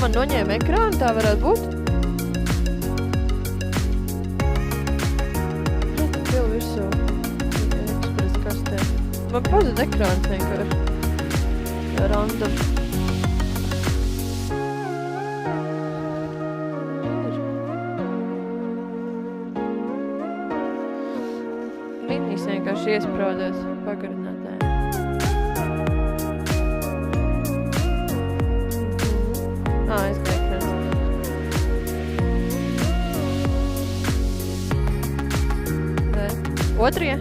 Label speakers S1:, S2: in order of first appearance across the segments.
S1: man noņēma ekrānu, tā varētu būt? Pilu virsū. Ekspres kastē. Man pazud ekrāns vienkārši. Random. Minis vienkārši iesprādās pagarinātājā. Aizgāja ekrāns. Otrie?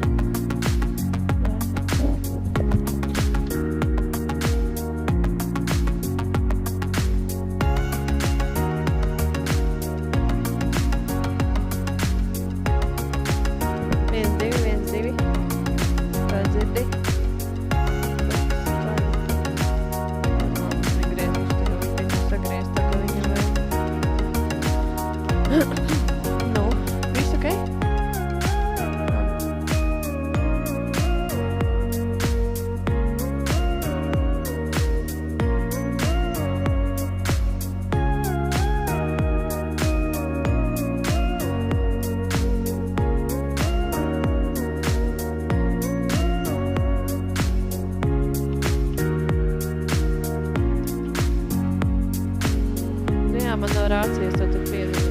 S1: Man nav rācijas, to tur piedod.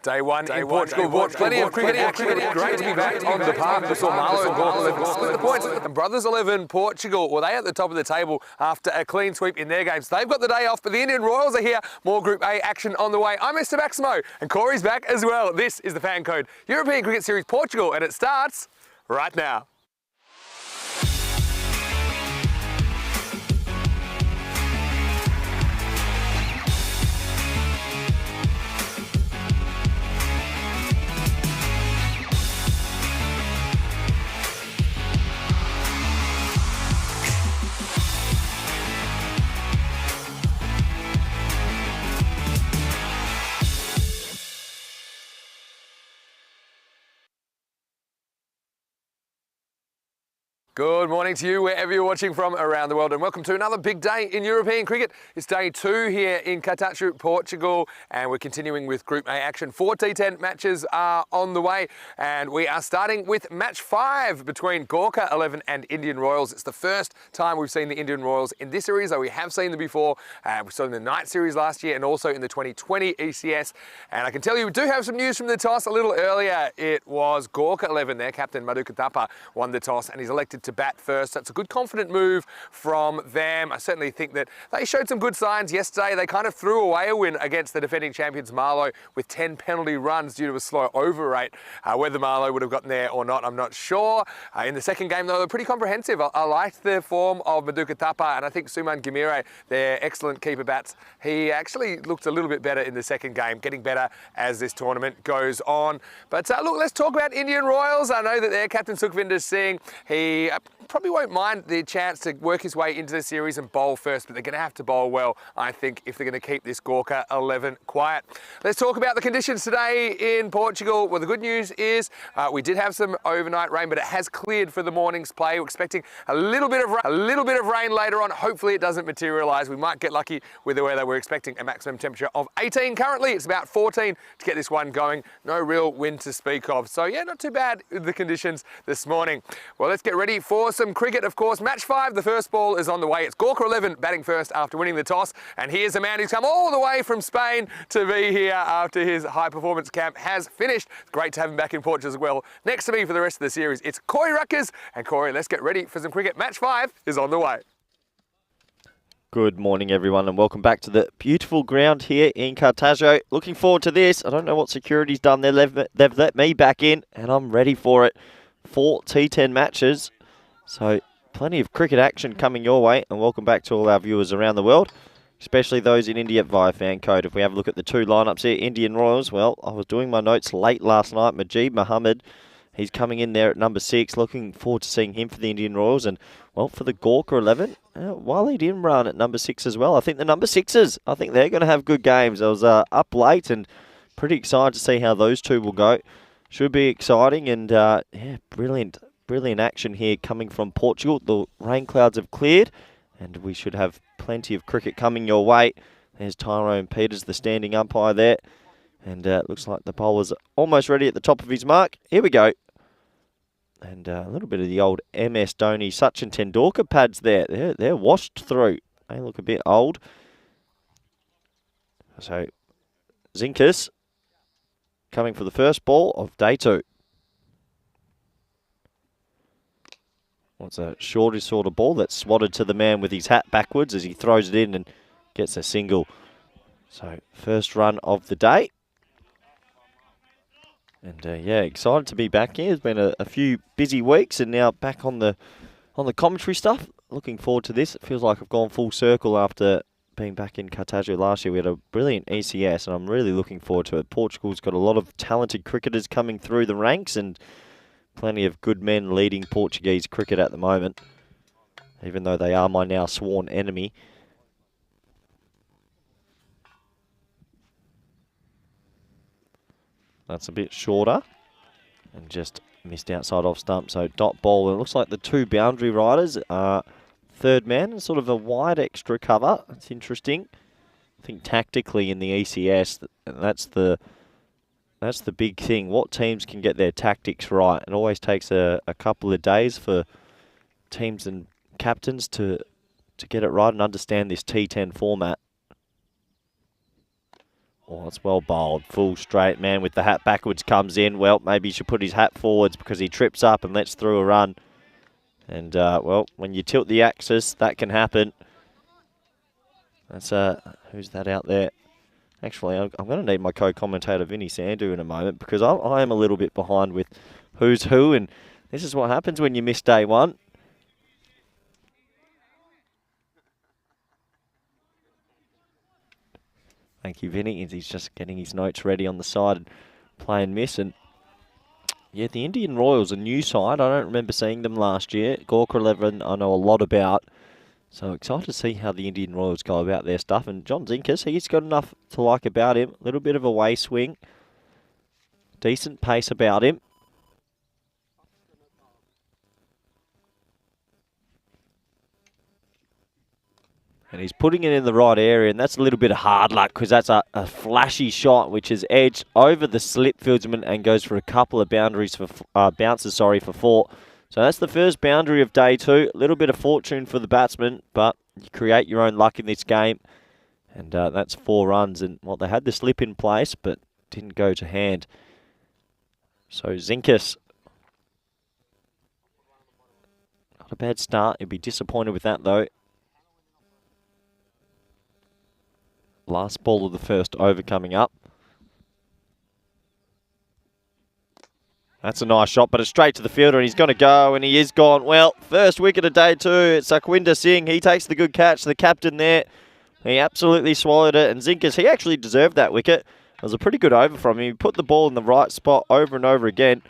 S2: Day one in Portugal. Plenty of cricket action. Great to be back on the park. We saw Marlow and Gawker 11 split the points. And Brothers 11 Portugal, well, they at the top of the table after a clean sweep in their games. They've got the day off, but the Indian Royals are here. More Group A action on the way. I'm Mr. Maximo, and Corey's back as well. This is the FanCode European Cricket Series Portugal, and it starts right now. Good morning to you, wherever you're watching from around the world, and welcome to another big day in European cricket. It's day 2 here in Untitled, Portugal, and we're continuing with Group A action. 4 T10 matches are on the way, and we are starting with match 5 between Gawker 11 and Indian Royals. It's the first time we've seen the Indian Royals in this series, though we have seen them before. We saw them in the night series last year and also in the 2020 ECS. And I can tell you, we do have some news from the toss a little earlier. It was Gawker 11, their captain Wickets won the toss, and he's elected to bat first. That's a good confident move from them. I certainly think that they showed some good signs yesterday. They kind of threw away a win against the defending champions Marlow with 10 penalty runs due to a slow over rate. Whether Marlow would have gotten there or not, I'm not sure. In the second game though, they're pretty comprehensive. I liked the form of Wickets, and I think Suman Gamire, their excellent keeper bats, he actually looked a little bit better in the second game, getting better as this tournament goes on. But look, let's talk about Indian Royals. I know that their captain Sukhvinder Singh, he probably won't mind the chance to work his way into the series and bowl first, but they're going to have to bowl well, I think, if they're going to keep this Gawker 11 quiet. Let's talk about the conditions today in Portugal. Well, the good news is we did have some overnight rain, but it has cleared for the morning's play. We're expecting a little bit of rain later on. Hopefully it doesn't materialise. We might get lucky with the weather. We're expecting a maximum temperature of 18 currently. It's about 14 to get this one going. No real wind to speak of. So yeah, not too bad the conditions this morning. Well, let's get ready for some cricket, of course. Match 5, the first ball is on the way. It's Gawker 11 batting first after winning the toss. And here's a man who's come all the way from Spain to be here after his high performance camp has finished. It's great to have him back in Portugal as well. Next to me for the rest of the series, it's Corey Ruckers. And Corey, let's get ready for some cricket. Match 5 is on the way.
S3: Good morning, everyone, and welcome back to the beautiful ground here in Cartago. Looking forward to this. I don't know what security's done. They've let me back in, and I'm ready for it. 4 T10 matches. So plenty of cricket action coming your way, and welcome back to all our viewers around the world, especially those in India via FanCode. If we have a look at the 2 lineups here, Indian Royals, well, I was doing my notes late last night. Majid Mohammed, he's coming in there at number 6. Looking forward to seeing him for the Indian Royals. And, well, for the Gawker 11, Walid Imran at number 6 as well. I think the number 6s, I think they're going to have good games. I was up late and pretty excited to see how those 2 will go. Should be exciting and, yeah, brilliant action here coming from Portugal. The rain clouds have cleared and we should have plenty of cricket coming your way. There's Tyrone Peters, the standing umpire there. And looks like the bowler's almost ready at the top of his mark. Here we go. And a little bit of the old MS Dhoni, Sachin Tendulkar pads there. They're washed through. They look a bit old. So Zinkas coming for the first ball of day 2. What's a shortish sort of ball that's swatted to the man with his hat backwards as he throws it in and gets a single. So first run of the day. And yeah, excited to be back here. It's been a few busy weeks and now back on the commentary stuff. Looking forward to this. It feels like I've gone full circle after being back in Cartago last year. We had a brilliant ECS and I'm really looking forward to it. Portugal's got a lot of talented cricketers coming through the ranks and plenty of good men leading Portuguese cricket at the moment, even though they are my now sworn enemy. That's a bit shorter and just missed outside off stump. So dot ball. It looks like the 2 boundary riders are third man and sort of a wide extra cover. That's interesting. I think tactically in the ECS, that's the big thing. What teams can get their tactics right? It always takes a couple of days for teams and captains to get it right and understand this T10 format. Oh, it's well bowled. Full straight, man with the hat backwards comes in. Well, maybe he should put his hat forwards because he trips up and lets through a run. And, well, when you tilt the axis, that can happen. That's, who's that out there? Actually, I'm going to need my co-commentator Vinny Sandu in a moment because I am a little bit behind with who's who, and this is what happens when you miss day one. Thank you, Vinny. He's just getting his notes ready on the side and playing miss. And yeah, the Indian Royals, a new side. I don't remember seeing them last year. Gawker 11, I know a lot about. So excited to see how the Indian Royals go about their stuff. And John Zinkus, he's got enough to like about him. A little bit of a way swing. Decent pace about him. And he's putting it in the right area, and that's a little bit of hard luck because that's a flashy shot which is edged over the slip fieldsman and goes for a couple of boundaries for bounces for 4. So that's the first boundary of day 2. A little bit of fortune for the batsman, but you create your own luck in this game. And that's 4 runs. And, well, they had the slip in place, but didn't go to hand. So Zinkus, not a bad start. He'll be disappointed with that, though. Last ball of the first over coming up. That's a nice shot, but it's straight to the fielder, and he's going to go, and he is gone. Well, first wicket of day 2. It's Sakhwinder Singh. He takes the good catch, the captain there. He absolutely swallowed it, and Zinkus, he actually deserved that wicket. It was a pretty good over from him. He put the ball in the right spot over and over again.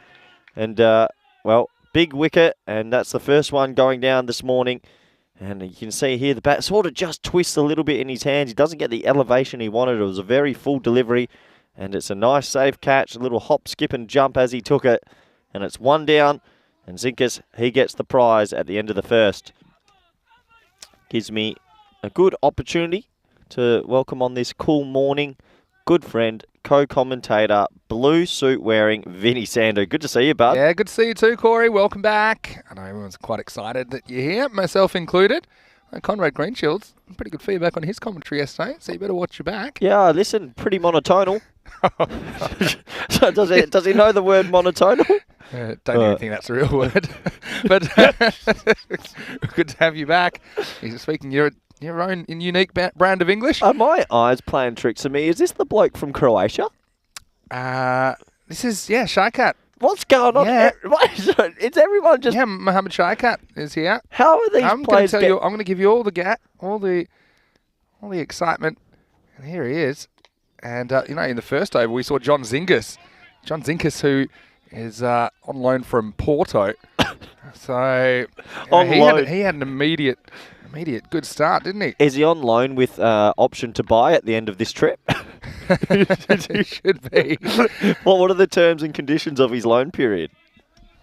S3: And, well, big wicket, and that's the first one going down this morning. And you can see here the bat sort of just twists a little bit in his hands. He doesn't get the elevation he wanted. It was a very full delivery. And it's a nice safe catch, a little hop, skip and jump as he took it. And it's 1 down. And Zinkus, he gets the prize at the end of the first. Gives me a good opportunity to welcome on this cool morning good friend, co-commentator, blue suit wearing Vinny Sandu. Good to see you, bud.
S2: Yeah, good to see you too, Corey. Welcome back. I know everyone's quite excited that you're here, myself included. Conrad Greenshield's pretty good feedback on his commentary yesterday, so you better watch your back.
S3: Yeah, listen, pretty monotonal. So does he know the word monotonal?
S2: Don't even think that's a real word. But good to have you back. He's speaking your own unique brand of English.
S3: Are my eyes playing tricks on me? Is this the bloke from Croatia?
S2: This is, Shaikat.
S3: What's going on?
S2: Yeah.
S3: It's everyone just...
S2: Yeah, Mohammed Shaikat is here.
S3: How are these players...
S2: I'm going to give you all the excitement. And here he is. And, in the first over, we saw John Zinkus. John Zinkus, who is on loan from Porto. So he had an immediate good start, didn't he?
S3: Is he on loan with option to buy at the end of this trip?
S2: He should be.
S3: Well, what are the terms and conditions of his loan period?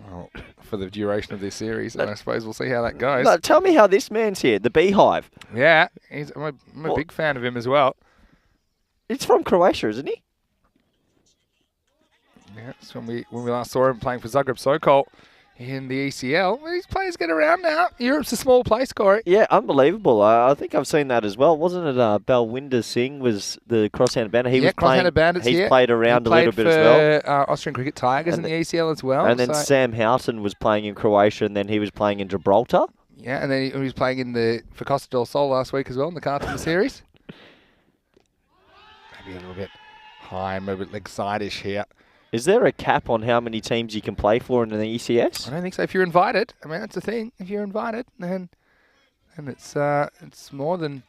S2: Well, for the duration of this series, and I suppose we'll see how that goes.
S3: No, tell me how this man's here, the Beehive.
S2: Yeah, I'm a big fan of him as well.
S3: It's from Croatia, isn't he?
S2: Yeah, it's when we last saw him playing for Zagreb Sokol in the ECL. Well, these players get around now. Europe's a small place, Corey.
S3: Yeah, unbelievable. I think I've seen that as well. Wasn't it Balwinder Singh was the cross-handed bandit? He was
S2: cross-handed bandits.
S3: He's played around a little bit as well.
S2: Austrian Cricket Tigers in the ECL as well.
S3: And then Sam Houghton was playing in Croatia, and then he was playing in Gibraltar.
S2: Yeah, and then he was playing for Costa del Sol last week as well in the Carlton series. Maybe a little bit high, maybe a bit leg side-ish here.
S3: Is there a cap on how many teams you can play for in the ECS?
S2: I don't think so. If you're invited, I mean that's the thing. If you're invited, then it's more than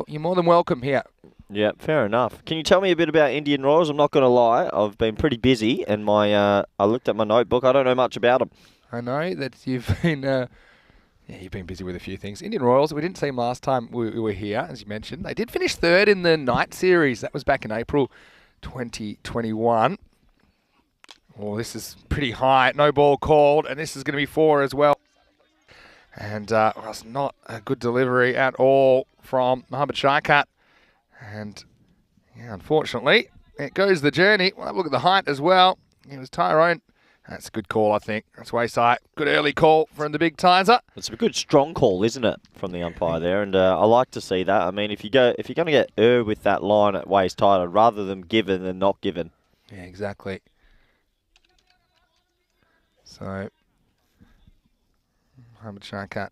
S2: you're more than welcome here.
S3: Yeah, fair enough. Can you tell me a bit about Indian Royals? I'm not going to lie, I've been pretty busy, and I looked at my notebook. I don't know much about them.
S2: I know that you've been you've been busy with a few things. Indian Royals, we didn't see them last time we were here, as you mentioned. They did finish 3rd in the night series. That was back in April 2021. Well, this is pretty high. No ball called, and this is going to be 4 as well. And it was not a good delivery at all from Mohammed Shaikat. And yeah, unfortunately, it goes the journey. We'll have a look at the height as well. It was Tyrone That's a good call, I think. That's wayside. Good early call from the big Tizer.
S3: It's a good strong call, isn't it, from the umpire there? And I like to see that. I mean, if you're going to get with that line at waist tighter, rather than given than not given.
S2: Yeah, exactly. So, Mohamed Sharkat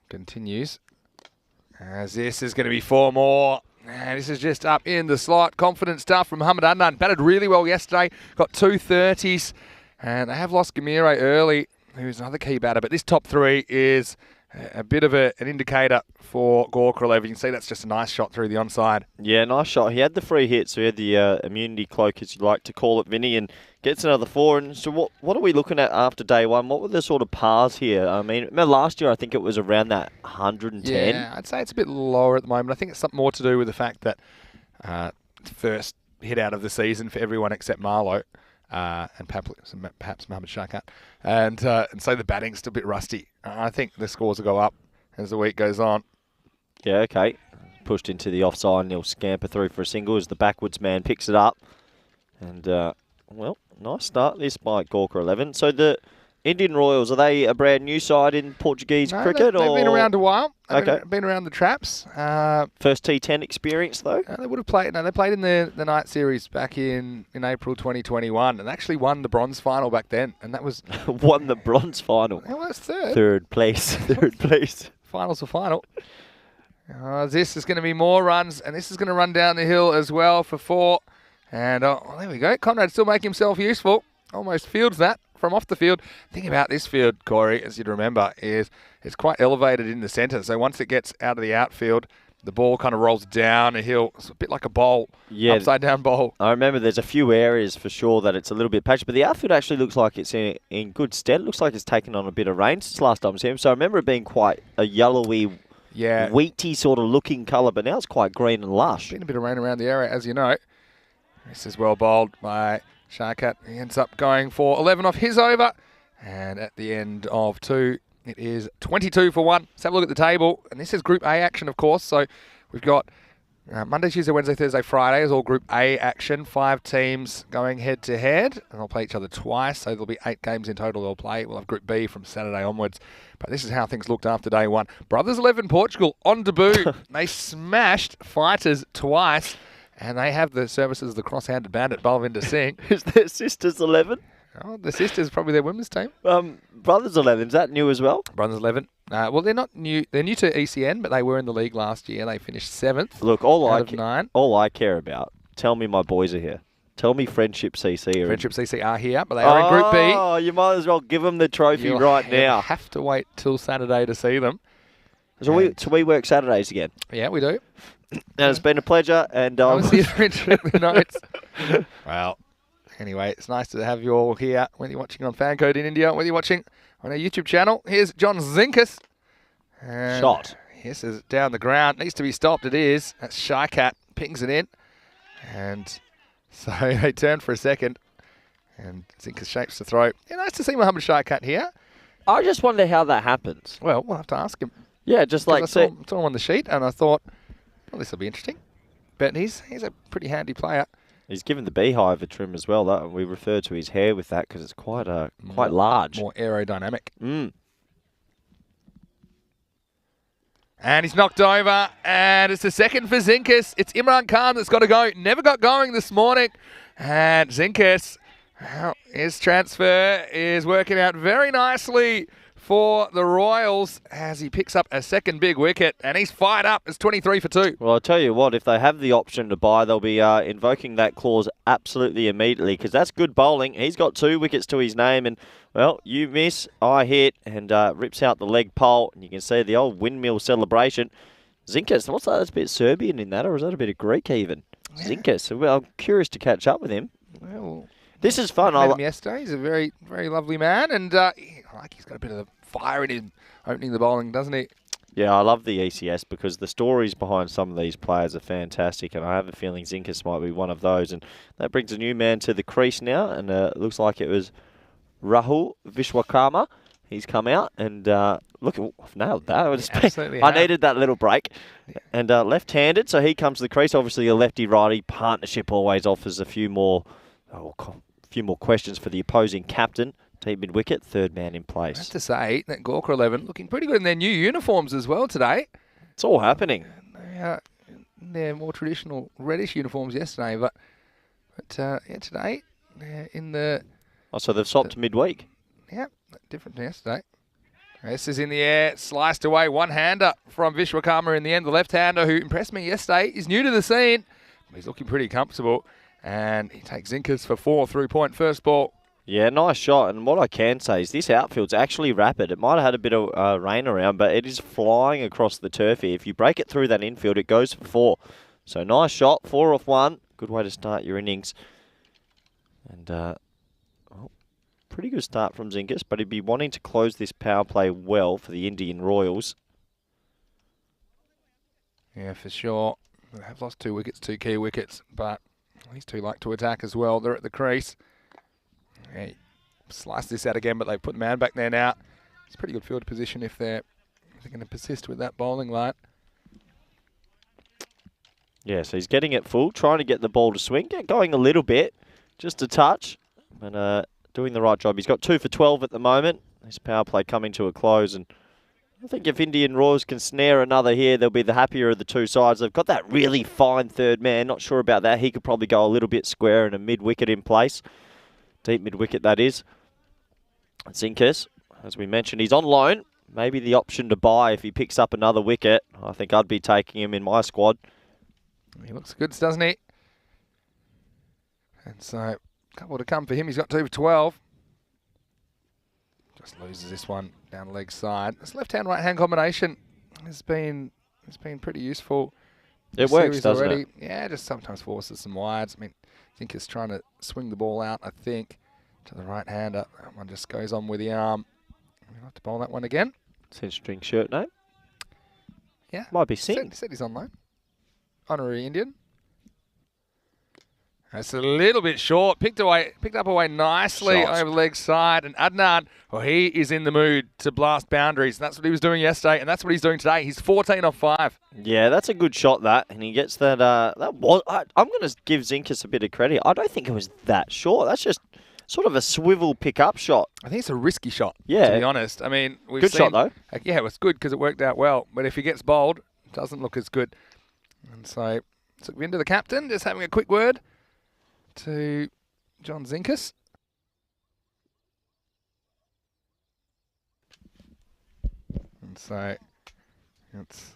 S2: continues. As this is going to be 4 more. And this is just up in the slot. Confident stuff from Muhammad Adnan. Batted really well yesterday. Got 230s. And they have lost Gamiro early, who's another key batter. But this top 3 is a bit of an indicator for Gawker 11. You can see that's just a nice shot through the onside.
S3: Yeah, nice shot. He had the free hit, so he had the immunity cloak, as you like to call it, Vinny, and gets another 4. And so what are we looking at after day 1? What were the sort of pars here? I mean, remember last year I think it was around that 110.
S2: Yeah, I'd say it's a bit lower at the moment. I think it's something more to do with the fact that first hit out of the season for everyone except Marlowe. And perhaps Mohamed Sharkat. And so the batting's still a bit rusty. I think the scores will go up as the week goes on.
S3: Yeah, okay. Pushed into the offside and he'll scamper through for a single as the backwards man picks it up. And, well, nice start this by Gawker 11. So the Indian Royals, are they a brand new side in Portuguese cricket?
S2: They've been around a while.
S3: Okay.
S2: Been around the traps.
S3: First T10 experience, though?
S2: They would have played. No, they played in the night series back in April 2021 and actually won the bronze final back then. And that was
S3: won the bronze final.
S2: Well, that's third.
S3: Third place. Third place.
S2: Finals for final. This is going to be more runs, and this is going to run down the hill as well for 4. And there we go. Conrad still making himself useful. Almost fields that from off the field. The thing about this field, Corey, as you'd remember, is it's quite elevated in the centre. So once it gets out of the outfield, the ball kind of rolls down a hill. It's a bit like a bowl, upside down bowl.
S3: I remember there's a few areas for sure that it's a little bit patchy, but the outfield actually looks like it's in good stead. It looks like it's taken on a bit of rain since last time I see him. So I remember it being quite a yellowy, wheaty sort of looking colour, but now it's quite green and lush.
S2: Been a bit of rain around the area, as you know. This is well bowled by Sharkat. He ends up going for 11 off his over. And at the end of 2, it is 22 for 1. Let's have a look at the table. And this is Group A action, of course. So we've got Monday, Tuesday, Wednesday, Thursday, Friday is all Group A action. 5 teams going head-to-head. And they'll play each other twice. So there'll be 8 games in total they'll play. We'll have Group B from Saturday onwards. But this is how things looked after day 1. Brothers 11 Portugal on debut. They smashed Fighters twice. And they have the services of the cross-handed bandit, Balvinder Singh.
S3: Is their sisters 11?
S2: Oh, the sisters, probably their women's team.
S3: Brothers 11, is that new as well?
S2: Brothers 11. Well, they're not new. They're new to ECN, but they were in the league last year. They finished 7th.
S3: Look,
S2: out of 9.
S3: All I care about, tell me my boys are here. Tell me Friendship CC are
S2: Friendship CC are here, but they are in Group B.
S3: Oh, you might as well give them the trophy right now.
S2: You have to wait till Saturday to see them.
S3: So we work Saturdays again?
S2: Yeah, we do.
S3: And it's been a pleasure. And
S2: I was here to retrieve the notes. Well, anyway, it's nice to have you all here, whether you're watching on FanCode in India, whether you're watching on our YouTube channel. Here's John Zinkus. And
S3: shot.
S2: This is down the ground. Needs to be stopped. It is. That's Sharkat. Pings it in. And so they turn for a second. And Zinkus shapes the throw. Yeah, nice to see Mohamed Sharkat here.
S3: I just wonder how that happens.
S2: Well, we'll have to ask him.
S3: Yeah, just like...
S2: I saw him on the sheet, and I thought, well, this will be interesting. But he's a pretty handy player.
S3: He's given the beehive a trim as well. That we refer to his hair with that because it's quite large.
S2: More aerodynamic.
S3: Mm.
S2: And he's knocked over, and it's the second for Zinkus. It's Imran Khan that's got to go. Never got going this morning. And Zinkus, well, his transfer is working out very nicely for the Royals as he picks up a second big wicket, and he's fired up. It's 23 for 2.
S3: Well, I'll tell you what, if they have the option to buy, they'll be invoking that clause absolutely immediately because that's good bowling. He's got 2 wickets to his name, and, well, you miss, I hit, and rips out the leg pole, and you can see the old windmill celebration. Zinkus, what's that? That's a bit Serbian in that, or is that a bit of Greek even? Yeah. Zinkus, well, I'm curious to catch up with him.
S2: Well,
S3: this is fun.
S2: I met him yesterday. He's a very, very lovely man, and he's got a bit of fire in him opening the bowling, doesn't he?
S3: Yeah, I love the ECS because the stories behind some of these players are fantastic, and I have a feeling Zinkus might be one of those. And that brings a new man to the crease now, and it looks like it was Rahul Vishwakarma. He's come out, and look, I've nailed that. I needed that little break. Yeah. And left-handed, so he comes to the crease. Obviously, a lefty-righty partnership always offers a few more few more questions for the opposing captain. Deep mid-wicket, third man in
S2: I have
S3: place.
S2: to say, that Gawker 11 looking pretty good in their new uniforms as well today.
S3: It's all happening.
S2: They are in their more traditional reddish uniforms yesterday, but yeah, today they're in the...
S3: Oh, so they've swapped midweek.
S2: Yeah, different to yesterday. This is in the air, sliced away, one-hander from Vishwakarma in the end. The left-hander who impressed me yesterday is new to the scene. He's looking pretty comfortable, and he takes Zinkas for 4 through-point first ball.
S3: Yeah, nice shot. And what I can say is this outfield's actually rapid. It might have had a bit of rain around, but it is flying across the turf here. If you break it through that infield, it goes for 4. So nice shot, 4 off 1. Good way to start your innings. And pretty good start from Zinkas, but he'd be wanting to close this power play well for the Indian Royals.
S2: Yeah, for sure. They have lost 2 wickets, 2 key wickets, but these two like to attack as well. They're at the crease. Yeah, slice this out again, but they've put the man back there now. It's a pretty good field position if they're going to persist with that bowling line.
S3: Yeah, so he's getting it full, trying to get the ball to swing, going a little bit, just a touch, and doing the right job. He's got 2 for 12 at the moment. His power play coming to a close, and I think if Indian Royals can snare another here, they'll be the happier of the two sides. They've got that really fine third man. Not sure about that. He could probably go a little bit square and a mid-wicket in place. Deep mid-wicket, that is. Zinkas, as we mentioned, he's on loan. Maybe the option to buy if he picks up another wicket. I think I'd be taking him in my squad.
S2: He looks good, doesn't he? And so, a couple to come for him. He's got 2 for 12. Just loses this one down leg side. This left-hand, right-hand combination has been pretty useful.
S3: It works, doesn't it?
S2: Yeah, just sometimes forces some wides. I mean, I think he's trying to swing the ball out, I think, to the right-hander. That one just goes on with the arm. We'll have to bowl that one again.
S3: Cinch-string shirt name?
S2: Yeah.
S3: Might be Singh.
S2: Said he's on loan. Honorary Indian. That's a little bit short. Picked up away nicely
S3: Shots.
S2: over the leg side. And Adnan, well, he is in the mood to blast boundaries. That's what he was doing yesterday, and that's what he's doing today. He's 14 off 5.
S3: Yeah, that's a good shot, that. And he gets that. I'm going to give Zinkas a bit of credit. I don't think it was that short. That's just sort of a swivel pick-up shot.
S2: I think it's a risky shot,
S3: Yeah.
S2: to be honest. I mean, we've
S3: Good
S2: seen,
S3: shot, though.
S2: Yeah, it was good because it worked out well. But if he gets bowled, it doesn't look as good. And so, took into the captain, just having a quick word to John Zinkas. And so it's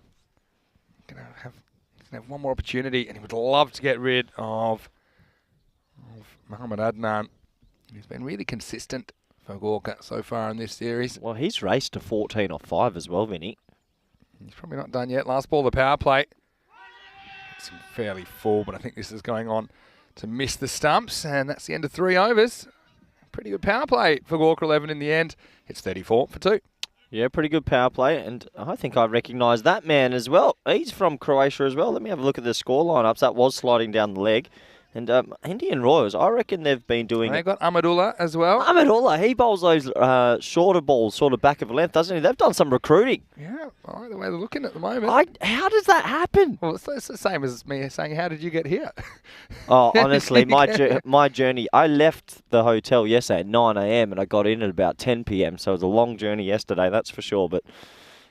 S2: going to have one more opportunity, and he would love to get rid of Muhammad Adnan. He's been really consistent for Gawker so far in this series.
S3: Well, he's raced to 14 off 5 as well, Vinny.
S2: He's probably not done yet. Last ball, the power play. It's fairly full, but I think this is going on to miss the stumps, and that's the end of 3 overs. Pretty good power play for Gawker 11 in the end. It's 34 for 2.
S3: Yeah, pretty good power play, and I think I recognise that man as well. He's from Croatia as well. Let me have a look at the score lineups. That was sliding down the leg. And Indian Royals, I reckon they've been doing...
S2: They got Ahmadullah as well.
S3: Ahmadullah, he bowls those shorter balls, sort of back of a length, doesn't he? They've done some recruiting.
S2: Yeah, I like the way they're looking at the moment.
S3: How does that happen?
S2: Well, it's the same as me saying, how did you get here?
S3: Oh, honestly, my journey, I left the hotel yesterday at 9 a.m. and I got in at about 10 p.m. So it was a long journey yesterday, that's for sure. But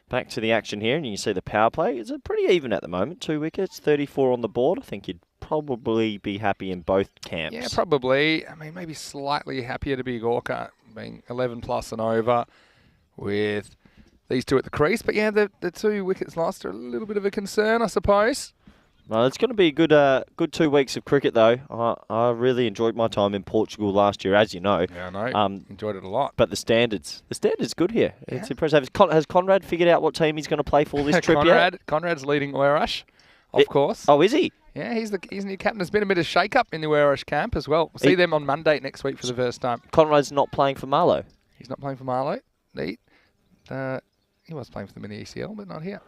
S3: back to the action here, and you can see the power play. It's pretty even at the moment. 2 wickets, 34 on the board. I think you'd probably be happy in both camps.
S2: Yeah, probably. I mean, maybe slightly happier to be Gawker, being 11 plus and over with these two at the crease. But yeah, the 2 wickets lost are a little bit of a concern, I suppose.
S3: Well, it's going to be a good 2 weeks of cricket, though. I really enjoyed my time in Portugal last year, as you know.
S2: Yeah, I know. Enjoyed it a lot.
S3: But the standard's good here. Yeah. It's impressive. Has Conrad figured out what team he's going to play for this trip yet?
S2: Conrad's leading Werush, of course.
S3: Oh, is he?
S2: Yeah, he's new captain. There's been a bit of shake-up in the Werush camp as well. We'll see them on Monday next week for the first time.
S3: Conrad's not playing for Marlow?
S2: He's not playing for Marlow. He was playing for them in the ECL, but not here.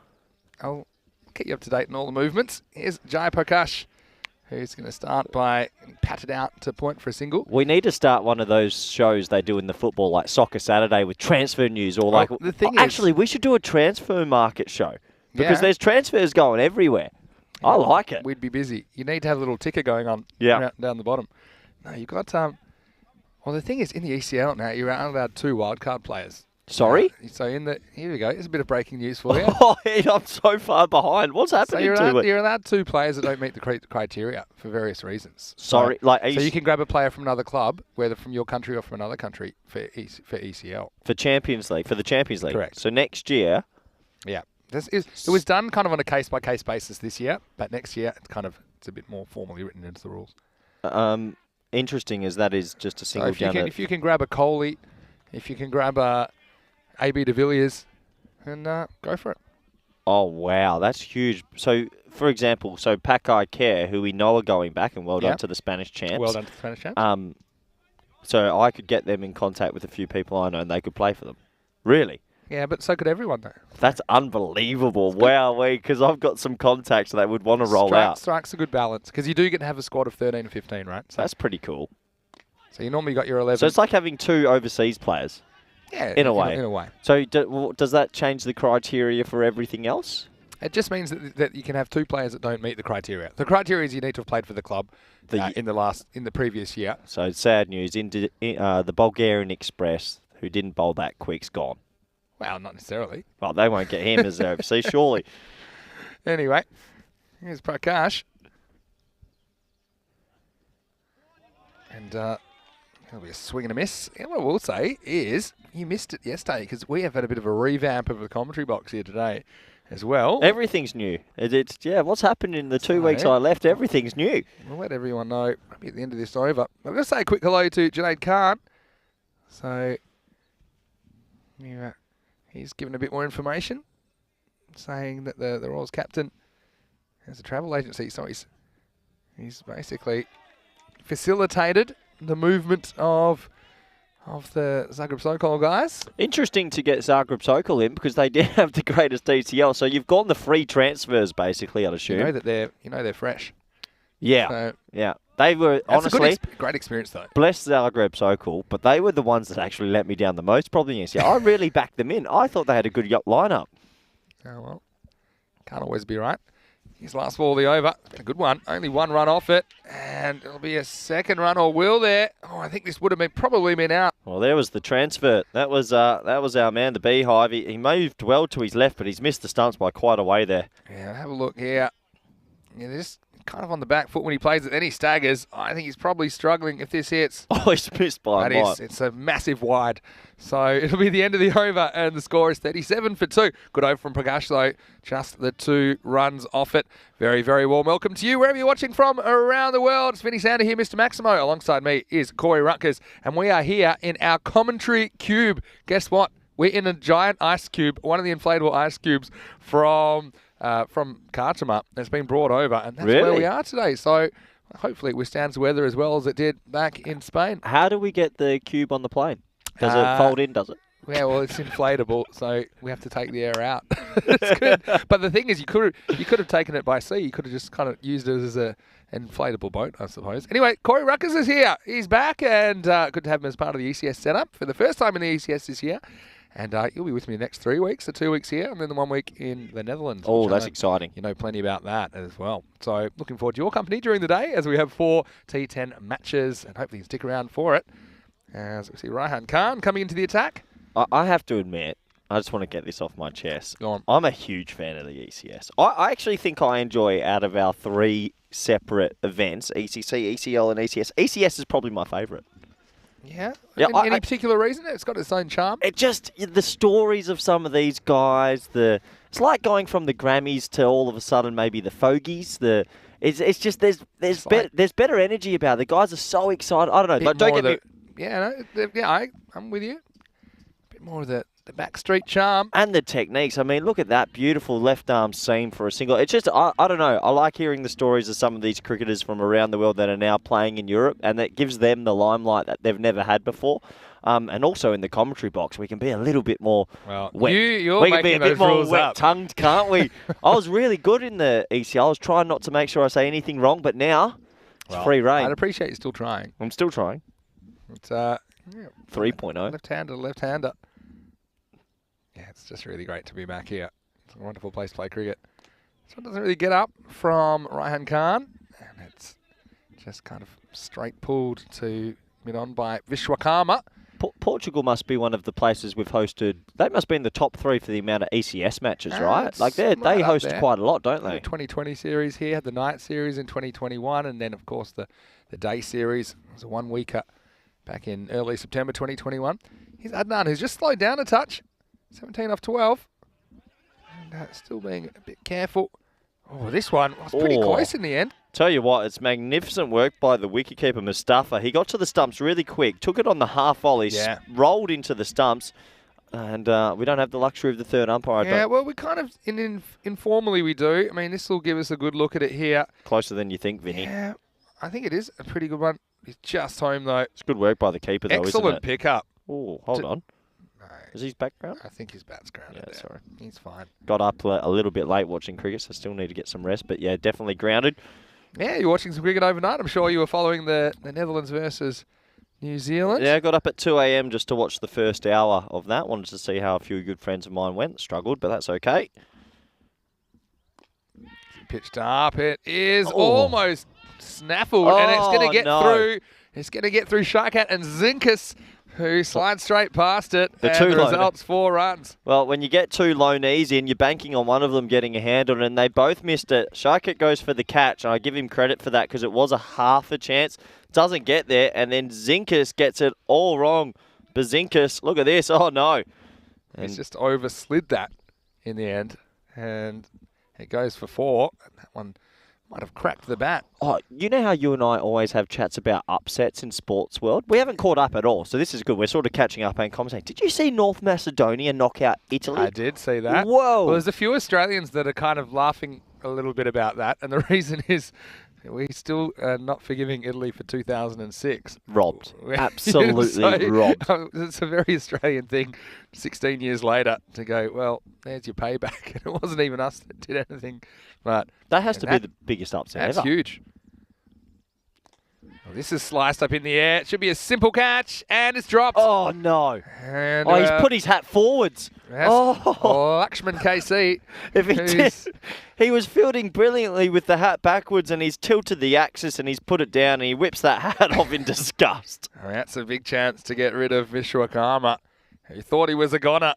S2: I'll get you up to date on all the movements. Here's Jai Prakash, who's going to start by patted out to point for a single.
S3: We need to start one of those shows they do in the football, like Soccer Saturday, with transfer news, or like.
S2: The thing
S3: actually, we should do a transfer market show because there's transfers going everywhere. Yeah, I like it.
S2: We'd be busy. You need to have a little ticker going on down the bottom. No, you've got Well, the thing is, in the ECL now, you're allowed 2 wildcard players.
S3: Sorry?
S2: So here we go. Here's a bit of breaking news for you.
S3: Oh, I'm so far behind. What's happening to it?
S2: You're allowed 2 players that don't meet the criteria for various reasons.
S3: Sorry,
S2: so you can grab a player from another club, whether from your country or from another country for ECL.
S3: For Champions League, for the Champions League.
S2: Correct.
S3: So next year.
S2: Yeah. It was done kind of on a case-by-case basis this year, but next year it's a bit more formally written into the rules.
S3: Interesting as that is just a single
S2: So if you can grab a Coley, if you can grab a AB de Villiers, and go for it.
S3: Oh, wow. That's huge. So, for example, Pakai Care, who we know are going back, and well done to the Spanish champs.
S2: Well done to the Spanish champs.
S3: So I could get them in contact with a few people I know, and they could play for them. Really?
S2: Yeah, but so could everyone, though.
S3: That's unbelievable. Wow, because I've got some contacts that would want to roll out.
S2: Strikes a good balance, because you do get to have a squad of 13 and 15, right? So
S3: that's pretty cool.
S2: So you normally got your 11.
S3: So it's like having 2 overseas players.
S2: Yeah,
S3: in a way.
S2: In a way.
S3: So does that change the criteria for everything else?
S2: It just means that you can have 2 players that don't meet the criteria. The criteria is you need to have played for the club in the previous year.
S3: So sad news. The Bulgarian Express, who didn't bowl that quick's gone.
S2: Well, not necessarily.
S3: Well, they won't get him as their overseas, surely.
S2: Anyway, here's Prakash. And it'll be a swing and a miss. And what I will say is you missed it yesterday because we have had a bit of a revamp of the commentary box here today as well.
S3: Everything's new. What's happened in the 2 weeks I left, everything's new.
S2: We'll let everyone know maybe at the end of this over. I'm going to say a quick hello to Junaid Khan. So, yeah. He's given a bit more information, saying that the Royals captain has a travel agency, so he's basically facilitated the movement of the Zagreb Sokol guys.
S3: Interesting to get Zagreb Sokol in because they did have the greatest ECL, so you've gone the free transfers basically, I'd assume.
S2: You know that they're fresh.
S3: Yeah,
S2: so,
S3: yeah. They were, honestly,
S2: great experience, though.
S3: Bless Zagreb Sokol, but they were the ones that actually let me down the most, probably. Yeah, I really backed them in. I thought they had a good lineup.
S2: Oh, well, can't always be right. His last ball, the over. A good one. Only 1 run off it, and it'll be a second run, or will there? Oh, I think this would have probably been out.
S3: Well, there was the transfer. That was our man, the Beehive. He moved well to his left, but he's missed the stumps by quite a way there.
S2: Yeah, have a look here. Yeah, this kind of on the back foot when he plays it, then he staggers. I think he's probably struggling if this hits.
S3: Oh, he's missed by a mile.
S2: It's a massive wide. So it'll be the end of the over, and the score is 37 for 2. Good over from Prakash, though. Just the 2 runs off it. Very, very warm welcome to you, wherever you're watching from around the world. It's Vinny Sander here, Mr. Maximo. Alongside me is Corey Rutgers, and we are here in our commentary cube. Guess what? We're in a giant ice cube, one of the inflatable ice cubes from Khartoum that's been brought over, and that's where we are today. So hopefully it withstands the weather as well as it did back in Spain.
S3: How do we get the cube on the plane? Does it fold in, does it?
S2: Yeah, well, it's inflatable, so we have to take the air out. It's good. But the thing is, you could have taken it by sea. You could have just kind of used it as an inflatable boat, I suppose. Anyway, Corey Rutgers is here. He's back, and good to have him as part of the ECS setup for the first time in the ECS this year. And he'll be with me the next 3 weeks, the 2 weeks here, and then the 1 week in the Netherlands.
S3: Oh, that's exciting.
S2: You know plenty about that as well. So looking forward to your company during the day as we have 4 T10 matches, and hopefully you can stick around for it. As we see Raihan Khan coming into the attack.
S3: I have to admit, I just want to get this off my chest.
S2: Go on.
S3: I'm a huge fan of the ECS. I actually think I enjoy, out of our 3 separate events, ECC, ECL and ECS, ECS is probably my favourite.
S2: Yeah?
S3: Yeah,
S2: Any particular reason? It's got its own charm?
S3: It just, the stories of some of these guys, it's like going from the Grammys to all of a sudden maybe the Fogies, it's just, there's better energy about it. The guys are so excited. I don't know, but don't get me...
S2: Yeah, I'm with you. A bit more of the backstreet charm.
S3: And the techniques. I mean, look at that beautiful left arm seam for a single. It's just, I don't know. I like hearing the stories of some of these cricketers from around the world that are now playing in Europe, and that gives them the limelight that they've never had before. And also in the commentary box, we can be a little bit more wet.
S2: You're
S3: we can be a bit more
S2: up.
S3: wet-tongued, can't we? I was really good in the ECL. I was trying not to make sure I say anything wrong, but now it's free reign.
S2: I'd appreciate you still trying.
S3: I'm still trying.
S2: It's
S3: 3.0.
S2: Left-hander. Yeah, it's just really great to be back here. It's a wonderful place to play cricket. This one doesn't really get up from Raihan Khan, and it's just kind of straight pulled to been on by Vishwakarma.
S3: Portugal must be one of the places we've hosted. They must be in the top 3 for the amount of ECS matches, right? Like they host quite a lot, don't they?
S2: The 2020 series here, had the night series in 2021, and then of course the day series was a 1-weeker back in early September 2021. Here's Adnan, who's just slowed down a touch, 17 off 12, and still being a bit careful. Oh, this one was pretty close in the end.
S3: Tell you what, it's magnificent work by the wicketkeeper Mustafa. He got to the stumps really quick, took it on the half volley, rolled into the stumps, and we don't have the luxury of the third umpire.
S2: Yeah, well, we kind of, informally we do. I mean, this will give us a good look at it here.
S3: Closer than you think, Vinny.
S2: Yeah, I think it is a pretty good one. He's just home, though.
S3: It's good work by the keeper, though,
S2: Excellent
S3: isn't it?
S2: pickup.
S3: Oh, hold on.
S2: No,
S3: is his background?
S2: I think his bat's grounded.
S3: Yeah, sorry.
S2: He's fine.
S3: Got up a little bit late watching cricket, so still need to get some rest. But yeah, definitely grounded.
S2: Yeah, you're watching some cricket overnight. I'm sure you were following the Netherlands versus New Zealand.
S3: Yeah, I got up at 2 a.m. just to watch the first hour of that. Wanted to see how a few good friends of mine went. Struggled, but that's okay.
S2: Pitched up. It is almost snaffled, and it's going to get through. It's going to get through Sharkat and Zinkus, who slides straight past it. The results 4 runs.
S3: Well, when you get 2 low knees in, you're banking on one of them getting a hand on it, and they both missed it. Sharkat goes for the catch, and I give him credit for that because it was a half a chance. Doesn't get there, and then Zinkus gets it all wrong. But Zinkus, look at this. Oh, no. And
S2: he's just overslid that in the end, and it goes for 4. And that one might have cracked the bat.
S3: Oh, you know how you and I always have chats about upsets in sports world? We haven't caught up at all, so this is good. We're sort of catching up and commentating. Did you see North Macedonia knock out Italy?
S2: I did see that.
S3: Whoa.
S2: Well, there's a few Australians that are kind of laughing a little bit about that, and the reason is we still are not forgiving Italy for 2006.
S3: Robbed. Absolutely robbed.
S2: It's a very Australian thing 16 years later to go, well, there's your payback. And it wasn't even us that did anything. But
S3: that has to be the biggest upset ever.
S2: That's huge. Well, this is sliced up in the air. It should be a simple catch, and it's dropped.
S3: Oh, no.
S2: And,
S3: he's put his hat forwards.
S2: Lakshman KC.
S3: If he did, he was fielding brilliantly with the hat backwards, and he's tilted the axis, and he's put it down, and he whips that hat off in disgust.
S2: That's a big chance to get rid of Vishwakarma. He thought he was a goner.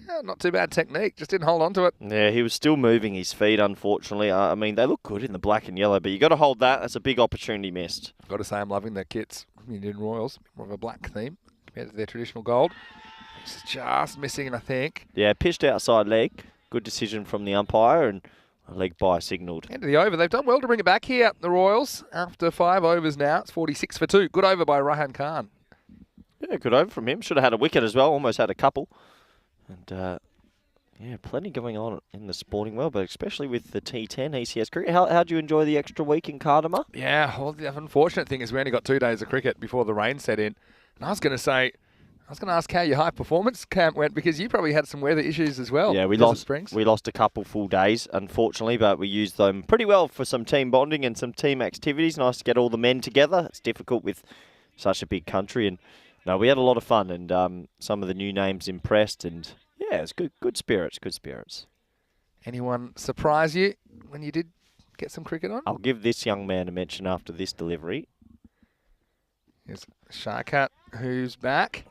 S2: Yeah, not too bad technique, just didn't hold on to it.
S3: Yeah, he was still moving his feet, unfortunately. I mean, they look good in the black and yellow, but you got to hold that. That's a big opportunity missed.
S2: I've got to say I'm loving their kits. Indian Royals, more of a black theme compared to their traditional gold. It's just missing, I think.
S3: Yeah, pitched outside leg. Good decision from the umpire, and a leg by signalled.
S2: End of the over. They've done well to bring it back here, the Royals. After 5 overs now, it's 46 for 2. Good over by Rahan Khan.
S3: Yeah, good over from him. Should have had a wicket as well. Almost had a couple. And, yeah, plenty going on in the sporting world, but especially with the T10 ECS cricket. How do you enjoy the extra week in Cardamom?
S2: Yeah, well, the unfortunate thing is we only got 2 days of cricket before the rain set in. And I was going to ask how your high performance camp went, because you probably had some weather issues as well.
S3: Yeah, we lost a couple full days, unfortunately, but we used them pretty well for some team bonding and some team activities. Nice to get all the men together. It's difficult with such a big country, and no, we had a lot of fun, and some of the new names impressed, and yeah, it's good spirits, good spirits.
S2: Anyone surprise you when you did get some cricket on?
S3: I'll give this young man a mention after this delivery.
S2: Here's Sharkat, who's back.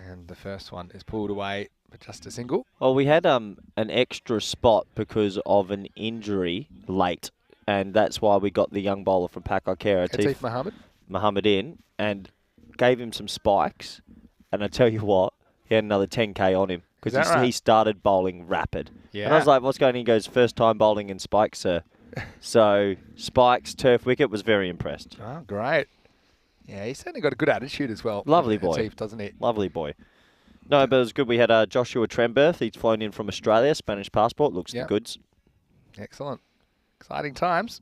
S2: And the first one is pulled away for just a single.
S3: Well, we had an extra spot because of an injury late, and that's why we got the young bowler from Pakokera,
S2: Atif
S3: Muhammad in, and gave him some spikes. And I tell you what, he had another 10K on him because he started bowling rapid. Yeah. And I was like, what's going on? He goes, first time bowling in spikes, sir. So spikes, turf wicket, was very impressed.
S2: Oh, great. Yeah, he's certainly got a good attitude as well.
S3: Lovely boy.
S2: Atif, doesn't he?
S3: Lovely boy. No, but it was good. We had Joshua Tremberth. He's flown in from Australia, Spanish passport. Looks the goods.
S2: Excellent. Exciting times.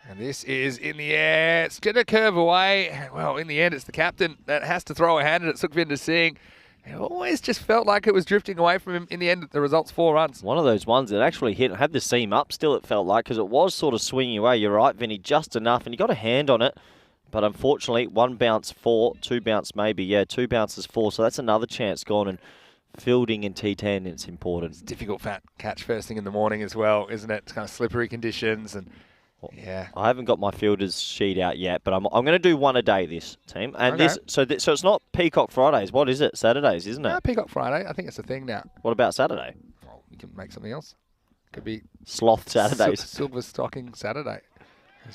S2: And this is in the air. It's going to curve away. Well, in the end, it's the captain that has to throw a hand at it. Sukhvinder Singh. It always just felt like it was drifting away from him. In the end, the result's 4 runs.
S3: One of those ones that actually had the seam up still, it felt like, because it was sort of swinging away. You're right, Vinny, just enough. And you got a hand on it. But unfortunately, 1 bounce 4, 2 bounce maybe. Yeah, 2 bounces 4. So that's another chance gone. And fielding in T10, it's important.
S2: It's a difficult catch first thing in the morning as well, isn't it? It's kind of slippery conditions. And Yeah.
S3: I haven't got my fielders sheet out yet, but I'm going to do one a day this team. And
S2: Okay.
S3: so it's not Peacock Fridays. What is it? Saturdays, isn't it?
S2: Peacock Friday. I think it's a thing now.
S3: What about Saturday?
S2: Well, you can make something else. Could be
S3: Sloth Saturdays.
S2: Silver Stocking Saturday.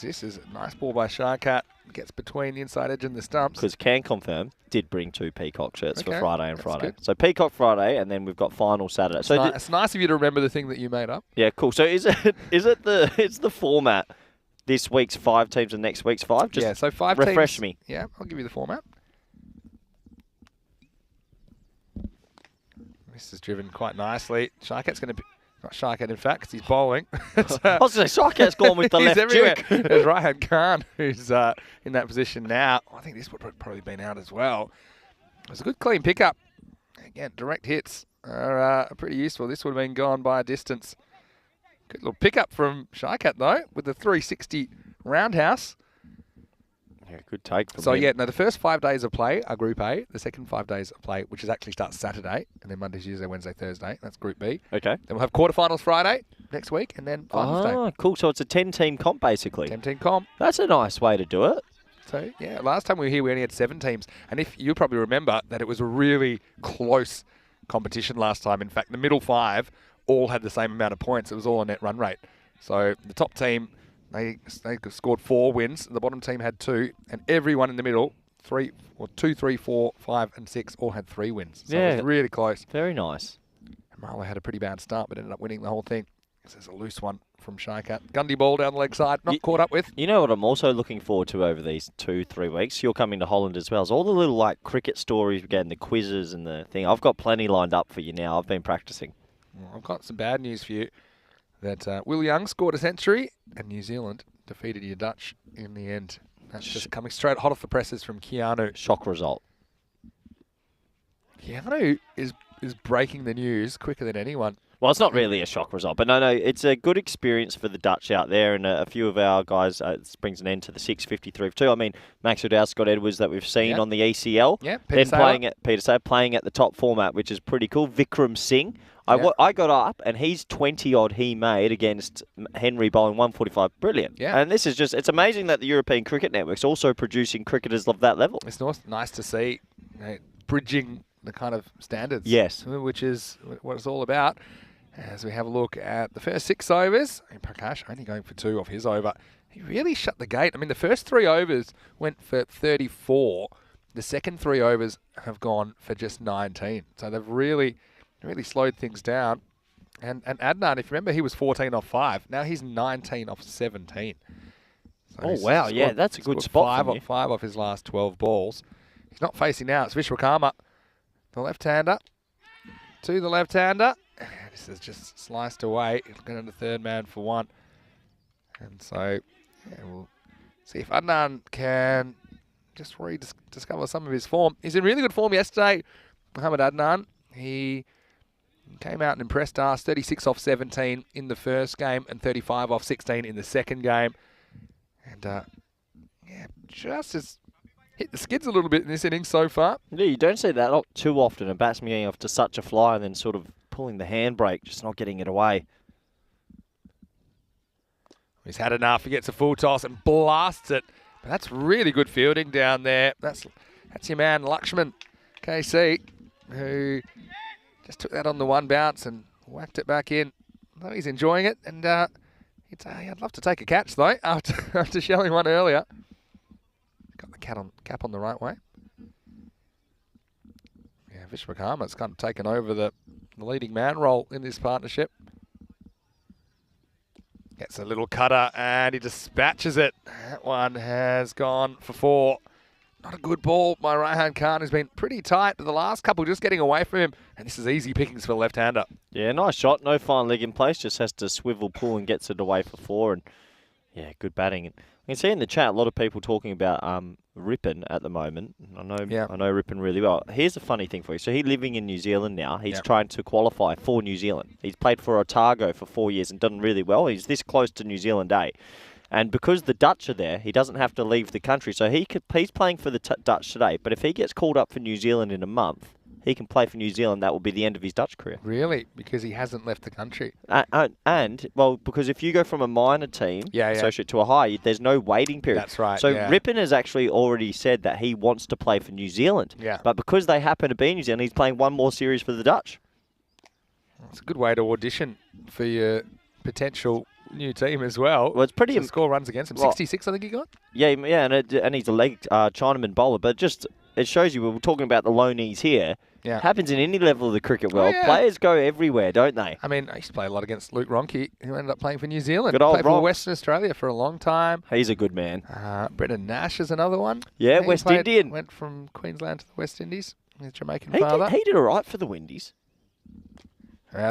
S2: This is a nice ball by Sharkat. Gets between the inside edge and the stumps.
S3: Because can confirm, did bring 2 Peacock shirts for Friday and
S2: that's
S3: Friday.
S2: good.
S3: So Peacock Friday, and then we've got final Saturday. So
S2: It's nice of you to remember the thing that you made up.
S3: yeah, cool. So is it it's the format? This week's 5 teams and next week's 5. Just
S2: so 5 teams.
S3: refresh me.
S2: Yeah, I'll give you the format. This is driven quite nicely. Sharkat's going to be... Not Sharkat, in fact, because he's bowling.
S3: I was going to say, Sharkat's gone with the
S2: He's
S3: left
S2: everywhere.
S3: juke.
S2: There's right-hand Khan, who's in that position now. I think this would have probably been out as well. It was a good clean pickup. Again, direct hits are pretty useful. This would have been gone by a distance. Good little pickup from Sharkat, though, with the 360 roundhouse.
S3: Yeah, good take from
S2: So,
S3: him.
S2: the first 5 days of play are Group A. The second 5 days of play, which is actually starts Saturday, and then Monday, Tuesday, Wednesday, Thursday. That's Group B.
S3: Okay.
S2: Then we'll have quarterfinals Friday next week, and then finals day.
S3: Cool. So it's a 10-team comp, basically.
S2: 10-team comp.
S3: That's a nice way to do it.
S2: So, last time we were here, we only had 7 teams. And if you probably remember that it was a really close competition last time. In fact, the middle 5 all had the same amount of points. It was all a net run rate. So the top team, they scored 4 wins. The bottom team had 2. And everyone in the middle, 2, 3, 4, 5, and 6, all had 3 wins. So it was really close.
S3: Very nice.
S2: And Marlow had a pretty bad start, but ended up winning the whole thing. This is a loose one from Sharkat. Gundy ball down the leg side, not caught up with.
S3: You know what I'm also looking forward to over these 2-3 weeks? You're coming to Holland as well. Is all the little cricket stories we're getting, the quizzes and the thing. I've got plenty lined up for you now. I've been practicing.
S2: Well, I've got some bad news for you. That Will Young scored a century and New Zealand defeated your Dutch in the end. That's just coming straight hot off the presses from Keanu.
S3: Shock result.
S2: Keanu is breaking the news quicker than anyone.
S3: Well, it's not really a shock result, but no, it's a good experience for the Dutch out there, and a few of our guys, it brings an end to the 653 for 2. I mean, Max O'Dowd, Scott Edwards that we've seen on the ECL.
S2: Yeah,
S3: Then Peter Saylor playing at the top format, which is pretty cool. Vikram Singh. I got up, and he's 20-odd he made against Henry bowling 145. Brilliant.
S2: Yeah.
S3: And this is it's amazing that the European Cricket Network's also producing cricketers of that level.
S2: It's nice to see bridging the kind of standards.
S3: Yes.
S2: Which is what it's all about. As we have a look at the first 6 overs, and Prakash only going for 2 off his over. He really shut the gate. I mean, the first 3 overs went for 34. The second 3 overs have gone for just 19. So they've really slowed things down. And Adnan, if you remember, he was 14 off 5. Now he's 19 off 17. So
S3: Oh, wow. Yeah, that's a good spot from you.
S2: 5 off his last 12 balls. He's not facing now. It's Vishwakarma, the left-hander, to the left-hander. This is just sliced away. Looking at the third man for 1. And so, we'll see if Adnan can just rediscover some of his form. He's in really good form yesterday, Mohamed Adnan. He came out and impressed us. 36 off 17 in the first game and 35 off 16 in the second game. And, just as hit the skids a little bit in this innings so far.
S3: Yeah, you don't see that too often. A batsman getting off to such a fly and then sort of pulling the handbrake, just not getting it away.
S2: He's had enough. He gets a full toss and blasts it. But that's really good fielding down there. That's your man, Lakshman KC, who just took that on the 1 bounce and whacked it back in. I know he's enjoying it. And I'd love to take a catch, though, after shelling one earlier. Got the cap on the right way. Yeah, Vishwakarma's kind of taken over the leading man role in this partnership. Gets a little cutter and he dispatches it. That one has gone for 4. Not a good ball by right-hand Khan, who's been pretty tight, but the last couple just getting away from him. And this is easy pickings for the left-hander.
S3: Yeah, nice shot. No fine leg in place. Just has to swivel, pull, and gets it away for 4. And yeah, good batting. And I can see in the chat a lot of people talking about Rippon at the moment. I know Rippon really well. Here's a funny thing for you. So he's living in New Zealand now. He's trying to qualify for New Zealand. He's played for Otago for 4 years and done really well. He's this close to New Zealand A. And because the Dutch are there, he doesn't have to leave the country. So he's playing for the Dutch today. But if he gets called up for New Zealand in a month, he can play for New Zealand, that will be the end of his Dutch career.
S2: Really? Because he hasn't left the country.
S3: Well, because if you go from a minor team associate to a high, there's no waiting period.
S2: That's right.
S3: So Rippon has actually already said that he wants to play for New Zealand.
S2: Yeah.
S3: But because they happen to be in New Zealand, he's playing one more series for the Dutch.
S2: It's a good way to audition for your potential new team as well.
S3: Well, it's pretty.
S2: The score runs against him. 66, I think he got.
S3: Yeah, and he's a leg Chinaman bowler, but it shows you we're talking about the loanees here.
S2: Yeah.
S3: Happens in any level of the cricket world. Players go everywhere, don't they?
S2: I mean, I used to play a lot against Luke Ronke, who ended up playing for New Zealand.
S3: Good old
S2: Played for
S3: Ronk.
S2: Western Australia for a long time.
S3: He's a good man.
S2: Brendan Nash is another one.
S3: Yeah,
S2: He
S3: West Indian.
S2: Went from Queensland to the West Indies. His Jamaican father.
S3: He did all right for the Windies.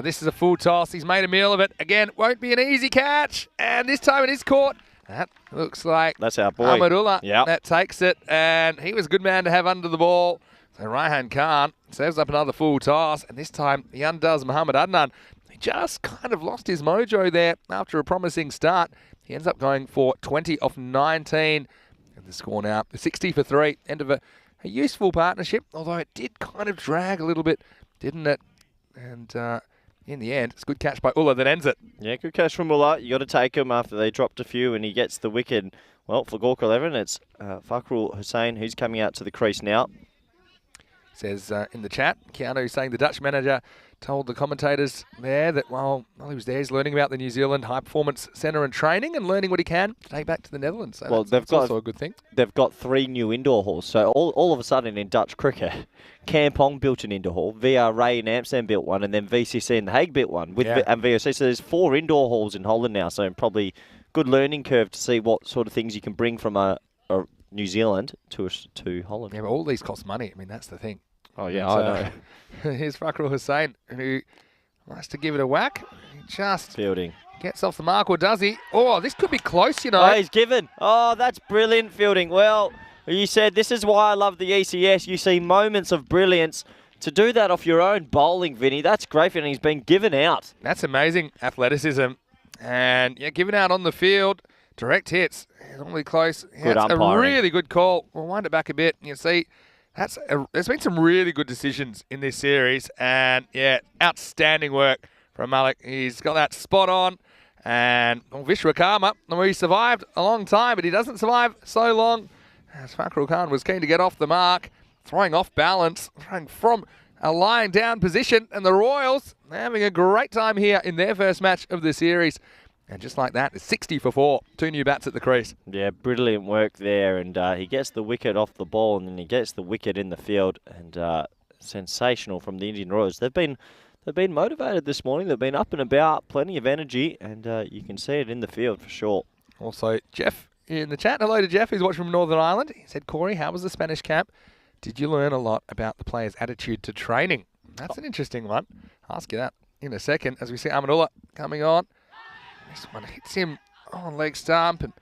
S2: This is a full toss. He's made a meal of it. Again, won't be an easy catch. And this time it is caught. That looks like
S3: That's our boy.
S2: Ahmadullah.
S3: Yep.
S2: That takes it. And he was a good man to have under the ball. So Raihan Khan serves up another full toss. And this time he undoes Muhammad Adnan. He just kind of lost his mojo there after a promising start. He ends up going for 20 off 19. And the score now, 60 for 3. End of a useful partnership. Although it did kind of drag a little bit, didn't it? And in the end, it's a good catch by Ullah that ends it.
S3: Yeah, good catch from Ullah. You got to take him after they dropped a few and he gets the wicket. Well, for Gawker 11, it's Fakhrul Hussain who's coming out to the crease now.
S2: Says in the chat, Keanu saying the Dutch manager told the commentators there that while he was there, he's learning about the New Zealand High Performance Centre and training and learning what he can to take back to the Netherlands. So that's also a good thing.
S3: They've got 3 new indoor halls. So all of a sudden in Dutch cricket, Kampong built an indoor hall, VR Ray in Amsterdam built one, and then VCC in The Hague built one and VOC. So there's 4 indoor halls in Holland now. So probably good learning curve to see what sort of things you can bring from a New Zealand to Holland.
S2: Yeah, but all these cost money. I mean, that's the thing.
S3: Oh, yeah, I know.
S2: Here's Fakhrul Hussain, who wants to give it a whack. He just
S3: Fielding.
S2: gets off the mark, or does he? Oh, this could be close, you know.
S3: Oh, he's given. Oh, that's brilliant fielding. Well, you said this is why I love the ECS. You see moments of brilliance. To do that off your own bowling, Vinny, that's great, and he's been given out.
S2: That's amazing athleticism. And, given out on the field. Direct hits. Normally close.
S3: Good
S2: That's
S3: umpiring.
S2: a really good call. We'll wind it back a bit. You see, there's been some really good decisions in this series. And, outstanding work from Malik. He's got that spot on. And Vishwakarma, he survived a long time, but he doesn't survive so long. As Fakhrul Khan was keen to get off the mark, throwing off balance, throwing from a lying down position. And the Royals having a great time here in their first match of the series. And just like that, it's 60 for 4. 2 new bats at the crease.
S3: Yeah, brilliant work there. And he gets the wicket off the ball and then he gets the wicket in the field. And sensational from the Indian Royals. They've been motivated this morning. They've been up and about, plenty of energy. And you can see it in the field for sure.
S2: Also, Jeff in the chat. Hello to Jeff, who's watching from Northern Ireland. He said, Corey, how was the Spanish camp? Did you learn a lot about the players' attitude to training? That's an interesting one. I'll ask you that in a second as we see Ahmadullah coming on. This one hits him on leg stump and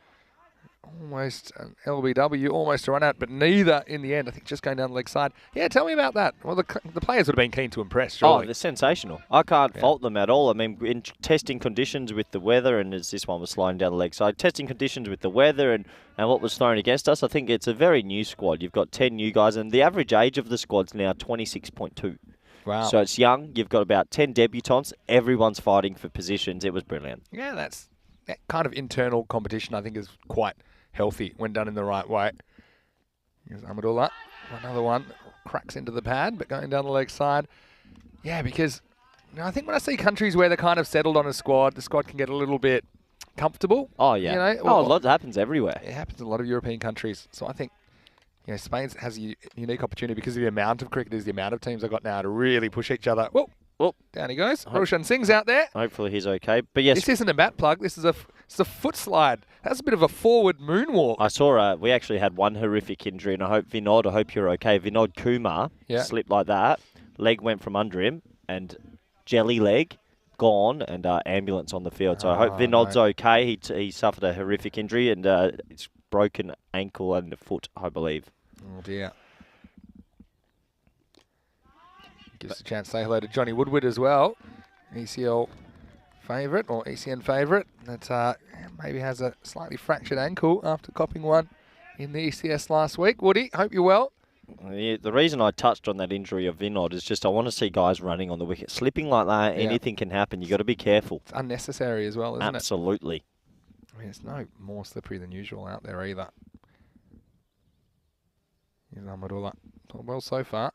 S2: almost an LBW, almost a run out, but neither in the end. I think just going down the leg side. Yeah, tell me about that. Well, the players would have been keen to impress, surely.
S3: Oh, they're sensational. I can't fault them at all. I mean, in testing conditions with the weather, and as this one was sliding down the leg side, testing conditions with the weather and what was thrown against us, I think it's a very new squad. You've got 10 new guys, and the average age of the squad's now 26.2.
S2: Wow.
S3: So it's young. You've got about 10 debutants. Everyone's fighting for positions. It was brilliant.
S2: Yeah, that kind of internal competition, I think, is quite healthy when done in the right way. Here's Ahmadullah. Another one cracks into the pad, but going down the leg side. Yeah, because I think when I see countries where they're kind of settled on a squad, the squad can get a little bit comfortable.
S3: Oh, yeah. A lot happens everywhere.
S2: It happens in a lot of European countries. So I think Spain has a unique opportunity because of the amount of cricketers, the amount of teams they've got now to really push each other. Whoa, down he goes. Roshan Singh's out there.
S3: Hopefully he's okay. But yes,
S2: this isn't a bat plug. This is a foot slide. That's a bit of a forward moonwalk.
S3: I saw we actually had one horrific injury, and I hope you're okay. Vinod Kumar slipped like that. Leg went from under him, and jelly leg gone, and ambulance on the field. So I hope Vinod's okay. He suffered a horrific injury, and it's broken ankle and foot, I believe.
S2: Oh, dear. Gives us a chance to say hello to Johnny Woodward as well. ECL favourite, or ECN favourite, that maybe has a slightly fractured ankle after copping one in the ECS last week. Woody, hope you're well.
S3: The reason I touched on that injury of Vinod is just I want to see guys running on the wicket. Slipping like that, anything can happen. You've got to be careful.
S4: It's unnecessary as well, isn't
S3: Absolutely.
S4: it? I mean, it's no more slippery than usual out there either. Here's Ahmadullah. Well so far.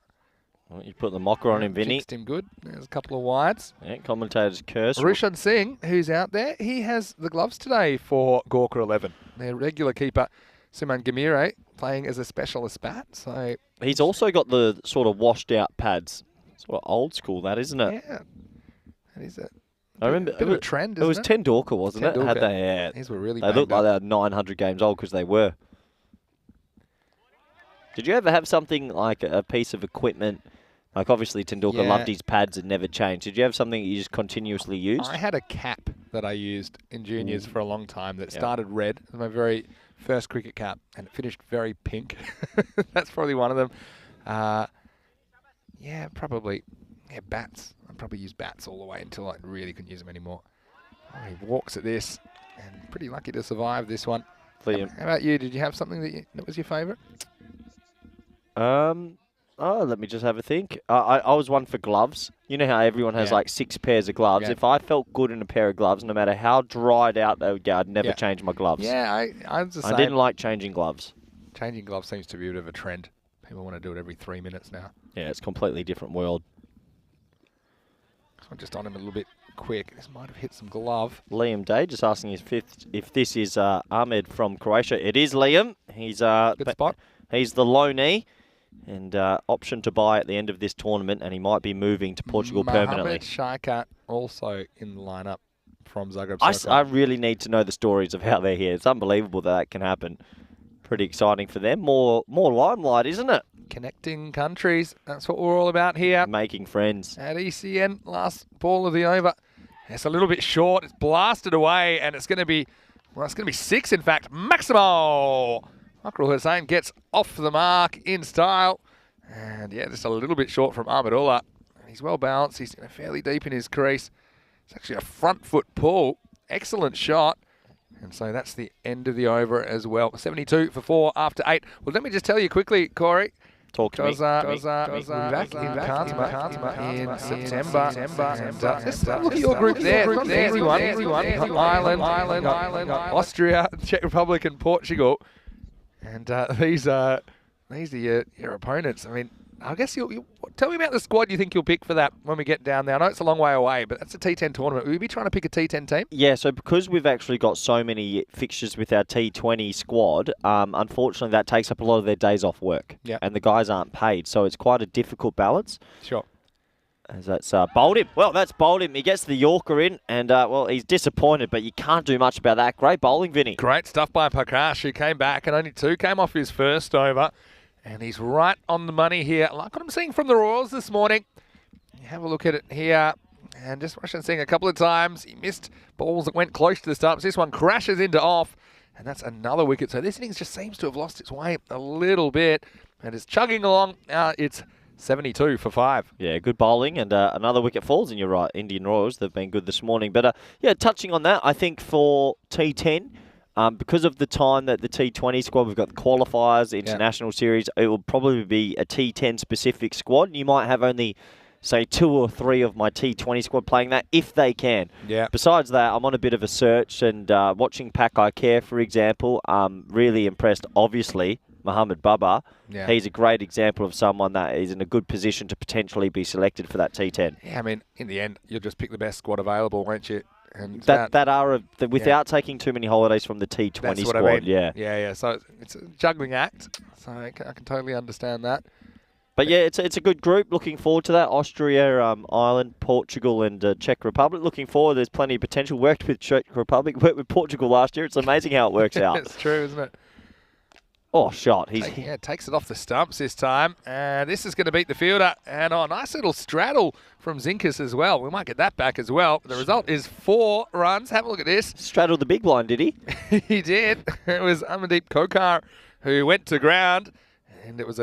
S3: Well, you put the mocker on him, Vinny.
S4: Fixed him good. There's a couple of wides.
S3: Yeah, commentator's curse.
S4: Rishan Singh, who's out there, he has the gloves today for Gawker 11. Their regular keeper, Suman Gamire, playing as a specialist bat. So
S3: he's also got the sort of washed out pads. Sort of old school, that, isn't it?
S4: Yeah. That is it.
S3: I remember
S4: bit of a trend,
S3: it was Tendulkar, wasn't it? Had they? Yeah.
S4: These were really.
S3: They looked like they were 900 games old because they were. Did you ever have something like a piece of equipment? Like obviously Tendulkar loved his pads and never changed. Did you have something that you just continuously used?
S4: I had a cap that I used in juniors for a long time that started red. It was my very first cricket cap, and it finished very pink. That's probably one of them. Yeah, probably. Yeah, bats. I'd probably use bats all the way until I really couldn't use them anymore. Oh, he walks at this, and pretty lucky to survive this one.
S3: Liam.
S4: How about you? Did you have something that was your favourite?
S3: Oh, let me just have a think. I was one for gloves. You know how everyone has like 6 pairs of gloves?
S4: Yeah.
S3: If I felt good in a pair of gloves, no matter how dried out they would go, I'd never change my gloves.
S4: Yeah, I'm the same.
S3: I didn't like changing gloves.
S4: Changing gloves seems to be a bit of a trend. People want to do it every 3 minutes now.
S3: Yeah, it's a completely different world.
S4: So I'm just on him a little bit quick. This might have hit some glove.
S3: Liam Day just asking if this is Ahmed from Croatia. It is Liam. He's
S4: Good spot.
S3: He's the loanee. And option to buy at the end of this tournament, and he might be moving to Portugal permanently.
S4: Mohamed Shaikat also in the lineup from Zagreb.
S3: I really need to know the stories of how they're here. It's unbelievable that can happen. Pretty exciting for them. More limelight, isn't it?
S4: Connecting countries. That's what we're all about here.
S3: Making friends.
S4: At ECN, last ball of the over. It's a little bit short. It's blasted away, and it's going to be, well, it's going to be 6, in fact. Maximo! Akral Hussain gets off the mark in style. And yeah, just a little bit short from Ahmadullah. He's well balanced. He's fairly deep in his crease. It's actually a front foot pull. Excellent shot. And so that's the end of the over as well. 72 for 4 after 8. Well, let me just tell you quickly, Corey.
S3: Talk to me.
S4: We'll be back in Kartama in September. Let's look at your group there. Everyone. Ireland, Austria, Czech Republic and Portugal. And these are your opponents. I mean, I guess you'll tell me about the squad you think you'll pick for that when we get down there. I know it's a long way away, but that's a T10 tournament. Will you be trying to pick a T10 team?
S3: Yeah, so because we've actually got so many fixtures with our T20 squad, unfortunately that takes up a lot of their days off work.
S4: Yeah.
S3: And the guys aren't paid, so it's quite a difficult balance.
S4: Sure.
S3: As that's bowled him. Well, that's bowled him. He gets the Yorker in, and, well, he's disappointed, but you can't do much about that. Great bowling, Vinny.
S4: Great stuff by Prakash, who came back, and only 2 came off his first over. And he's right on the money here. Like what I'm seeing from the Royals this morning. Have a look at it here. And just Russian seeing a couple of times. He missed balls that went close to the stumps. This one crashes into off. And that's another wicket. So this innings just seems to have lost its way a little bit. And it's chugging along. It's 72 for 5.
S3: Yeah, good bowling, and another wicket falls, and you're right, Indian Royals, they've been good this morning. But, yeah, touching on that, I think for T10, because of the time that the T20 squad, we've got the qualifiers, the international series, it will probably be a T10 specific squad. You might have only, say, 2 or 3 of my T20 squad playing that, if they can.
S4: Yeah.
S3: Besides that, I'm on a bit of a search, and watching Pak I Care, for example, really impressed, obviously, Mohamed Baba.
S4: Yeah.
S3: He's a great example of someone that is in a good position to potentially be selected for that T10.
S4: Yeah, I mean, in the end, you'll just pick the best squad available, won't you? And
S3: without taking too many holidays from the T20 squad.
S4: I mean.
S3: Yeah.
S4: Yeah. So it's a juggling act. So I can totally understand that.
S3: But yeah, it's a good group. Looking forward to that. Austria, Ireland, Portugal, and Czech Republic. Looking forward. There's plenty of potential. Worked with Czech Republic. Worked with Portugal last year. It's amazing how it works out.
S4: It's true, isn't it?
S3: Oh, shot.
S4: Takes it off the stumps this time. And this is going to beat the fielder. And nice little straddle from Zinkas as well. We might get that back as well. The result is 4 runs. Have a look at this.
S3: Straddled the big line, did he?
S4: He did. It was Amandeep Kokar who went to ground. And it was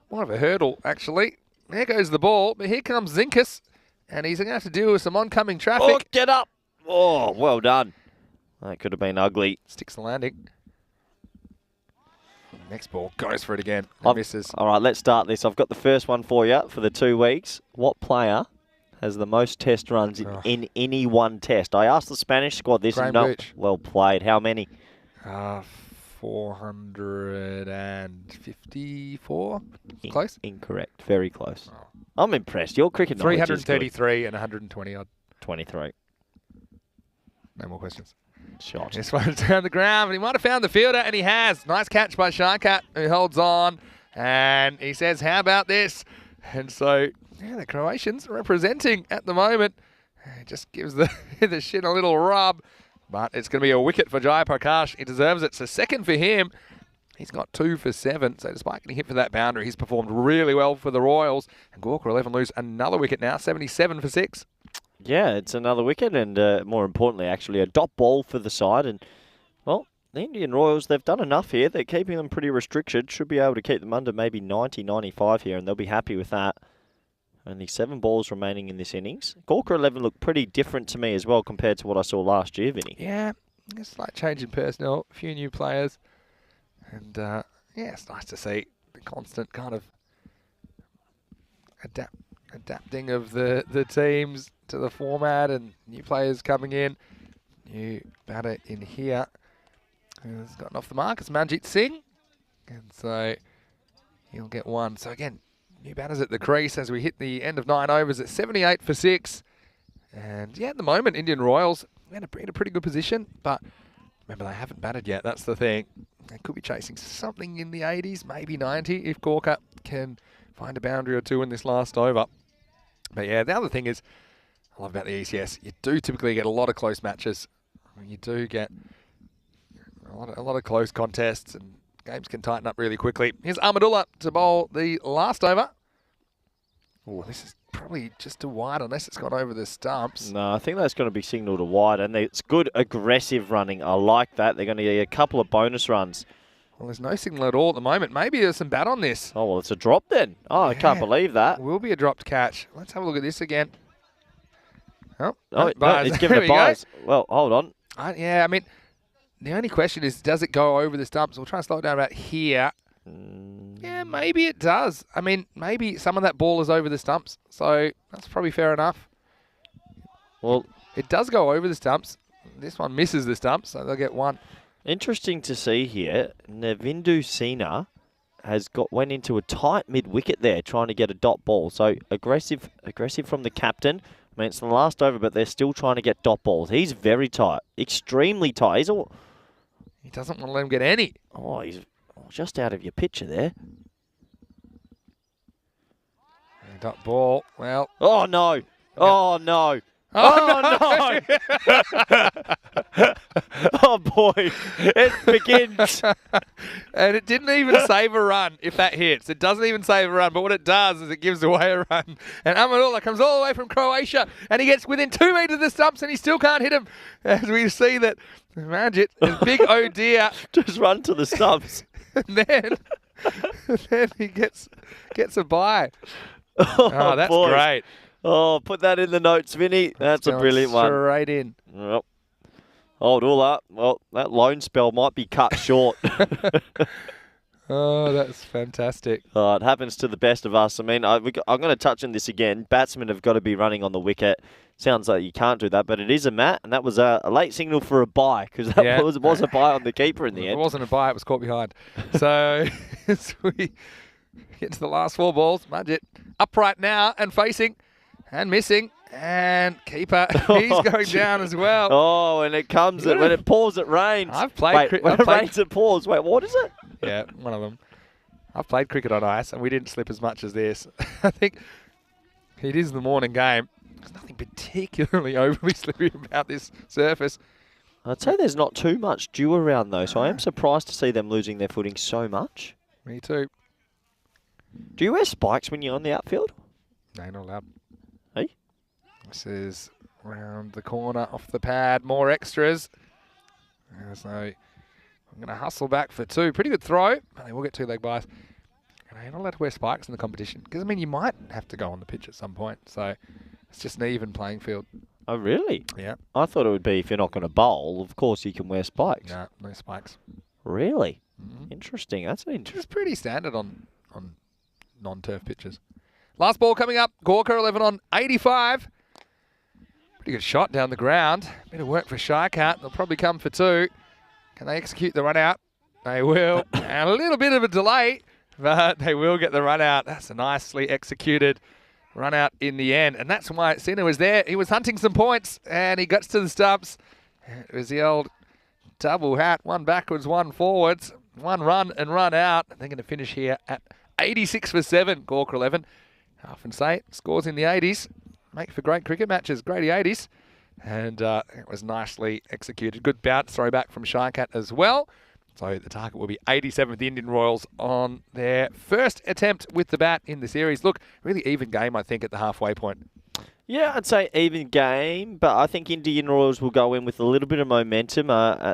S4: more of a hurdle, actually. There goes the ball. But here comes Zinkas. And he's going to have to deal with some oncoming traffic.
S3: Oh, get up. Oh, well done. That could have been ugly.
S4: Sticks the landing. Next ball goes for it again. And misses.
S3: All right, let's start this. I've got the first one for you for the 2 weeks. What player has the most test runs in any one test? I asked the Spanish squad this.
S4: Graham
S3: No,
S4: Gooch.
S3: well played. How many?
S4: 454. Close?
S3: Incorrect. Very close. I'm impressed. Your cricket knowledge is good.
S4: 333 and 120 odd.
S3: 23.
S4: No more questions.
S2: Shot.
S4: This one's down the ground, but he might have found the fielder, and he has. Nice catch by Sharkat, who holds on, and he says, how about this? And so, yeah, the Croatians representing at the moment. It just gives the shin a little rub, but it's going to be a wicket for Jai Prakash. He deserves it. So second for him. He's got 2 for 7, so despite getting hit for that boundary, he's performed really well for the Royals. And Gawker 11 lose another wicket now, 77 for 6.
S3: Yeah, it's another wicket, and more importantly, actually, a dot ball for the side. And, well, the Indian Royals, they've done enough here. They're keeping them pretty restricted. Should be able to keep them under maybe 90, 95 here, and they'll be happy with that. Only 7 balls remaining in this innings. Gawker 11 looked pretty different to me as well compared to what I saw last year, Vinny.
S4: Yeah, a slight change in personnel, a few new players. And, yeah, it's nice to see the constant kind of adapting of the teams to the format and new players coming in. New batter in here who's gotten off the mark. It's Manjit Singh. And so he'll get 1. So again, new batters at the crease as we hit the end of 9 overs at 78 for 6. And yeah, at the moment, Indian Royals in a pretty good position. But remember, they haven't batted yet. That's the thing. They could be chasing something in the 80s, maybe 90 if Gawker can find a boundary or 2 in this last over. But yeah, the other thing is, I love about the ECS, you do typically get a lot of close matches. You do get a lot of close contests, and games can tighten up really quickly. Here's Ahmadullah to bowl the last over. Oh, this is probably just too wide unless it's gone over the stumps.
S3: No, I think that's going to be signalled to wide, and it's good aggressive running. I like that. They're going to get a couple of bonus runs.
S4: Well, there's no signal at all at the moment. Maybe there's some bat on this.
S3: Oh, well, it's a drop then. Oh, I can't believe that.
S4: Will be a dropped catch. Let's have a look at this again. Oh,
S3: no,
S4: buzz.
S3: it's given a buzz. Well, hold on.
S4: Yeah, I mean, the only question is, does it go over the stumps? We'll try and slow it down about here. Yeah, maybe it does. I mean, maybe some of that ball is over the stumps, so that's probably fair enough.
S3: Well,
S4: it does go over the stumps. This one misses the stumps, so they'll get 1.
S3: Interesting to see here. Navindu Sina went into a tight mid-wicket there, trying to get a dot ball. So aggressive from the captain. I mean, it's the last over, but they're still trying to get dot balls. He's very tight, extremely tight.
S4: He doesn't want to let him get any.
S3: Oh, he's just out of your picture there.
S4: Dot ball. Well.
S3: Oh no! Oh no! Oh no! Oh boy! It begins.
S4: And it didn't even save a run if that hits. It doesn't even save a run, but what it does is it gives away a run. And Ahmadullah comes all the way from Croatia, and he gets within 2 metres of the stumps, and he still can't hit him. As we see that Manjit is big oh dear.
S3: Just run to the stumps.
S4: And then he gets a bye. Oh, that's
S3: boy.
S4: great.
S3: Oh, put that in the notes, Vinny. That's a brilliant one.
S4: Straight in.
S3: Yep. Hold all up. Well, that loan spell might be cut short.
S4: Oh, that's fantastic.
S3: It happens to the best of us. I mean, I'm going to touch on this again. Batsmen have got to be running on the wicket. Sounds like you can't do that, but it is a mat, and that was a late signal for a bye, because that was a bye on the keeper in the end.
S4: It wasn't a bye, it was caught behind. So, as we get to the last 4 balls, Manjit upright now and facing and missing. And keeper, he's going down as well.
S3: Oh, and it comes, when it pours, it rains.
S4: I've played cricket.
S3: When it rains, it pours. Wait, what is it?
S4: Yeah, one of them. I've played cricket on ice, and we didn't slip as much as this. I think it is the morning game. There's nothing particularly overly slippery about this surface.
S3: I'd say there's not too much dew around, though, so I am surprised to see them losing their footing so much.
S4: Me too.
S3: Do you wear spikes when you're on the outfield?
S4: No, not allowed.
S3: Hey?
S4: This is round the corner off the pad. More extras. So I'm going to hustle back for 2. Pretty good throw. But they will get 2 leg byes. And you're not allowed to wear spikes in the competition. Because, I mean, you might have to go on the pitch at some point. So it's just an even playing field.
S3: Oh, really?
S4: Yeah.
S3: I thought it would be if you're not going to bowl, of course you can wear spikes.
S4: No, no spikes.
S3: Really? Interesting. That's an
S4: Which
S3: interesting.
S4: is pretty standard on non-turf pitches. Last ball coming up. Gawker 11 on 85. Pretty good shot down the ground. Bit of work for Shycat. They'll probably come for 2. Can they execute the run out? They will. And a little bit of a delay, but they will get the run out. That's a nicely executed run out in the end. And that's why Sina was there. He was hunting some points and he gets to the stumps. It was the old double hat. One backwards, one forwards. One run and run out. They're going to finish here at 86 for 7. Gawker 11. I often say it, scores in the 80s. Make for great cricket matches. Grady 80s. And it was nicely executed. Good bounce throwback from Shycat as well. So the target will be 87 for the Indian Royals on their first attempt with the bat in the series. Look, really even game, I think, at the halfway point.
S3: Yeah, I'd say even game, but I think Indian Royals will go in with a little bit of momentum.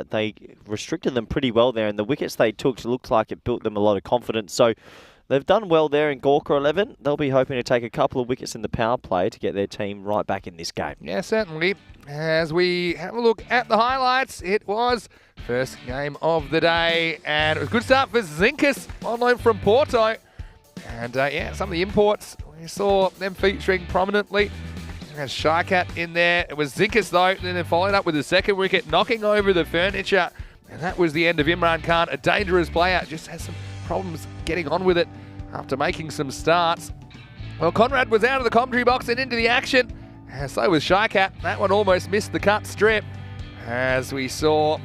S3: They restricted them pretty well there, and the wickets they took looked like it built them a lot of confidence. So they've done well there in Gawker 11. They'll be hoping to take a couple of wickets in the power play to get their team right back in this game.
S4: Yeah, certainly. As we have a look at the highlights, it was first game of the day, and it was a good start for Zinkus on loan from Porto. And yeah, some of the imports, we saw them featuring prominently. There's Shycat in there. It was Zinkus though, then they followed up with the second wicket, knocking over the furniture. And that was the end of Imran Khan, a dangerous player. Just has some problems getting on with it after making some starts. Well, Conrad was out of the commentary box and into the action. And so was Shycat. That one almost missed the cut strip. As we saw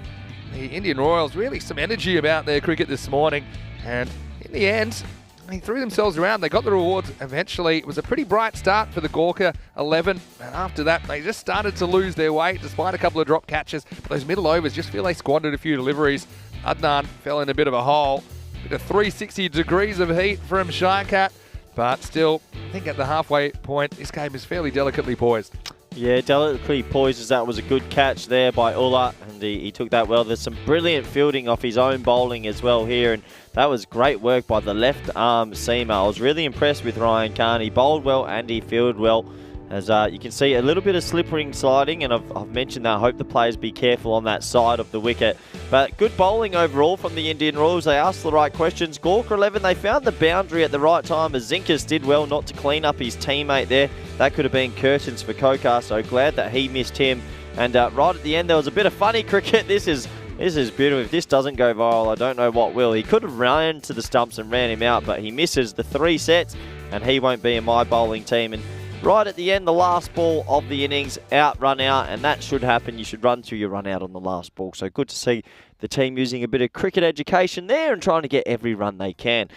S4: the Indian Royals, really some energy about their cricket this morning. And in the end, they threw themselves around. They got the rewards eventually. It was a pretty bright start for the Gawker 11. And after that, they just started to lose their way despite a couple of drop catches. But those middle overs just feel they squandered a few deliveries. Adnan fell in a bit of a hole. Bit of 360 degrees of heat from Shycat. But still, I think at the halfway point, this game is fairly delicately poised.
S3: Yeah, delicately poised as that was a good catch there by Ulla, and he took that well. There's some brilliant fielding off his own bowling as well here, and that was great work by the left arm seamer. I was really impressed with Ryan Khan. He bowled well and he fielded well. As you can see, a little bit of slippering sliding, and I've mentioned that. I hope the players be careful on that side of the wicket. But good bowling overall from the Indian Royals. They asked the right questions. Gawker 11, they found the boundary at the right time, as Zinkus did well not to clean up his teammate there. That could have been curtains for Kokar, so glad that he missed him. And right at the end, there was a bit of funny cricket. This is beautiful. If this doesn't go viral, I don't know what will. He could have run to the stumps and ran him out, but he misses the 3 sets, and he won't be in my bowling team. And right at the end, the last ball of the innings, run out, and that should happen. You should run through your run out on the last ball. So good to see the team using a bit of cricket education there and trying to get every run they can.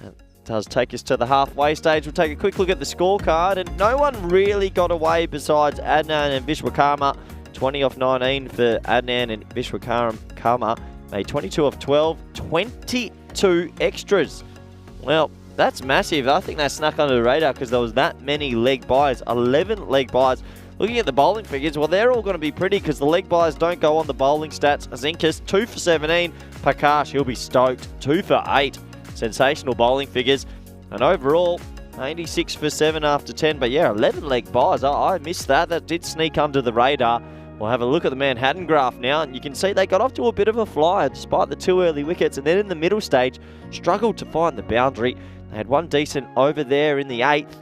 S3: It does take us to the halfway stage. We'll take a quick look at the scorecard, and no one really got away besides Adnan and Vishwakarma. 20 off 19 for Adnan and Vishwakarma. Made 22 off 12, 22 extras. Well, that's massive. I think that snuck under the radar because there was that many leg byes, 11 leg byes. Looking at the bowling figures, well, they're all going to be pretty because the leg byes don't go on the bowling stats. Zinkus, 2 for 17. Prakash, he'll be stoked, 2 for 8. Sensational bowling figures. And overall, 86 for 7 after 10. But yeah, 11 leg byes. I missed that. That did sneak under the radar. We'll have a look at the Manhattan graph now, and you can see they got off to a bit of a flyer despite the 2 early wickets, and then in the middle stage, struggled to find the boundary. They had one decent over there in the 8th,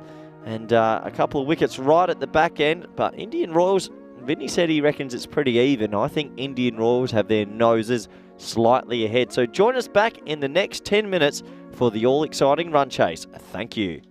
S3: and a couple of wickets right at the back end, but Indian Royals, Vinny said he reckons it's pretty even. I think Indian Royals have their noses slightly ahead. So join us back in the next 10 minutes for the all-exciting run chase. Thank you.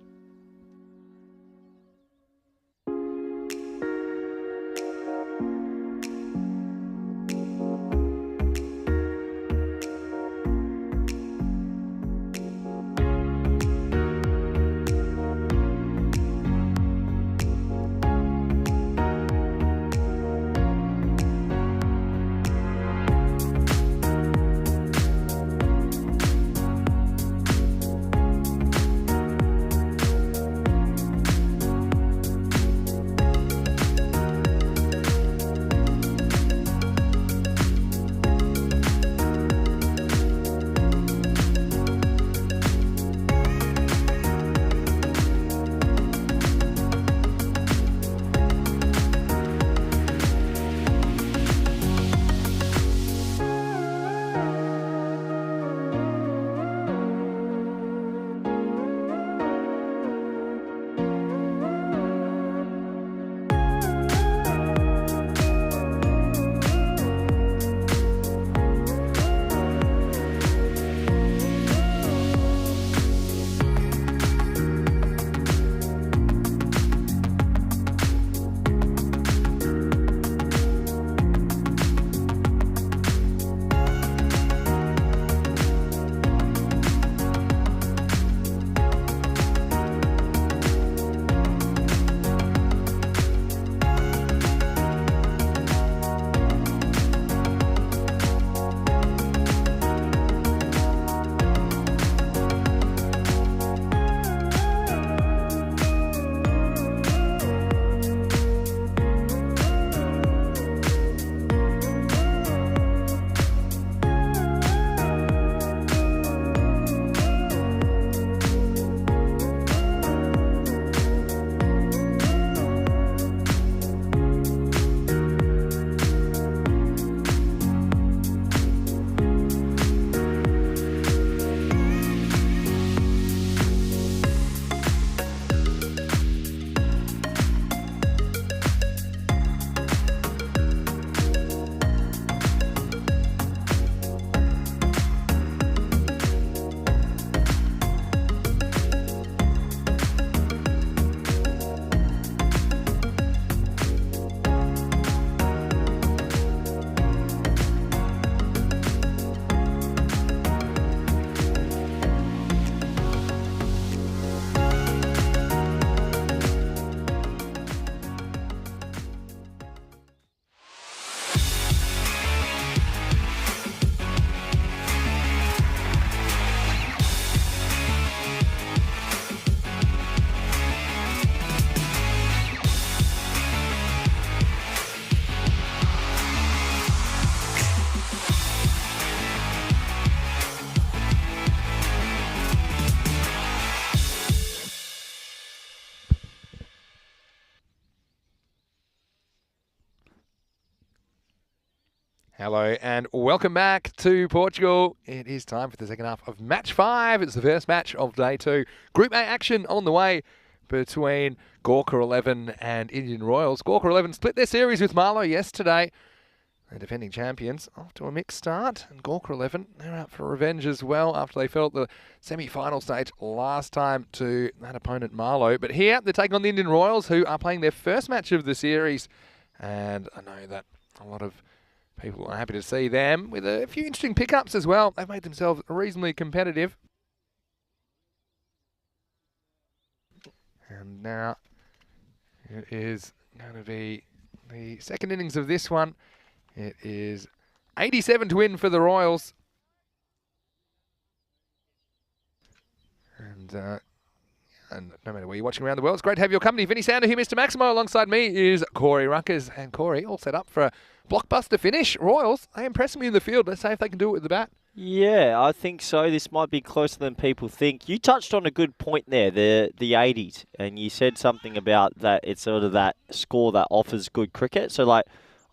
S4: Hello and welcome back to Portugal. It is time for the second half of match 5. It's the first match of day 2. Group A action on the way between Gawker 11 and Indian Royals. Gawker 11 split their series with Marlow yesterday. The defending champions off to a mixed start. And Gawker 11, they're out for revenge as well after they fell at the semi-final stage last time to that opponent Marlow. But here they're taking on the Indian Royals, who are playing their first match of the series. And I know that a lot of people are happy to see them with a few interesting pickups as well. They've made themselves reasonably competitive. And now it is going to be the second innings of this one. It is 87 to win for the Royals. And no matter where you're watching around the world, it's great to have your company. Vinny Sounder here, Mr. Maximo. Alongside me is Corey Ruckers. And Corey, all set up for a blockbuster finish. Royals, they impress me in the field. Let's see if they can do it with the bat.
S3: Yeah, I think so. This might be closer than people think. You touched on a good point there, the 80s, and you said something about that it's sort of that score that offers good cricket. So, like,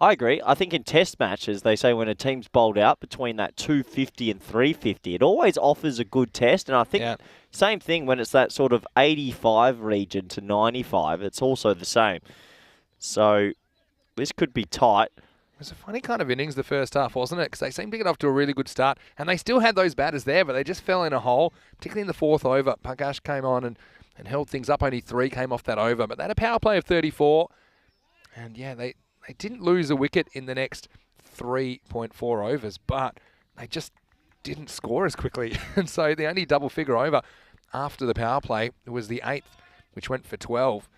S3: I agree. I think in test matches, they say when a team's bowled out between that 250 and 350, it always offers a good test. And I think same thing when it's that sort of 85 region to 95, it's also the same. So this could be tight.
S4: It was a funny kind of innings the first half, wasn't it? Because they seemed to get off to a really good start. And they still had those batters there, but they just fell in a hole, particularly in the fourth over. Pagash came on and held things up. Only 3 came off that over. But they had a power play of 34. And yeah, they didn't lose a wicket in the next 3.4 overs, but they just didn't score as quickly. And so the only double figure over after the power play was the 8th, which went for 12.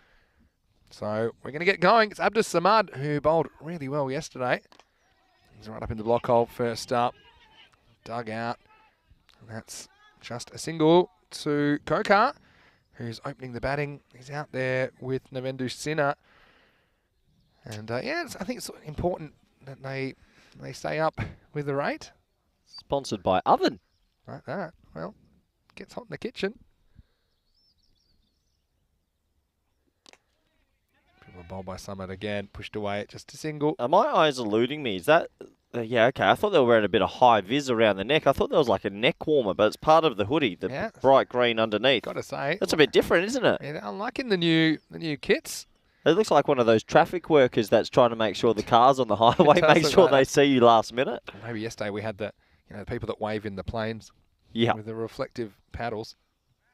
S4: So we're going to get going. It's Abdus Samad, who bowled really well yesterday. He's right up in the block hole first up. Dug out. And that's just a single to Gawker, who's opening the batting. He's out there with Navendu Sinha. And I think it's important that they stay up with the rate.
S3: Sponsored by Oven.
S4: Like that. Well, gets hot in the kitchen. People bowled by Summit again, pushed away at just a single.
S3: Are my eyes eluding me? Is that... yeah, okay. I thought they were wearing a bit of high vis around the neck. I thought there was like a neck warmer, but it's part of the hoodie, the bright green underneath.
S4: Got to say.
S3: That's a bit different, isn't it?
S4: Yeah, I'm liking the new kits.
S3: It looks like one of those traffic workers that's trying to make sure the cars on the highway make sure they see you last minute.
S4: Maybe yesterday we had the people that wave in the planes with the reflective paddles.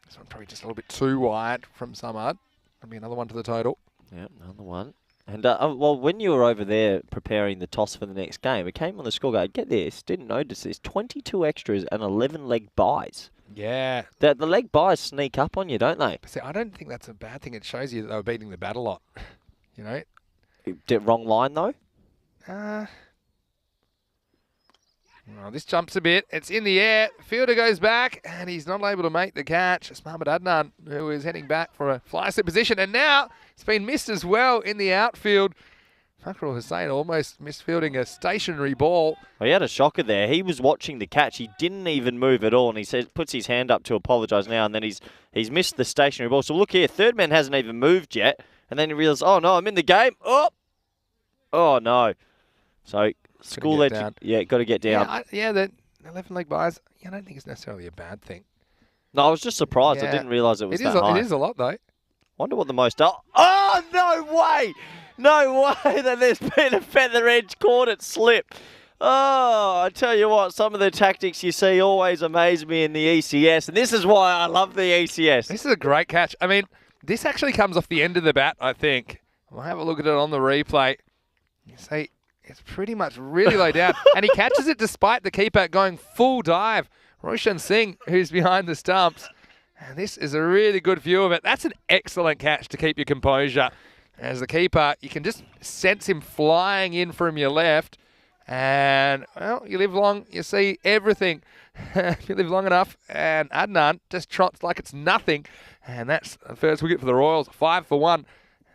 S4: This one probably just a little bit too wide from Samad. Maybe another one to the total.
S3: Yeah, another one. And, well, when you were over there preparing the toss for the next game, it came on the scorecard. Get this, didn't notice this, 22 extras and 11 leg buys.
S4: Yeah.
S3: The leg buys sneak up on you, don't they?
S4: But see, I don't think that's a bad thing. It shows you that they were beating the bat a lot. You know?
S3: Wrong line, though?
S4: This jumps a bit. It's in the air. Fielder goes back, and he's not able to make the catch. It's Mohamed Adnan, who is heading back for a fly slip position. And now it's been missed as well in the outfield. Fakrul Hussain almost misfielding a stationary ball.
S3: Well, he had a shocker there. He was watching the catch. He didn't even move at all, and he says, puts his hand up to apologise now, and then he's missed the stationary ball. So look here, third man hasn't even moved yet, and then he realises, oh no, I'm in the game. Oh no. So school edge, got to get down.
S4: Yeah, the 11 leg buys. I don't think it's necessarily a bad thing.
S3: No, I was just surprised. I didn't realise it was that high.
S4: It is a lot though.
S3: Wonder what the most are. Oh, no way! No way that there's been a feather edge caught it slip. Oh, I tell you what, some of the tactics you see always amaze me in the ECS, and this is why I love the ECS.
S4: This is a great catch. I mean, this actually comes off the end of the bat, I think. We'll have a look at it on the replay. You see, it's pretty much really low down, and he catches it despite the keeper going full dive. Roshan Singh, who's behind the stumps. And this is a really good view of it. That's an excellent catch to keep your composure. As the keeper, you can just sense him flying in from your left. And, well, you live long, you see everything. If you live long enough, and Adnan just trots like it's nothing. And that's the first wicket for the Royals, 5 for 1.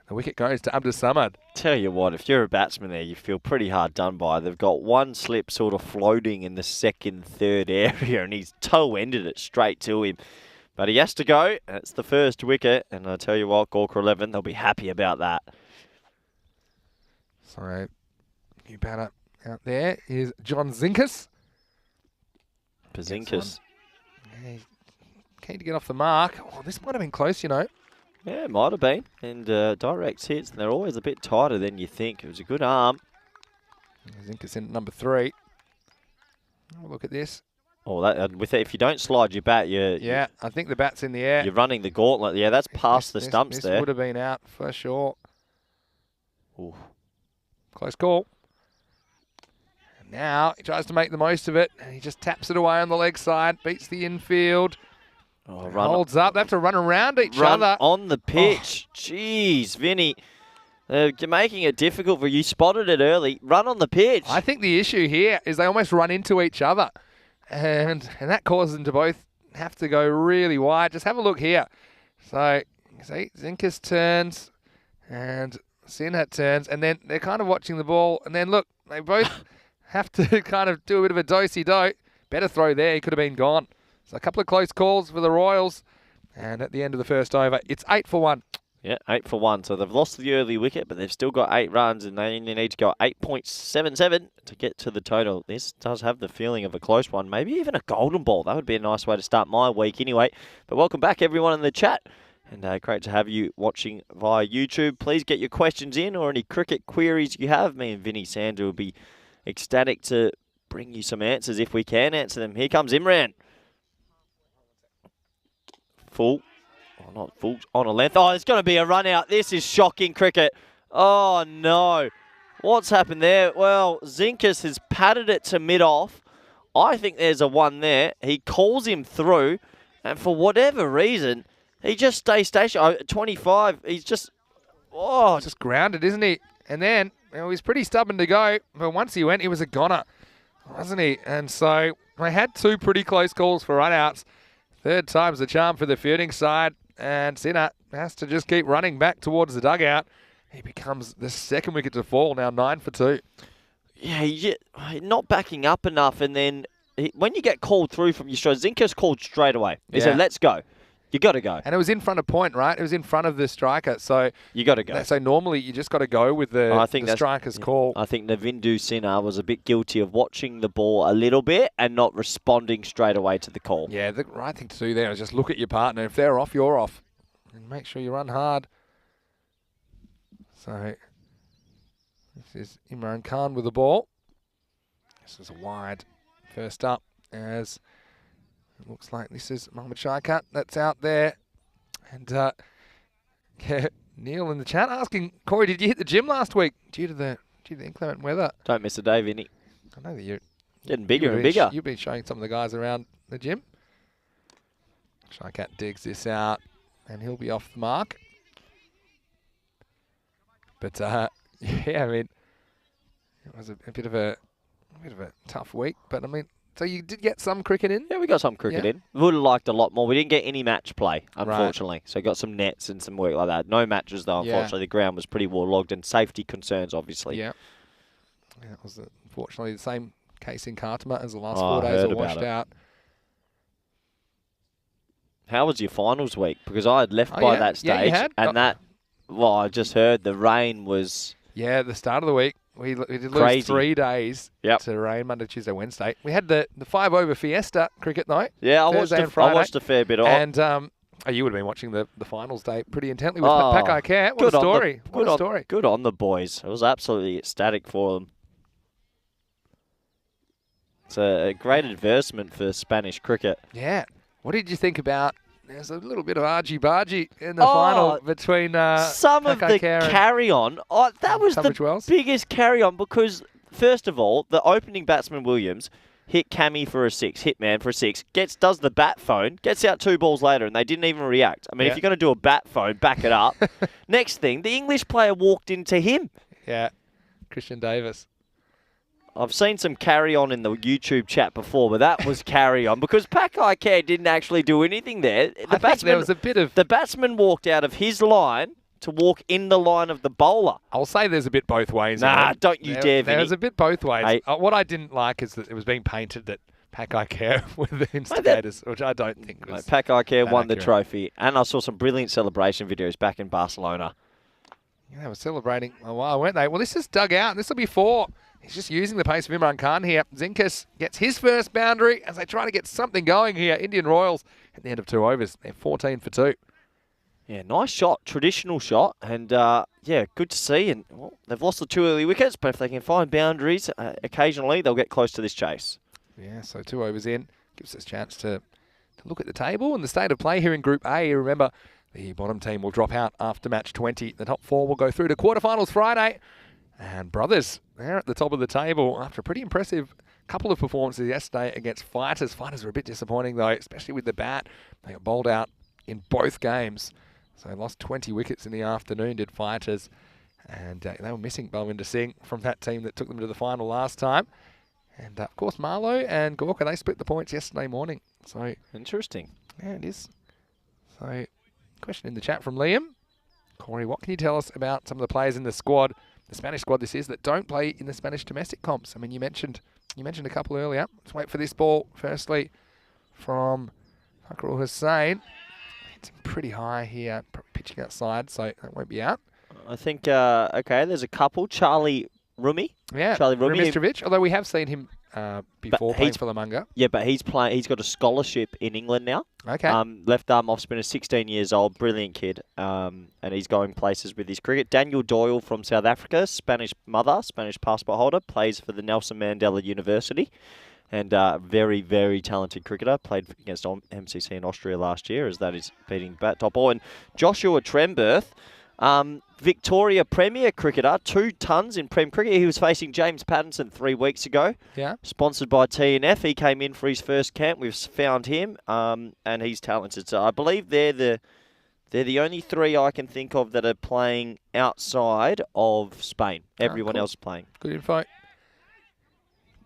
S4: The wicket goes to Abdus Samad.
S3: Tell you what, if you're a batsman there, you feel pretty hard done by. They've got one slip sort of floating in the second, third area, and he's toe-ended it straight to him. But he has to go. It's the first wicket. And I tell you what, Gawker 11, they'll be happy about that.
S4: So, new batter Out there is John Zinkus.
S3: Pazinkas.
S4: Yeah, he's keen to get off the mark. Oh, this might have been close, you know.
S3: Yeah, it might have been. And direct hits, and they're always a bit tighter than you think. It was a good arm.
S4: Zinkus in at number 3. Oh, look at this.
S3: Oh, if you don't slide your bat,
S4: Yeah, I think the bat's in the air.
S3: you're running the gauntlet. Yeah, that's past the stumps
S4: this
S3: there.
S4: would have been out for sure.
S3: Ooh.
S4: Close call. And now he tries to make the most of it, and he just taps it away on the leg side, beats the infield.
S3: Oh,
S4: Holds up. They have to run around each
S3: run
S4: other.
S3: on the pitch. Jeez, Vinny. You're making it difficult for you. Spotted it early. Run on the pitch.
S4: I think the issue here is they almost run into each other. And that causes them to both have to go really wide. Just have a look here. So, see, Zinkus turns and Sinhat turns, and then they're kind of watching the ball. And then, look, they both have to kind of do a bit of a do-si-do. Better throw there. He could have been gone. So a couple of close calls for the Royals. And at the end of the first over, it's 8 for 1.
S3: Yeah, 8 for 1. So they've lost the early wicket, but they've still got 8 runs, and they only need to go 8.77 to get to the total. This does have the feeling of a close one, maybe even a golden ball. That would be a nice way to start my week anyway. But welcome back, everyone in the chat. And great to have you watching via YouTube. Please get your questions in or any cricket queries you have. Me and Vinny Sander will be ecstatic to bring you some answers if we can answer them. Here comes Imran. Full. Oh, not full. On a length. Oh, there's going to be a run out. This is shocking cricket. Oh, no. What's happened there? Well, Zinkus has patted it to mid-off. I think there's a one there. He calls him through, and for whatever reason, he just stays stationary. 25, he's just... Oh,
S4: Just grounded, isn't he? And then, he's pretty stubborn to go. But once he went, he was a goner, wasn't he? And so they had 2 pretty close calls for run-outs. Third time's the charm for the fielding side. And Sinha has to just keep running back towards the dugout. He becomes the second wicket to fall, now 9 for 2.
S3: Yeah, not backing up enough. And then when you get called through from your strike, Zinkus called straight away. He said, let's go. You got to go.
S4: And it was in front of point, right? It was in front of the striker. So
S3: you got to go.
S4: So normally you just got to go with the striker's call.
S3: I think Navindu Sinha was a bit guilty of watching the ball a little bit and not responding straight away to the call.
S4: Yeah, the right thing to do there is just look at your partner. If they're off, you're off. And make sure you run hard. So this is Imran Khan with the ball. This is a wide first up as it looks like this is Mohammad Shaikat that's out there. And yeah, Neil in the chat asking, Corey, did you hit the gym last week due to the inclement weather?
S3: Don't miss a day, Vinny.
S4: I know that you're
S3: getting bigger and bigger.
S4: You've been showing some of the guys around the gym. Shaikat digs this out and he'll be off the mark. But yeah, I mean, it was a bit of a tough week. But I mean, so you did get some cricket in?
S3: Yeah, we got some cricket in. Would have liked a lot more. We didn't get any match play, unfortunately. Right. So got some nets and some work like that. No matches, though, unfortunately. The ground was pretty waterlogged and safety concerns, obviously.
S4: Yeah. That was, unfortunately, the same case in Khartoum as the last 4 days are washed out.
S3: How was your finals week? Because I had left by that stage. And I just heard the rain was...
S4: Yeah, at the start of the week. We did lose 3 days to rain, Monday, Tuesday, Wednesday. We had the 5-over Fiesta cricket night.
S3: Yeah, I watched a fair bit of it.
S4: And you would have been watching the finals day pretty intently with Pakai Care. What a story. What a story.
S3: Good on the boys. It was absolutely ecstatic for them. It's a great advertisement for Spanish cricket.
S4: Yeah. What did you think about... There's a little bit of argy-bargy in the final between
S3: some of the carry-on. That was the biggest carry-on because, first of all, the opening batsman Williams hit Cammy for a 6, Hitman for a 6, does the bat phone, gets out 2 balls later, and they didn't even react. I mean, if you're going to do a bat phone, back it up. Next thing, the English player walked into him.
S4: Yeah, Christian Davis.
S3: I've seen some carry-on in the YouTube chat before, but that was carry-on because Pakai Care didn't actually do anything there.
S4: I think there was a bit of...
S3: The batsman walked out of his line to walk in the line of the bowler.
S4: I'll say there's a bit both ways.
S3: Nah, don't you dare, Vinny.
S4: There's a bit both ways. Hey. What I didn't like is that it was being painted that Pakai Care were the instigators, which I don't think was...
S3: Pakai Care won the trophy, and I saw some brilliant celebration videos back in Barcelona.
S4: Yeah, they were celebrating a while, weren't they? Well, this is dug out, and this will be 4. He's just using the pace of Imran Khan here. Zinkas gets his first boundary as they try to get something going here. Indian Royals at the end of 2 overs. They're 14 for 2.
S3: Yeah, nice shot, traditional shot, and yeah, good to see. And well, they've lost the 2 early wickets, but if they can find boundaries occasionally, they'll get close to this chase.
S4: Yeah, so 2 overs in gives us a chance to look at the table and the state of play here in Group A. Remember, the bottom team will drop out after match 20. The top 4 will go through to quarterfinals Friday. And Brothers, they're at the top of the table after a pretty impressive couple of performances yesterday against Fighters. Fighters were a bit disappointing though, especially with the bat. They got bowled out in both games. So they lost 20 wickets in the afternoon, did Fighters. And they were missing Balwinder Singh from that team that took them to the final last time. And of course, Marlowe and Gawker, they split the points yesterday morning. So
S3: interesting.
S4: Yeah, it is. So, question in the chat from Liam. Corey, what can you tell us about some of the players in the squad, the Spanish squad this is, that don't play in the Spanish domestic comps? I mean, you mentioned a couple earlier. Let's wait for this ball. Firstly, from Fakrul Hussain. It's pretty high here, probably pitching outside, so that won't be out.
S3: I think, okay, there's a couple. Charlie Rumi.
S4: Yeah,
S3: Charlie Rumi.
S4: Rumistrovic, although we have seen him before playing for Lamanga.
S3: Yeah, but he's got a scholarship in England now.
S4: Okay.
S3: Left arm off spinner, 16 years old, brilliant kid. And he's going places with his cricket. Daniel Doyle from South Africa, Spanish mother, Spanish passport holder, plays for the Nelson Mandela University. And very, very talented cricketer. Played against MCC in Austria last year, as that is beating bat top ball. And Joshua Tremberth, Victoria Premier cricketer, 2 tons in Prem cricket. He was facing James Pattinson 3 weeks ago.
S4: Yeah.
S3: Sponsored by TNF. He came in for his first camp. We've found him, and he's talented. So I believe they're the only 3 I can think of that are playing outside of Spain. Everyone
S4: cool.
S3: else is playing.
S4: Good info.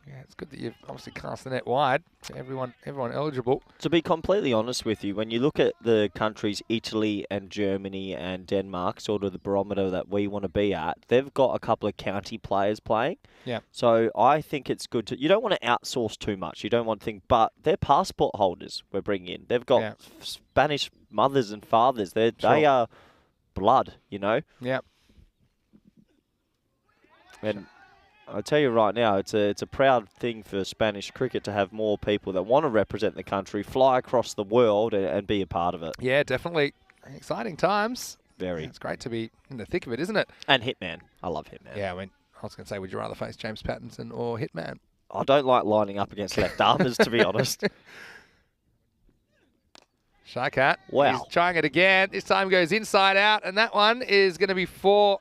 S4: Yeah, it's good that you've obviously cast the net wide for everyone eligible.
S3: To be completely honest with you, when you look at the countries Italy and Germany and Denmark, sort of the barometer that we want to be at, they've got a couple of county players playing.
S4: Yeah.
S3: So I think it's good to... You don't want to outsource too much. You don't want to think... But they're passport holders we're bringing in. They've got Spanish mothers and fathers. They are blood, you know?
S4: Yeah.
S3: And... I tell you right now, it's a proud thing for Spanish cricket to have more people that want to represent the country, fly across the world and be a part of it.
S4: Yeah, definitely. Exciting times.
S3: Very.
S4: Yeah, it's great to be in the thick of it, isn't it?
S3: And Hitman. I love Hitman.
S4: Yeah, I mean, I was going to say, would you rather face James Pattinson or Hitman?
S3: I don't like lining up against left-armers, to be honest.
S4: Shycat.
S3: Wow.
S4: He's trying it again. This time goes inside out, and that one is going to be 4.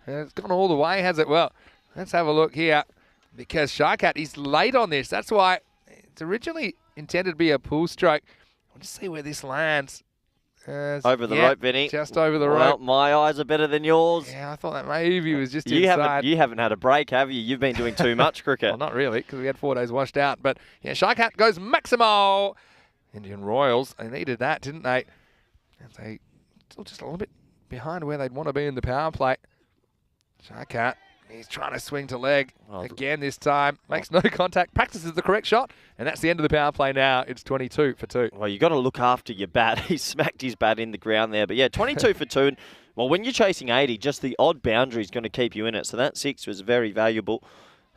S4: It's gone all the way, has it? Well, let's have a look here, because Shycat, he's late on this. That's why it's originally intended to be a pull stroke. I'll just see where this lands.
S3: Over the rope, Vinny.
S4: Just over the
S3: rope.
S4: rope.
S3: My eyes are better than yours.
S4: Yeah, I thought that maybe was just inside.
S3: You haven't had a break, have you? You've been doing too much cricket.
S4: Well, not really, because we had 4 days washed out. But, yeah, Shycat goes Maximo. Indian Royals, they needed that, didn't they? And they still just a little bit behind where they'd want to be in the power play. Shycat, he's trying to swing to leg again this time. Makes no contact, practices the correct shot, and that's the end of the power play now. It's 22 for 2.
S3: Well, you got to look after your bat. He smacked his bat in the ground there. But, yeah, 22 for 2. And, well, when you're chasing 80, just the odd boundary is going to keep you in it. So that 6 was very valuable.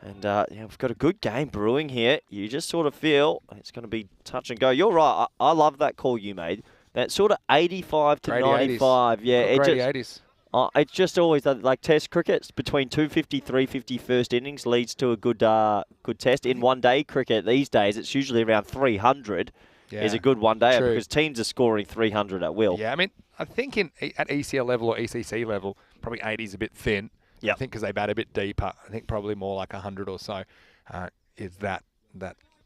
S3: And yeah, we've got a good game brewing here. You just sort of feel it's going to be touch and go. You're right. I love that call you made. That sort of 85 to
S4: Grady
S3: 95.
S4: 80s.
S3: Yeah,
S4: It's
S3: just always like Test cricket between 250, 350 first innings leads to a good test. In one-day cricket these days, it's usually around 300 is a good one-day because teams are scoring 300 at will.
S4: Yeah, I mean, I think at ECL level or ECC level, probably 80 is a bit thin.
S3: Yep.
S4: I think because they bat a bit deeper. I think probably more like 100 or so is that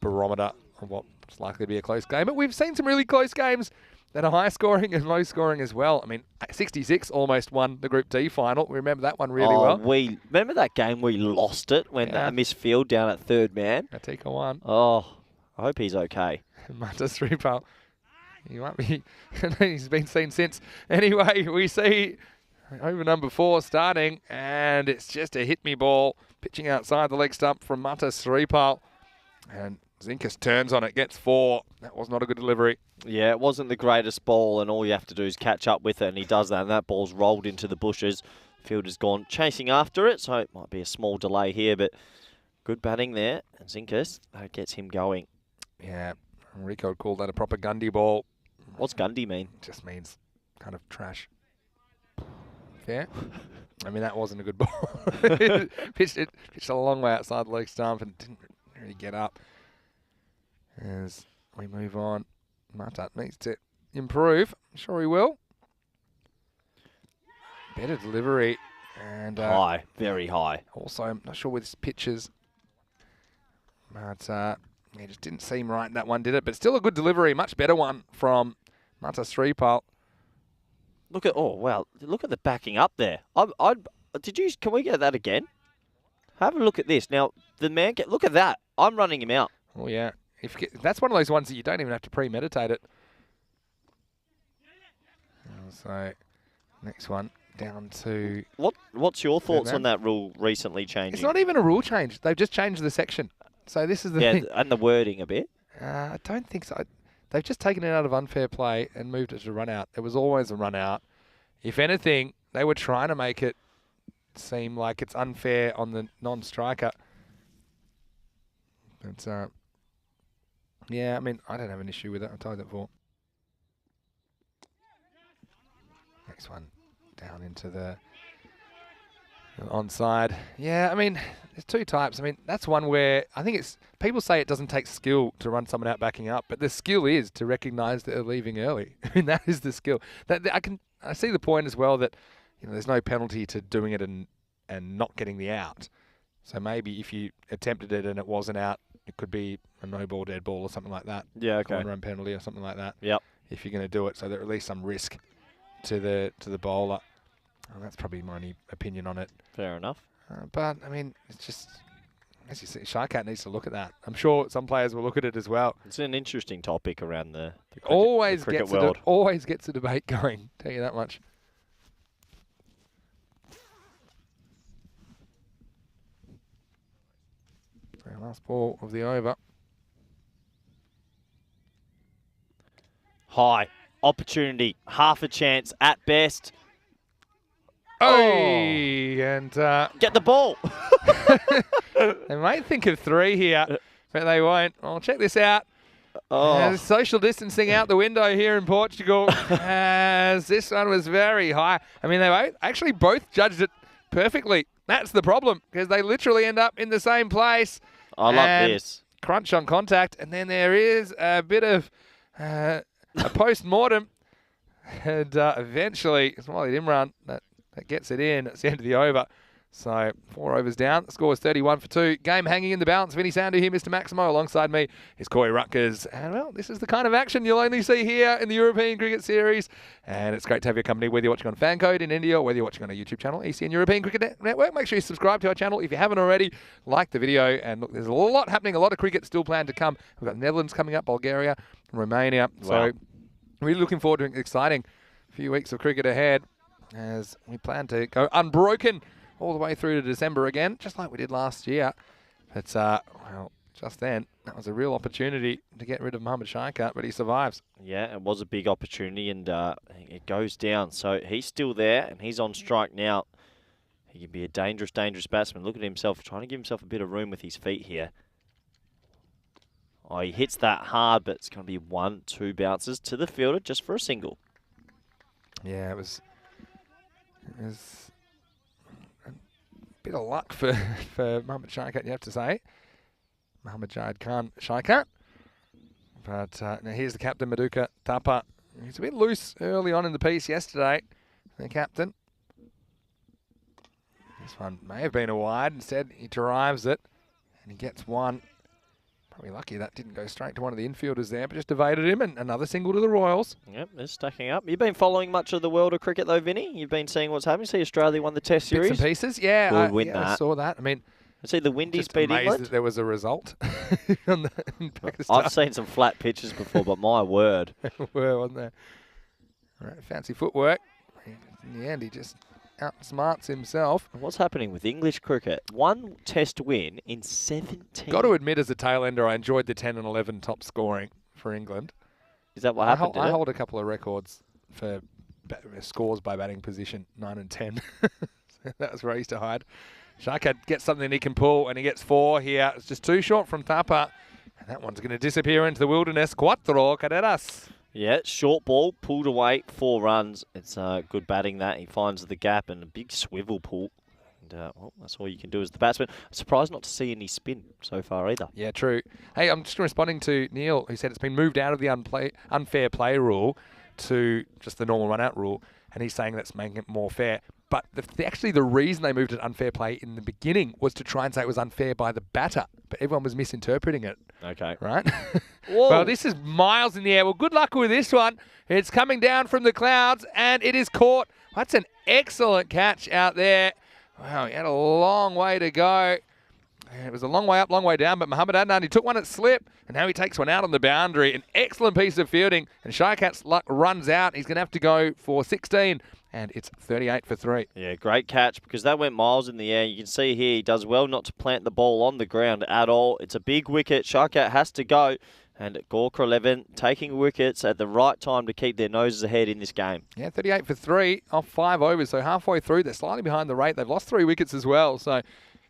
S4: barometer of what's likely to be a close game. But we've seen some really close games that are high scoring and low scoring as well. I mean, 66 almost won the Group D final. We remember that one really well.
S3: We remember that game we lost it when missed field down at third man.
S4: Atika won.
S3: Oh, I hope he's okay.
S4: Mata Sripal. He might be. He's been seen since. Anyway, we see over number 4 starting, and it's just a hit me ball pitching outside the leg stump from Mata Sripal. And Zinkas turns on it, gets 4. That was not a good delivery.
S3: Yeah, it wasn't the greatest ball, and all you have to do is catch up with it, and he does that, and that ball's rolled into the bushes. Fielder's gone chasing after it, so it might be a small delay here, but good batting there. And Zinkus, that gets him going.
S4: Yeah, Rico would call that a proper Gundy ball.
S3: What's Gundy mean?
S4: Just means kind of trash. Fair? I mean, that wasn't a good ball. pitched a long way outside the leg stump and didn't really get up. As we move on, Mata needs to improve. I'm sure he will. Better delivery. And
S3: High, very high.
S4: also, I'm not sure with his pitches. But it just didn't seem right in that one, did it? But still a good delivery. Much better one from Mata Sripal.
S3: Look at look at the backing up there. Can we get that again? Have a look at this. Now, the man, look at that. I'm running him out.
S4: Oh, yeah. That's one of those ones that you don't even have to premeditate it. So, next one, down to...
S3: What's your thoughts on that rule recently changing?
S4: It's not even a rule change. They've just changed the section. So this is the thing.
S3: And the wording a bit.
S4: I don't think so. They've just taken it out of unfair play and moved it to run out. There was always a run out. If anything, they were trying to make it seem like it's unfair on the non-striker. But, yeah, I mean, I don't have an issue with it. I've told that before. Next one, down into the onside. Yeah, I mean, there's two types. I mean, that's one where I think it's people say it doesn't take skill to run someone out backing up, but the skill is to recognise that they're leaving early. I mean, that is the skill. I see the point as well that there's no penalty to doing it and not getting the out. So maybe if you attempted it and it wasn't out, it could be a no ball, dead ball or something like that.
S3: Yeah, okay.
S4: Run penalty or something like that.
S3: Yep.
S4: If you're going to do it, so there at least some risk to the bowler. Well, that's probably my only opinion on it.
S3: Fair enough.
S4: But, I mean, it's just, as you say, Sharkat needs to look at that. I'm sure some players will look at it as well.
S3: It's an interesting topic around the cricket
S4: gets
S3: world.
S4: Always gets a debate going, tell you that much. So last ball of the over.
S3: High. Opportunity. Half a chance at best.
S4: And
S3: Get the ball.
S4: they might think of three here, but they won't. Oh, check this out. Social distancing out the window here in Portugal, as this one was very high. I mean, they actually both judged it perfectly. That's the problem, because they literally end up in the same place.
S3: I love this.
S4: Crunch on contact, and then there is a bit of a post-mortem. And eventually, Smiley Imran, that gets it in. That's the end of the over. So 4 overs down. The score is 31 for 2. Game hanging in the balance. Vinny Sandu here, Mr. Maximo. Alongside me is Corey Rutgers. And, well, this is the kind of action you'll only see here in the European Cricket Series. And it's great to have your company, whether you're watching on FanCode in India or whether you're watching on our YouTube channel, ECN European Cricket Network. Make sure you subscribe to our channel if you haven't already. Like the video. And look, there's a lot happening. A lot of cricket still planned to come. We've got Netherlands coming up, Bulgaria, Romania.
S3: Wow.
S4: So really looking forward to an exciting few weeks of cricket ahead as we plan to go unbroken all the way through to December again, just like we did last year. But, well, just then, that was a real opportunity to get rid of Mohammad Shaikat, but he survives.
S3: Yeah, it was a big opportunity, and it goes down. So he's still there, and he's on strike now. He could be a dangerous, dangerous batsman. Look at himself, trying to give himself a bit of room with his feet here. Oh, he hits that hard, but it's going to be 1-2 bounces to the fielder just for a single.
S4: Yeah, it was a bit of luck for Mohammad Shaikat, you have to say. Mohammad Jahid Khan Shaikat. But now here's the captain, Maduka Thapa. He's a bit loose early on in the piece yesterday, the captain. This one may have been a wide. Instead, he derives it, and he gets one. Probably lucky that didn't go straight to one of the infielders there, but just evaded him, and another single to the Royals.
S3: Yep, they're stacking up. You've been following much of the world of cricket, though, Vinny? You've been seeing what's happening. See Australia won the Test Series.
S4: Bits and pieces, yeah. I saw that. I mean,
S3: see the Windies
S4: just
S3: beat
S4: amazed
S3: England.
S4: that there was a result in Pakistan.
S3: I've seen some flat pitches before, but my word.
S4: Were, wasn't there? All right, fancy footwork. In the end, he just outsmarts himself.
S3: What's happening with English cricket? 1 Test win in 17.
S4: Got to admit, as a tail ender, I enjoyed the 10 and 11 top scoring for England.
S3: Is that what happened?
S4: I hold a couple of records for scores by batting position, 9 and 10. That was where he used to hide. Shaka gets something he can pull, and he gets 4 here. It's just too short from Tapa. And that one's going to disappear into the wilderness. Cuatro carreras.
S3: Yeah, short ball, pulled away, 4 runs. It's good batting that. He finds the gap and a big swivel pull. And well, that's all you can do as the batsman. I'm surprised not to see any spin so far either.
S4: Yeah, true. Hey, I'm just responding to Neil, who said it's been moved out of the unfair play rule to just the normal run-out rule, and he's saying that's making it more fair. But actually the reason they moved it unfair play in the beginning was to try and say it was unfair by the batter, but everyone was misinterpreting it.
S3: Okay.
S4: Right? Well, this is miles in the air. Well, good luck with this one. It's coming down from the clouds, and it is caught. That's an excellent catch out there. Wow, he had a long way to go. It was a long way up, long way down, but Mohamed Adnan, he took one at slip, and now he takes one out on the boundary. An excellent piece of fielding, and Shayakat's luck runs out. He's going to have to go for 16, and it's 38 for 3.
S3: Yeah, great catch, because that went miles in the air. You can see here he does well not to plant the ball on the ground at all. It's a big wicket. Shayakat has to go, and Gawker 11 taking wickets at the right time to keep their noses ahead in this game.
S4: Yeah, 38 for 3 off 5 overs, so halfway through, they're slightly behind the rate. They've lost 3 wickets as well, so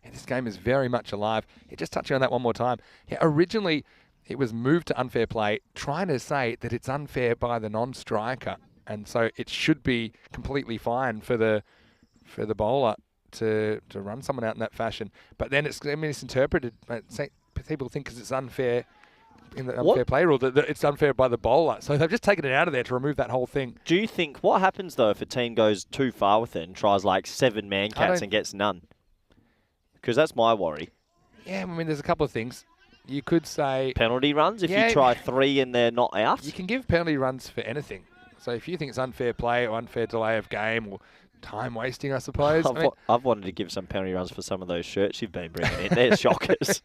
S4: yeah, this game is very much alive. Yeah, just touching on that one more time. Yeah, originally it was moved to unfair play, trying to say that it's unfair by the non-striker, and so it should be completely fine for the bowler to run someone out in that fashion. But then it's misinterpreted. People think because it's unfair in the unfair play rule that it's unfair by the bowler. So they've just taken it out of there to remove that whole thing.
S3: Do you think, what happens though if a team goes too far with it and tries like 7 man cats and gets none? Because that's my worry.
S4: Yeah, I mean, there's a couple of things. You could say
S3: penalty runs if you try 3 and they're not out.
S4: You can give penalty runs for anything. So if you think it's unfair play or unfair delay of game or time wasting, I suppose.
S3: I've wanted to give some penalty runs for some of those shirts you've been bringing in. They're shockers.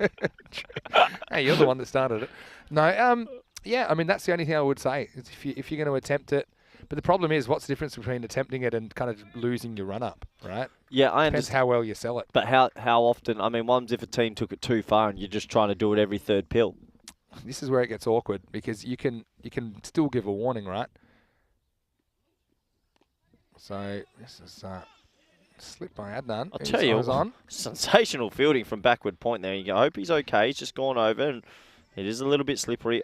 S4: Hey, you're the one that started it. No, yeah, I mean, that's the only thing I would say. Is if you're going to attempt it. But the problem is, what's the difference between attempting it and kind of losing your run-up, right?
S3: Yeah, I understand.
S4: Depends how well you sell it.
S3: But how often? I mean, one's if a team took it too far and you're just trying to do it every 3rd pill.
S4: This is where it gets awkward because you can still give a warning, right? So this is slip by Adnan.
S3: I'll tell you, sensational fielding from backward point there. You go, I hope he's okay. He's just gone over and it is a little bit slippery.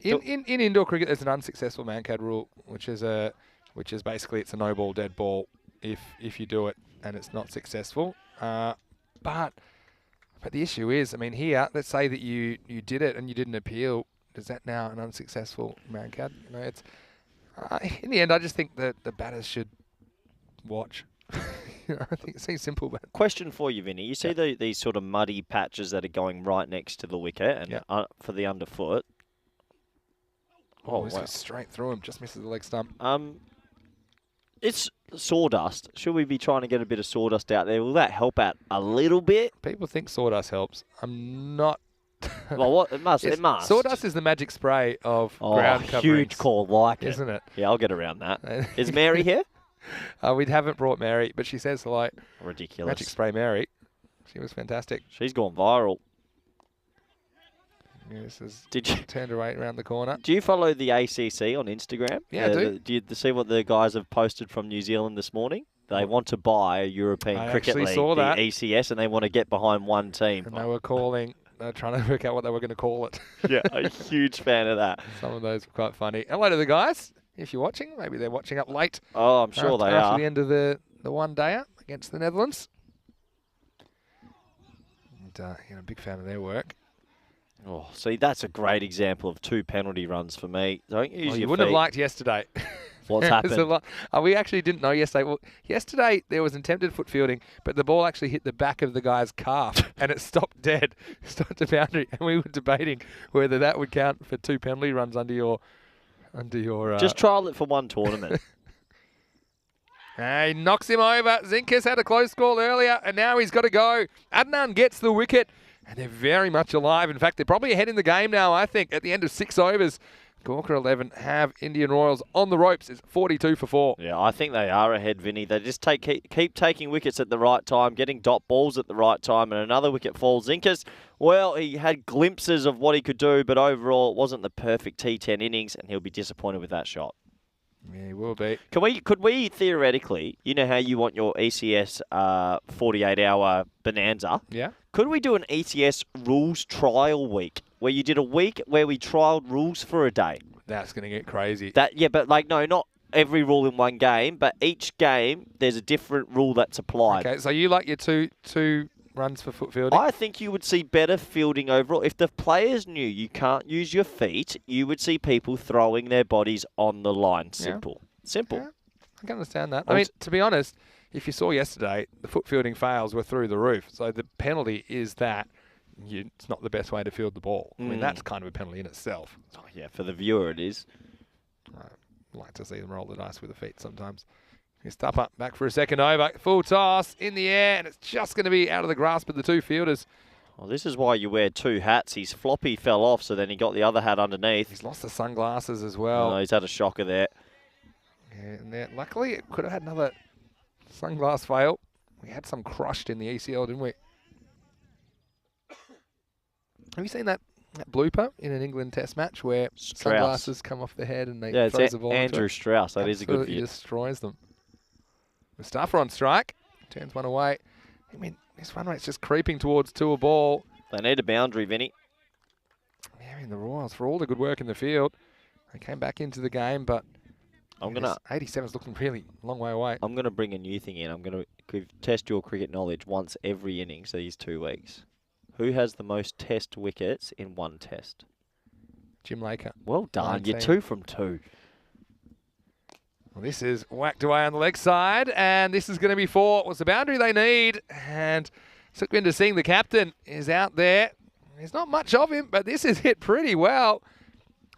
S4: In indoor cricket, there's an unsuccessful man-cad rule, which is basically it's a no ball, dead ball if you do it and it's not successful. But the issue is, I mean, here, let's say that you did it and you didn't appeal. Is that now an unsuccessful man-cad? You know, it's in the end, I just think that the batters should watch. I think it seems simple. But
S3: question for you, Vinny. You see these sort of muddy patches that are going right next to the wicket and for the underfoot.
S4: Oh, this goes straight through him. Just misses the leg stump.
S3: It's sawdust. Should we be trying to get a bit of sawdust out there? Will that help out a little bit?
S4: People think sawdust helps. I'm not.
S3: Well, what it must. It must.
S4: Sawdust is the magic spray of ground coverings.
S3: Huge call, like it,
S4: isn't it?
S3: Yeah, I'll get around that. Is Mary here?
S4: We haven't brought Mary, but she says hello.
S3: Ridiculous.
S4: Magic spray Mary. She was fantastic.
S3: She's gone viral.
S4: Yeah, this is
S3: Did you
S4: turned away around the corner?
S3: Do you follow the ACC on Instagram?
S4: Yeah, I do.
S3: Do you see what the guys have posted from New Zealand this morning? They want to buy a European Cricket League,
S4: saw that.
S3: the ECS, and they want to get behind one team.
S4: And they were calling. They were trying to work out what they were going to call it.
S3: Yeah, a huge fan of that.
S4: Some of those were quite funny. Hello to the guys. If you're watching, maybe they're watching up late.
S3: Oh, I'm sure they are.
S4: After the end of the one-dayer against the Netherlands. And, a big fan of their work.
S3: Oh, see, that's a great example of 2 penalty runs for me. Don't use your
S4: you wouldn't have liked yesterday.
S3: What's happened?
S4: We actually didn't know yesterday. Well, yesterday there was attempted foot fielding, but the ball actually hit the back of the guy's calf and it stopped dead, stopped the boundary, and we were debating whether that would count for 2 penalty runs under your.
S3: Just trial it for one tournament.
S4: He knocks him over. Zinkas had a close call earlier, and now he's got to go. Adnan gets the wicket, and they're very much alive. In fact, they're probably ahead in the game now, I think, at the end of 6 overs. Gawker 11 have Indian Royals on the ropes. It's 42 for 4.
S3: Yeah, I think they are ahead, Vinny. They just keep taking wickets at the right time, getting dot balls at the right time, and another wicket falls. Zinkas, well, he had glimpses of what he could do, but overall it wasn't the perfect T10 innings, and he'll be disappointed with that shot.
S4: Yeah, he will be.
S3: Could we theoretically, you know how you want your ECS 48-hour bonanza?
S4: Yeah.
S3: Could we do an ECS rules trial week where you did a week where we trialed rules for a day?
S4: That's going to get crazy.
S3: But no, not every rule in one game, but each game there's a different rule that's applied.
S4: Okay, so you like your two runs for foot fielding?
S3: I think you would see better fielding overall. If the players knew you can't use your feet, you would see people throwing their bodies on the line. Simple.
S4: Yeah, I can understand that. I mean, to be honest, if you saw yesterday, the foot fielding fails were through the roof. So the penalty is that it's not the best way to field the ball. I mean, that's kind of a penalty in itself.
S3: Oh, yeah, for the viewer it is.
S4: I like to see them roll the dice with the feet sometimes. Here's Tupper back for a second over. Full toss in the air, and it's just going to be out of the grasp of the two fielders.
S3: Well, this is why you wear two hats. His floppy fell off, so then he got the other hat underneath.
S4: He's lost the sunglasses as well.
S3: No, he's had a shocker there.
S4: Yeah, and there, luckily, it could have had another sunglass fail. We had some crushed in the ECL, didn't we? Have you seen that blooper in an England Test match where sunglasses come off the head and they throws the ball?
S3: Andrew Strauss. That is a good view.
S4: Destroys them. Mustafa on strike. Turns one away. I mean, this run rate's just creeping towards 2 a ball.
S3: They need a boundary, Vinny.
S4: Yeah, in the Royals for all the good work in the field. They came back into the game, but 87's looking really a long way away.
S3: I'm gonna bring a new thing in. I'm gonna test your cricket knowledge once every innings these 2 weeks. Who has the most Test wickets in one Test?
S4: Jim Laker.
S3: Well done.
S4: 19.
S3: You're 2 from 2.
S4: Well, this is whacked away on the leg side, and this is going to be 4. What's the boundary they need? And Sukhvinder Singh, the captain, is out there. There's not much of him, but this is hit pretty well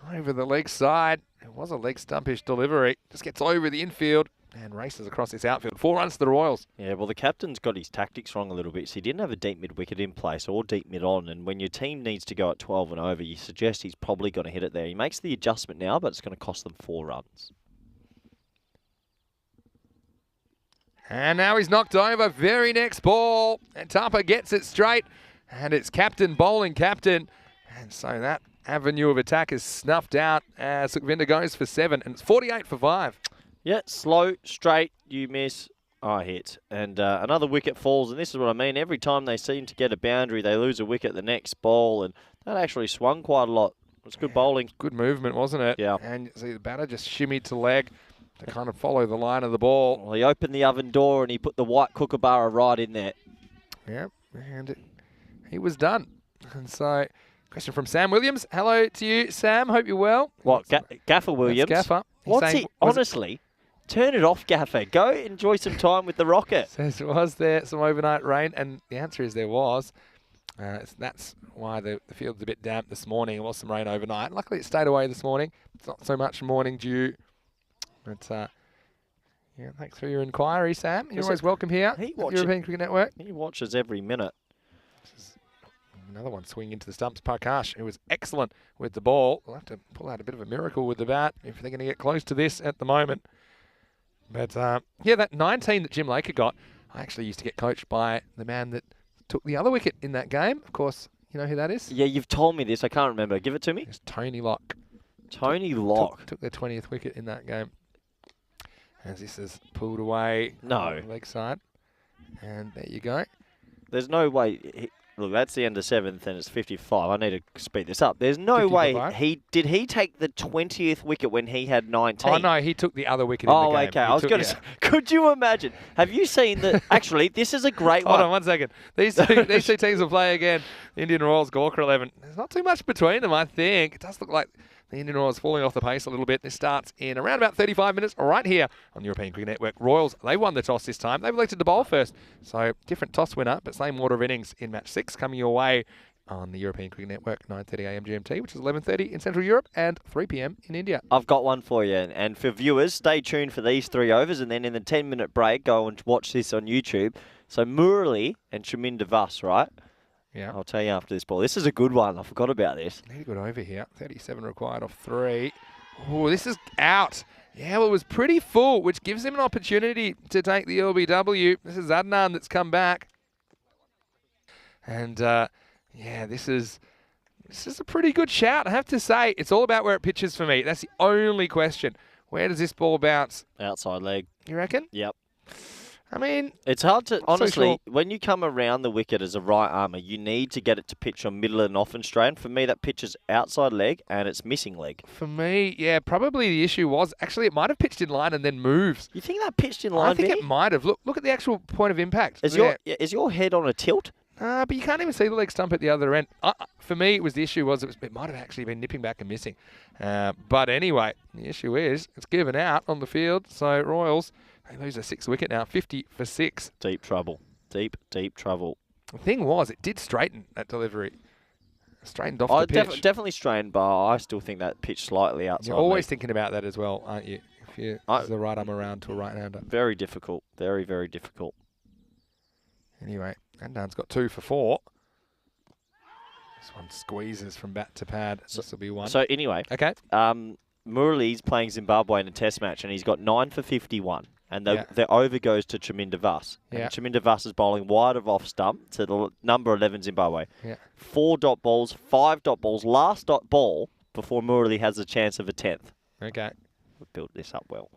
S4: over the leg side. It was a leg stumpish delivery. Just gets over the infield and races across this outfield. 4 runs to the Royals.
S3: Yeah, well, the captain's got his tactics wrong a little bit. So he didn't have a deep mid-wicket in place or deep mid-on. And when your team needs to go at 12 and over, you suggest he's probably going to hit it there. He makes the adjustment now, but it's going to cost them 4 runs.
S4: And now he's knocked over. Very next ball. And Tapa gets it straight. And it's captain bowling captain. And so that avenue of attack is snuffed out as Sukhvinder goes for 7. And it's 48 for 5.
S3: Yeah, slow, straight, you miss, I hit. And another wicket falls, and this is what I mean. Every time they seem to get a boundary, they lose a wicket the next ball, and that actually swung quite a lot. It was good bowling.
S4: Good movement, wasn't it?
S3: Yeah.
S4: And see, the batter just shimmied to leg to kind of follow the line of the ball.
S3: Well, he opened the oven door, and he put the white kookaburra right in there.
S4: Yep, and he was done. And so, question from Sam Williams. Hello to you, Sam. Hope you're well.
S3: What, Gaffer Williams?
S4: That's Gaffer.
S3: What's he, honestly... Turn it off, Gaffer. Go enjoy some time with the rocket.
S4: Says, was there some overnight rain? And the answer is there was. That's why the field's a bit damp this morning. There was some rain overnight. Luckily, it stayed away this morning. It's not so much morning dew. But, yeah, thanks for your inquiry, Sam. You're always welcome here at European Cricket Network.
S3: He watches every minute.
S4: This is another one swinging into the stumps. Prakash, who was excellent with the ball. We'll have to pull out a bit of a miracle with the bat if they're going to get close to this at the moment. But, yeah, that 19 that Jim Laker got, I actually used to get coached by the man that took the other wicket in that game. Of course, you know who that is?
S3: Yeah, you've told me this. I can't remember. Give it to me.
S4: It's Tony Locke.
S3: Tony Locke.
S4: Took their 20th wicket in that game. As this is pulled away.
S3: No.
S4: Leg side. And there you go.
S3: There's no way. Look, that's the end of 7th and it's 55. I need to speed this up. There's no
S4: 55.
S3: way did he take the 20th wicket when he had 19?
S4: Oh, no, he took the other wicket in the game.
S3: Oh, okay. I was going to say, could you imagine? Have you seen the... Actually, this is a great one.
S4: Hold on 1 second. These two teams will play again. Indian Royals, Gawker 11. There's not too much between them, I think. It does look like the Indian Royals falling off the pace a little bit. This starts in around about 35 minutes right here on European Cricket Network. Royals, they won the toss this time. They've elected to bowl first. So different toss winner, but same order of innings in match 6 coming your way on the European Cricket Network, 9:30am GMT, which is 11:30 in Central Europe and 3 p.m. in India.
S3: I've got one for you. And for viewers, stay tuned for these 3 overs. And then in the 10-minute break, go and watch this on YouTube. So Murali and Chaminda Vas, right?
S4: Yeah.
S3: I'll tell you after this ball. This is a good one. I forgot about this.
S4: Need a good over here. 37 required off 3. Oh, this is out. Yeah, well, it was pretty full, which gives him an opportunity to take the LBW. This is Adnan that's come back. And, yeah, this is a pretty good shout, I have to say. It's all about where it pitches for me. That's the only question. Where does this ball bounce?
S3: Outside leg.
S4: You reckon?
S3: Yep.
S4: I mean,
S3: It's hard to, honestly,
S4: sure.
S3: when you come around the wicket as a right armour, you need to get it to pitch on middle and off and straight. And for me, that pitch is outside leg and it's missing leg.
S4: for me, yeah, probably the issue was actually it might have pitched in line and then moves.
S3: You think that pitched in line,
S4: I think
S3: Vinny?
S4: it might have. Look at the actual point of impact.
S3: Is
S4: there.
S3: your head on a tilt?
S4: But you can't even see the leg stump at the other end. For me, it was the issue was it might have actually been nipping back and missing. But anyway, the issue is it's given out on the field. So Royals, they lose a 6th wicket now, 50 for 6.
S3: Deep trouble. Deep trouble.
S4: The thing was, it did straighten that delivery. Straightened off the pitch.
S3: Definitely strained, but I still think that pitched slightly outside.
S4: You're always
S3: leg.
S4: thinking about that as well, aren't you? If you the right arm around to a right-hander.
S3: Very difficult. Very, very difficult.
S4: Anyway, Adnan's got 2 for 4. This one squeezes from bat to pad. This will be 1.
S3: So anyway,
S4: Okay.
S3: Murali's playing Zimbabwe in a test match, and he's got 9 for 51. And the over goes to Chaminda Vass.
S4: Yeah.
S3: And Chaminda Vass is bowling wide of off stump to the number 11 Zimbabwe.
S4: Yeah.
S3: 4 dot balls, 5 dot balls, last dot ball before Murali has a chance of a 10th.
S4: Okay.
S3: We've built this up well.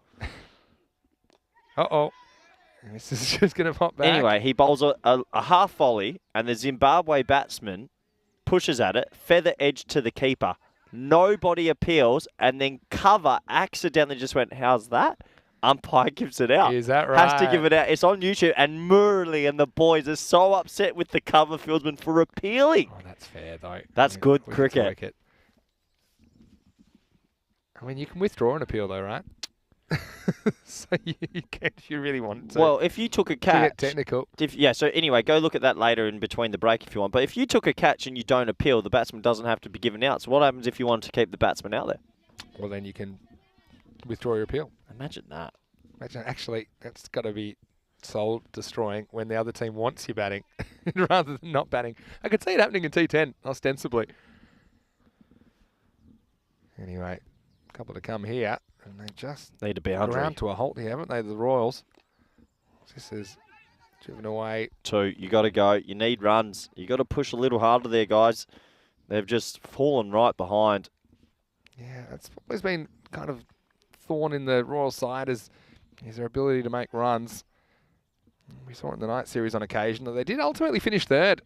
S4: Uh-oh. This is just going to pop back.
S3: Anyway, he bowls a half volley, and the Zimbabwe batsman pushes at it, feather edge to the keeper. Nobody appeals, and then cover accidentally just went, how's that? Umpire gives it out.
S4: Is that right?
S3: Has to give it out. It's on YouTube, and Murali and the boys are so upset with the cover fieldsman for appealing.
S4: Oh, that's fair, though.
S3: That's good
S4: Wicket to
S3: cricket.
S4: wicket. I mean, you can withdraw an appeal, though, right? So you can if you really want to.
S3: Well, if you took a
S4: To get
S3: catch...
S4: technical.
S3: So anyway, go look at that later in between the break if you want. But if you took a catch and you don't appeal, the batsman doesn't have to be given out. So what happens if you want to keep the batsman out there?
S4: Well, then you can withdraw your appeal.
S3: Imagine that.
S4: Actually, that's got to be soul-destroying when the other team wants you batting rather than not batting. I could see it happening in T10, ostensibly. Anyway, a couple to come here. And they just
S3: Need a boundary.
S4: ground to a halt here, haven't they, the Royals? This is driven away.
S3: 2. You got to go. You need runs. You got to push a little harder there, guys. They've just fallen right behind.
S4: Yeah, that's always been kind of thorn in the Royal side is their ability to make runs. We saw it in the night series on occasion. They did ultimately finish 3rd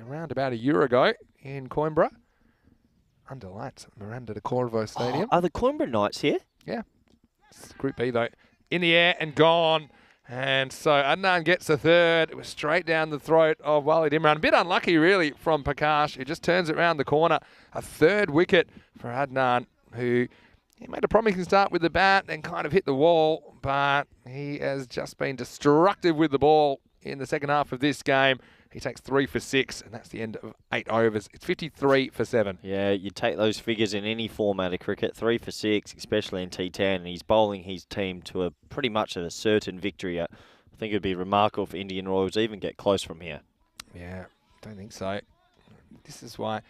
S4: around about a year ago in Coimbra. Under lights at Miranda de Corvo Stadium.
S3: Are the Coimbra Knights here?
S4: Yeah. It's Group B, though. In the air and gone. And so Adnan gets a 3rd. It was straight down the throat of Walid Imran. A bit unlucky, really, from Prakash. It just turns it around the corner. A 3rd wicket for Adnan, who he made a promising start with the bat and kind of hit the wall, but he has just been destructive with the ball in the second half of this game. He takes 3 for 6, and that's the end of 8 overs. It's 53 for 7.
S3: Yeah, you take those figures in any format of cricket. 3 for 6, especially in T10. And he's bowling his team to a pretty much a certain victory. I think it would be remarkable if Indian Royals even get close from here.
S4: Yeah, don't think so. This is why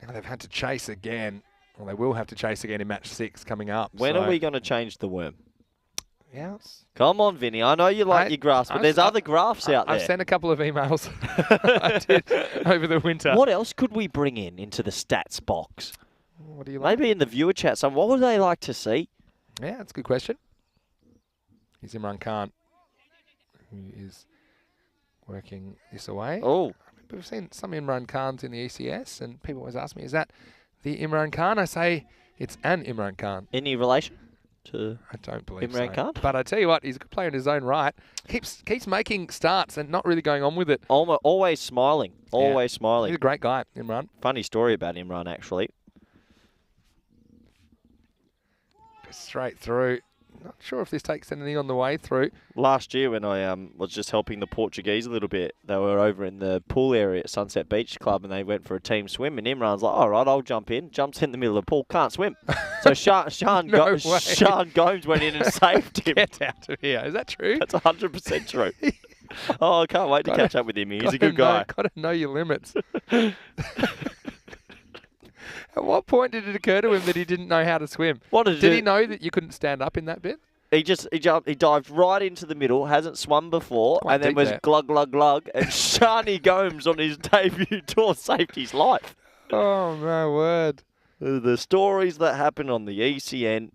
S4: now they've had to chase again. Well, they will have to chase again in match 6 coming up.
S3: When are we going to change the worm?
S4: Yeah.
S3: Come on, Vinny. I know you like your graphs, but there's other graphs out there.
S4: I've sent a couple of emails I did over the winter.
S3: What else could we bring into the stats box?
S4: What do you like?
S3: Maybe in the viewer chat, what would they like to see?
S4: Yeah, that's a good question. Here's Imran Khan, who is working this away.
S3: Oh.
S4: We've seen some Imran Khans in the ECS, and people always ask me, is that the Imran Khan? I say it's an Imran Khan.
S3: Any relation to
S4: I don't believe
S3: Imran Khan?
S4: But I tell you what, he's a good player in his own right. Keeps making starts and not really going on with it.
S3: Always smiling. Always
S4: He's
S3: smiling.
S4: a great guy, Imran.
S3: Funny story about Imran, actually.
S4: Straight through. Not sure if this takes anything on the way through.
S3: Last year when I was just helping the Portuguese a little bit, they were over in the pool area at Sunset Beach Club and they went for a team swim and Imran's like, all right, I'll jump in. Jumps in the middle of the pool, can't swim. So Sean Gomes went in and saved him.
S4: Get out of here. Is that true?
S3: That's 100% true. Oh, I can't wait to catch up with him. He's a good guy.
S4: Got to know your limits. At what point did it occur to him that he didn't know how to swim? Did he know that you couldn't stand up in that bit?
S3: He dived right into the middle, hasn't swum before,
S4: Quite
S3: and then
S4: deep
S3: was
S4: there.
S3: glug, glug, glug, and Shani Gomes on his debut tour saved his life.
S4: Oh, my word.
S3: The stories that happen on the ECN,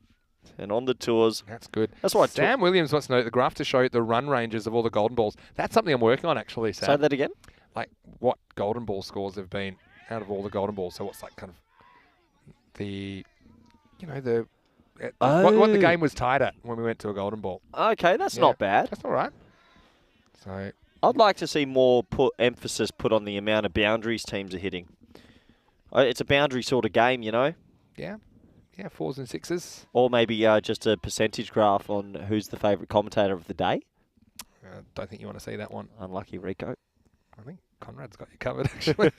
S3: And on the tours.
S4: That's good.
S3: That's why
S4: Sam Williams wants to know the graph to show the run ranges of all the golden balls. That's something I'm working on, actually, Sam.
S3: Say that again?
S4: Like what golden ball scores have been out of all the golden balls. So what's like kind of the, what the game was tied at when we went to a golden ball.
S3: Okay, that's not bad.
S4: That's all right. So
S3: I'd like to see more emphasis put on the amount of boundaries teams are hitting. It's a boundary sort of game,
S4: Yeah, 4s and 6s.
S3: Or maybe just a percentage graph on who's the favourite commentator of the day.
S4: Don't think you want to see that one.
S3: Unlucky Rico.
S4: I think Conrad's got you covered, actually.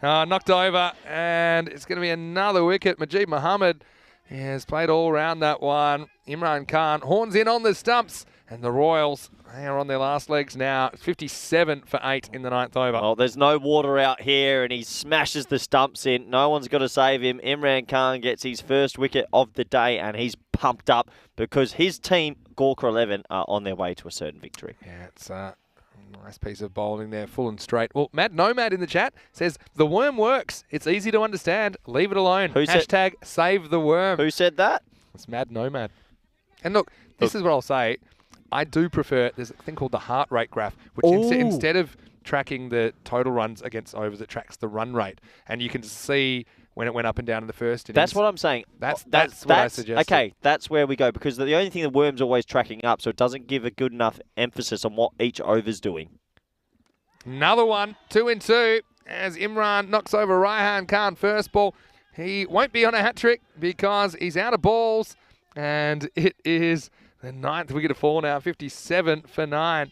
S4: Knocked over, and it's going to be another wicket. Majid Mohammed has played all around that one. Imran Khan horns in on the stumps, and the Royals, they are on their last legs now. 57 for 8 in the 9th over.
S3: Well, there's no water out here, and he smashes the stumps in. No one's got to save him. Imran Khan gets his first wicket of the day, and he's pumped up because his team, Gawker 11, are on their way to a certain victory.
S4: Yeah, it's a nice piece of bowling there, full and straight. Well, Mad Nomad in the chat says, the worm works. It's easy to understand. Leave it alone. Hashtag save the worm.
S3: Who said that?
S4: It's Mad Nomad. And look, this is what I'll say. I do prefer, there's a thing called the heart rate graph, which instead of tracking the total runs against overs, it tracks the run rate. And you can see when it went up and down in the first innings.
S3: That's what I'm saying.
S4: That's what I suggest.
S3: Okay, that's where we go, because the only thing the worm's always tracking up, so it doesn't give a good enough emphasis on what each over's doing.
S4: Another one, 2 and 2, as Imran knocks over Raihan Khan first ball. He won't be on a hat-trick because he's out of balls, and it is the 9th wicket to fall now, 57 for 9.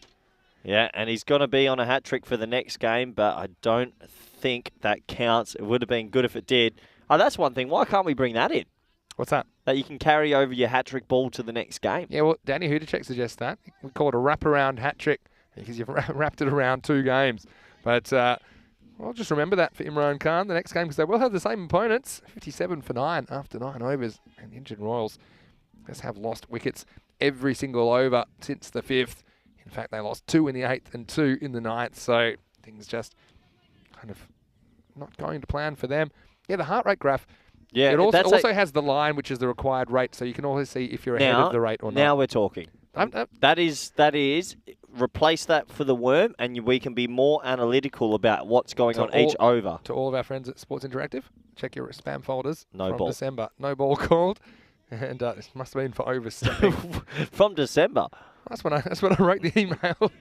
S3: Yeah, and he's going to be on a hat-trick for the next game, but I don't think that counts. It would have been good if it did. Oh, that's one thing. Why can't we bring that in?
S4: What's that?
S3: That you can carry over your hat-trick ball to the next game.
S4: Yeah, well, Danny Hudacek suggests that. We call it a wraparound hat-trick because you've wrapped it around 2 games. But well, just remember that for Imran Khan the next game, because they will have the same opponents. 57 for 9 after 9 overs. And the injured Royals just have lost wickets every single over since the 5th. In fact, they lost 2 in the 8th and 2 in the 9th. So things just kind of not going to plan for them. Yeah, the heart rate graph.
S3: Yeah,
S4: it also has the line, which is the required rate, so you can always see if you're ahead of the rate or not.
S3: Now we're talking. That is. Replace that for the worm, and we can be more analytical about what's going on each over.
S4: To all of our friends at Sports Interactive, check your spam folders from
S3: ball.
S4: December. No ball called, and this must have been for overstepping.
S3: From December.
S4: That's when I wrote the email.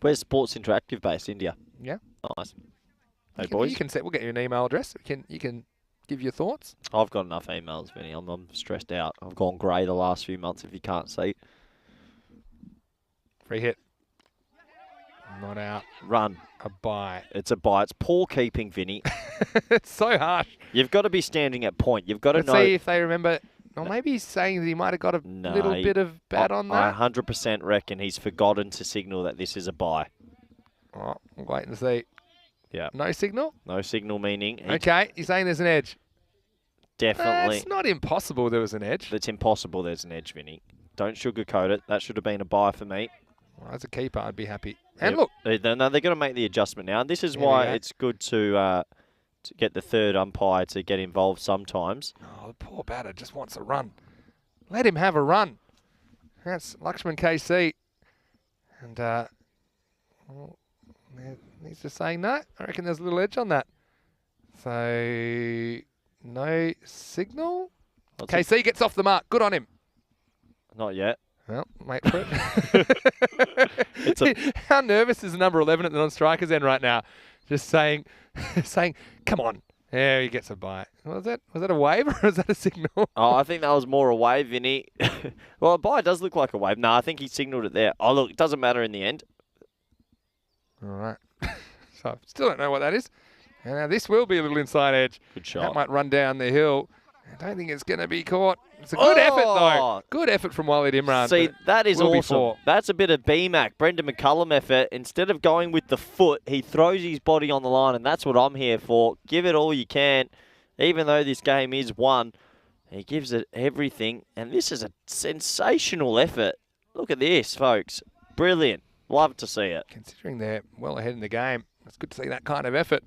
S3: Where's Sports Interactive based? India.
S4: Yeah.
S3: Nice. Hey boys.
S4: We'll get you an email address. You can give your thoughts.
S3: I've got enough emails, Vinny. I'm stressed out. I've gone grey the last few months, if you can't see.
S4: Free hit. Not out.
S3: Run.
S4: A bye.
S3: It's a bye. It's poor keeping, Vinny.
S4: It's so harsh.
S3: You've got to be standing at point. You've got to know.
S4: Let's see if they remember. Or maybe he's saying that he might have got a little bit of bat on that.
S3: I 100% reckon he's forgotten to signal that this is a bye.
S4: Oh, we'll wait and see.
S3: Yeah.
S4: No signal?
S3: No signal meaning.
S4: Okay, you're saying there's an edge.
S3: Definitely.
S4: It's not impossible there was an edge.
S3: It's impossible there's an edge, Vinny. Don't sugarcoat it. That should have been a bye for me.
S4: Well, as a keeper, I'd be happy. And look.
S3: No, they're going to make the adjustment now. And this is why it's good to get the third umpire to get involved sometimes.
S4: Oh, the poor batter just wants a run. Let him have a run. That's Lakshman KC. And he's just saying no. I reckon there's a little edge on that. So, no signal. KC gets off the mark. Good on him.
S3: Not yet.
S4: Well, wait for it. How nervous is the number 11 at the non-striker's end right now? Just saying, come on. Yeah, he gets a bite. Was that a wave or was that a signal?
S3: Oh, I think that was more a wave, Vinny. Well, a bite does look like a wave. No, I think he signalled it there. Oh, look, it doesn't matter in the end.
S4: All right. So, still don't know what that is. And now this will be a little inside edge.
S3: Good shot.
S4: That might run down the hill. I don't think it's going to be caught. It's a good effort, though. Good effort from Walid Imran.
S3: See, that is awesome. That's a bit of BMAC, Brendan McCullum effort. Instead of going with the foot, he throws his body on the line, and that's what I'm here for. Give it all you can, even though this game is won. He gives it everything, and this is a sensational effort. Look at this, folks. Brilliant. Love to see it.
S4: Considering they're well ahead in the game, it's good to see that kind of effort.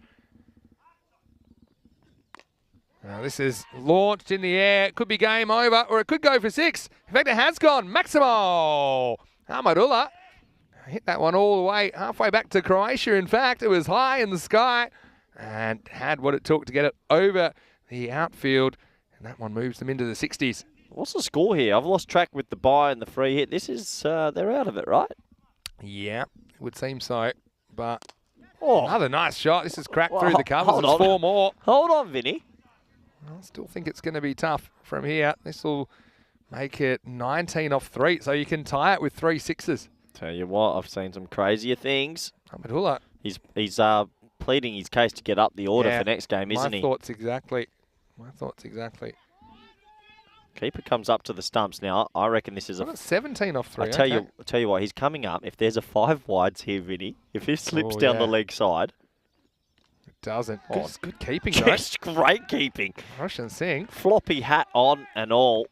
S4: Now this is launched in the air. It could be game over, or it could go for 6. In fact, it has gone. Maximo Ahmadullah hit that one all the way halfway back to Croatia. In fact, it was high in the sky and had what it took to get it over the outfield. And that one moves them into the 60s.
S3: What's the score here? I've lost track with the bye and the free hit. This is, they're out of it, right?
S4: Yeah, it would seem so. But
S3: Oh,
S4: another nice shot. This is cracked through the covers.
S3: hold
S4: It's
S3: on.
S4: 4 more.
S3: Hold on, Vinny.
S4: I still think it's going to be tough from here. This will make it 19 off 3, so you can tie it with 3 sixes.
S3: Tell you what, I've seen some crazier things.
S4: Ahmadullah.
S3: He's pleading his case to get up the order for next game, isn't he?
S4: My thoughts exactly. My thoughts exactly.
S3: Keeper comes up to the stumps now. I reckon this is
S4: Well, it's 17 off 3.
S3: I tell you what, he's coming up. If there's a 5 wides here, Vinny, if he slips down the leg side.
S4: It doesn't.
S3: Oh,
S4: It's good keeping, though.
S3: Just great keeping.
S4: Roshan Singh.
S3: Floppy hat on and all.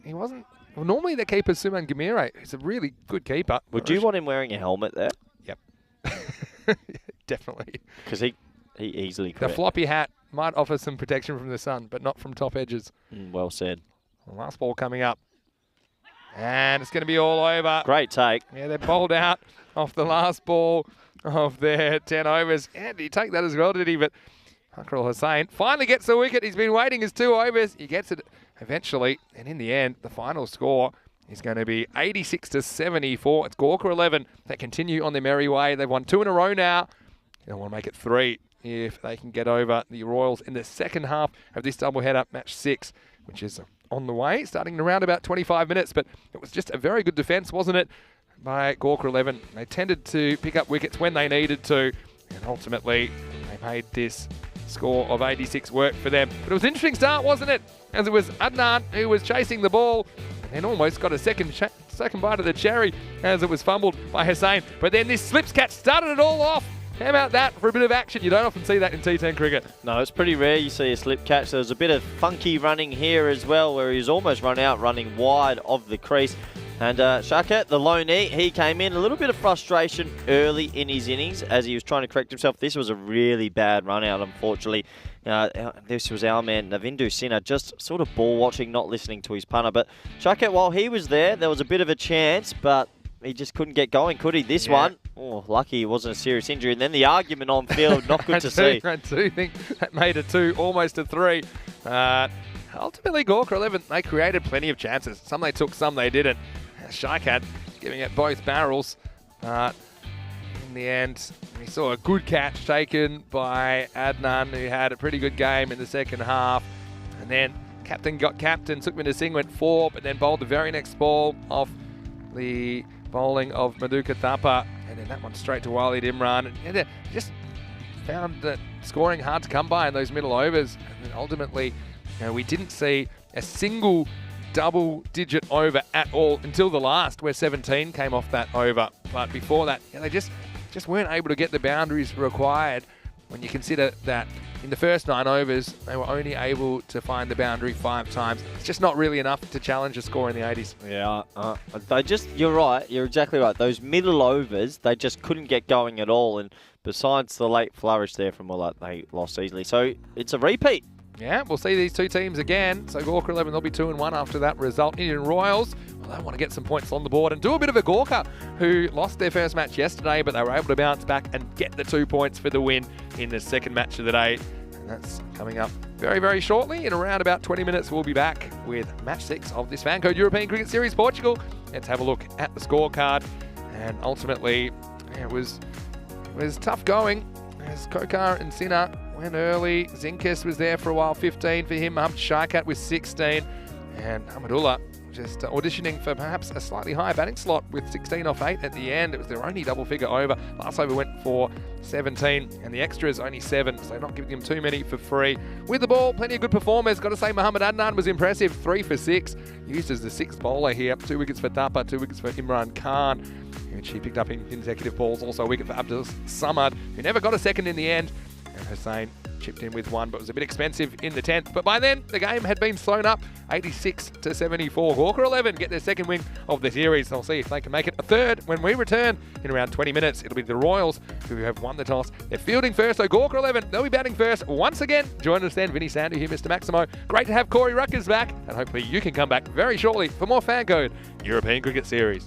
S4: He wasn't. Well, normally the keeper's Suman Gamire. He's a really good keeper.
S3: Would you want him wearing a helmet there?
S4: Yep. Definitely.
S3: Because he easily could.
S4: The floppy hat might offer some protection from the sun, but not from top edges.
S3: Well said.
S4: The last ball coming up. And it's going to be all over.
S3: Great take.
S4: Yeah, they're bowled out off the last ball of their 10 overs. And he take that as well, did he? But Akral Hussain finally gets the wicket. He's been waiting his 2 overs. He gets it eventually. And in the end, the final score is going to be 86 to 74. It's Gawker 11. They continue on their merry way. They've won 2 in a row now. They'll want to make it 3 if they can get over the Royals in the second half of this doubleheader, match 6, which is on the way, starting in around about 25 minutes. But it was just a very good defence, wasn't it, by Gawker 11. They tended to pick up wickets when they needed to, and ultimately they made this score of 86 work for them. But it was an interesting start, wasn't it? As it was Adnan who was chasing the ball and almost got a second bite of the cherry as it was fumbled by Hussain. But then this slips catch started it all off. How about that for a bit of action? You don't often see that in T10 cricket.
S3: No, it's pretty rare you see a slip catch. There was a bit of funky running here as well, where he was almost run out, running wide of the crease. And Shaka, the loanee, he came in. A little bit of frustration early in his innings as he was trying to correct himself. This was a really bad run out, unfortunately. This was our man, Navindu Sinha, just sort of ball watching, not listening to his punter. But Shaka, while he was there was a bit of a chance, but he just couldn't get going, could he? This one, lucky it wasn't a serious injury. And then the argument on field, not good to see.
S4: I do think that made it 2, almost a 3. Ultimately, Gawker 11, they created plenty of chances. Some they took, some they didn't. Shaikat giving it both barrels. But in the end, we saw a good catch taken by Adnan, who had a pretty good game in the second half. And then captain got captain. Sukhvinder Singh went 4, but then bowled the very next ball off the bowling of Madhuka Thapa, and then that one straight to Walid Imran. And they just found that scoring hard to come by in those middle overs. And then ultimately, we didn't see a single double-digit over at all until the last, where 17 came off that over. But before that, they just weren't able to get the boundaries required. When you consider that in the first 9 overs, they were only able to find the boundary 5 times. It's just not really enough to challenge a score in the 80s.
S3: Yeah, you're right. You're exactly right. Those middle overs, they just couldn't get going at all. And besides the late flourish there from Muller, they lost easily. So it's a repeat.
S4: Yeah, we'll see these 2 teams again. So Gawker 11, they'll be 2-1 after that result. Indian Royals, well, they want to get some points on the board and do a bit of a Gawker, who lost their first match yesterday, but they were able to bounce back and get the 2 points for the win in the second match of the day. And that's coming up very, very shortly. In around about 20 minutes, we'll be back with match 6 of this FanCode European Cricket Series Portugal. Let's have a look at the scorecard. And ultimately, it was tough going as Gawker and Sinha went early. Zinkas was there for a while, 15 for him. Shaikat with 16. And Ahmadullah just auditioning for perhaps a slightly higher batting slot with 16 off 8 at the end. It was their only double figure over. Last over went for 17, and the extras only 7, so not giving him too many for free. With the ball, plenty of good performers. Got to say, Mohammad Adnan was impressive, 3 for 6. Used as the 6th bowler here. 2 wickets for Thapa, 2 wickets for Imran Khan, which he picked up in consecutive balls. Also a wicket for Abdul Samad, who never got a second in the end. And Hussain chipped in with one, but was a bit expensive in the 10th. But by then, the game had been thrown up 86-74. Gawker 11 get their second win of the series. I'll see if they can make it a third when we return in around 20 minutes. It'll be the Royals who have won the toss. They're fielding first, so Gawker 11, they'll be batting first once again. Join us then, Vinny Sandy here, Mr. Maximo. Great to have Corey Ruckers back, and hopefully you can come back very shortly for more FanCode European Cricket Series.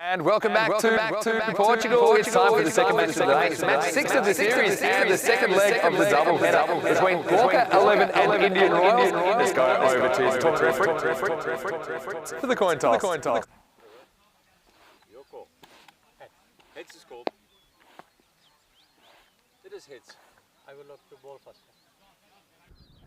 S2: And welcome back to Portugal. It's time for the second match of the day. It's match 6 of the series and the second leg of the double header between Gawker 11 and Indian Royals. Let's go over to his tournament referee for the coin toss.
S5: Your call. Heads is called. It is heads. I will look the ball first.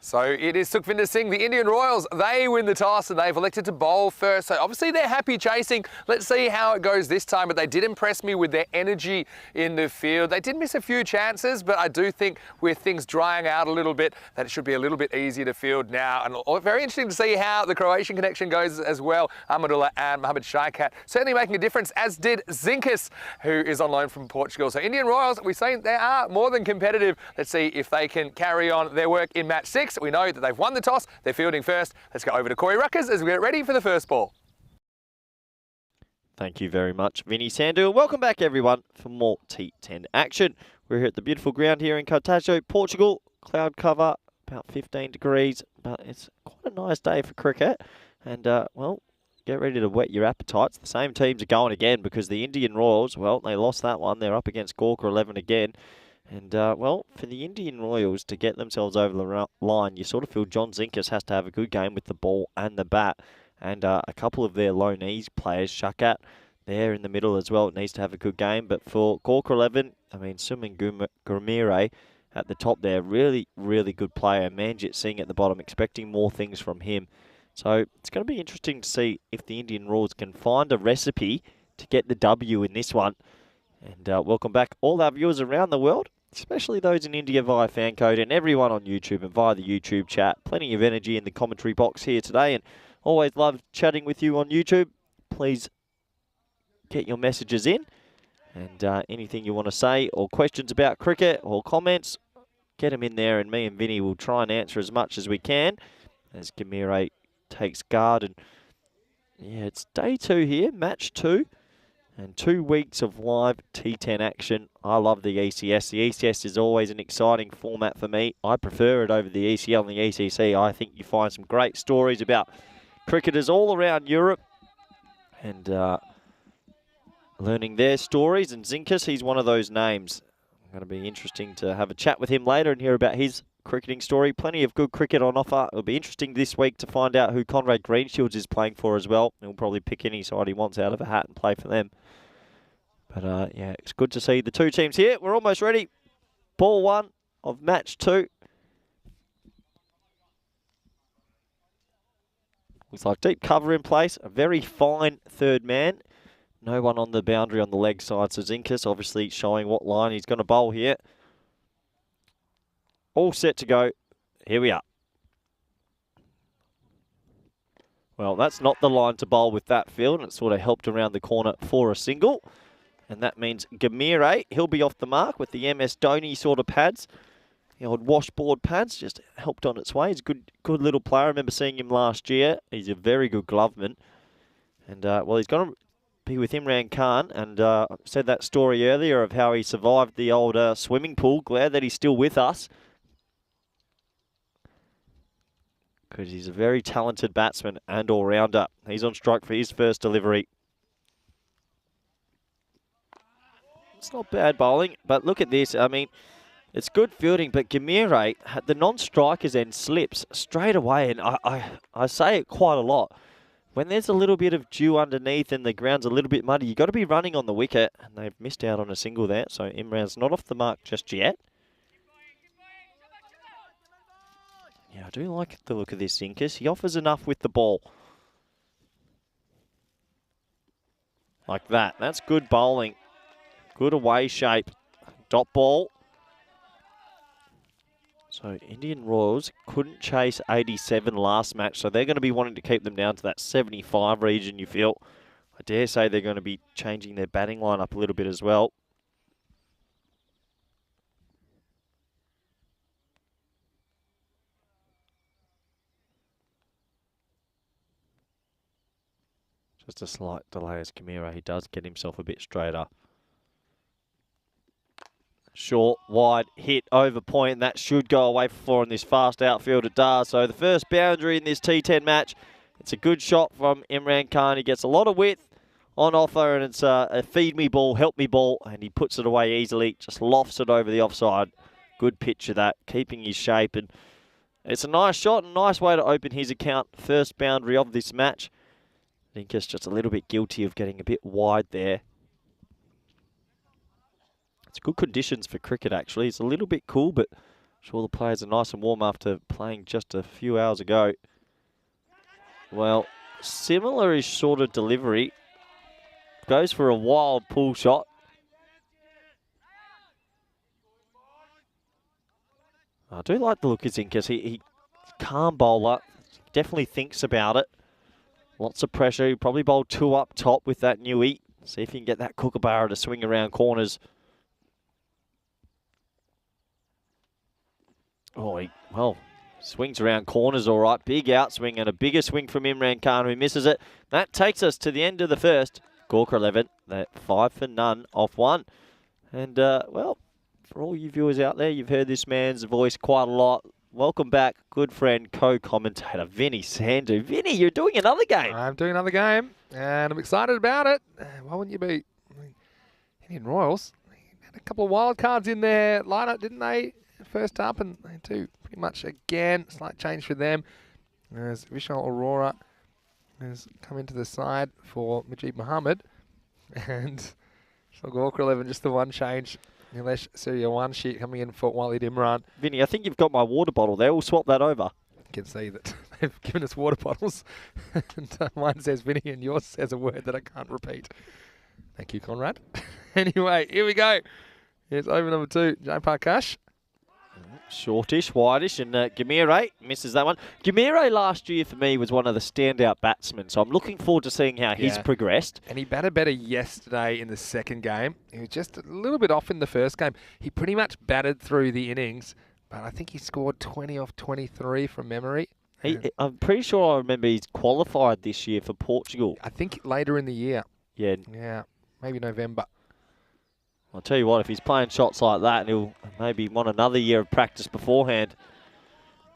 S2: So it is Sukhvinder Singh, the Indian Royals. They win the toss and they've elected to bowl first. So obviously they're happy chasing. Let's see how it goes this time. But they did impress me with their energy in the field. They did miss a few chances, but I do think with things drying out a little bit, that it should be a little bit easier to field now. And very interesting to see how the Croatian connection goes as well. Ahmadullah and Mohamed Shaikat certainly making a difference, as did Zinkas, who is on loan from Portugal. So Indian Royals, we say they are more than competitive. Let's see if they can carry on their work in match 6. We know that they've won the toss. They're fielding first. Let's go over to Corey Ruckers as we get ready for the first ball.
S3: Thank you very much, Vinny Sandu. Welcome back, everyone, for more T10 action. We're here at the beautiful ground here in Cartago, Portugal. Cloud cover, about 15 degrees, but it's quite a nice day for cricket. And, well, get ready to whet your appetites. The same teams are going again because the Indian Royals, well, they lost that one. They're up against Gawker 11 again. And, well, for the Indian Royals to get themselves over the line, you sort of feel John Zinkas has to have a good game with the ball and the bat. And a couple of their low knees players, Shakat, there in the middle as well, needs to have a good game. But for Gawker 11, I mean, Suman Gurmire at the top there, really, really good player. Manjit Singh at the bottom, expecting more things from him. So it's going to be interesting to see if the Indian Royals can find a recipe to get the W in this one. And welcome back all our viewers around the world, especially those in India via FanCode, and everyone on YouTube and via the YouTube chat. Plenty of energy in the commentary box here today, and always love chatting with you on YouTube. Please get your messages in, and anything you want to say or questions about cricket or comments, get them in there, and me and Vinny will try and answer as much as we can as Gamire takes guard. And yeah, it's day 2 here, match 2. And 2 weeks of live T10 action. I love the ECS. The ECS is always an exciting format for me. I prefer it over the ECL and the ECC. I think you find some great stories about cricketers all around Europe and learning their stories. And Zinkas, he's one of those names. Going to be interesting to have a chat with him later and hear about his cricketing story. Plenty of good cricket on offer. It'll be interesting this week to find out who Conrad Greenshields is playing for as well. He'll probably pick any side he wants out of a hat and play for them. But yeah, it's good to see the 2 teams here. We're almost ready. Ball 1 of match 2. Looks like deep cover in place. A very fine third man. No one on the boundary on the leg side. So Zinkas obviously showing what line he's going to bowl here. All set to go. Here we are. Well, that's not the line to bowl with that field. And it sort of helped around the corner for a single. And that means Gamire, he'll be off the mark with the MS Dhoni sort of pads. The old washboard pads just helped on its way. He's a good little player. I remember seeing him last year. He's a very good gloveman. And, well, he's going to be with Imran Khan. And I said that story earlier of how he survived the old swimming pool. Glad that he's still with us, because he's a very talented batsman and all-rounder. He's on strike for his first delivery. It's not bad bowling, but look at this. I mean, it's good fielding, but Gamire, the non-strikers end slips straight away, and I say it quite a lot. When there's a little bit of dew underneath and the ground's a little bit muddy, you've got to be running on the wicket, and they've missed out on a single there, so Imran's not off the mark just yet. Yeah, I do like the look of this Zinkas. He offers enough with the ball. Like that. That's good bowling. Good away shape. Dot ball. So Indian Royals couldn't chase 87 last match, so they're going to be wanting to keep them down to that 75 region, you feel. I dare say they're going to be changing their batting lineup a little bit as well. Just a slight delay as Gamire, he does get himself a bit straighter. Short, wide, hit, over point, and that should go away for 4 in this fast outfield. It does. So the first boundary in this T10 match. It's a good shot from Imran Khan. He gets a lot of width, on offer, and it's a feed me ball, help me ball, and he puts it away easily, just lofts it over the offside. Good pitch of that, keeping his shape, and it's a nice shot, a nice way to open his account. First boundary of this match. I think it's just a little bit guilty of getting a bit wide there. It's good conditions for cricket, actually. It's a little bit cool, but I'm sure the players are nice and warm after playing just a few hours ago. Well, similar-ish sort of delivery. Goes for a wild pull shot. I do like the look of Zinkas. He's a calm bowler. Definitely thinks about it. Lots of pressure. He probably bowled 2 up top with that newie. See if he can get that Kookaburra to swing around corners. Oh, well, swings around corners all right. Big outswing and a bigger swing from Imran Khan, who misses it. That takes us to the end of the first. Gawker 11, that 5 for none off 1. And, well, for all you viewers out there, you've heard this man's voice quite a lot. Welcome back, good friend, co-commentator, Vinny Sandu. Vinny, you're doing another game.
S4: I'm doing another game, and I'm excited about it. Why wouldn't you be? Indian Royals had a couple of wild cards in their lineup, didn't they? First up, and they do pretty much again. Slight change for them. As Vishal Aurora has come into the side for Majid Muhammad, and so Gawker 11, just the one change. Nilesh Suryawanshi coming in for Walid Imran.
S3: Vinny, I think you've got my water bottle there. We'll swap that over.
S4: You can see that they've given us water bottles. And mine says Vinny and yours says a word that I can't repeat. Thank you, Conrad. Anyway, here we go. Here's over number 2, Jai Parkash.
S3: Shortish, wideish, and Gamire misses that one. Gamire last year for me was one of the standout batsmen, so I'm looking forward to seeing how he's progressed.
S4: And he batted better yesterday in the second game. He was just a little bit off in the first game. He pretty much batted through the innings, but I think he scored 20 off 23 from memory.
S3: I'm pretty sure I remember he's qualified this year for Portugal.
S4: I think later in the year.
S3: Yeah.
S4: Yeah, maybe November.
S3: I'll tell you what, if he's playing shots like that, he'll maybe want another year of practice beforehand.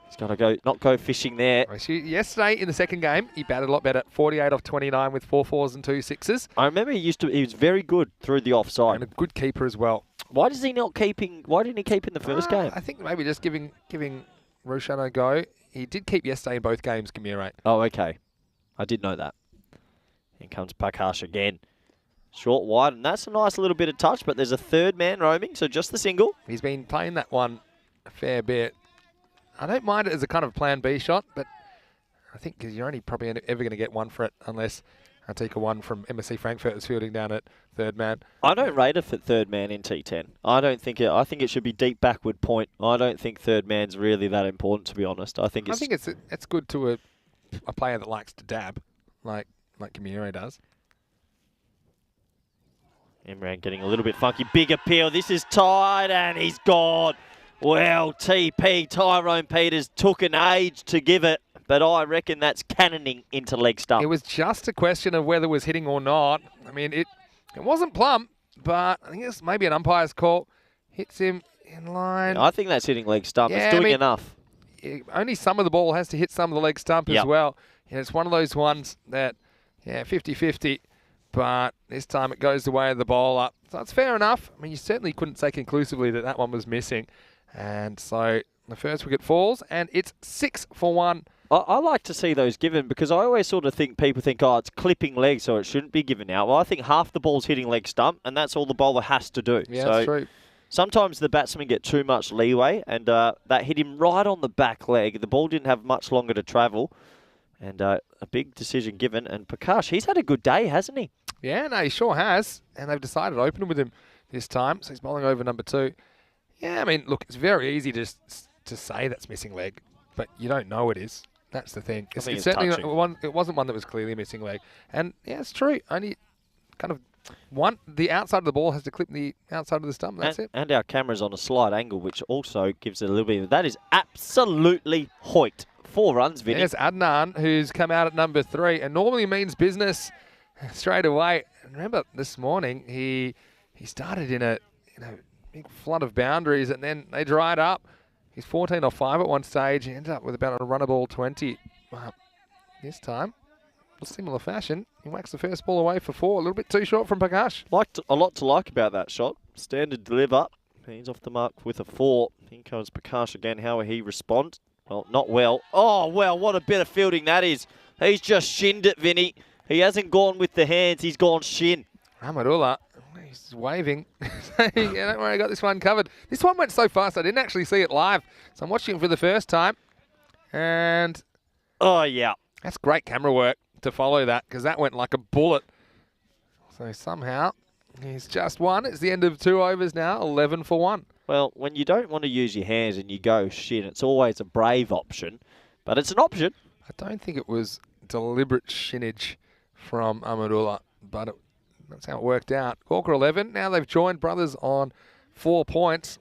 S3: He's got to not go fishing there.
S4: Yesterday in the second game, he batted a lot better. 48 off 29 with 4 4s and 2 6s.
S3: I remember he was very good through the offside.
S4: And a good keeper as well.
S3: Why didn't he keep in the first game?
S4: I think maybe just giving Roshan a go. He did keep yesterday in both games, Gamire.
S3: Oh, okay. I did know that. Here comes Parkash again. Short, wide, and that's a nice little bit of touch, but there's a third man roaming, so just the single.
S4: He's been playing that one a fair bit. I don't mind it as a kind of plan B shot, but I think because you're only probably ever going to get one for it unless Atika one from MSC Frankfurt is fielding down at third man.
S3: I don't rate it for third man in T10. I think it should be deep backward point. I don't think third man's really that important, to be honest. I think
S4: it's good to a player that likes to dab, like Gamire does.
S3: Imran getting a little bit funky. Big appeal. This is tied and he's gone. Well, TP, Tyrone Peters, took an age to give it, but I reckon that's cannoning into leg stump.
S4: It was just a question of whether it was hitting or not. I mean, it wasn't plump, but I think it's maybe an umpire's call. Hits him in line.
S3: Yeah, I think that's hitting leg stump. It's doing enough.
S4: Only some of the ball has to hit some of the leg stump as well. And it's one of those ones that, 50-50. But this time it goes the way of the bowler. So it's fair enough. I mean, you certainly couldn't say conclusively that one was missing. And so the first wicket falls, and it's 6 for 1.
S3: I like to see those given because I always sort of think people think, it's clipping legs, so it shouldn't be given out. Well, I think half the ball's hitting leg stump, and that's all the bowler has to do.
S4: Yeah, that's true.
S3: Sometimes the batsmen get too much leeway, and that hit him right on the back leg. The ball didn't have much longer to travel. And a big decision given. And Parkash, he's had a good day, hasn't he?
S4: Yeah, no, he sure has. And they've decided to open with him this time. So he's bowling over number 2. Yeah, I mean, look, it's very easy to say that's missing leg, but you don't know it is. That's the thing. It's certainly not one. It wasn't one that was clearly missing leg. And yeah, it's true. Only kind of the outside of the ball has to clip the outside of the stump. That's it.
S3: And our camera's on a slight angle, which also gives it a little bit. That is absolutely hoiked. 4 runs, Vinny.
S4: There's Adnan, who's come out at number 3, and normally means business straight away. And remember, this morning he started in a big flood of boundaries, and then they dried up. He's 14 off 5 at one stage. He ended up with about a runnable 20. This time, a similar fashion. He whacks the first ball away for 4. A little bit too short from Prakash.
S3: A lot to like about that shot. Standard deliver. He's off the mark with a 4. Here comes Prakash again. How will he respond? Well, not well. Oh, well, what a bit of fielding that is. He's just shinned it, Vinny. He hasn't gone with the hands. He's gone shin.
S4: Amadullah, he's waving. Yeah, don't worry, I got this one covered. This one went so fast, I didn't actually see it live. So I'm watching it for the first time. And
S3: Oh, yeah.
S4: that's great camera work to follow that, because that went like a bullet. So somehow he's just won. It's the end of 2 overs now, 11 for 1.
S3: Well, when you don't want to use your hands and you go shin, it's always a brave option. But it's an option.
S4: I don't think it was deliberate shinnage from Amadullah, but that's how it worked out. Gawker 11. Now they've joined brothers on 4 points,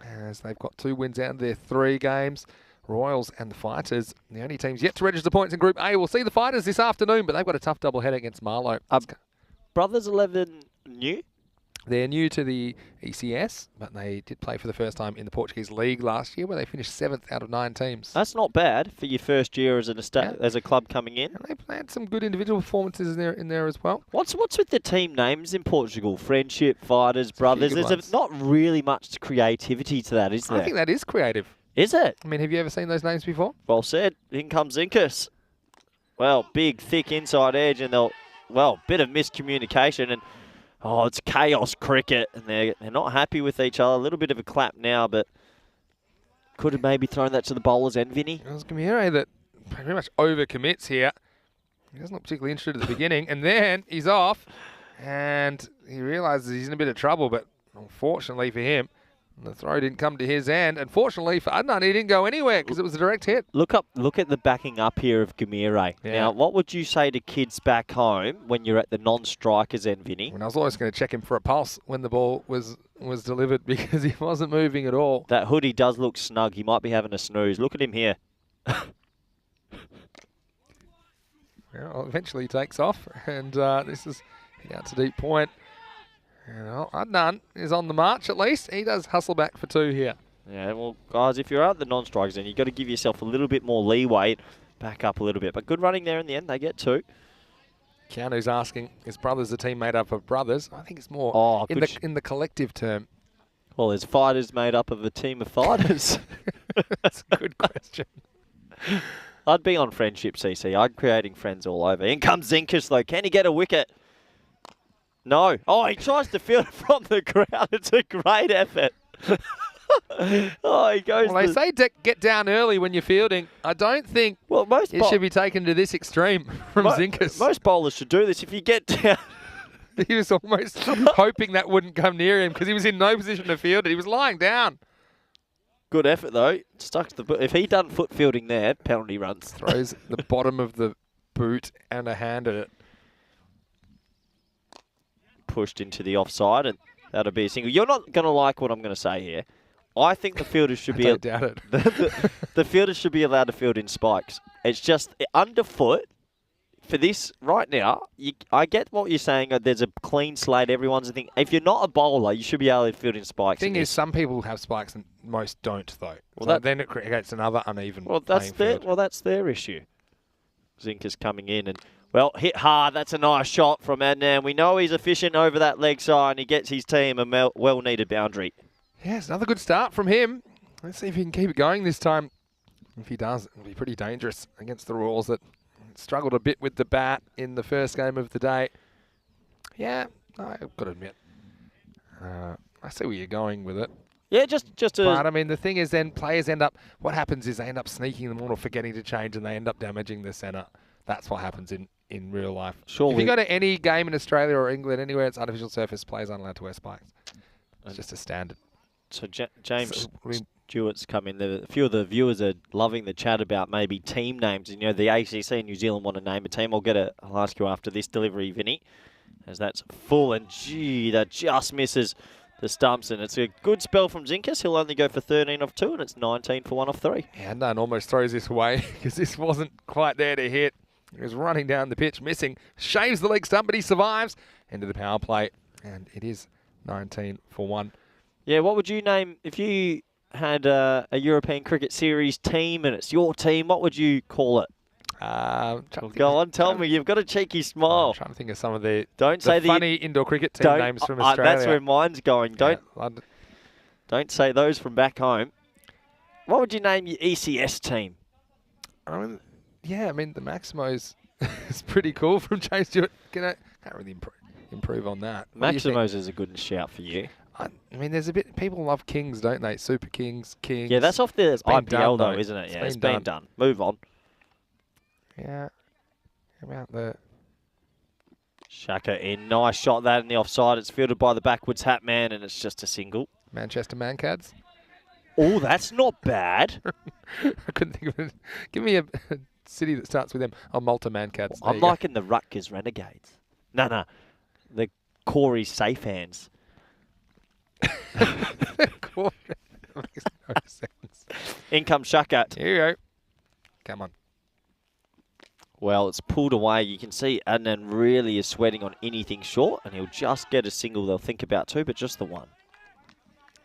S4: as they've got 2 wins out of their 3 games. Royals and the Fighters, the only teams yet to register points in Group A. We'll see the Fighters this afternoon, but they've got a tough doubleheader against Marlow.
S3: Brothers 11 new?
S4: They're new to the ECS, but they did play for the first time in the Portuguese League last year, where they finished 7th out of 9 teams.
S3: That's not bad for your first year as as a club coming in.
S4: And they've had some good individual performances in there as well.
S3: What's with the team names in Portugal? Friendship, Fighters, Brothers. There's not really much creativity to that, is there?
S4: I think that is creative.
S3: Is it?
S4: I mean, have you ever seen those names before?
S3: Well said. In comes Incas. Well, big, thick inside edge, and bit of miscommunication, and it's chaos cricket, and they're not happy with each other. A little bit of a clap now, but could have maybe thrown that to the bowlers and Vinny.
S4: It was Gamire that pretty much overcommits here. He doesn't look particularly interested at the beginning, and then he's off, and he realises he's in a bit of trouble, but unfortunately for him, the throw didn't come to his end. Unfortunately for Adnan, he didn't go anywhere because it was a direct hit.
S3: Look at the backing up here of Gamire.
S4: Yeah.
S3: Now, what would you say to kids back home when you're at the non-strikers end, Vinny?
S4: And I was always going to check him for a pulse when the ball was delivered, because he wasn't moving at all.
S3: That hoodie does look snug. He might be having a snooze. Look at him here.
S4: Well, eventually he takes off, and this is out to deep point. Well, Adnan is on the march at least. He does hustle back for 2 here.
S3: Yeah, well, guys, if you're at the non-strikers, then you've got to give yourself a little bit more leeway, back up a little bit. But good running there in the end. They get 2.
S4: Keanu's asking, is brothers a team made up of brothers? I think it's more in the collective term.
S3: Well, there's fighters made up of a team of fighters.
S4: That's a good question.
S3: I'd be on friendship, CC. I'd creating friends all over. In comes Zinkus, though. Can he get a wicket? No. Oh, he tries to field it from the ground. It's a great effort. He goes.
S4: Well, they say get down early when you're fielding. I don't think it should be taken to this extreme from Zinkus.
S3: Most bowlers should do this. If you get down...
S4: He was almost hoping that wouldn't come near him, because he was in no position to field it. He was lying down.
S3: Good effort, though. Stuck to the... If he done foot fielding there, penalty runs.
S4: Throws the bottom of the boot and a hand at it.
S3: Pushed into the offside, and that'll be a single. You're not going to like what I'm going to say here. I think the fielders should be...
S4: don't doubt it.
S3: The fielders should be allowed to field in spikes. It's just underfoot. For this right now, I get what you're saying. There's a clean slate. Everyone's a thing. If you're not a bowler, you should be able to field in spikes.
S4: The thing is, some people have spikes and most don't, though.
S3: Well,
S4: so then it creates another uneven
S3: that's their issue. Zinker's coming in and, hit hard. That's a nice shot from Adnan. We know he's efficient over that leg side, and he gets his team a well-needed boundary.
S4: Yes, another good start from him. Let's see if he can keep it going this time. If he does, it'll be pretty dangerous against the Royals that struggled a bit with the bat in the first game of the day. Yeah, I've got to admit. I see where you're going with it.
S3: Yeah,
S4: But, I mean, the thing is then players what happens is they end up sneaking them on or forgetting to change, and they end up damaging the centre. That's what happens in real life.
S3: Surely.
S4: If you go to any game in Australia or England, anywhere it's artificial surface, players aren't allowed to wear spikes. It's just a standard.
S3: So James Stewart's come in. A few of the viewers are loving the chat about maybe team names. And, the ACC in New Zealand want to name a team. I'll ask you after this delivery, Vinny, as that's full. And, that just misses the stumps. And it's a good spell from Zinkus. He'll only go for 13 off 2, and it's 19 for 1 off 3.
S4: Yeah, Nunn almost throws this away because this wasn't quite there to hit. He was running down the pitch, missing. Shaves the leg stump, but he survives. Into the power play. And it is 19 for 1.
S3: Yeah, what would you name if you had a European Cricket Series team and it's your team? What would you call it? Go on, tell me. You've got a cheeky smile.
S4: I'm trying to think of some of the
S3: Don't say
S4: funny indoor cricket team names from Australia.
S3: That's where mine's going. Don't say those from back home. What would you name your ECS team?
S4: I mean, the Maximos is pretty cool from James Stewart. Can't really improve on that.
S3: Maximos is a good shout for you.
S4: I mean, there's a bit. People love Kings, don't they? Super Kings.
S3: Yeah, that's off the IPL though, isn't it?
S4: It's
S3: been done. Move on.
S4: Yeah. How about the
S3: Shaka in. Nice shot that in the offside. It's fielded by the backwards hat man, and it's just a single.
S4: Manchester Mancads?
S3: Oh, that's not bad.
S4: I couldn't think of it. Give me a city that starts with them. Oh, Malta Mancads.
S3: I'm liking the Rutgers Renegades. No. The Corey Safe Hands.
S4: Makes no sense.
S3: In comes Shaka.
S4: Here you go. Come on.
S3: Well, it's pulled away. You can see Adnan really is sweating on anything short, and he'll just get a single. They'll think about two, but just the one.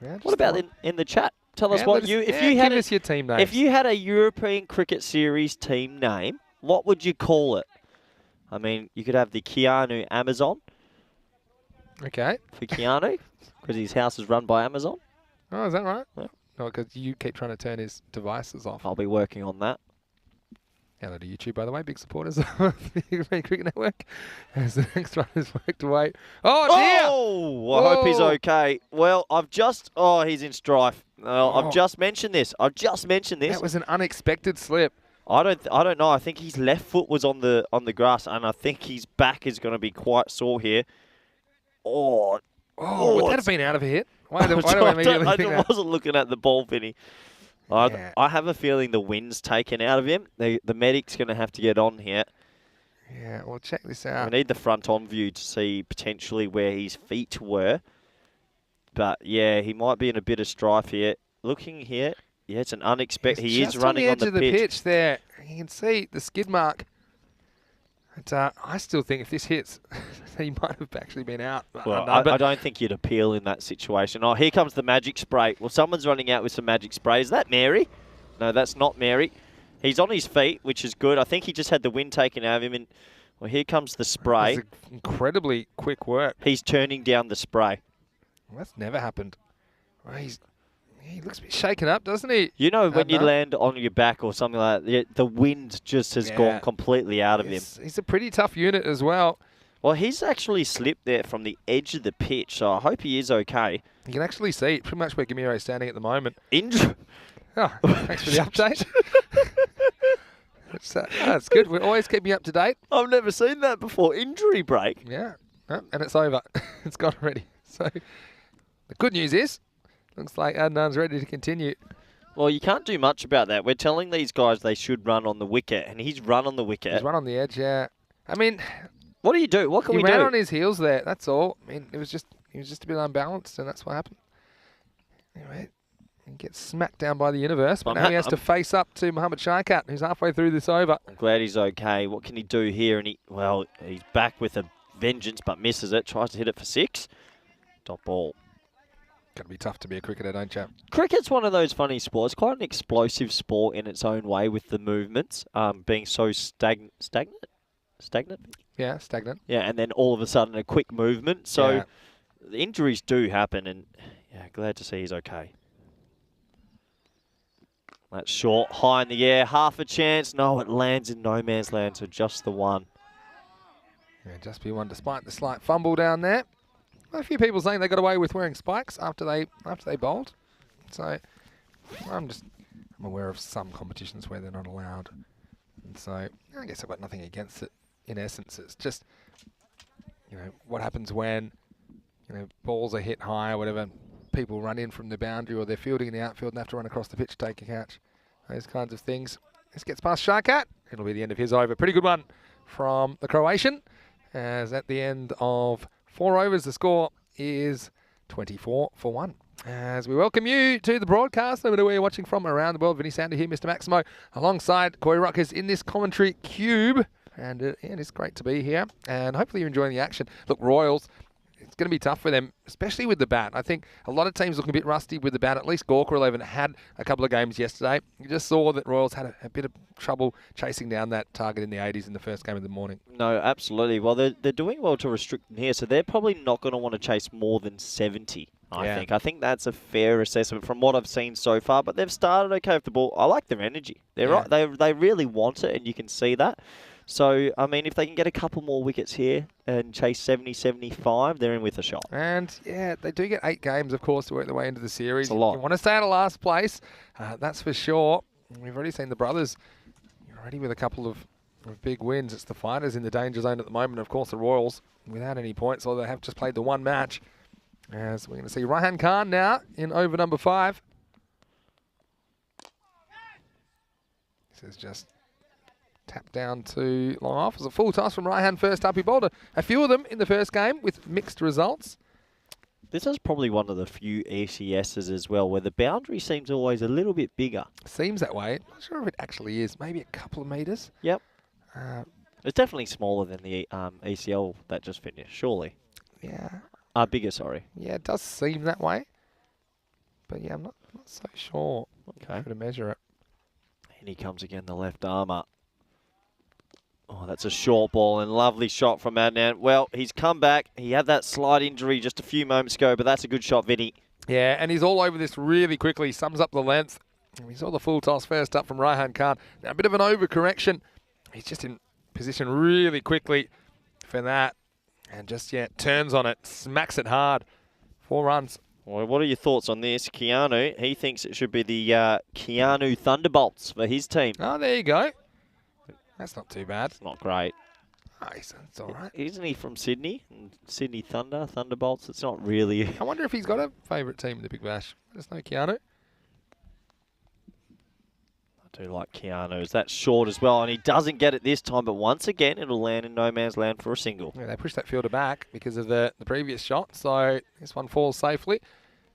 S4: Yeah,
S3: what about in the chat? Tell us
S4: what
S3: you
S4: give us your team names.
S3: If you had a European Cricket Series team name, what would you call it? I mean, you could have the Keanu Amazon.
S4: Okay.
S3: For Keanu, because his house is run by Amazon.
S4: Oh, is that right?
S3: Yeah.
S4: No, because you keep trying to turn his devices off.
S3: I'll be working on that.
S4: Hello to YouTube, by the way, big supporters of the European Cricket Network. As the next one is worked away. Oh, dear!
S3: Oh, I hope he's okay. Well, he's in strife. I've just mentioned this.
S4: That was an unexpected slip.
S3: I don't know. I think his left foot was on the grass, and I think his back is going to be quite sore here.
S4: Would that have been out of a hit? Why do I immediately think that?
S3: I wasn't looking at the ball, Vinny. I have a feeling the wind's taken out of him. The medic's going to have to get on here.
S4: Yeah, well, check this out.
S3: We need the front-on view to see potentially where his feet were. But, yeah, he might be in a bit of strife here. Looking here, yeah, it's an unexpected. He is running on the
S4: edge of the pitch there. You can see the skid mark. But, I still think if this hits, he might have actually been out.
S3: Well, I don't think you'd appeal in that situation. Oh, here comes the magic spray. Well, someone's running out with some magic spray. Is that Mary? No, that's not Mary. He's on his feet, which is good. I think he just had the wind taken out of him. And well, here comes the spray.
S4: That's incredibly quick work.
S3: He's turning down the spray.
S4: Well, that's never happened. Well, he looks a bit shaken up, doesn't he?
S3: You know, when you land on your back or something like that, the wind just has gone completely out of him.
S4: He's a pretty tough unit as well.
S3: Well, he's actually slipped there from the edge of the pitch, so I hope he is okay.
S4: You can actually see pretty much where Gamiro's standing at the moment.
S3: Injury.
S4: Oh, thanks for the update. That's good. We're always keeping you up to date.
S3: I've never seen that before. Injury break.
S4: Yeah. Oh, and it's over. It's gone already. So the good news is, looks like Adnan's ready to continue.
S3: Well, you can't do much about that. We're telling these guys they should run on the wicket, and he's run on the wicket.
S4: He's run on the edge, yeah. I mean,
S3: what do you do? What can we do?
S4: He ran on his heels there. That's all. I mean, he was just a bit unbalanced, and that's what happened. Anyway, he gets smacked down by the universe, but now he has to face up to Mohammad Shaikat, who's halfway through this over.
S3: I'm glad he's okay. What can he do here? And he's back with a vengeance, but misses it. Tries to hit it for 6. Top ball.
S4: Going to be tough to be a cricketer, don't you?
S3: Cricket's one of those funny sports. Quite an explosive sport in its own way with the movements being so stagnant.
S4: Yeah, stagnant.
S3: Yeah, and then all of a sudden a quick movement. So the injuries do happen, and yeah, glad to see he's okay. That's short, high in the air, half a chance. No, it lands in no man's land, so just the one.
S4: Yeah, just be one despite the slight fumble down there. A few people saying they got away with wearing spikes after they bowled. So I'm aware of some competitions where they're not allowed. And so I guess I've got nothing against it. In essence, it's just, what happens when, balls are hit high or whatever, people run in from the boundary or they're fielding in the outfield and have to run across the pitch to take a catch. Those kinds of things. This gets past Shaikat. It'll be the end of his over. Pretty good one from the Croatian. As at the end of 4 overs, the score is 24 for 1. As we welcome you to the broadcast, no matter where you're watching from around the world. Vinny Sander here, Mr. Maximo, alongside Corey Ruckers in this commentary cube. And it is great to be here. And hopefully you're enjoying the action. Look, Royals, it's going to be tough for them, especially with the bat. I think a lot of teams look a bit rusty with the bat. At least Gawker 11 had a couple of games yesterday. You just saw that Royals had a bit of trouble chasing down that target in the 80s in the first game of the morning.
S3: No, absolutely. Well, they're doing well to restrict them here, so they're probably not going to want to chase more than 70, I think. I think that's a fair assessment from what I've seen so far, but they've started okay with the ball. I like their energy. They're right. They really want it, and you can see that. So, I mean, if they can get a couple more wickets here and chase 70, 75, they're in with a shot.
S4: And, yeah, they do get 8 games, of course, to work their way into the series.
S3: It's a lot.
S4: You want to stay out of last place, that's for sure. We've already seen the brothers already with a couple of big wins. It's the fighters in the danger zone at the moment. Of course, the Royals without any points, although they have just played the one match. As we're going to see Raihan Khan now in over number 5. This is just tap down to long off. It's a full toss from Raihan first up. He bowled a few of them in the first game with mixed results.
S3: This is probably one of the few ECSs as well, where the boundary seems always a little bit bigger.
S4: Seems that way. Not sure if it actually is. Maybe a couple of metres.
S3: Yep. It's definitely smaller than the ECL that just finished, surely.
S4: Yeah.
S3: Bigger, sorry.
S4: Yeah, it does seem that way. But yeah, I'm not so sure.
S3: Okay.
S4: To measure it.
S3: And he comes again, the left armour. Oh, that's a short ball and lovely shot from Adnan. Well, he's come back. He had that slight injury just a few moments ago, but that's a good shot, Vinny.
S4: Yeah, and he's all over this really quickly. Sums up the length. We saw the full toss first up from Raihan Khan. Now, a bit of an overcorrection. He's just in position really quickly for that. And just, turns on it. Smacks it hard. 4 runs.
S3: Well, what are your thoughts on this? Keanu, he thinks it should be the Keanu Thunderbolts for his team.
S4: Oh, there you go. That's not too bad.
S3: It's not great.
S4: Oh, it's all right.
S3: Isn't he from Sydney? Sydney Thunder, Thunderbolts? It's not really.
S4: I wonder if he's got a favourite team in the Big Bash. There's no Keanu.
S3: I do like Keanu's. That's short as well, and he doesn't get it this time, but once again, it'll land in no man's land for a single.
S4: Yeah, they pushed that fielder back because of the previous shot, so this one falls safely.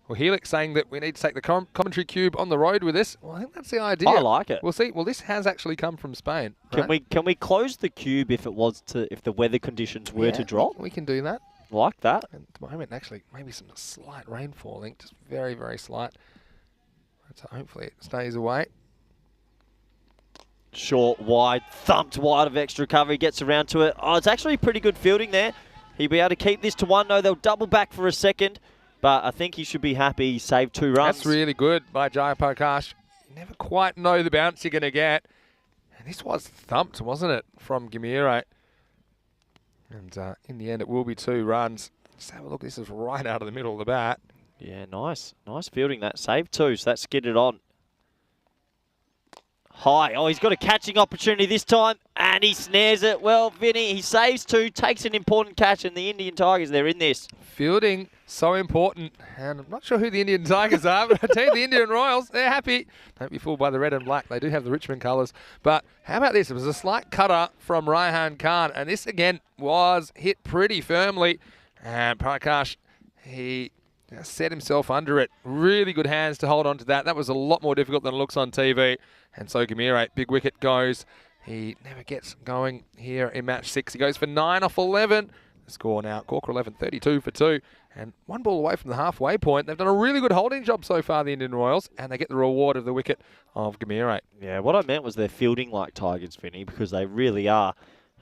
S4: Well, Helix saying that we need to take the commentary cube on the road with this. Well, I think that's the idea.
S3: I like it.
S4: We'll see. Well, this has actually come from Spain. Right?
S3: Can we close the cube if the weather conditions were to drop?
S4: We can do that.
S3: Like that.
S4: And at the moment, actually, maybe some slight rain falling, just very, very slight. So hopefully it stays away.
S3: Short, wide, thumped wide of extra cover. He gets around to it. Oh, it's actually pretty good fielding there. He'll be able to keep this to 1. No, they'll double back for a second. But I think he should be happy. He saved 2 runs.
S4: That's really good by Jaya Prakash. You never quite know the bounce you're going to get. And this was thumped, wasn't it, from Gamire? And in the end, it will be 2 runs. Just have a look. This is right out of the middle of the bat.
S3: Yeah, nice. Nice fielding that. Saved 2, so that skidded on. High. Oh, he's got a catching opportunity this time, and he snares it. Well, Vinny, he saves 2, takes an important catch, and the Indian Tigers, they're in this.
S4: Fielding, so important. And I'm not sure who the Indian Tigers are, but I tell you, the Indian Royals, they're happy. Don't be fooled by the red and black. They do have the Richmond colours. But how about this? It was a slight cutter from Raihan Khan, and this, again, was hit pretty firmly. And Prakash, he set himself under it. Really good hands to hold on to that. That was a lot more difficult than it looks on TV. And so Gamire, big wicket goes. He never gets going here in match 6. He goes for 9 off 11. The score now, Gawker 11, 32 for 2. And 1 ball away from the halfway point. They've done a really good holding job so far, the Indian Royals. And they get the reward of the wicket of Gamire.
S3: Yeah, what I meant was they're fielding like Tigers, Vinny, because they really are.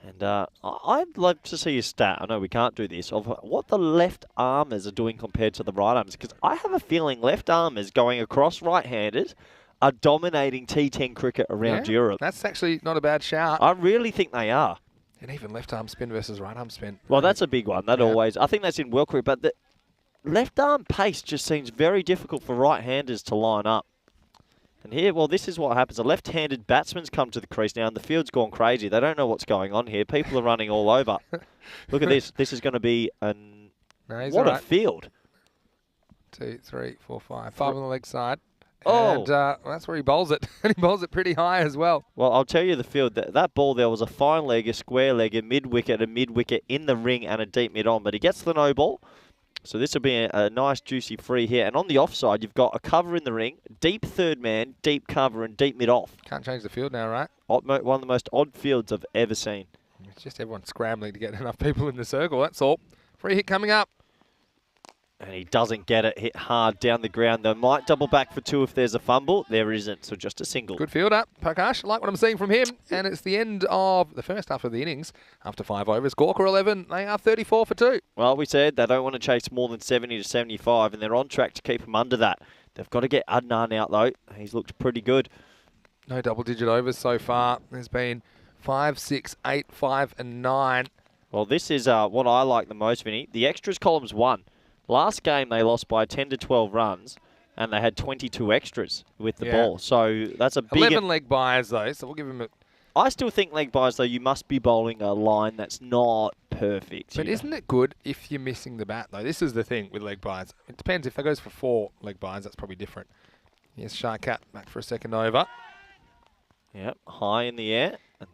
S3: And I'd love to see a stat, I know we can't do this, of what the left armers are doing compared to the right armers. Because I have a feeling left armers going across right-handers are dominating T10 cricket around Europe.
S4: That's actually not a bad shout.
S3: I really think they are.
S4: And even left arm spin versus right arm spin.
S3: Well, that's a big one. That always, I think that's in world cricket, but the left arm pace just seems very difficult for right-handers to line up. And here, well, this is what happens. A left-handed batsman's come to the crease now, and the field's gone crazy. They don't know what's going on here. People are running all over. Look at this. This is going to be what a field.
S4: 2, 3, 4, 5. 5 on the leg side.
S3: Oh.
S4: And that's where he bowls it. And he bowls it pretty high as well.
S3: Well, I'll tell you the field. That ball there was a fine leg, a square leg, a mid-wicket in the ring, and a deep mid-on. But he gets the no ball. So this will be a nice, juicy free here. And on the offside, you've got a cover in the ring, deep third man, deep cover, and deep mid-off.
S4: Can't change the field now, right?
S3: One of the most odd fields I've ever seen.
S4: It's just everyone scrambling to get enough people in the circle, that's all. Free hit coming up.
S3: And he doesn't get it, hit hard down the ground. They might double back for 2 if there's a fumble. There isn't, so just a single.
S4: Good fielder, Prakash. I like what I'm seeing from him. And it's the end of the first half of the innings. After 5 overs, Gawker 11. They are 34 for 2.
S3: Well, we said they don't want to chase more than 70 to 75, and they're on track to keep them under that. They've got to get Adnan out, though. He's looked pretty good.
S4: No double-digit overs so far. There's been 5, 6, 8, 5, and 9.
S3: Well, this is what I like the most, Vinny. The extras column's 1. Last game, they lost by 10 to 12 runs, and they had 22 extras with the ball. So that's a big...
S4: 11 leg buys, though, so we'll give him a...
S3: I still think leg buys, though, you must be bowling a line that's not perfect.
S4: But isn't it good if you're missing the bat, though? This is the thing with leg buys. It depends. If they goes for 4 leg buys, that's probably different. Yes, Sharkat back for a second over.
S3: Yep, high in the air. And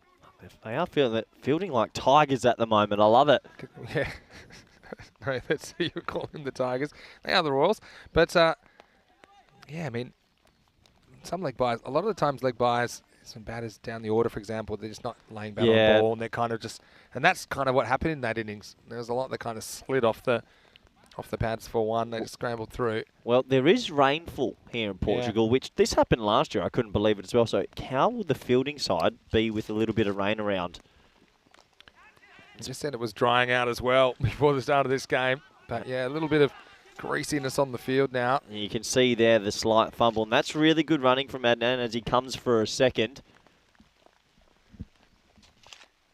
S3: they are fielding like tigers at the moment. I love it.
S4: Yeah. No, that's who you call them, the Tigers. They are the Royals. But, yeah, I mean, some leg buys, a lot of the times leg buys, some batters down the order, for example, they're just not laying bat on the ball, and they're kind of just, and that's kind of what happened in that innings. There was a lot that kind of slid off the pads for 1. They just scrambled through.
S3: Well, there is rainfall here in Portugal, which this happened last year. I couldn't believe it as well. So how will the fielding side be with a little bit of rain around?
S4: Just said it was drying out as well before the start of this game. But, yeah, a little bit of greasiness on the field now.
S3: You can see there the slight fumble, and that's really good running from Adnan as he comes for a second.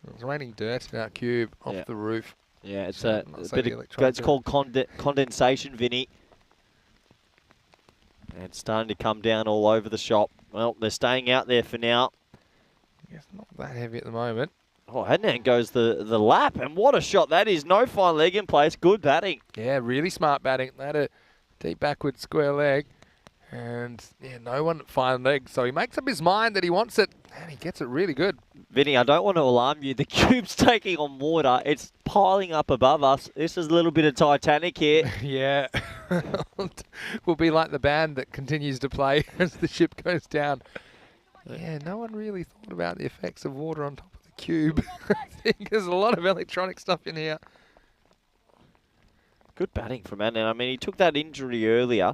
S4: It was raining dirt in our cube off the roof.
S3: Yeah, it's
S4: So
S3: a
S4: not saying
S3: bit
S4: the
S3: of,
S4: electronics
S3: it's called condensation, Vinny. And it's starting to come down all over the shop. Well, they're staying out there for now.
S4: It's not that heavy at the moment.
S3: Oh, Adnan goes the lap, and what a shot that is. No fine leg in place. Good batting.
S4: Yeah, really smart batting. They had a deep backward square leg. And, yeah, no one fine leg. So he makes up his mind that he wants it, and he gets it really good.
S3: Vinny, I don't want to alarm you. The cube's taking on water. It's piling up above us. This is a little bit of Titanic here.
S4: Yeah. We'll be like the band that continues to play as the ship goes down. Yeah, no one really thought about the effects of water on top of the cube. I think there's a lot of electronic stuff in here.
S3: Good batting from Adnan. I mean, he took that injury earlier,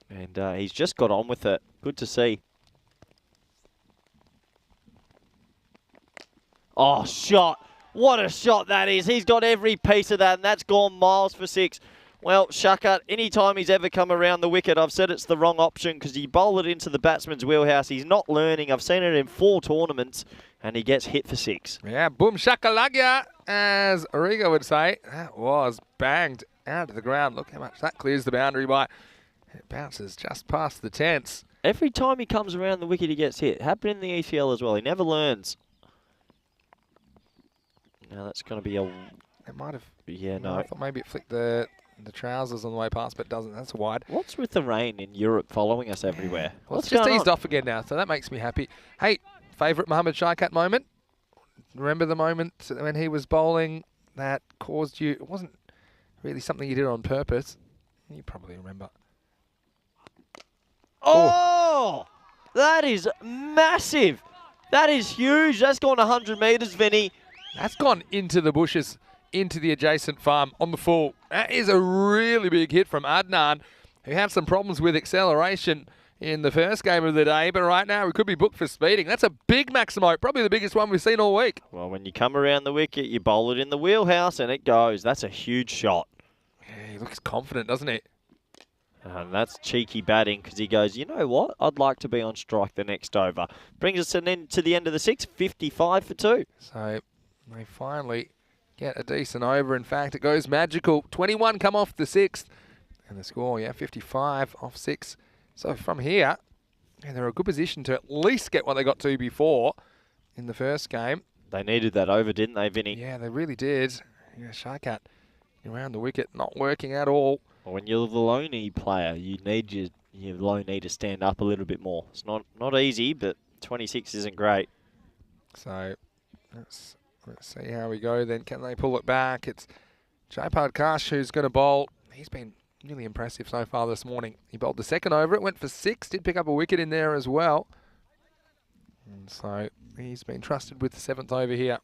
S3: and he's just got on with it. Good to see. Oh, shot. What a shot that is. He's got every piece of that, and that's gone miles for 6. Well, Shuckert, anytime he's ever come around the wicket, I've said it's the wrong option because he bowled it into the batsman's wheelhouse. He's not learning. I've seen it in 4 tournaments, and he gets hit for 6.
S4: Yeah, boom shakalaka, as Origo would say. That was banged out of the ground. Look how much that clears the boundary by. It bounces just past the tents.
S3: Every time he comes around the wicket, he gets hit. Happened in the ECL as well. He never learns. Now that's going to be a...
S4: It might have...
S3: Yeah, no.
S4: I thought maybe it flicked the trousers on the way past, but it doesn't. That's wide.
S3: What's with the rain in Europe following us everywhere?
S4: Well, it's just eased off again now, so that makes me happy. Hey, favourite Mohammad Sharkat moment? Remember the moment when he was bowling that caused you... It wasn't really something you did on purpose. You probably remember.
S3: Oh! That is massive. That is huge. That's gone 100 metres, Vinny.
S4: That's gone into the bushes, into the adjacent farm on the full. That is a really big hit from Adnan, who had some problems with acceleration in the first game of the day, but right now he could be booked for speeding. That's a big Maximo, probably the biggest one we've seen all week.
S3: Well, when you come around the wicket, you bowl it in the wheelhouse and it goes. That's a huge shot.
S4: Yeah, he looks confident, doesn't he?
S3: And that's cheeky batting because he goes, you know what? I'd like to be on strike the next over. Brings us to the end of the 6, 55 for 2.
S4: So they finally get a decent over. In fact, it goes magical. 21 come off the 6th. And the score, 55 off 6. So from here, they're in a good position to at least get what they got to before in the first game.
S3: They needed that over, didn't they, Vinny?
S4: Yeah, they really did. Yeah, Sharkat around the wicket, not working at all.
S3: Well, when you're the low knee player, you need your low knee to stand up a little bit more. It's not easy, but 26 isn't great.
S4: So let's see how we go then. Can they pull it back? It's Jaipad Kash who's going to bowl. He's been really impressive so far this morning. He bowled the second over. It went for 6. Did pick up a wicket in there as well. And so he's been trusted with the 7th over here.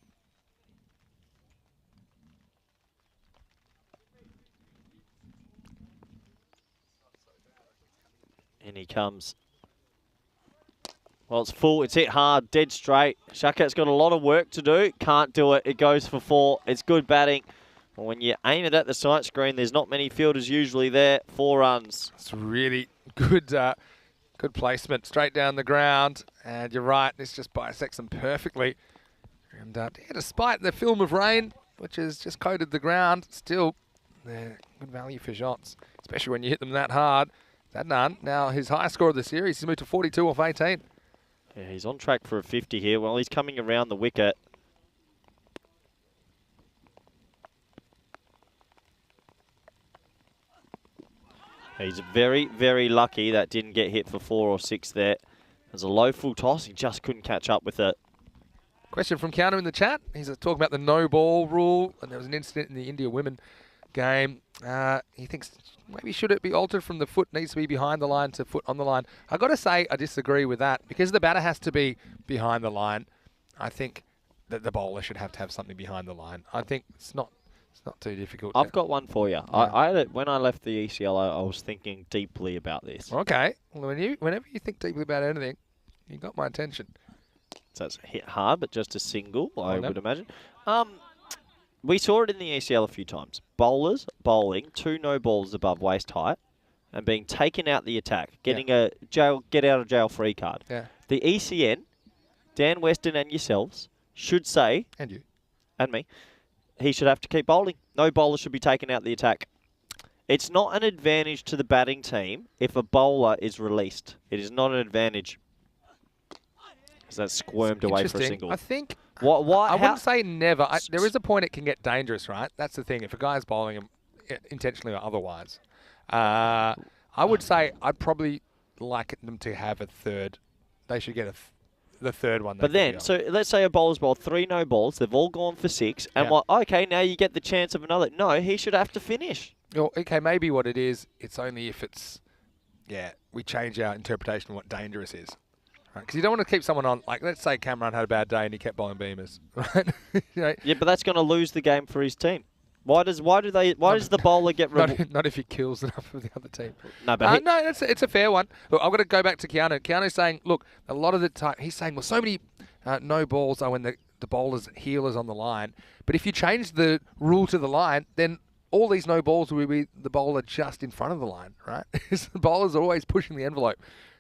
S3: In he comes. Well, it's full. It's hit hard, dead straight. Shakat's got a lot of work to do. Can't do it. It goes for 4. It's good batting. When you aim it at the sight screen, there's not many fielders usually there. 4 runs.
S4: It's really good good placement straight down the ground. And you're right, this just bisects them perfectly. And despite the film of rain, which has just coated the ground, still they're good value for shots, especially when you hit them that hard. Adnan, now his highest score of the series, he's moved to 42 off 18.
S3: Yeah, he's on track for a 50 here. Well, he's coming around the wicket. He's very, very lucky that didn't get hit for 4 or 6 there. There's a low full toss. He just couldn't catch up with it.
S4: Question from Counter in the chat. He's talking about the no ball rule, and there was an incident in the India women game. He thinks maybe should it be altered from the foot needs to be behind the line to foot on the line. I got to say I disagree with that because the batter has to be behind the line. I think that the bowler should have to have something behind the line. I think it's not too difficult.
S3: I've got one for you.
S4: Yeah.
S3: When I left the ECL, I was thinking deeply about this.
S4: Okay. Well, whenever you think deeply about anything, you got my attention.
S3: So it's hit hard, but just a single, I would imagine. We saw it in the ECL a few times. Bowlers bowling 2 no balls above waist height and being taken out the attack, getting a get out of jail free card.
S4: Yeah.
S3: The ECN, Dan Weston and yourselves should say,
S4: And you.
S3: and me, he should have to keep bowling. No bowler should be taken out the attack. It's not an advantage to the batting team if a bowler is released. It is not an advantage. Because that's squirmed away for a single.
S4: I think
S3: I
S4: wouldn't say never. There is a point it can get dangerous, right? That's the thing. If a guy's bowling him intentionally or otherwise, I would say I'd probably like them to have a third. They should get the third one.
S3: But then, so let's say a bowler's bowled 3 no balls. They've all gone for 6. And okay, now you get the chance of another. No, he should have to finish.
S4: Well, okay, maybe what it is, it's only if it's, we change our interpretation of what dangerous is. Because you don't want to keep someone on, like, let's say Cameron had a bad day and he kept bowling beamers, right?
S3: Yeah, but that's going to lose the game for his team. Why does the bowler get
S4: not if he kills enough of the other team.
S3: No, but
S4: it's a fair one. Look, I've got to go back to Keanu. Keanu's saying, look, a lot of the time, he's saying, well, so many no balls are when the bowler's heel is on the line. But if you change the rule to the line, then all these no balls will be the bowler just in front of the line, right? The bowler's always pushing the envelope.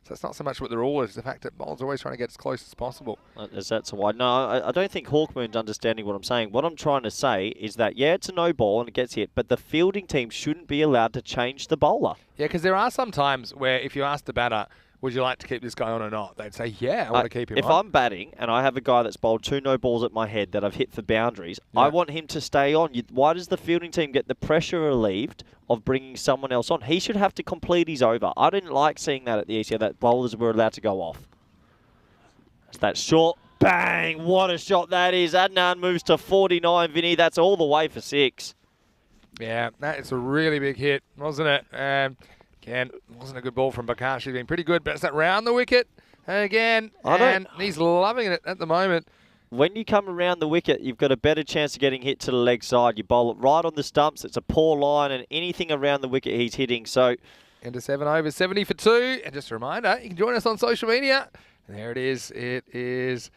S4: So it's not so much what the rule is, the fact that bowlers are always trying to get as close as possible.
S3: Is that so wide? No, I don't think Hawkmoon's understanding what I'm saying. What I'm trying to say is that, it's a no ball and it gets hit, but the fielding team shouldn't be allowed to change the bowler.
S4: Yeah, because there are some times where if you ask the batter, would you like to keep this guy on or not? They'd say, I want to keep him on.
S3: If I'm batting and I have a guy that's bowled 2 no balls at my head that I've hit for boundaries, I want him to stay on. Why does the fielding team get the pressure relieved of bringing someone else on? He should have to complete his over. I didn't like seeing that at the ECL, that bowlers were allowed to go off. That's that short. Bang! What a shot that is. Adnan moves to 49, Vinny. That's all the way for 6.
S4: Yeah, that is a really big hit, wasn't it? Again, wasn't a good ball from Bakar. She's been pretty good, but it's that round the wicket again. And he's loving it at the moment.
S3: When you come around the wicket, you've got a better chance of getting hit to the leg side. You bowl it right on the stumps. It's a poor line, and anything around the wicket he's hitting. So,
S4: into 7 overs, 70 for 2. And just a reminder, you can join us on social media. And there it is. It is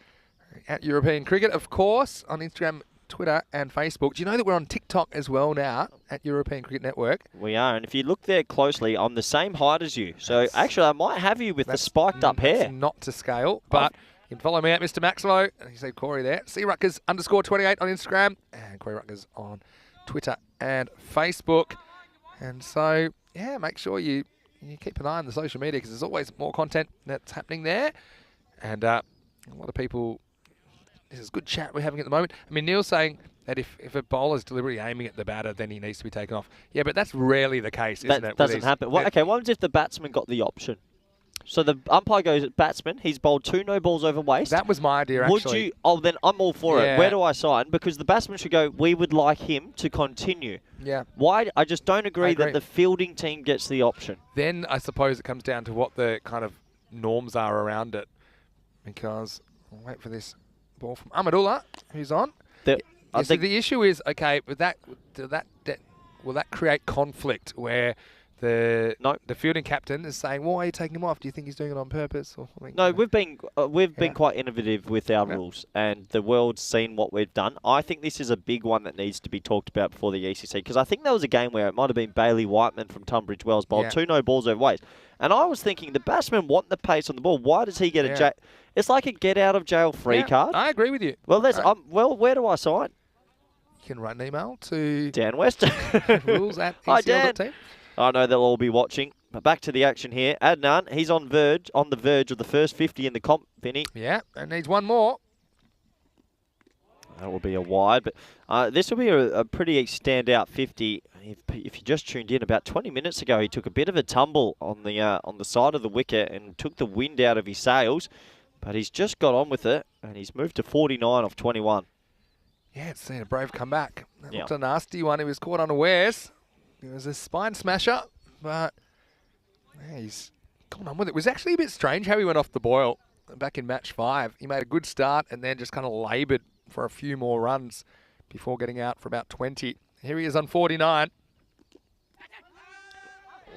S4: at European Cricket, of course, on Instagram, Twitter and Facebook. Do you know that we're on TikTok as well now at European Cricket Network?
S3: We are, and if you look there closely, I'm the same height as you. So actually, I might have you with the spiked up hair.
S4: That's not to scale, but you can follow me at Mr. Maximo. And you see Corey there. CRuckers _28 on Instagram and Corey Ruckers on Twitter and Facebook. And so, make sure you keep an eye on the social media because there's always more content that's happening there. And a lot of people... This is good chat we're having at the moment. I mean, Neil's saying that if a bowler's deliberately aiming at the batter, then he needs to be taken off. Yeah, but that's rarely the case, isn't it?
S3: That doesn't happen. Well, okay, what if the batsman got the option? So the umpire goes at batsman. He's bowled 2 no balls over waist.
S4: That was my idea, actually.
S3: Would you? Oh, then I'm all for it. Where do I sign? Because the batsman should go, we would like him to continue.
S4: Yeah.
S3: Why? I just don't agree that the fielding team gets the option.
S4: Then I suppose it comes down to what the kind of norms are around it. Because, I'll wait for this ball from Ahmadullah, who's on. So the issue is, okay, will that create conflict where the
S3: No.
S4: fielding captain is saying, "Why are you taking him off? Do you think he's doing it on purpose?" Or something?
S3: No, we've been
S4: Yeah.
S3: quite innovative with our
S4: Yeah.
S3: rules, and the world's seen what we've done. I think this is a big one that needs to be talked about before the ECC, because I think there was a game where it might have been Bailey Whiteman from Tunbridge Wells bowled
S4: Yeah.
S3: 2 no balls over ways, and I was thinking the batsman want the pace on the ball. Why does he get
S4: Yeah.
S3: It's like a get out of jail free
S4: Yeah,
S3: card.
S4: I agree with you.
S3: Well, there's
S4: Right.
S3: where do I sign?
S4: You can write an email to
S3: Dan West. Hi, Dan.
S4: rules@ecl.team.
S3: I know they'll all be watching. But back to the action here. Adnan, he's on the verge of the first 50 in the comp, Vinny.
S4: Yeah, and needs one more.
S3: That will be a wide, but this will be a pretty standout 50. If you just tuned in, about 20 minutes ago, he took a bit of a tumble on the side of the wicket and took the wind out of his sails, but he's just got on with it, and he's moved to 49 off 21.
S4: Yeah, it's seen a brave comeback. That
S3: Yeah.
S4: looked a nasty one. He was caught unawares. It was a spine smasher, but yeah, he's gone on with it. It was actually a bit strange how he went off the boil back in match 5. He made a good start and then just kind of laboured for a few more runs before getting out for about 20. Here he is on 49.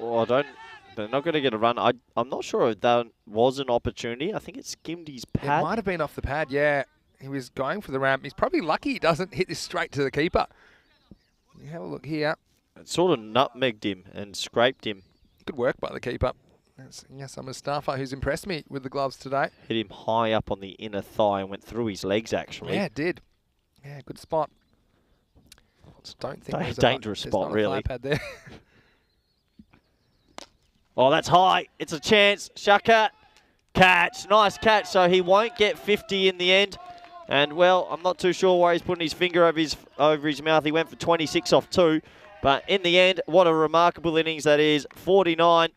S3: Well, they're not going to get a run. I'm not sure if that was an opportunity. I think it skimmed his
S4: It
S3: pad.
S4: might have been off the pad, yeah. He was going for the ramp. He's probably lucky he doesn't hit this straight to the keeper. You have a look here.
S3: It sort of nutmegged him and scraped him.
S4: Good work by the keeper. That's, yes, I'm a staffer who's impressed me with the gloves today.
S3: Hit him high up on the inner thigh and went through his legs, actually.
S4: Yeah, it did. Yeah, good spot. Don't think there's
S3: Dangerous
S4: there's
S3: spot,
S4: not a
S3: really.
S4: fly pad there.
S3: Oh, that's high. It's a chance. Shaka. Catch. Nice catch. So he won't get 50 in the end. And, well, I'm not too sure why he's putting his finger over his mouth. He went for 26 off 2. But in the end, what a remarkable innings that is. 49.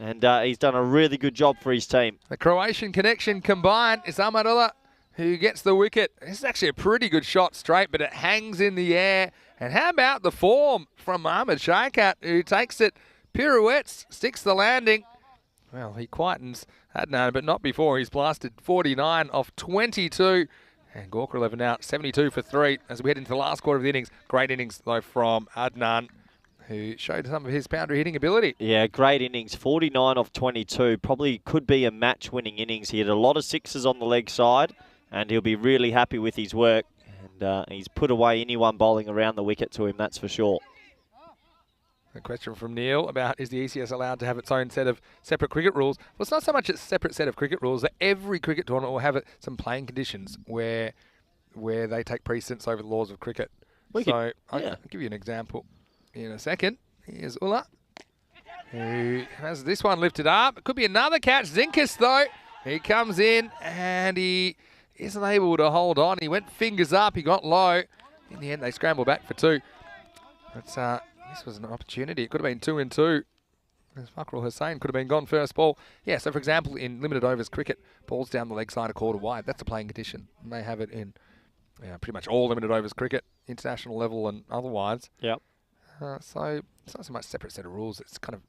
S3: And he's done a really good job for his team.
S4: The Croatian connection combined is Amarullah, who gets the wicket. This is actually a pretty good shot straight, but it hangs in the air. And how about the form from Ahmed Shaikat, who takes it, pirouettes, sticks the landing. Well, he quietens Adnan, but not before. He's blasted 49 off 22. And Gawker 11 out, 72 for 3 as we head into the last quarter of the innings. Great innings, though, from Adnan, who showed some of his boundary hitting ability.
S3: Yeah, great innings. 49 off 22. Probably could be a match-winning innings. He had a lot of sixes on the leg side, and he'll be really happy with his work. And he's put away anyone bowling around the wicket to him, that's for sure.
S4: A question from Neil about, is the ECS allowed to have its own set of separate cricket rules? Well, it's not so much a separate set of cricket rules. That every cricket tournament will have some playing conditions where they take precedence over the laws of cricket. I'll give you an example in a second. Here's Ulla, who has this one lifted up. It could be another catch. Zinkus, though. He comes in and he isn't able to hold on. He went fingers up. He got low. In the end, they scramble back for 2. But this was an opportunity. It could have been 2 and 2. As Fakrul Hussain could have been gone first ball. Yeah, so for example, in limited overs cricket, balls down the leg side a quarter wide. That's a playing condition. And they have it in pretty much all limited overs cricket, international level and otherwise.
S3: Yep.
S4: So it's not so much separate set of rules. It's kind of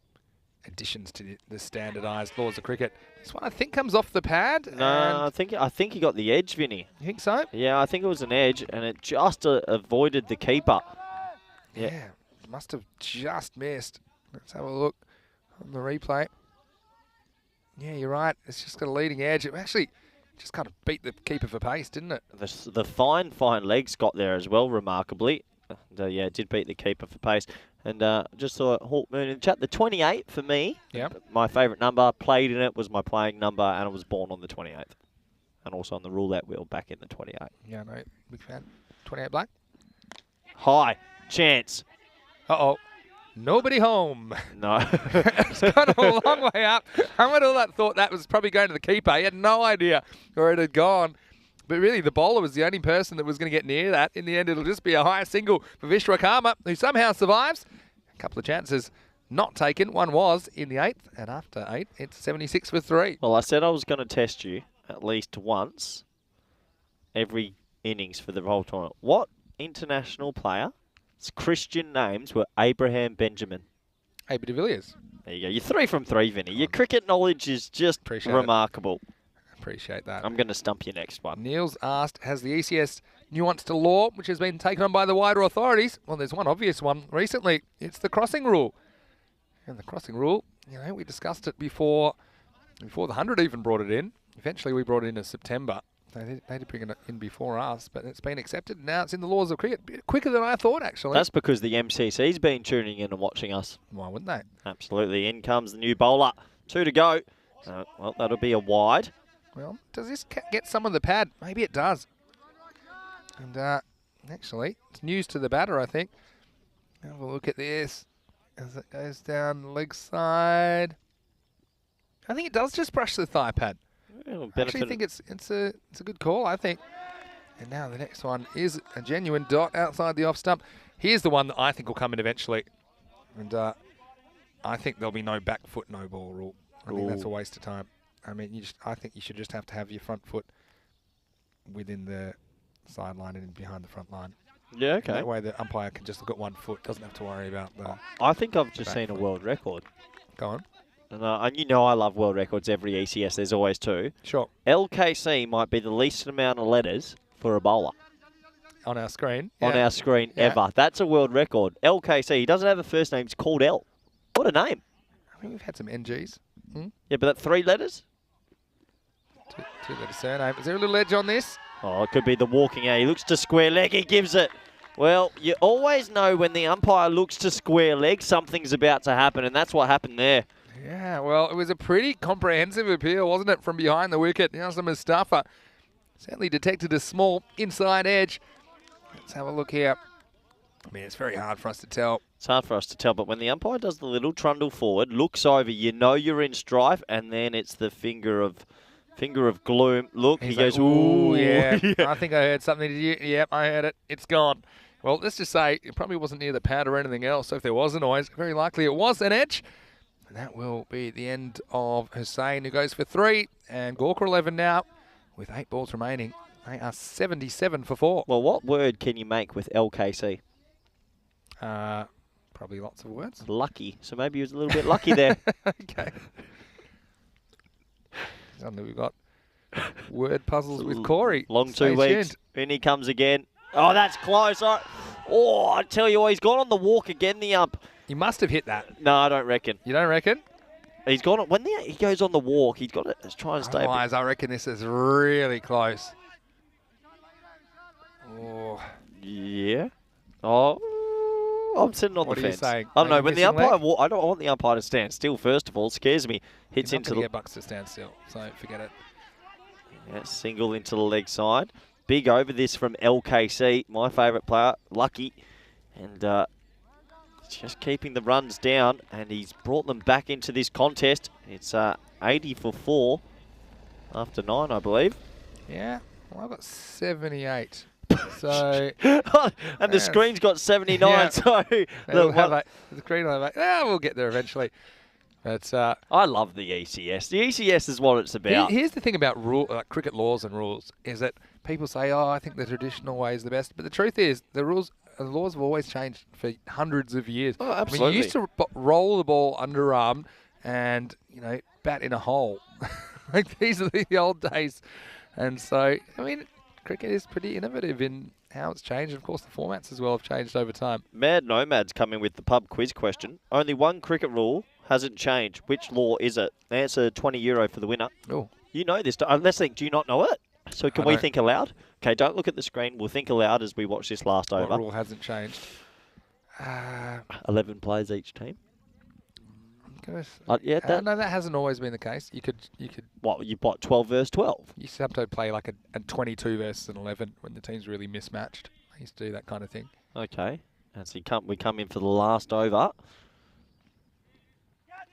S4: additions to the standardised laws of cricket. This one I think comes off the pad.
S3: No, I think he got the edge, Vinny.
S4: You think so?
S3: Yeah, I think it was an edge, and it just avoided the keeper.
S4: Yeah, must have just missed. Let's have a look on the replay. Yeah, you're right. It's just got a leading edge. It actually just kind of beat the keeper for pace, didn't it?
S3: The fine legs got there as well, remarkably. And, yeah, it did beat the keeper for pace. And just saw Hawk Moon in the chat. The 28 for me, my favourite number, played in it, was my playing number, and I was born on the 28th. And also on the roulette wheel back in the 28.
S4: Yeah, no, big fan. 28 black.
S3: High. Chance.
S4: Uh-oh. Nobody home.
S3: No.
S4: It's gone a long way up. Hamadullah thought that was probably going to the keeper. He had no idea where it had gone. But really, the bowler was the only person that was going to get near that. In the end, it'll just be a high single for Vishwakarma, who somehow survives. A couple of chances not taken. One was in the 8th, and after 8, it's 76 for 3.
S3: Well, I said I was going to test you at least once every innings for the whole tournament. What international player's Christian names were Abraham Benjamin?
S4: AB de Villiers.
S3: There you go. You're 3 from 3, Vinny. Your cricket knowledge is just remarkable.
S4: Appreciate that.
S3: I'm going to stump you next one.
S4: Neil's asked, has the ECS nuanced a law which has been taken on by the wider authorities? Well, there's one obvious one recently. It's the crossing rule. And the crossing rule, we discussed it before the 100 even brought it in. Eventually we brought it in September. They did bring it in before us, but it's been accepted. Now it's in the laws of cricket. Bit quicker than I thought, actually.
S3: That's because the MCC's been tuning in and watching us.
S4: Why wouldn't they?
S3: Absolutely. In comes the new bowler. 2 to go. Well, that'll be a wide.
S4: Well, does this get some of the pad? Maybe it does. And actually, it's news to the batter, I think. Have a look at this as it goes down the leg side. I think it does just brush the thigh pad. I actually think it's a good call, I think. And now the next one is a genuine dot outside the off stump. Here's the one that I think will come in eventually. And I think there'll be no back foot, no ball rule. I think that's a waste of time. I mean, I think you should just have to have your front foot within the sideline and behind the front line.
S3: Yeah, okay.
S4: That way the umpire can just look at 1 foot, doesn't have to worry about the...
S3: I think I've just seen a world record.
S4: Go on.
S3: And I love world records every ECS. There's always 2.
S4: Sure.
S3: LKC might be the least amount of letters for a bowler.
S4: On our screen.
S3: On our screen ever. That's a world record. LKC. He doesn't have a first name. It's called L. What a name.
S4: I mean, we've had some NGs.
S3: Yeah, but that 3 letters?
S4: 2-letter surname. Is there a little edge on this?
S3: Oh, it could be the walking out. He looks to square leg. He gives it. Well, you always know when the umpire looks to square leg, something's about to happen, and that's what happened there.
S4: Yeah, well, it was a pretty comprehensive appeal, wasn't it, from behind the wicket? Now Mustafa certainly detected a small inside edge. Let's have a look here. I mean, it's very hard for us to tell.
S3: It's hard for us to tell, but when the umpire does the little trundle forward, looks over, you know you're in strife, and then it's the finger of gloom. Look, he goes, ooh.
S4: Yeah. I think I heard something. Did you? Yep, I heard it. It's gone. Well, let's just say it probably wasn't near the pad or anything else. So if there was a noise, very likely it was an edge. And that will be the end of Hussain, who goes for 3. And Gawker 11 now with 8 balls remaining. They are 77 for 4.
S3: Well, what word can you make with LKC?
S4: Probably lots of words.
S3: Lucky. So maybe he was a little bit lucky there.
S4: Okay. Suddenly we've got word puzzles with Corey.
S3: Long
S4: Stay
S3: 2 weeks.
S4: tuned.
S3: In he comes again. Oh, that's close. Oh, I tell you what, he's gone on the walk again, the ump.
S4: He must have hit that.
S3: No, I don't reckon.
S4: You don't reckon?
S3: He's gone when he goes on the walk. He's got to try and stay.
S4: Otherwise, I reckon this is really close. Oh.
S3: Yeah. Oh, I'm sitting on
S4: What
S3: the
S4: are you
S3: fence.
S4: saying?
S3: I don't
S4: Are
S3: know.
S4: you
S3: When the
S4: missing
S3: umpire,
S4: leg?
S3: I don't want the umpire to stand still. First of all, scares me. Hits
S4: You're
S3: into
S4: not gonna
S3: the
S4: get Bucks to stand still, so forget it.
S3: single into the leg side. Big over this from LKC, my favourite player, Lucky, and just keeping the runs down, and he's brought them back into this contest. It's 80 for 4 after 9, I believe.
S4: Yeah, well, I've got 78. So
S3: and the screen's got 79,
S4: Yeah.
S3: so
S4: the screen will have we'll get there eventually. But
S3: I love the ECS. The ECS is what it's about.
S4: here's the thing about cricket laws and rules is that people say, "Oh, I think the traditional way is the best," but the truth is the laws have always changed for hundreds of years.
S3: Oh,
S4: I
S3: absolutely.
S4: mean, you used to roll the ball underarm and bat in a hole. Like these are the old days, and so I mean, cricket is pretty innovative in how it's changed. Of course, the formats as well have changed over time.
S3: Mad Nomad's coming with the pub quiz question. Only one cricket rule hasn't changed. Which law is it? Answer €20 for the winner.
S4: Oh,
S3: You know this. Let's think. Do you not know it? So can we think aloud? Okay, don't look at the screen. We'll think aloud as we watch this last
S4: what
S3: over.
S4: rule hasn't changed?
S3: 11 players each team.
S4: No,
S3: Yeah,
S4: that hasn't always been the case. You could.
S3: what, you've got 12 versus 12?
S4: You sometimes play like a 22 versus an 11 when the team's really mismatched. I used to do that kind of thing.
S3: Okay. As we come in for the last over.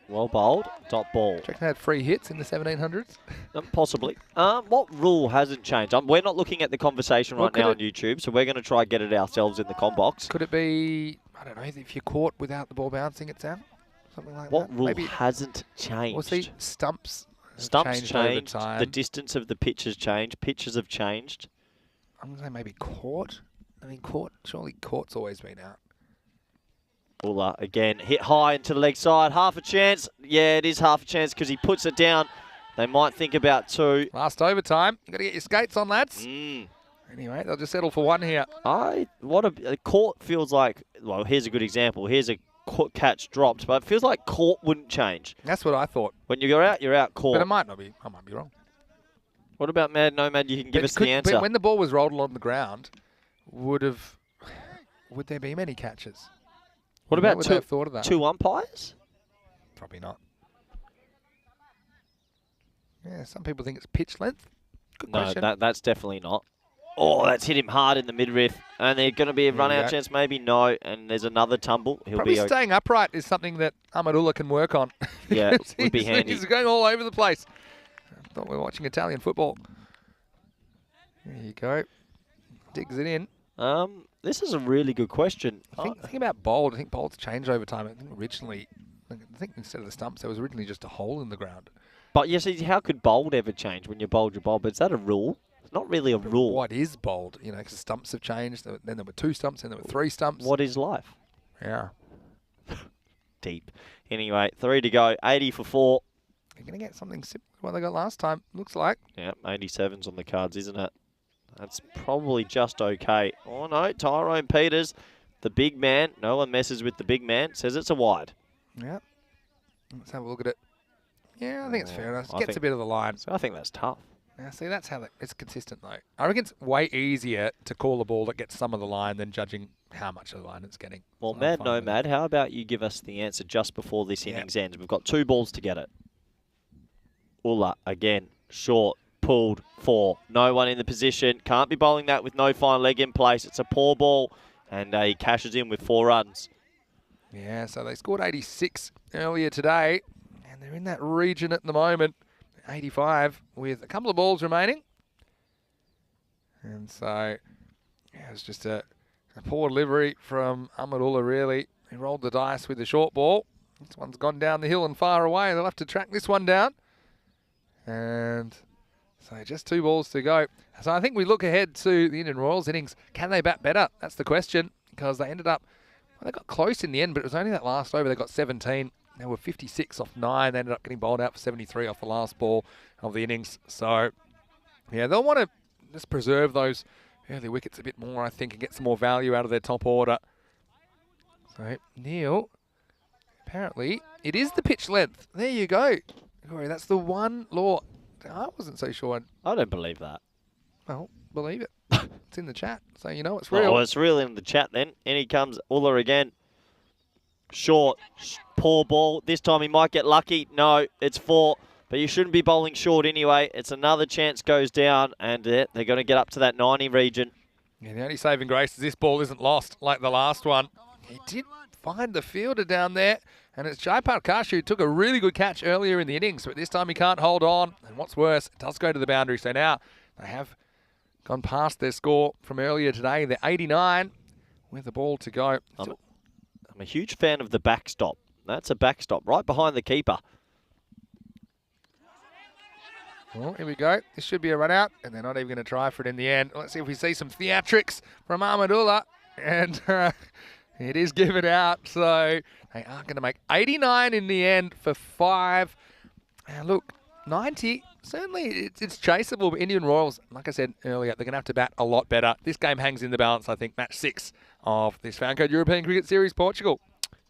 S3: Well bowled. Dot ball.
S4: Do you reckon they had free hits in the 1700s?
S3: Possibly. What rule hasn't changed? We're not looking at the conversation
S4: Well,
S3: right now on
S4: could
S3: YouTube, so we're going to try and get it ourselves in the com box.
S4: Could it be, I don't know, if you're caught without the ball bouncing, it's out? Something like
S3: What
S4: that?
S3: rule
S4: Maybe,
S3: hasn't changed?
S4: well, see, stumps have
S3: Stumps
S4: changed over
S3: changed.
S4: time.
S3: The distance of the pitch has changed. Pitches have changed.
S4: I'm going to say maybe court. I mean, surely court's always been out.
S3: Ulla again hit high into the leg side. Half a chance. Yeah, it is half a chance because he puts it down. They might think about 2.
S4: Last overtime. You got to get your skates on, lads.
S3: Mm.
S4: Anyway, they'll just settle for 1 here.
S3: What a court feels like. Well, here's a good example. Here's a catch dropped, but it feels like caught wouldn't change.
S4: That's what I thought.
S3: When you're out caught.
S4: But it might not be. I might be wrong.
S3: What about Mad Nomad? You can give us the answer.
S4: But when the ball was rolled along the ground, would there be many catches?
S3: What about
S4: would they have thought of that?
S3: 2 umpires?
S4: Probably not. Yeah, some people think it's pitch length. Good question.
S3: No, that's definitely not. Oh, that's hit him hard in the midriff. And there's going to be a run-out chance, maybe? No. And there's another tumble. He'll
S4: Probably
S3: be
S4: staying upright is something that Amadullah can work on.
S3: Yeah, would be handy.
S4: He's going all over the place. I thought we were watching Italian football. There you go. Digs it in.
S3: This is a really good question.
S4: Think about bowled. I think bowled's changed over time. I think instead of the stumps, there was originally just a hole in the ground.
S3: But you see, how could bowled ever change when you bowled your bowl? But is that a rule? It's not really a rule.
S4: What is bowled? You know, because the stumps have changed. Then there were 2 stumps, then there were 3 stumps.
S3: What is life?
S4: Yeah.
S3: Deep. Anyway, 3 to go. 80 for 4.
S4: You're going to get something similar to what they got last time, looks like.
S3: Yeah, 87's on the cards, isn't it? That's probably just okay. Oh, no, Tyrone Peters, the big man. No one messes with the big man. Says it's a wide.
S4: Yeah. Let's have a look at it. Yeah, I think it's fair enough.
S3: I
S4: Gets
S3: think-
S4: a bit of the line.
S3: So I think that's tough.
S4: Now, see, that's how it's consistent, though. I reckon it's way easier to call a ball that gets some of the line than judging how much of the line it's getting.
S3: Well,
S4: So I'm
S3: Mad
S4: fine with it.
S3: Nomad, how about you give us the answer just before this innings ends? We've got 2 balls to get it. Ulla, again, short, pulled, 4. No one in the position. Can't be bowling that with no fine leg in place. It's a poor ball, and he cashes in with 4 runs.
S4: Yeah, so they scored 86 earlier today, and they're in that region at the moment, 85, with a couple of balls remaining. And so, yeah, it was just a poor delivery from Amadullah, really. He rolled the dice with the short ball. This one's gone down the hill and far away. They'll have to track this one down. And so just 2 balls to go. So I think we look ahead to the Indian Royals innings. Can they bat better? That's the question, because they ended up, well, they got close in the end, but it was only that last over. They got 17. They were 56 off 9. They ended up getting bowled out for 73 off the last ball of the innings. So, yeah, they'll want to just preserve those early wickets a bit more, I think, and get some more value out of their top order. So, Neil, apparently, it is the pitch length. There you go. Corey, that's the one law. I wasn't so sure.
S3: I don't believe that.
S4: Well, believe it. It's in the chat, so you know it's real.
S3: Oh, it's real in the chat then. In he comes, Ulla again. Short, poor ball. This time he might get lucky. No, it's 4. But you shouldn't be bowling short anyway. It's another chance goes down, and they're going to get up to that 90 region.
S4: Yeah, the only saving grace is this ball isn't lost like the last one. He did find the fielder down there, and it's Jaipal Kash who took a really good catch earlier in the innings, but this time he can't hold on. And what's worse, it does go to the boundary. So now they have gone past their score from earlier today. They're 89 with the ball to go.
S3: I'm a huge fan of the backstop. That's a backstop right behind the keeper.
S4: Well, here we go. This should be a run out, and they're not even going to try for it in the end. Let's see if we see some theatrics from Amadullah. And it is given out, so they are going to make 89 in the end for 5. And look, 90, certainly it's chaseable, but Indian Royals, like I said earlier, they're going to have to bat a lot better. This game hangs in the balance, I think, match 6 of this FanCode European Cricket Series Portugal.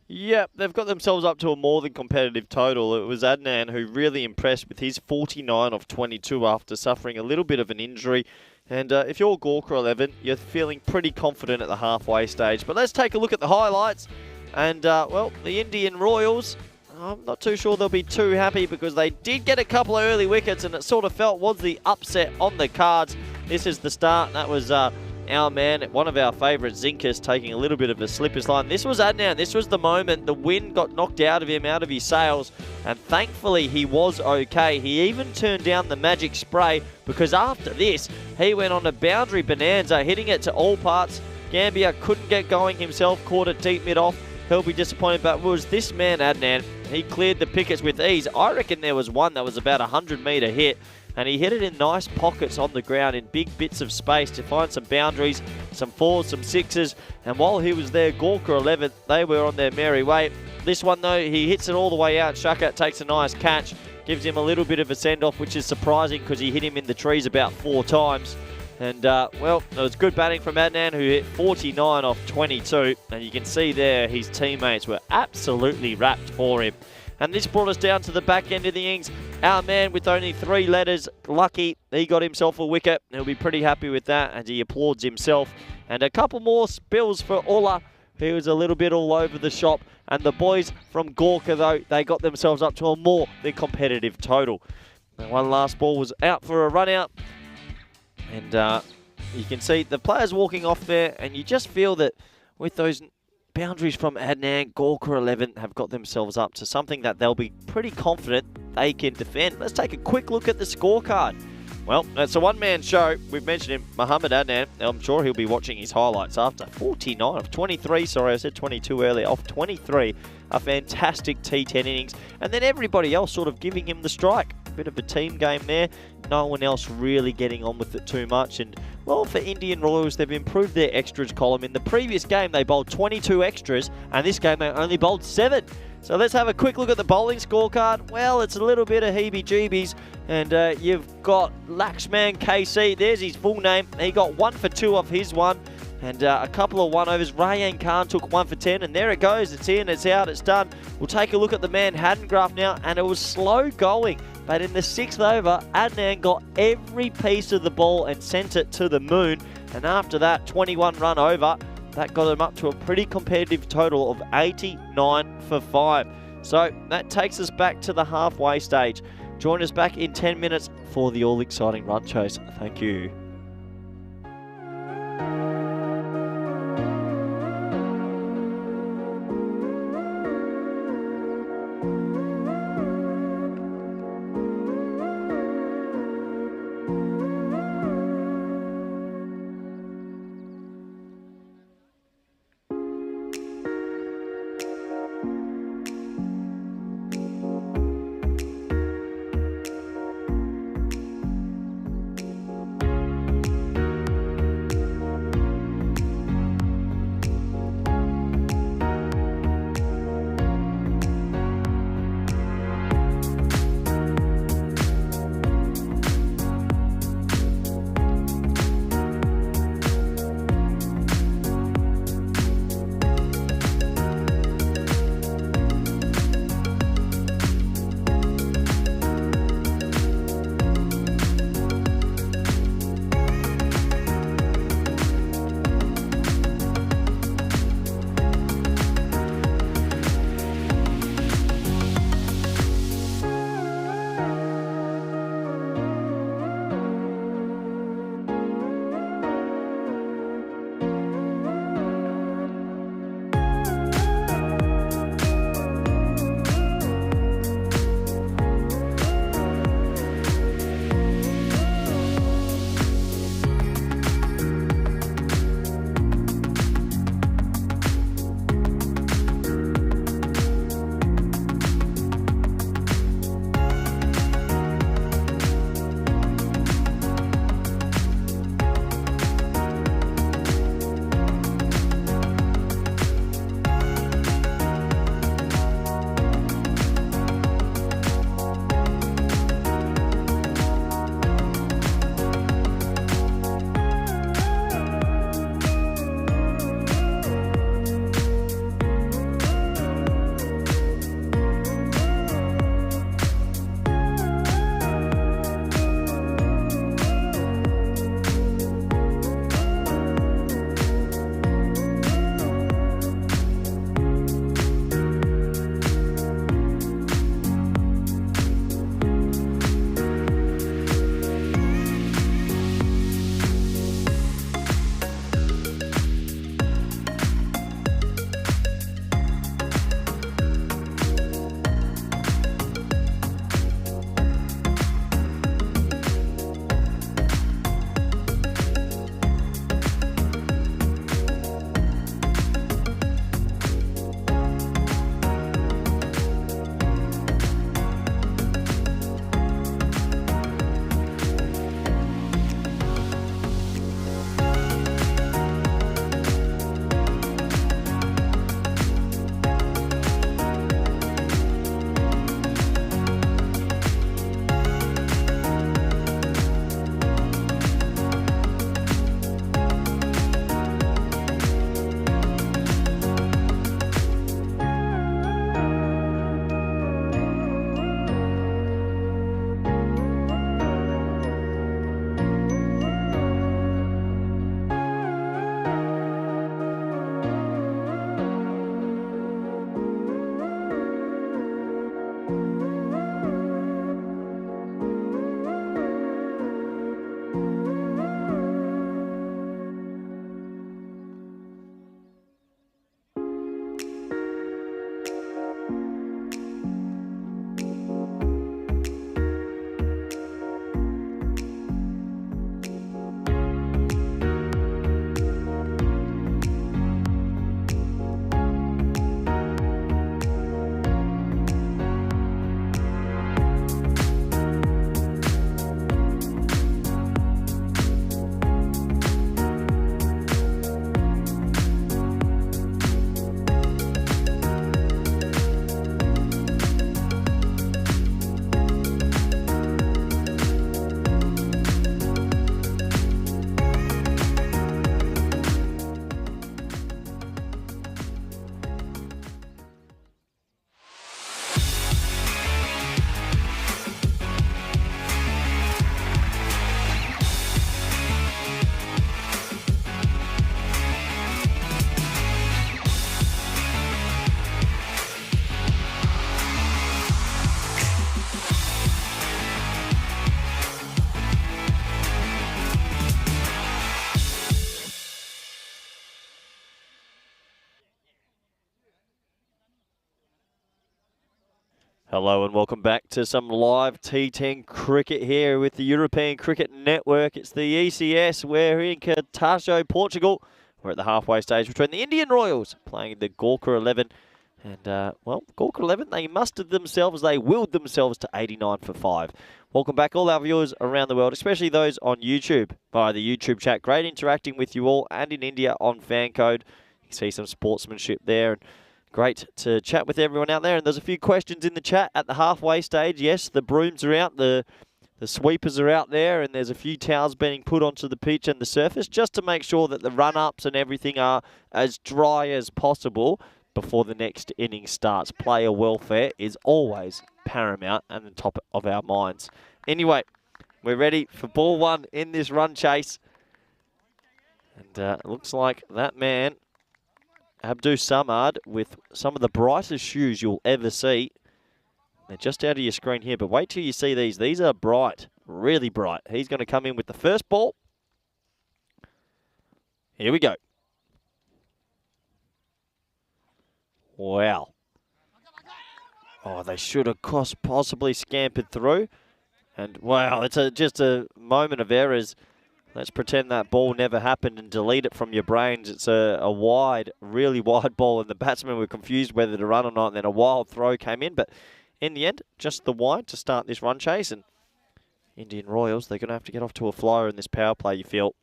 S3: Yep, they've got themselves up to a more than competitive total. It was Adnan who really impressed with his 49 off 22 after suffering a little bit of an injury. And if you're Gawker 11, you're feeling pretty confident at the halfway stage. But let's take a look at the highlights. And, well, the Indian Royals, I'm not too sure they'll be too happy because they did get a couple of early wickets and it sort of felt was the upset on the cards. This is the start. That was our man, one of our favourites, Zinkas, taking a little bit of a slipper's line. This was Adnan. This was the moment. The wind got knocked out of him, out of his sails, and thankfully he was okay. He even turned down the magic spray because after this, he went on a boundary bonanza, hitting it to all parts. Gambia couldn't get going himself, caught it deep mid-off. He'll be disappointed, but it was this man, Adnan. He cleared the pickets with ease. I reckon there was one that was about a 100-metre hit, and he hit it in nice pockets on the ground in big bits of space to find some boundaries, some 4s, some 6s. And while he was there, Gawker 11, they were on their merry way. This one, though, he hits it all the way out. Shaka takes a nice catch, gives him a little bit of a send-off, which is surprising because he hit him in the trees about 4 times. And, well, it was good batting from Adnan, who hit 49 off 22. And you can see there his teammates were absolutely wrapped for him. And this brought us down to the back end of the innings. Our man with only 3 letters, Lucky, he got himself a wicket. He'll be pretty happy with that, and he applauds himself. And a couple more spills for Ola, who was a little bit all over the shop. And the boys from Gawker, though, they got themselves up to a more than competitive total. And one last ball was out for a run out. And you can see the players walking off there, and you just feel that with those boundaries from Adnan, Gawker 11 have got themselves up to something that they'll be pretty confident they can defend. Let's take a quick look at the scorecard. Well, it's a one-man show. We've mentioned him, Mohammed Adnan. I'm sure he'll be watching his highlights after 49 off 23. Sorry, I said 22 earlier. Off 23. A fantastic T10 innings. And then everybody else sort of giving him the strike. Bit of a team game there. No one else really getting on with it too much. And, well, for Indian Royals, they've improved their extras column. In the previous game, they bowled 22 extras. And this game, they only bowled 7. So let's have a quick look at the bowling scorecard. Well, it's a little bit of heebie-jeebies. And you've got Lakshman KC. There's his full name. He got 1 for 2 off his one. And a couple of one-overs. Rayan Khan took 1 for 10. And there it goes. It's in, it's out, it's done. We'll take a look at the Manhattan graph now. And it was slow going. But in the 6th over, Adnan got every piece of the ball and sent it to the moon. And after that, 21 run over. That got him up to a pretty competitive total of 89 for 5. So that takes us back to the halfway stage. Join us back in 10 minutes for the all-exciting run chase. Thank you. Hello and welcome back to some live T10 cricket here with the European Cricket Network. It's the ECS. We're in Cartago, Portugal. We're at the halfway stage between the Indian Royals playing the Gawker 11. And, well, Gawker 11, they mustered themselves. They willed themselves to 89 for 5. Welcome back, all our viewers around the world, especially those on YouTube via the YouTube chat. Great interacting with you all, and in India on FanCode. You can see some sportsmanship there. And great to chat with everyone out there. And there's a few questions in the chat at the halfway stage. Yes, the brooms are out, the sweepers are out there, and there's a few towels being put onto the pitch and the surface just to make sure that the run-ups and everything are as dry as possible before the next inning starts. Player welfare is always paramount and the top of our minds. Anyway, we're ready for ball one in this run chase. And it looks like that man, Abdul Samad, with some of the brightest shoes you'll ever see. They're just out of your screen here, but wait till you see these. These are bright, really bright. He's going to come in with the first ball. Here we go. Wow. Oh, they should have possibly scampered through. And wow, it's just a moment of errors. Let's pretend that ball never happened and delete it from your brains. It's a wide, really wide ball, and the batsmen were confused whether to run or not, and then a wild throw came in. But in the end, just the wide to start this run chase. And Indian Royals, they're going to have to get off to a flyer in this power play, you feel.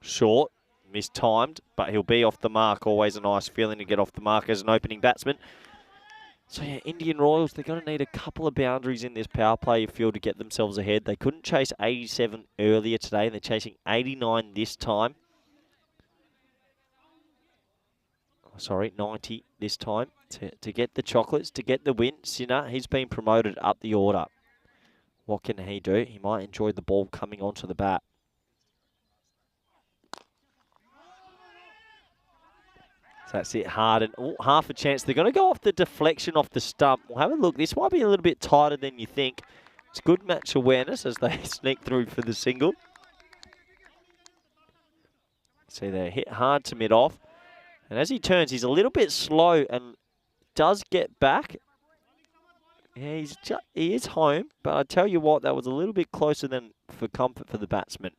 S3: Short, mistimed, but he'll be off the mark. Always a nice feeling to get off the mark as an opening batsman. So yeah, Indian Royals, they're going to need a couple of boundaries in this power play, you feel, to get themselves ahead. They couldn't chase 87 earlier today, and they're chasing 89 this time. Oh, sorry, 90 this time to get the chocolates, to get the win. Sinha, he's been promoted up the order. What can he do? He might enjoy the ball coming onto the bat. So that's it, hard, and half a chance. They're going to go off the deflection off the stump. We'll have a look. This might be a little bit tighter than you think. It's good match awareness as they sneak through for the single. See, they hit hard to mid-off. And as he turns, he's a little bit slow and does get back. Yeah, he is home, but I tell you what, that was a little bit closer than for comfort for the batsman.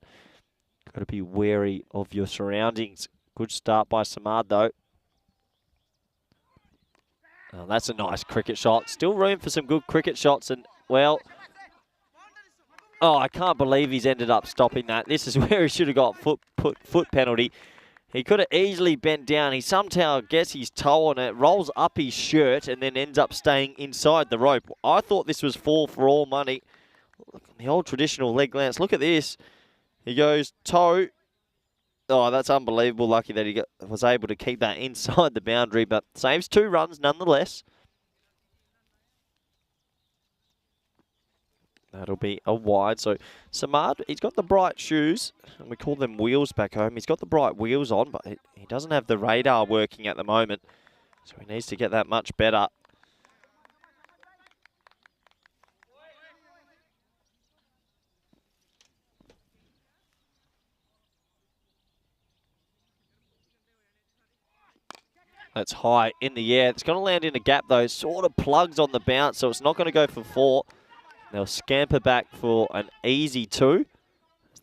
S3: Got to be wary of your surroundings. Good start by Samad, though. Oh, that's a nice cricket shot. Still room for some good cricket shots. And, well, oh, I can't believe he's ended up stopping that. This is where he should have got foot penalty. He could have easily bent down. He somehow gets his toe on it, rolls up his shirt, and then ends up staying inside the rope. I thought this was fall for all money. The old traditional leg glance. Look at this. He goes toe. Oh, that's unbelievable. Lucky that he was able to keep that inside the boundary, but saves 2 runs nonetheless. That'll be a wide. So Samad, he's got the bright shoes, and we call them wheels back home. He's got the bright wheels on, but he doesn't have the radar working at the moment, so he needs to get that much better. That's high in the air. It's going to land in a gap, though. Sort of plugs on the bounce, so it's not going to go for 4. They'll scamper back for an easy 2.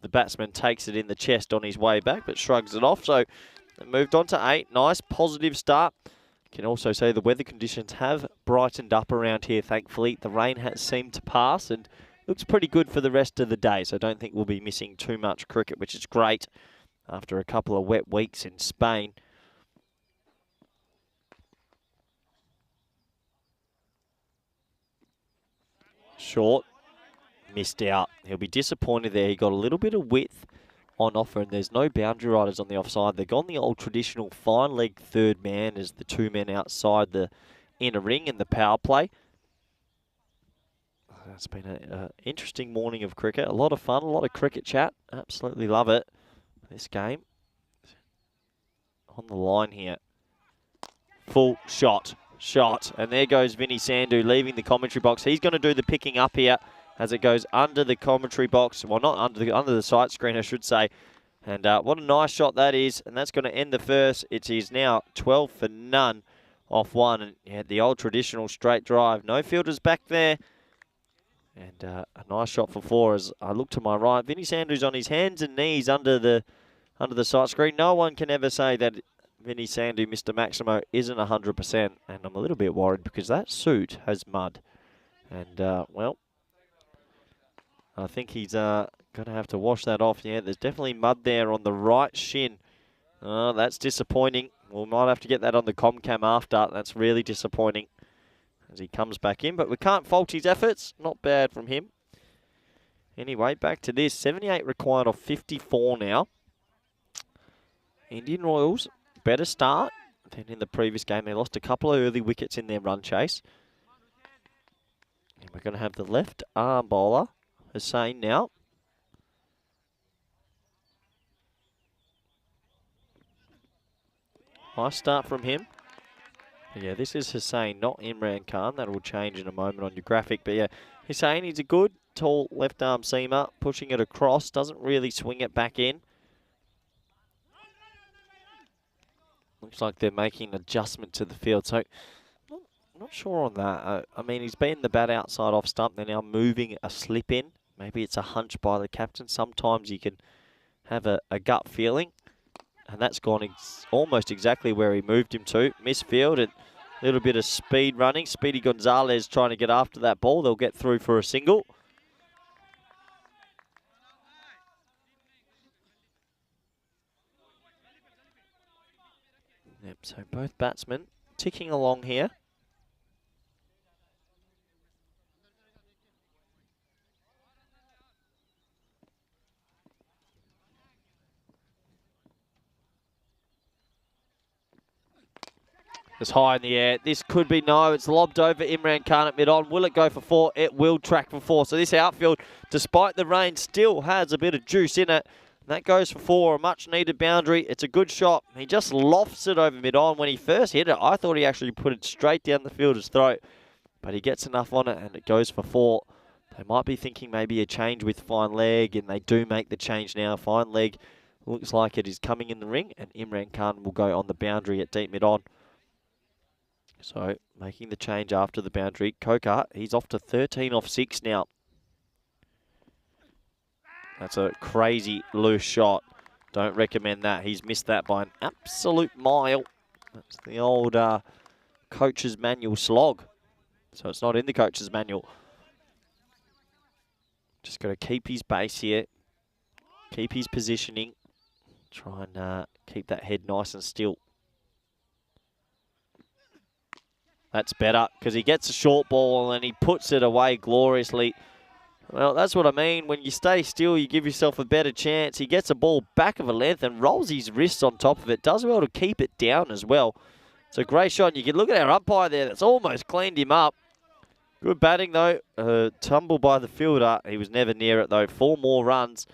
S3: The batsman takes it in the chest on his way back, but shrugs it off. So they moved on to 8. Nice, positive start. Can also say the weather conditions have brightened up around here, thankfully. The rain has seemed to pass and looks pretty good for the rest of the day. So I don't think we'll be missing too much cricket, which is great after a couple of wet weeks in Spain. Short, missed out. He'll be disappointed there. He got a little bit of width on offer, and there's no boundary riders on the offside. They've gone the old traditional fine leg third man as the 2 men outside the inner ring in the power play. It's been an interesting morning of cricket. A lot of fun, a lot of cricket chat. Absolutely love it. This game on the line here. Full shot. And there goes Vinny Sandhu leaving the commentary box. He's going to do the picking up here as it goes under the commentary box. Well, not under the sight screen, I should say. And what a nice shot that is. And that's going to end the first. It is now 12 for none off one. And yeah, the old traditional straight drive. No fielders back there. And a nice shot for 4 as I look to my right. Vinny Sandhu's on his hands and knees under the sight screen. No one can ever say that Vinny Sandhu, Mr. Maximo, isn't 100%. And I'm a little bit worried because that suit has mud. And, well, I think he's going to have to wash that off. Yeah, there's definitely mud there on the right shin. Oh, that's disappointing. We might have to get that on the Comcam after. That's really disappointing as he comes back in. But we can't fault his efforts. Not bad from him. Anyway, back to this. 78 required off 54 now. Indian Royals, better start than in the previous game. They lost a couple of early wickets in their run chase. And we're going to have the left arm bowler, Hussain, now. Nice start from him. Yeah, this is Hussain, not Imran Khan. That will change in a moment on your graphic. But yeah, Hussain, he's a good, tall left-arm seamer. Pushing it across, doesn't really swing it back in. Looks like they're making an adjustment to the field. So, not sure on that. I mean, he's been the bat outside off stump. They're now moving a slip in. Maybe it's a hunch by the captain. Sometimes you can have a gut feeling. And that's gone almost exactly where he moved him to. Misfield and a little bit of speed running. Speedy Gonzalez trying to get after that ball. They'll get through for a single. Yep, so both batsmen ticking along here. It's high in the air. This could be no. It's lobbed over Imran Khan at mid-on. Will it go for 4? It will track for 4. So this outfield, despite the rain, still has a bit of juice in it. And that goes for 4, a much-needed boundary. It's a good shot. He just lofts it over mid-on. When he first hit it, I thought he actually put it straight down the fielder's throat. But he gets enough on it, and it goes for 4. They might be thinking maybe a change with fine leg, and they do make the change now. Fine leg looks like it is coming in the ring, and Imran Khan will go on the boundary at deep mid-on. So, making the change after the boundary. Gawker, he's off to 13 off 6 now. That's a crazy loose shot. Don't recommend that. He's missed that by an absolute mile. That's the old coach's manual slog. So it's not in the coach's manual. Just got to keep his base here. Keep his positioning. Try and keep that head nice and still. That's better because he gets a short ball and he puts it away gloriously. Well, that's what I mean. When you stay still, you give yourself a better chance. He gets a ball back of a length and rolls his wrists on top of it. Does well to keep it down as well. It's a great shot. You can look at our umpire there. That's almost cleaned him up. Good batting, though. Tumble by the fielder. He was never near it, though. 4 more runs.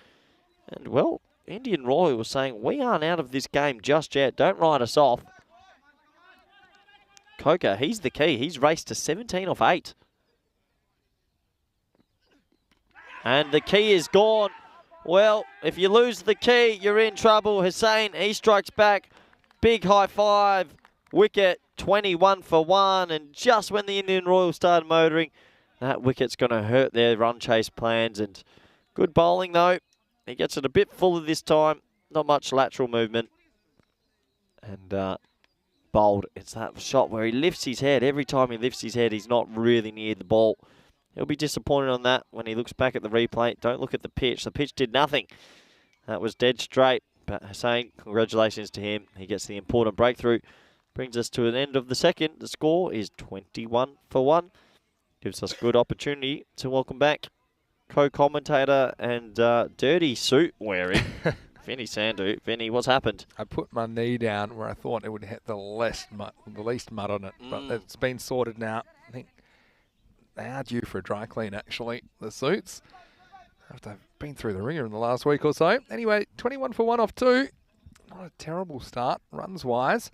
S3: And, well, Indian Roy was saying, we aren't out of this game just yet. Don't write us off. Gawker, he's the key. He's raced to 17 off 8. And the key is gone. Well, if you lose the key, you're in trouble. Hussain, he strikes back. Big high five. Wicket, 21 for 1. And just when the Indian Royals started motoring, that wicket's going to hurt their run chase plans. And good bowling, though. He gets it a bit fuller this time. Not much lateral movement. And bowled. It's that shot where he lifts his head. Every time he lifts his head, he's not really near the ball. He'll be disappointed on that when he looks back at the replay. Don't look at the pitch. The pitch did nothing. That was dead straight. But Hussain, congratulations to him. He gets the important breakthrough. Brings us to an end of the second. The score is 21 for 1. Gives us good opportunity to welcome back co-commentator and dirty suit wearing Vinny Sandhu. Vinny, what's happened?
S4: I put my knee down where I thought it would hit the least mud on it, but it's been sorted now. I think they are due for a dry clean, actually, the suits. After I've been through the ringer in the last week or so. Anyway, 21 for 1 off 2. Not a terrible start, runs-wise.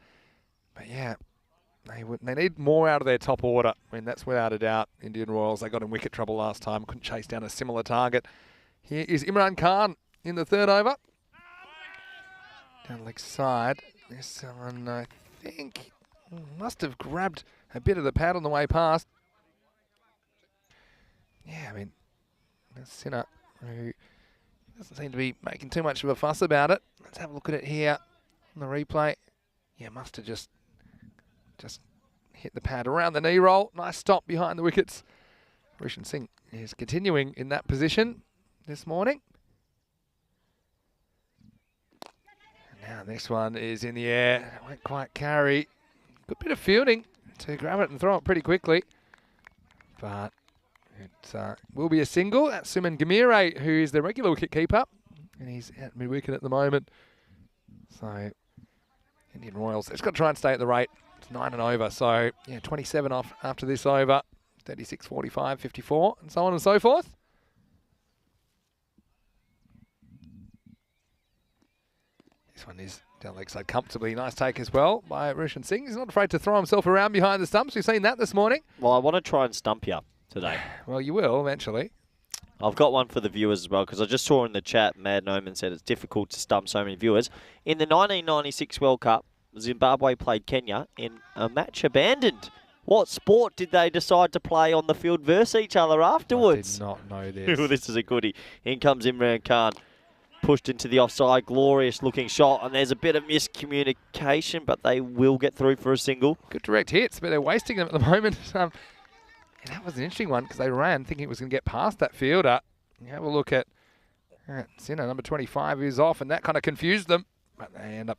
S4: But yeah, they need more out of their top order. I mean, that's without a doubt. Indian Royals, they got in wicket trouble last time. Couldn't chase down a similar target. Here is Imran Khan in the third over. down leg side. This one, I think, must have grabbed a bit of the pad on the way past. Yeah, I mean, that's Sinner, who doesn't seem to be making too much of a fuss about it. Let's have a look at it here on the replay. Yeah, must have just hit the pad around the knee roll. Nice stop behind the wickets. Rishan Singh is continuing in that position this morning. And now this one is in the air. It won't quite carry. Good bit of fielding to grab it and throw it pretty quickly. But it will be a single. That's Suman Gamire, who is the regular wicket keeper. And he's at mid-wicket at the moment. So Indian Royals, it's got to try and stay at the rate. It's 9 and over, so yeah, 27 off after this over. 36, 45, 54, and so on and so forth. This one is down leg side comfortably. Nice take as well by Rishan Singh. He's not afraid to throw himself around behind the stumps. We've seen that this morning.
S3: Well, I want to try and stump you today.
S4: Well, you will eventually.
S3: I've got one for the viewers as well, because I just saw in the chat, Mad Noman said it's difficult to stump so many viewers. In the 1996 World Cup, Zimbabwe played Kenya in a match abandoned. What sport did they decide to play on the field versus each other afterwards?
S4: I did not know this.
S3: Ooh, this is a goodie. In comes Imran Khan. Pushed into the offside. Glorious looking shot. And there's a bit of miscommunication, but they will get through for a single.
S4: Good direct hits, but they're wasting them at the moment. And that was an interesting one because they ran thinking it was going to get past that fielder. You have a look at Sinner, number 25, who's off, and that kind of confused them. But they end up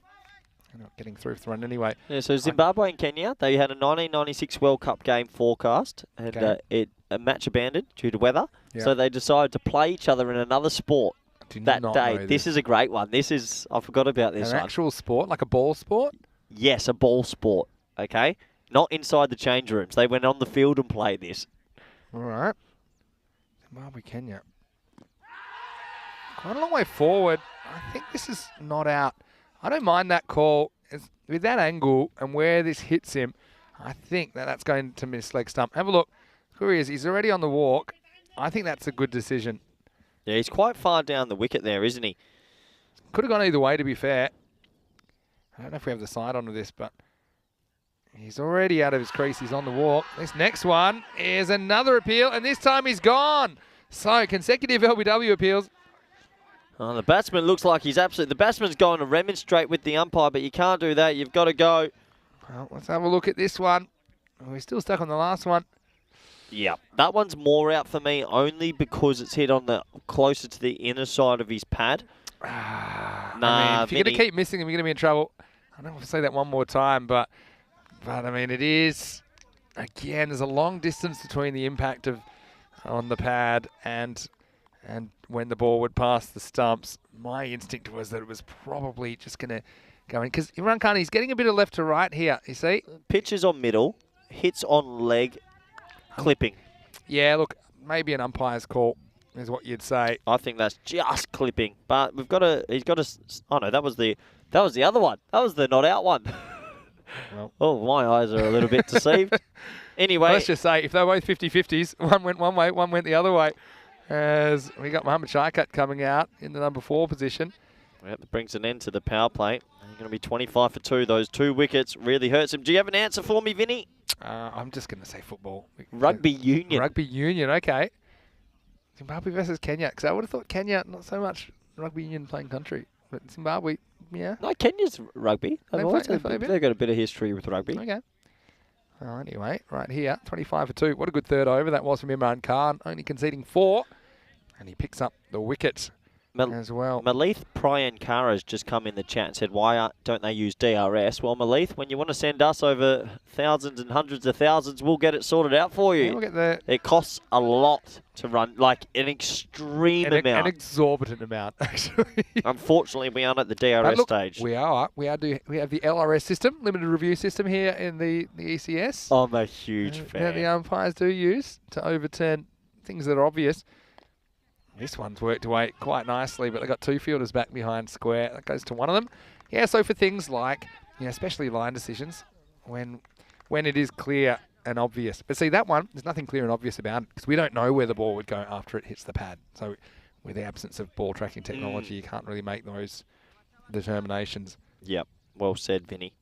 S4: not getting through for the run anyway.
S3: Yeah, so Zimbabwe and Kenya, they had a 1996 World Cup game forecast, and a match abandoned due to weather.
S4: Yep.
S3: So they decided to play each other in another sport that day. This is a great one. This is, I forgot about this
S4: one. An actual sport, like a ball sport?
S3: Yes, a ball sport, okay? Not inside the change rooms. They went on the field and played this.
S4: All right. Zimbabwe, Kenya. Quite a long way forward. I think this is not out. I don't mind that call. With that angle and where this hits him, I think that's going to miss leg stump. Have a look. Here he is. He's already on the walk. I think that's a good decision.
S3: Yeah, he's quite far down the wicket there, isn't he?
S4: Could have gone either way, to be fair. I don't know if we have the side onto this, but he's already out of his crease. He's on the walk. This next one is another appeal, and this time he's gone. So, consecutive LBW appeals.
S3: Oh, the batsman looks like he's absolutely... The batsman's going to remonstrate with the umpire, but you can't do that. You've got to go.
S4: Well, let's have a look at this one. We're still stuck on the last one.
S3: Yeah, that one's more out for me only because it's hit on the closer to the inner side of his pad.
S4: I mean, if you're going to keep missing them, you're going to be in trouble. I don't want to say that one more time, but I mean, it is... Again, there's a long distance between the impact on the pad and when the ball would pass the stumps. My instinct was that it was probably just going to go in. Because Imran Khan, he's getting a bit of left to right here, you see?
S3: Pitches on middle, hits on leg, clipping.
S4: Yeah, look, maybe an umpire's call is what you'd say.
S3: I think that's just clipping. But he's got to... Oh, no, that was the other one. That was the not out one.
S4: Well.
S3: Oh, my eyes are a little bit deceived. Anyway.
S4: Let's just say, if they were both 50-50s, one went one way, one went the other way. As we got Mohammad Shaikat coming out in the number 4 position.
S3: Yep, that brings an end to the power play. You're going to be 25 for 2. Those 2 wickets really hurts him. Do you have an answer for me, Vinny?
S4: I'm just going to say football.
S3: Rugby union.
S4: Rugby union, okay. Zimbabwe versus Kenya. Because I would have thought Kenya, not so much rugby union playing country. But Zimbabwe, yeah.
S3: No, Kenya's rugby. They've got a bit of history with rugby.
S4: Okay. Well, anyway, right here, 25 for 2. What a good third over that was from Imran Khan, only conceding 4. And he picks up the wicket as well.
S3: Malith Priyankara has just come in the chat and said, why don't they use DRS? Well, Malith, when you want to send us over thousands and hundreds of thousands, we'll get it sorted out for you.
S4: Yeah, we'll get
S3: it costs a lot to run, like an extreme amount.
S4: An exorbitant amount, actually.
S3: Unfortunately, we aren't at the DRS stage.
S4: We have the LRS system, limited review system here in the ECS.
S3: I'm a huge fan.
S4: That the umpires do use to overturn things that are obvious. This one's worked away quite nicely, but they've got 2 fielders back behind square. That goes to one of them. Yeah, so for things like, especially line decisions, when it is clear and obvious. But see, that one, there's nothing clear and obvious about it because we don't know where the ball would go after it hits the pad. So with the absence of ball tracking technology, you can't really make those determinations.
S3: Yep. Well said, Vinny.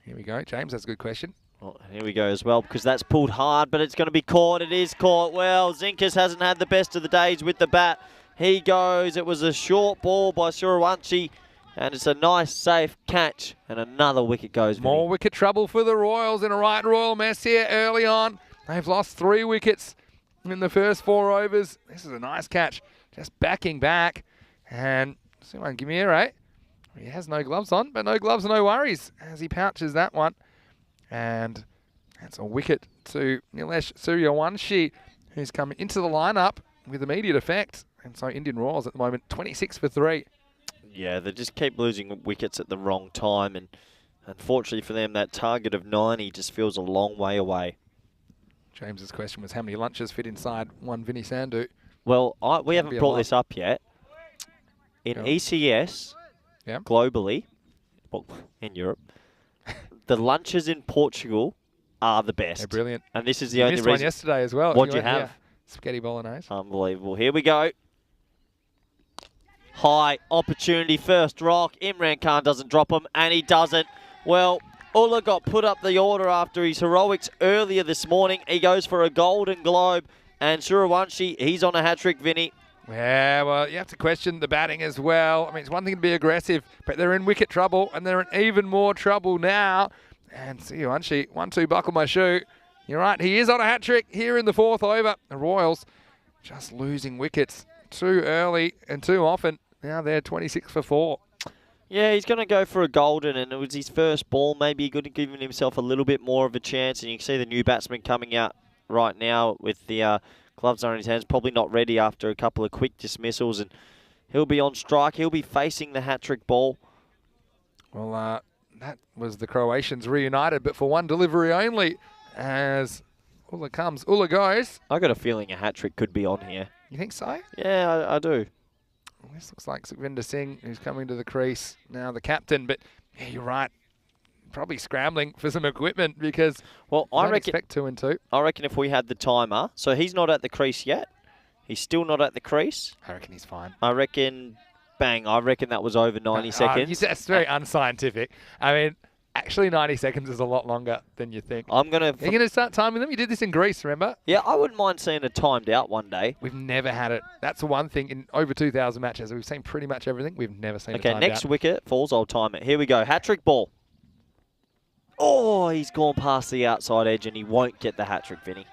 S4: Here we go. James, that's a good question.
S3: Well, here we go as well, because that's pulled hard, but it's going to be caught. It is caught well. Zinkas hasn't had the best of the days with the bat. He goes. It was a short ball by Surawanshi, and it's a nice, safe catch. And another wicket goes.
S4: More
S3: Vinny.
S4: wicket trouble for the Royals in a right royal mess here early on. They've lost 3 wickets in the first 4 overs. This is a nice catch. Just backing back. And someone give me a right. He has no gloves on, but no gloves, no worries as he pouches that one. And that's a wicket to Nilesh Suryawanshi, who's come into the lineup with immediate effect. And so Indian Royals at the moment, 26 for 3.
S3: Yeah, they just keep losing wickets at the wrong time. And unfortunately for them, that target of 90 just feels a long way away.
S4: James's question was how many lunches fit inside one Vinny Sandhu?
S3: Well, we
S4: be
S3: haven't
S4: a
S3: brought
S4: lot.
S3: this up yet. In
S4: Go on.
S3: ECS,
S4: Yeah.
S3: globally, well, in Europe, the lunches in Portugal are the best.
S4: They're brilliant.
S3: And this is the
S4: You
S3: only
S4: missed one
S3: reason.
S4: yesterday as well.
S3: What'd you
S4: went, yeah,
S3: have?
S4: Spaghetti bolognese.
S3: Unbelievable. Here we go. High opportunity first rock. Imran Khan doesn't drop him, and he doesn't. Well, Ulla got put up the order after his heroics earlier this morning. He goes for a golden globe, and Surawanshi, he's on a hat-trick, Vinny.
S4: Yeah, well, you have to question the batting as well. I mean, it's one thing to be aggressive, but they're in wicket trouble, and they're in even more trouble now. And see you, Unshi. 1-2, buckle my shoe. You're right, he is on a hat-trick here in the 4th over. The Royals just losing wickets too early and too often. Now they're 26 for 4.
S3: Yeah, he's going to go for a golden, and it was his first ball. Maybe he could have given himself a little bit more of a chance, and you can see the new batsman coming out right now with the gloves on his hands, probably not ready after a couple of quick dismissals, and he'll be on strike. He'll be facing the hat-trick ball.
S4: Well, that was the Croatians reunited, but for one delivery only, as Ulla comes, Ulla goes.
S3: I got a feeling a hat-trick could be on here.
S4: You think so?
S3: Yeah, I do.
S4: Well, this looks like Sukhvinder Singh, who's coming to the crease, now the captain, but yeah, you're right. Probably scrambling for some equipment because
S3: Well,
S4: I
S3: I
S4: don't
S3: reckon
S4: expect 2 and 2.
S3: I reckon if we had the timer, so he's not at the crease yet. He's still not at the crease.
S4: I reckon he's fine.
S3: I reckon, bang, I reckon that was over 90 seconds.
S4: That's very unscientific. I mean, actually 90 seconds is a lot longer than you think.
S3: I'm going
S4: You're
S3: to...
S4: going to start timing them? You did this in Greece, remember?
S3: Yeah, I wouldn't mind seeing it timed out one day.
S4: We've never had it. That's the one thing in over 2,000 matches. We've seen pretty much everything. We've never seen it
S3: Okay,
S4: timed
S3: next
S4: out.
S3: wicket falls, I'll time it. Here we go, hat-trick ball. Oh, he's gone past the outside edge and he won't get the hat-trick, Vinny.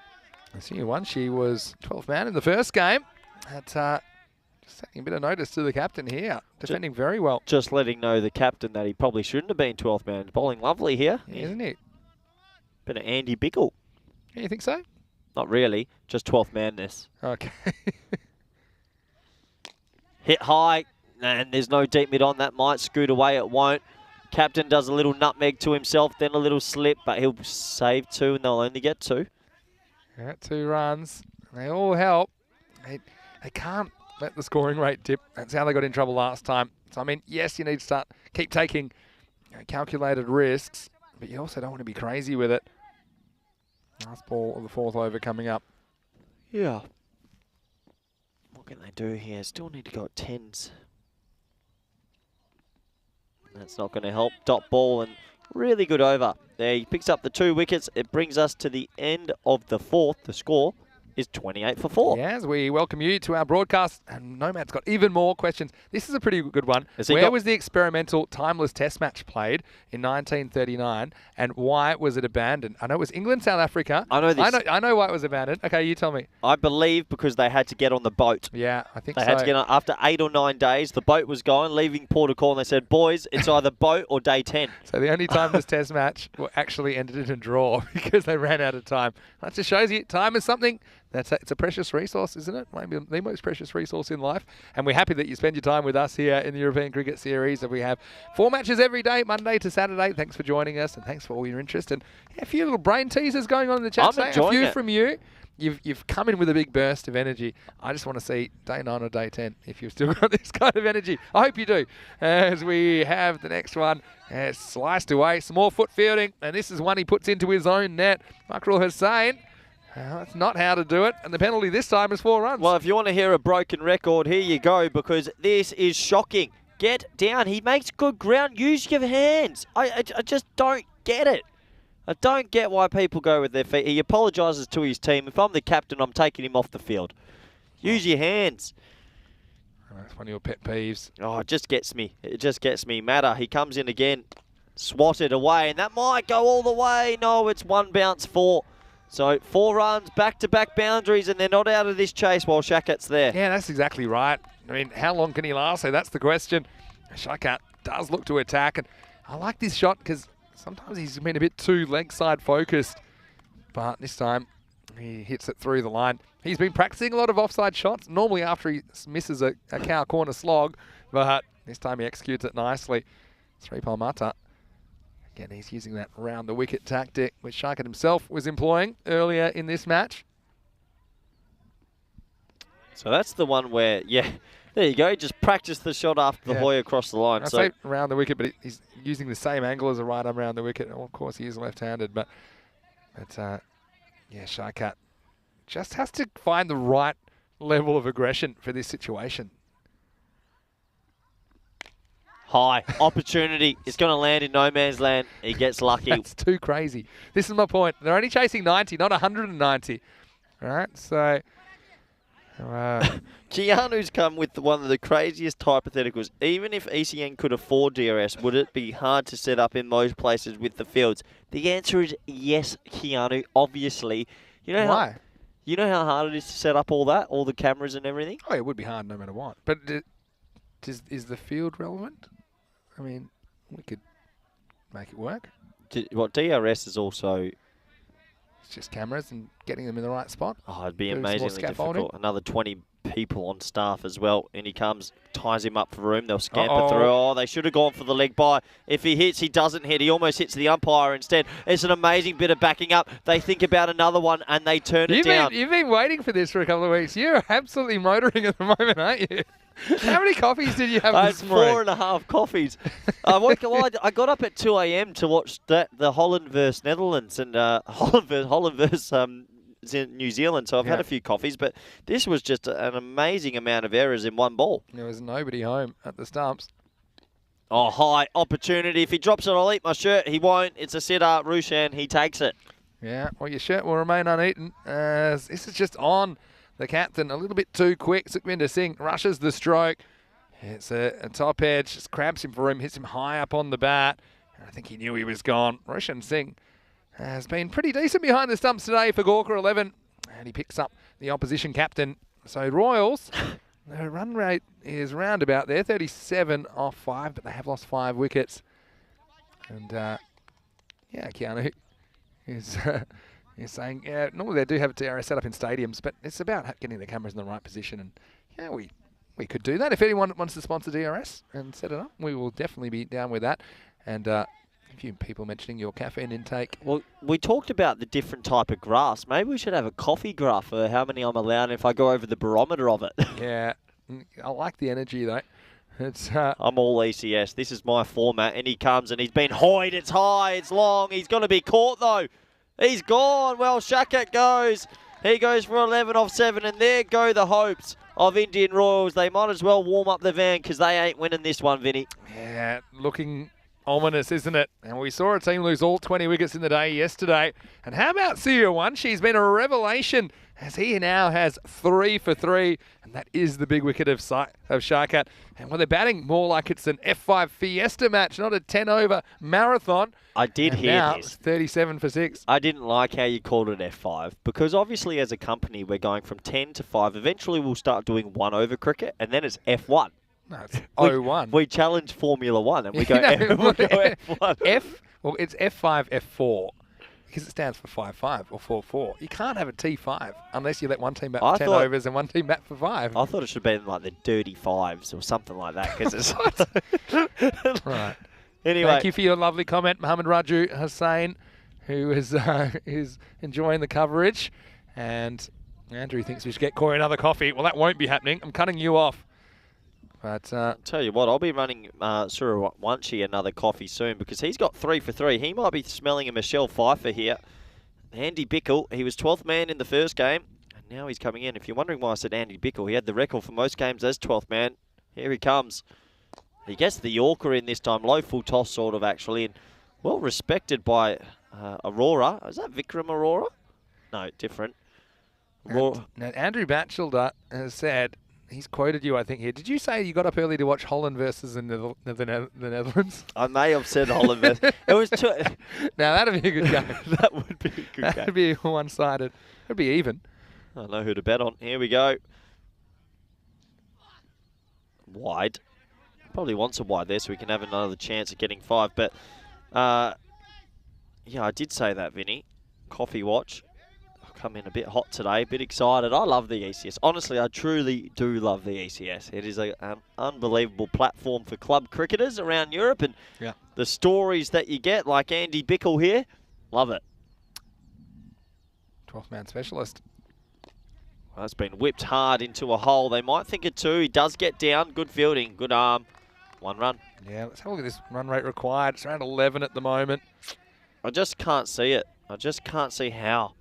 S4: I see you one. She was 12th man in the first game. That's just taking a bit of notice to the captain here. Defending very well.
S3: Just letting know the captain that he probably shouldn't have been 12th man. Bowling lovely here.
S4: Isn't it?
S3: Bit of Andy Bickle.
S4: Yeah, you think so?
S3: Not really, just 12th man-ness.
S4: Okay.
S3: Hit high, and there's no deep mid on. That might scoot away, it won't. Captain does a little nutmeg to himself, then a little slip, but he'll save 2 and they'll only get 2.
S4: Got 2 runs. They all help. They can't let the scoring rate dip. That's how they got in trouble last time. So, I mean, yes, you need to keep taking calculated risks, but you also don't want to be crazy with it. Last ball of the 4th over coming up.
S3: Yeah. What can they do here? Still need to go at 10s. That's not going to help. Dot ball and really good over. There, he picks up the 2 wickets. It brings us to the end of the 4th. The score is 28 for 4.
S4: Yes, we welcome you to our broadcast. And Nomad's got even more questions. This is a pretty good one.
S3: Has he
S4: Where
S3: got-
S4: was the experimental timeless test match played in 1939 and why was it abandoned? I know it was England, South Africa.
S3: I know this.
S4: I know why it was abandoned. Okay, you tell me.
S3: I believe because they had to get on the boat.
S4: Yeah, I think
S3: They
S4: so.
S3: had to get on after 8 or 9 days. The boat was gone, leaving Portugal, and they said, "Boys, it's either boat or day 10."
S4: So the only time this test match actually ended in a draw because they ran out of time. That just shows you time is something it's a precious resource, isn't it? Maybe the most precious resource in life. And we're happy that you spend your time with us here in the European Cricket Series. And we have 4 matches every day, Monday to Saturday. Thanks for joining us and thanks for all your interest. And a few little brain teasers going on in the chat
S3: I'm
S4: today. A
S3: enjoying
S4: few
S3: it.
S4: from you. You've come in with a big burst of energy. I just want to see day 9 or day 10 if you've still got this kind of energy. I hope you do. As we have the next one sliced away. Some more foot fielding. And this is one he puts into his own net. Makrul Hussain. That's not how to do it, and the penalty this time is 4 runs.
S3: Well, if you want to hear a broken record, here you go, because this is shocking. Get down. He makes good ground. Use your hands. I just don't get it. I don't get why people go with their feet. He apologises to his team. If I'm the captain, I'm taking him off the field. Use your hands.
S4: That's one of your pet peeves.
S3: Oh, it just gets me. It just gets me. Matter. He comes in again. Swatted away, and that might go all the way. No, it's 1 bounce 4. So 4 runs, back-to-back boundaries, and they're not out of this chase while Shakat's there.
S4: Yeah, that's exactly right. I mean, how long can he last? So that's the question. Shakat does look to attack, and I like this shot because sometimes he's been a bit too leg side focused, but this time he hits it through the line. He's been practicing a lot of offside shots, normally after he misses a cow corner slog, but this time he executes it nicely. Sripal Mata. Again, he's using that round the wicket tactic, which Shakat himself was employing earlier in this match.
S3: So that's the one where, yeah, there you go. Just practice the shot after the hoy across the line.
S4: I say around the wicket, but he's using the same angle as a right arm around the wicket. Well, of course, he is left-handed, but yeah, Shakat just has to find the right level of aggression for this situation.
S3: High opportunity. It's going to land in no man's land. He gets lucky.
S4: That's too crazy. This is my point. They're only chasing 90, not 190. All right, so
S3: Keanu's come with one of the craziest hypotheticals. Even if ECN could afford DRS, would it be hard to set up in most places with the fields? The answer is yes, Keanu, obviously. You know
S4: why?
S3: You know how hard it is to set up all that, all the cameras and everything?
S4: Oh, it would be hard no matter what. But is the field relevant? I mean, we could make it work.
S3: What DRS is also...
S4: It's just cameras and getting them in the right spot.
S3: Oh, it'd be
S4: Do some more
S3: amazingly
S4: scaffolding.
S3: difficult. Another 20 people on staff as well. And he comes, ties him up for room. They'll scamper through. Oh, they should have gone for the leg by. If he hits, he doesn't hit. He almost hits the umpire instead. It's an amazing bit of backing up. They think about another one and they turn it down.
S4: You've been waiting for this for a couple of weeks. You're absolutely motoring at the moment, aren't you? How many coffees did you have this morning?
S3: 4.5 coffees. I got up at 2 a.m. to watch the Holland versus Netherlands and Holland versus New Zealand. So I've had a few coffees, but this was just an amazing amount of errors in one ball.
S4: There was nobody home at the stumps.
S3: Oh, high opportunity. If he drops it, I'll eat my shirt. He won't. It's a sitter. Rushan, he takes it.
S4: Yeah, well, your shirt will remain uneaten as this is just on. The captain a little bit too quick. Sukhvinder Singh rushes the stroke. It's a top edge, just cramps him for room, hits him high up on the bat. And I think he knew he was gone. Roshan Singh has been pretty decent behind the stumps today for Gawker 11. And he picks up the opposition captain. So Royals, their run rate is round about there, 37 off 5, but they have lost 5 wickets. And yeah, Keanu is... He's saying, yeah, normally they do have a DRS set up in stadiums, but it's about getting the cameras in the right position. And yeah, we could do that. If anyone wants to sponsor DRS and set it up, we will definitely be down with that. And a few people mentioning your caffeine intake.
S3: Well, we talked about the different type of graphs. Maybe we should have a coffee graph for how many I'm allowed if I go over the barometer of it.
S4: Yeah, I like the energy though. It's
S3: I'm all ECS. This is my format. And he comes and he's been hoyed. It's high, it's long. He's going to be caught though. He's gone. Well, Shakat goes. He goes for 11 off 7, and there go the hopes of Indian Royals. They might as well warm up the van because they ain't winning this one, Vinny.
S4: Yeah, looking ominous, isn't it? And we saw a team lose all 20 wickets in the day yesterday. And how about Siya One? She's been a revelation as he now has 3 for 3. And that is the big wicket of Shakat. And when they're batting more like it's an F5 Fiesta match, not a 10-over marathon.
S3: I did
S4: and
S3: hear
S4: now
S3: this.
S4: It's 37 for 6.
S3: I didn't like how you called it F5 because obviously as a company we're going from 10 to 5. Eventually we'll start doing 1-over cricket and then it's F1.
S4: No, it's 0-1.
S3: We challenge Formula 1 and we go, we'll go F1.
S4: Well, it's F5, F4. Because it stands for 5-5 or 4-4. You can't have a T5 unless you let one team bat for 10 overs and one team bat for 5.
S3: I thought it should have been like the dirty fives or something like that. Cause it's
S4: right.
S3: Anyway.
S4: Thank you for your lovely comment, Mohammed Raju Hussain, who is enjoying the coverage. And Andrew thinks we should get Corey another coffee. Well, that won't be happening. I'm cutting you off. But
S3: tell you what, I'll be running Surawanshi another coffee soon because he's got 3 for 3. He might be smelling a Michelle Pfeiffer here. Andy Bickle, he was 12th man in the first game, and now he's coming in. If you're wondering why I said Andy Bickle, he had the record for most games as 12th man. Here he comes. He gets the Yorker in this time, low full toss sort of actually, and well respected by Aurora. Is that Vikram Aurora? No, different.
S4: Now, Andrew Batchelder has said, he's quoted you, I think, here. Did you say you got up early to watch Holland versus the Netherlands?
S3: I may have said Holland versus... It was two...
S4: Now, that'd be a good game.
S3: That would be a good game.
S4: That'd be one-sided. That'd be even.
S3: I know who to bet on. Here we go. Wide. Probably wants a wide there so we can have another chance at getting 5. But, yeah, I did say that, Vinny. Coffee watch. Come in a bit hot today, a bit excited. I love the ECS. Honestly, I truly do love the ECS. It is an unbelievable platform for club cricketers around Europe, and the stories that you get, like Andy Bickle here, love it.
S4: 12th man specialist.
S3: Well, that's been whipped hard into a hole. They might think it too. He does get down. Good fielding, good arm. 1 run.
S4: Yeah, let's have a look at this run rate required. It's around 11 at the moment.
S3: I just can't see it. I just can't see how.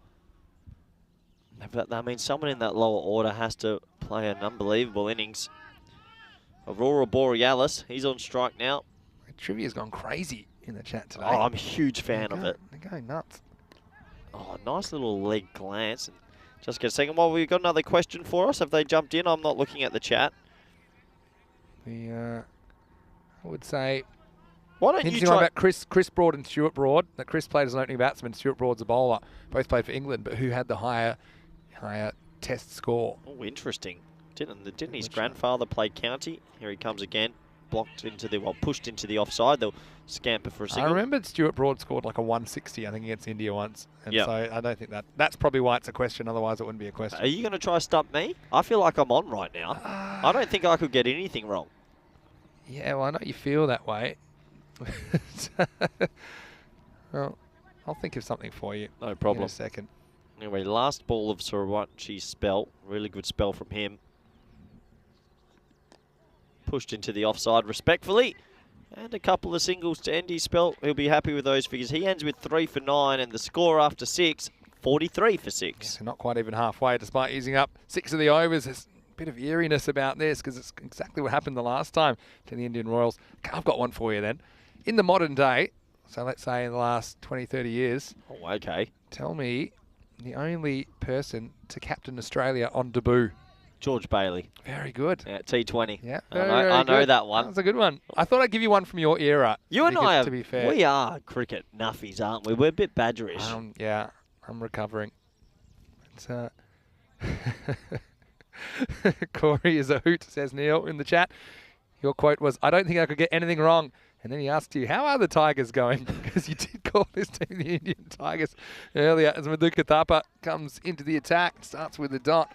S3: But I mean, someone in that lower order has to play an unbelievable innings. Aurora Borealis, he's on strike now.
S4: Trivia's gone crazy in the chat today.
S3: Oh, I'm a huge fan of it.
S4: They're going nuts.
S3: Oh, nice little leg glance. Just get a second. Well, we've got another question for us. Have they jumped in? I'm not looking at the chat.
S4: I would say...
S3: Why don't you
S4: interesting
S3: try...
S4: one about Chris Broad and Stuart Broad. That Chris played as an opening batsman, Stuart Broad's a bowler. Both played for England, but who had the higher test score?
S3: Oh, interesting. Didn't his grandfather play county? Here he comes again. Blocked into the, well, pushed into the offside. They'll scamper for a single.
S4: I remembered Stuart Broad scored like a 160, I think, against India once. And so I don't think that's probably why it's a question. Otherwise, it wouldn't be a question.
S3: Are you going to try to stump me? I feel like I'm on right now. I don't think I could get anything wrong.
S4: Yeah, well, I know you feel that way. Well, I'll think of something for you.
S3: No problem.
S4: In a second.
S3: Anyway, last ball of Sarawachi's spell. Really good spell from him. Pushed into the offside respectfully. And a couple of singles to end his spell. He'll be happy with those figures. He ends with 3 for 9, and the score after 6, 43 for 6.
S4: Yeah, so not quite even halfway, despite using up 6 of the overs. There's a bit of eeriness about this because it's exactly what happened the last time to the Indian Royals. I've got one for you then. In the modern day, so let's say in the last 20, 30 years.
S3: Oh, okay.
S4: Tell me the only person to captain Australia on debut.
S3: George Bailey.
S4: Very good.
S3: Yeah, T20.
S4: Yeah,
S3: I know that one.
S4: That's a good one. I thought I'd give you one from your era.
S3: You and I,
S4: to be fair.
S3: We are cricket nuffies, aren't we? We're a bit badgerish.
S4: Yeah, I'm recovering. It's, Corey is a hoot, says Neil in the chat. Your quote was, I don't think I could get anything wrong. And then he asked you, how are the Tigers going? Because you did call this team the Indian Tigers earlier. As Madhuka Thapa comes into the attack, starts with the dot.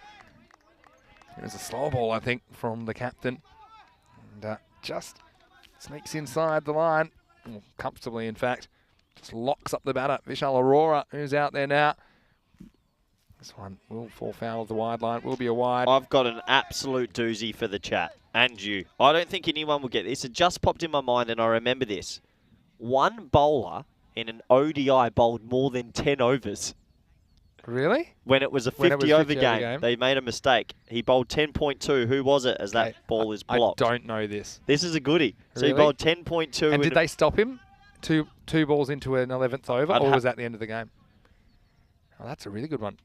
S4: There's a slow ball, I think, from the captain. And just sneaks inside the line. Well, comfortably, in fact. Just locks up the batter. Vishal Arora, who's out there now. This one will fall foul of the wide line. Will be a wide.
S3: I've got an absolute doozy for the chat. And you. I don't think anyone will get this. It just popped in my mind and I remember this. One bowler in an ODI bowled more than 10 overs.
S4: Really?
S3: When it was a 50-over game, they made a mistake. He bowled 10.2. Who was it as that ball is blocked?
S4: I don't know this.
S3: This is a goodie. So
S4: Really?
S3: he bowled 10.2.
S4: And did they stop him? Two balls into an 11th over, or was that the end of the game? Oh, that's a really good one.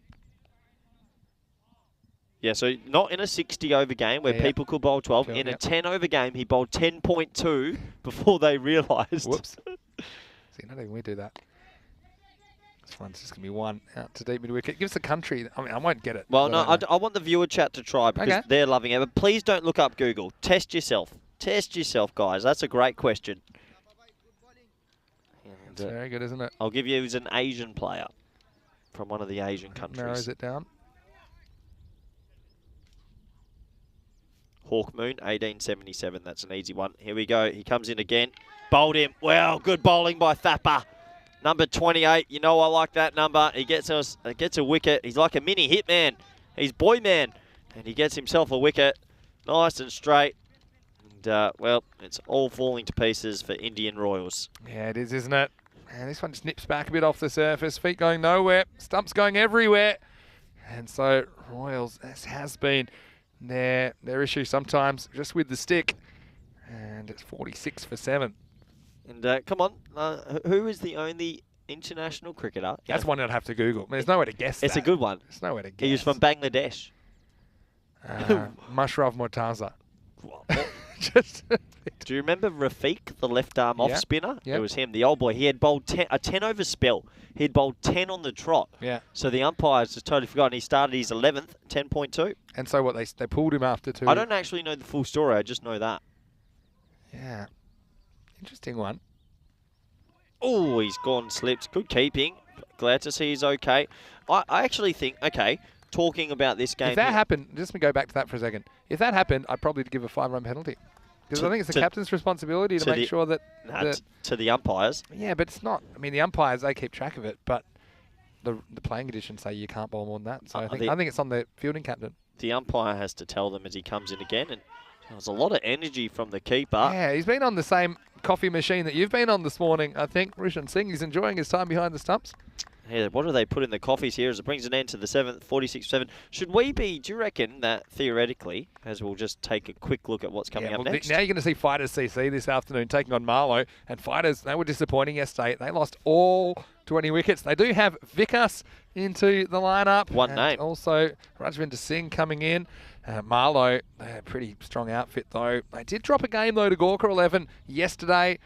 S3: Yeah, so not in a 60-over game where people could bowl 12. In a 10-over game, he bowled 10.2 before they realised.
S4: Whoops. See, not even we do that. This one's just going to be one out to deep mid-wicket. Give us the country. I mean, I won't get it.
S3: Well, no, I want the viewer chat to try because they're loving it. But please don't look up Google. Test yourself. Test yourself, guys. That's a great question.
S4: It's very good, isn't it?
S3: I'll give you as an Asian player from one of the Asian countries.
S4: Narrows it down.
S3: Hawkmoon, 1877. That's an easy one. Here we go. He comes in again. Bowled him. Wow, good bowling by Thapa. Number 28. You know I like that number. He gets a wicket. He's like a mini hitman. He's boy man. And he gets himself a wicket. Nice and straight. And, well, it's all falling to pieces for Indian Royals.
S4: Yeah, it is, isn't it? And this one just nips back a bit off the surface. Feet going nowhere. Stumps going everywhere. And so Royals, this has been their issue sometimes just with the stick. And it's 46 for 7.
S3: And come on, who is the only international cricketer?
S4: That's one I'd have to Google. There's no way to guess
S3: It's
S4: that.
S3: a good one.
S4: There's no way to guess.
S3: He was from Bangladesh.
S4: Mushraf Mortaza. Just
S3: Do you remember Rafiq, the left arm off spinner?
S4: Yep.
S3: It was him, the old boy. He had bowled a 10 over spell. He'd bowled 10 on the trot.
S4: Yeah.
S3: So the umpires just totally forgot. He started his 11th, 10.2.
S4: And so what, they pulled him after 2.
S3: I don't actually know the full story. I just know that.
S4: Yeah. Interesting one.
S3: Oh, he's gone slipped. Good keeping. Glad to see he's okay. I actually think, okay, talking about this game.
S4: If that happened, just me go back to that for a second. If that happened, I'd probably give a 5-run penalty. Because I think it's the captain's responsibility to make sure that...
S3: to the umpires.
S4: Yeah, but it's not. I mean, the umpires, they keep track of it, but the playing conditions say you can't bowl more than that. So I think it's on the fielding captain.
S3: The umpire has to tell them as he comes in again, and there's a lot of energy from the keeper.
S4: Yeah, he's been on the same coffee machine that you've been on this morning, I think. Roshan Singh, he's enjoying his time behind the stumps.
S3: Yeah, what do they put in the coffees here as it brings an end to the 7th, 46-7? Should we be, do you reckon that theoretically, as we'll just take a quick look at what's coming up next?
S4: Now you're going to see Fighters CC this afternoon taking on Marlow. And Fighters, they were disappointing yesterday. They lost all 20 wickets. They do have Vikas into the lineup.
S3: One name.
S4: Also, Rajvinder Singh coming in. Marlow, they're a pretty strong outfit though. They did drop a game though to Gawker 11 yesterday.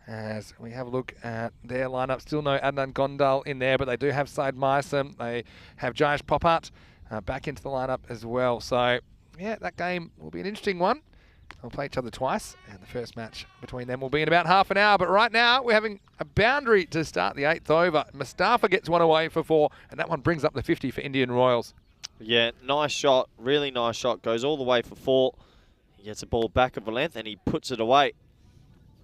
S4: As we have a look at their lineup, still no Adnan Gondal in there, but they do have Syed Mysom. They have Jayesh Popat back into the lineup as well. So, yeah, that game will be an interesting one. They'll play each other twice, and the first match between them will be in about half an hour. But right now, we're having a boundary to start the 8th over. Mustafa gets one away for 4, and that one brings up the 50 for Indian Royals.
S3: Yeah, nice shot, really nice shot. Goes all the way for 4. He gets a ball back of a length, and he puts it away.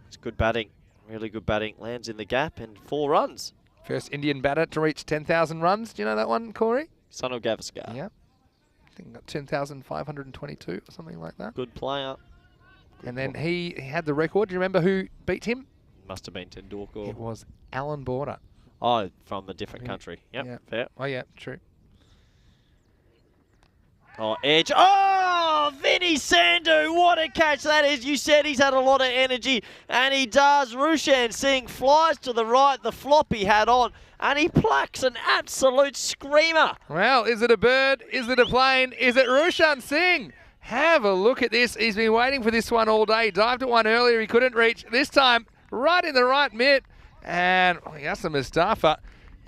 S3: It's good batting. Really good batting. Lands in the gap and 4 runs.
S4: First Indian batter to reach 10,000 runs. Do you know that one, Corey?
S3: Son of Gavaskar.
S4: Yeah. I think got 10,522 or something like that.
S3: Good player.
S4: And then he had the record. Do you remember who beat him?
S3: Must have been Tendulkar.
S4: It was Alan Border.
S3: Oh, from a different country. Yep,
S4: yeah.
S3: Fair.
S4: Oh, yeah, true.
S3: Oh, edge. Oh, Vinny Sandhu, what a catch that is. You said he's had a lot of energy, and he does. Roshan Singh flies to the right, the flop he had on, and he plucks an absolute screamer.
S4: Well, is it a bird? Is it a plane? Is it Roshan Singh? Have a look at this. He's been waiting for this one all day. Dived at one earlier, he couldn't reach. This time, right in the right mitt. And Yasser Mustafa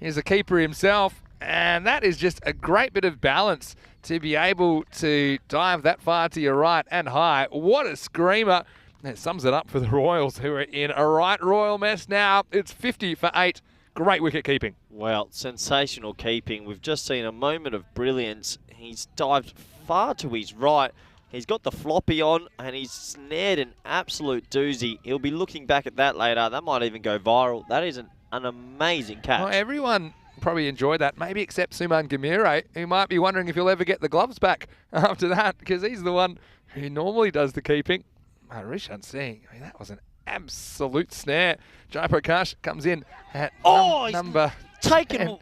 S4: is a keeper himself. And that is just a great bit of balance to be able to dive that far to your right and high. What a screamer. That sums it up for the Royals, who are in a right royal mess now. It's 50 for 8. Great wicket keeping.
S3: Well, sensational keeping. We've just seen a moment of brilliance. He's dived far to his right. He's got the floppy on and he's snared an absolute doozy. He'll be looking back at that later. That might even go viral. That is an amazing catch.
S4: Well, everyone probably enjoyed that, maybe except Suman Gamire, who might be wondering if he'll ever get the gloves back after that, because he's the one who normally does the keeping. Roshan Singh, I mean, that was an absolute snare. Jai Prakash comes in at number 10.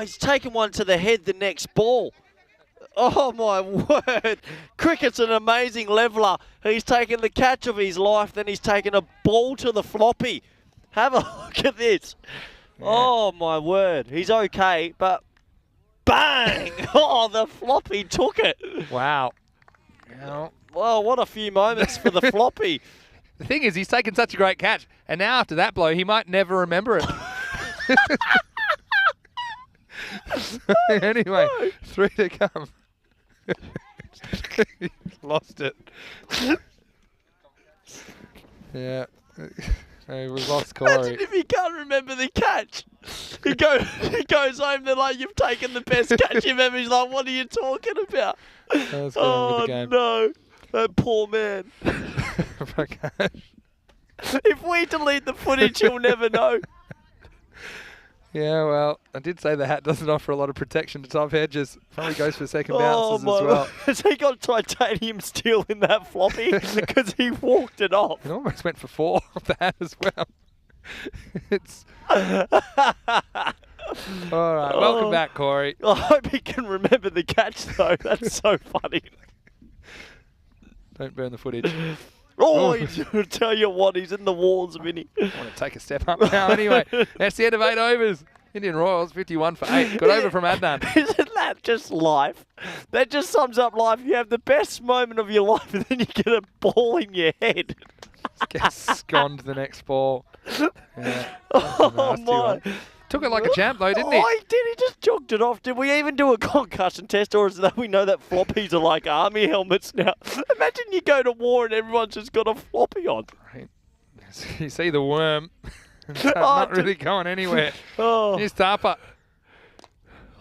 S3: He's taken one to the head the next ball. Oh, my word. Cricket's an amazing leveller. He's taken the catch of his life, then he's taken a ball to the floppy. Have a look at this. Yeah. Oh, my word. He's okay, but bang! Oh, the floppy took it.
S4: Wow.
S3: Well, what a few moments for the floppy.
S4: The thing is, he's taken such a great catch, and now after that blow, he might never remember it. Anyway, 3 to come. Lost it. Yeah. We lost Corey.
S3: Imagine if he can't remember the catch. He goes home, they're like, you've taken the best catch you've ever. He's like, what are you talking about? Oh, no. That poor man. If we delete the footage, he'll never know.
S4: Yeah, well, I did say the hat doesn't offer a lot of protection to top edges. Probably goes for second bounces as well.
S3: Has he got titanium steel in that floppy? Because he walked it off.
S4: It almost went for 4 off the hat as well. It's all right. Welcome back, Corey.
S3: I hope he can remember the catch, though. That's so funny.
S4: Don't burn the footage.
S3: Oh, I tell you what, he's in the walls, Vinny.
S4: I want to take a step up now. Anyway, that's the end of 8 overs. Indian Royals 51 for 8. Good over from Adnan.
S3: Isn't that just life? That just sums up life. You have the best moment of your life, and then you get a ball in your head.
S4: Gets sconed the next ball. Yeah,
S3: Oh, my.
S4: one. Took it like a champ, though, didn't he?
S3: Oh, he did. He just jogged it off. Did we even do a concussion test, or is that we know that floppies are like army helmets now? Imagine you go to war and everyone's just got a floppy on.
S4: Right. You see the worm. Not really going anywhere.
S3: Oh,
S4: Here's Tapa.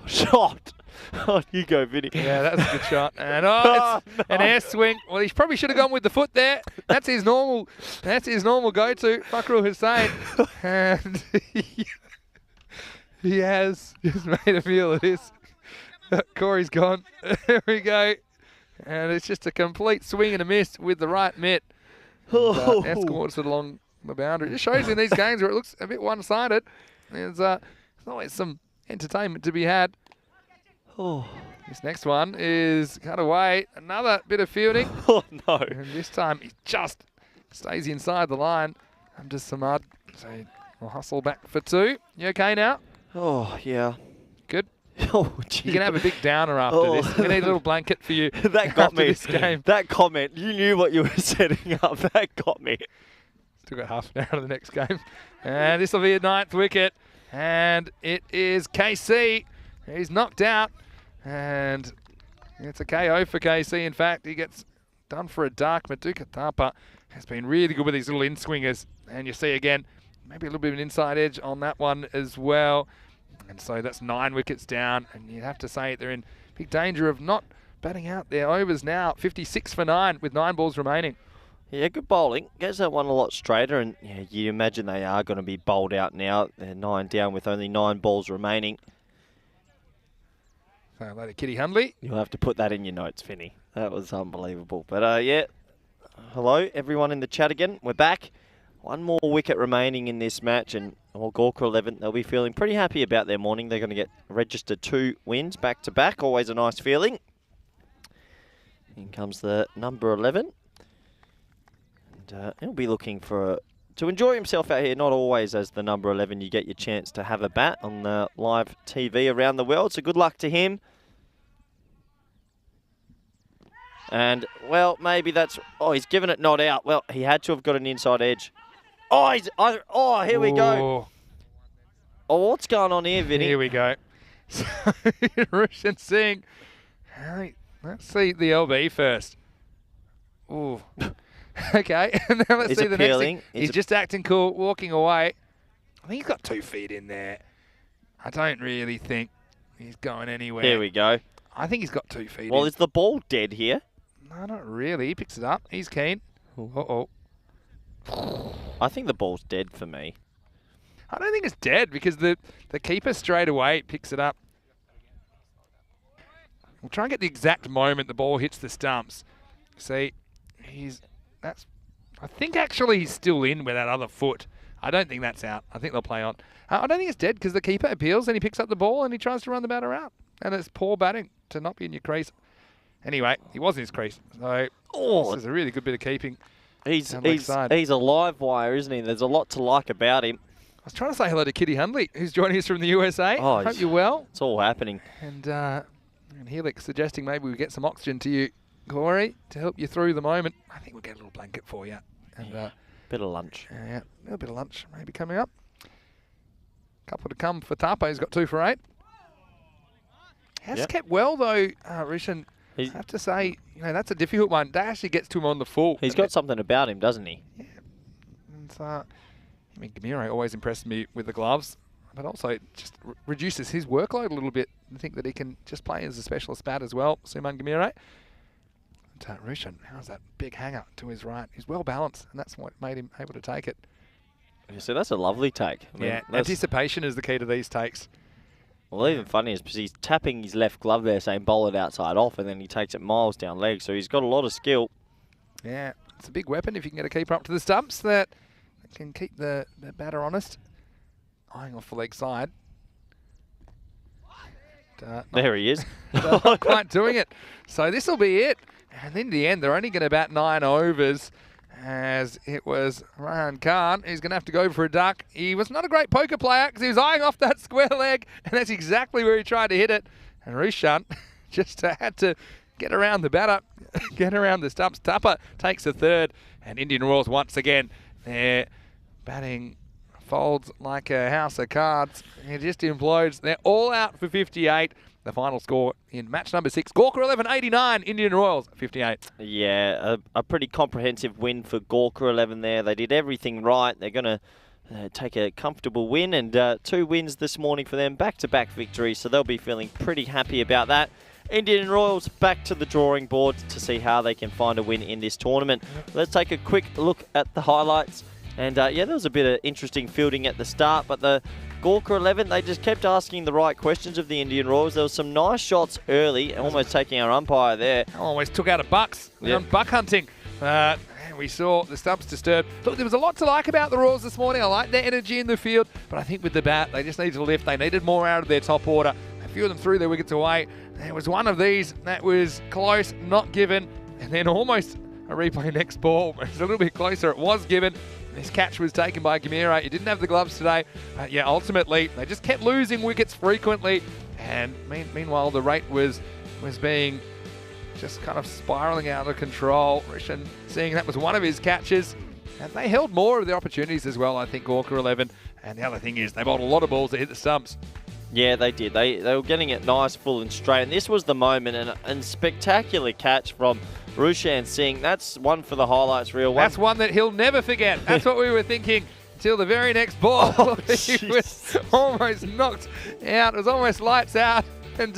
S3: shot. Oh, you go, Vinny.
S4: Yeah, that's a good shot. And it's an air swing. Well, he probably should have gone with the foot there. That's his normal go-to. Fakrul Hussain. And he has just made a meal of this. Corey's gone. There we go. And it's just a complete swing and a miss with the right mitt.
S3: Oh.
S4: Escorts it along the boundary. It just shows you in these games where it looks a bit one-sided. There's always some entertainment to be had.
S3: Oh.
S4: This next one is cut away. Another bit of fielding.
S3: Oh, no.
S4: And this time he just stays inside the line. Under Samad. So we'll hustle back for 2. You okay now?
S3: Oh, yeah.
S4: Good.
S3: Oh, gee.
S4: You can have a big downer after this. We need a little blanket for you.
S3: That got
S4: after
S3: me.
S4: This game.
S3: That comment, you knew what you were setting up. That got me.
S4: Still got half an hour to the next game. And this will be a 9th wicket. And it is KC. He's knocked out. And it's a KO for KC. In fact, he gets done for a dark. Maduka Thapa has been really good with these little in-swingers. And you see again, maybe a little bit of an inside edge on that one as well. And so that's 9 wickets down. And you'd have to say they're in big danger of not batting out their overs now. 56 for 9 with 9 balls remaining.
S3: Yeah, good bowling. Gets that one a lot straighter, and yeah, you imagine they are going to be bowled out now. They're 9 down with only 9 balls remaining.
S4: So later, Kitty Hundley.
S3: You'll have to put that in your notes, Finny. That was unbelievable. But yeah, hello everyone in the chat again. We're back. 1 more wicket remaining in this match, and Gawker 11, they'll be feeling pretty happy about their morning. They're going to get registered 2 wins back to back. Always a nice feeling. In comes the number 11. And he'll be looking to enjoy himself out here. Not always as the number 11 you get your chance to have a bat on the live TV around the world. So good luck to him. And, well, maybe that's... Oh, he's given it not out. Well, he had to have got an inside edge. Oh, here we go. Oh, what's going on here, Vinny?
S4: Here we go. So, Roshan Singh. Let's see the LB first. Ooh. Okay, and now let's see the next thing. He's just acting cool, walking away. I think he's got 2 feet in there. I don't really think he's going anywhere.
S3: Here we go.
S4: I think he's got 2 feet in.
S3: Well, is the ball dead here?
S4: No, not really. He picks it up. He's keen. Uh-oh.
S3: I think the ball's dead for me.
S4: I don't think it's dead because the keeper straight away picks it up. We'll try and get the exact moment the ball hits the stumps. See, I think actually he's still in with that other foot. I don't think that's out. I think they'll play on. I don't think it's dead because the keeper appeals and he picks up the ball and he tries to run the batter out. And it's poor batting to not be in your crease. Anyway, he was in his crease. So this is a really good bit of keeping.
S3: He's a live wire, isn't he? There's a lot to like about him.
S4: I was trying to say hello to Kitty Hundley, who's joining us from the USA.
S3: Oh,
S4: hope you're well.
S3: It's all happening.
S4: And Helix suggesting maybe we get some oxygen to you, Corey, to help you through the moment. I think we'll get a little blanket for you. And
S3: bit of lunch.
S4: Yeah, a little bit of lunch maybe coming up. Couple to come for Tapa. He's got 2 for 8. Has kept well though, Rishan. I have to say, that's a difficult one. That actually gets to him on the full.
S3: He's got something about him, doesn't he?
S4: Yeah. And Gamire always impressed me with the gloves, but also it just reduces his workload a little bit. I think that he can just play as a specialist bat as well, Suman Gamire. Rishan, how's that big hanger to his right? He's well balanced, and that's what made him able to take it.
S3: Yeah, so that's a lovely take. I mean,
S4: anticipation is the key to these takes.
S3: Well, even funny is because he's tapping his left glove there saying bowl it outside off, and then he takes it miles down leg, so he's got a lot of skill.
S4: Yeah, it's a big weapon if you can get a keeper up to the stumps. That can keep the batter honest. Eyeing off the leg side.
S3: There he is.
S4: Not quite doing it. So this will be it. And in the end, they're only going to bat 9 overs, as it was Ryan Khan who's going to have to go for a duck. He was not a great poker player because he was eyeing off that square leg, and that's exactly where he tried to hit it. And Rushan just had to get around the batter, get around the stumps. Tupper takes a third, and Indian Royals once again, they're batting folds like a house of cards. It just implodes. They're all out for 58. The final score in match number 6. Gawker 11, 89. Indian Royals 58.
S3: Yeah, a pretty comprehensive win for Gawker 11 there. They did everything right. They're going to take a comfortable win, and 2 wins this morning for them. Back-to-back victories, so they'll be feeling pretty happy about that. Indian Royals back to the drawing board to see how they can find a win in this tournament. Let's take a quick look at the highlights. And yeah, there was a bit of interesting fielding at the start, but the Gawker 11, they just kept asking the right questions of the Indian Royals. There was some nice shots early, almost taking our umpire there.
S4: Almost took out a bucks. They're on buck hunting. And we saw the stumps disturbed. Look, there was a lot to like about the Royals this morning. I like their energy in the field, but I think with the bat, they just need to lift. They needed more out of their top order. A few of them threw their wickets away. There was one of these that was close, not given, and then almost a replay next ball. It was a little bit closer. It was given. This catch was taken by Gawker. He didn't have the gloves today. Yeah, ultimately, they just kept losing wickets frequently. And meanwhile, the rate was being just kind of spiraling out of control. Rishan seeing that was one of his catches. And they held more of the opportunities as well, I think, Gawker 11. And the other thing is they bowled a lot of balls that hit the stumps.
S3: Yeah, they did. They were getting it nice, full and straight. And this was the moment, and spectacular catch from Rushan Singh. That's one for the highlights reel.
S4: That's one that he'll never forget. That's what we were thinking until the very next ball.
S3: Oh,
S4: he was almost knocked out. It was almost lights out. And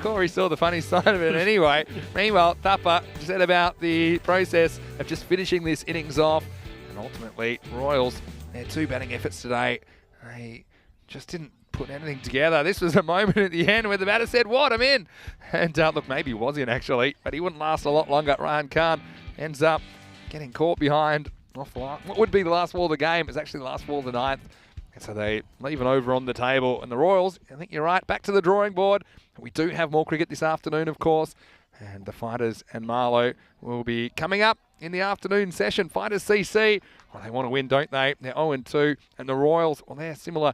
S4: Corey saw the funny side of it anyway. Meanwhile, Tupper said about the process of just finishing this innings off. And ultimately, Royals, their 2 batting efforts today, they just didn't put anything together. This was a moment at the end where the batter said, "What? I'm in." And look, maybe he was in actually, but he wouldn't last a lot longer. Ryan Khan ends up getting caught behind off what would be the last ball of the game. It's actually the last ball of the 9th. And so they leave an over on the table. And the Royals, I think you're right, back to the drawing board. We do have more cricket this afternoon, of course. And the Fighters and Marlow will be coming up in the afternoon session. Fighters CC, well, they want to win, don't they? They're 0-2. And the Royals, well, they're similar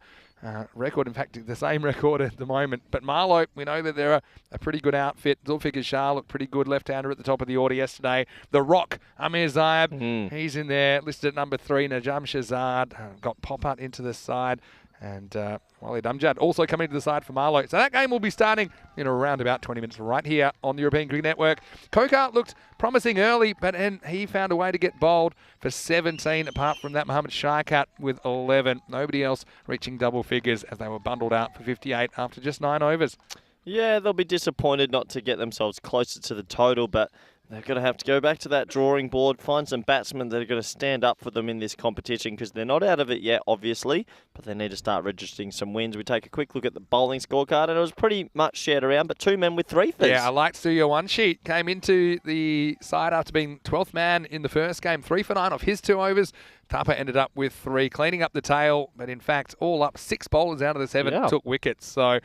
S4: record. In fact, the same record at the moment. But Marlow, we know that they're a pretty good outfit. Zulfikar Shah looked pretty good, left-hander at the top of the order yesterday. The Rock, Amir Zayab, he's in there, listed at number 3. Najam Shahzad got Popat into the side. And Walid Amjad also coming to the side for Marlow. So that game will be starting in around about 20 minutes right here on the European Cricket Network. Kokar looked promising early, but then he found a way to get bowled for 17. Apart from that, Mohammad Shaikat with 11. Nobody else reaching double figures as they were bundled out for 58 after just 9 overs.
S3: Yeah, they'll be disappointed not to get themselves closer to the total, but they're going to have to go back to that drawing board, find some batsmen that are going to stand up for them in this competition because they're not out of it yet, obviously, but they need to start registering some wins. We take a quick look at the bowling scorecard, and it was pretty much shared around, but 2 men with 3 threes.
S4: Yeah, I liked Studio One Sheet. Came into the side after being 12th man in the first game, 3 for 9 off his 2 overs. Tupper ended up with 3, cleaning up the tail, but in fact, all up 6 bowlers out of the 7 took wickets. So,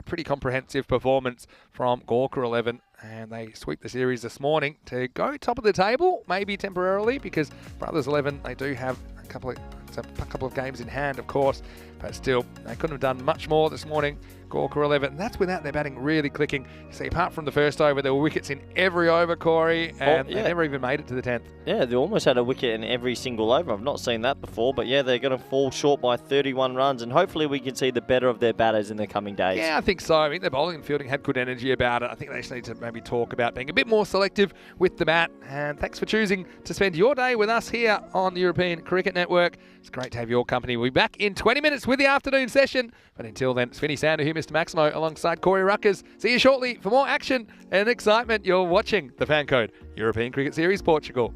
S4: pretty comprehensive performance from Gawker 11. And they sweep the series this morning to go top of the table, maybe temporarily, because Brothers 11, they do have a couple of games in hand, of course, but still, they couldn't have done much more this morning. Gawker 11, and that's without their batting really clicking. See, apart from the first over, there were wickets in every over, Corey, and they never even made it to the 10th. Yeah,
S3: they almost had a wicket in every single over. I've not seen that before, but yeah, they're going to fall short by 31 runs, and hopefully we can see the better of their batters in the coming days.
S4: Yeah, I think so. I mean, their bowling and fielding had good energy about it. I think they just need to maybe talk about being a bit more selective with the bat. And thanks for choosing to spend your day with us here on the European Cricket Network. It's great to have your company. We'll be back in 20 minutes with the afternoon session. But until then, it's Vinny Sander here, Mr. Maximo, alongside Corey Ruckers. See you shortly for more action and excitement. You're watching the FanCode European Cricket Series Portugal.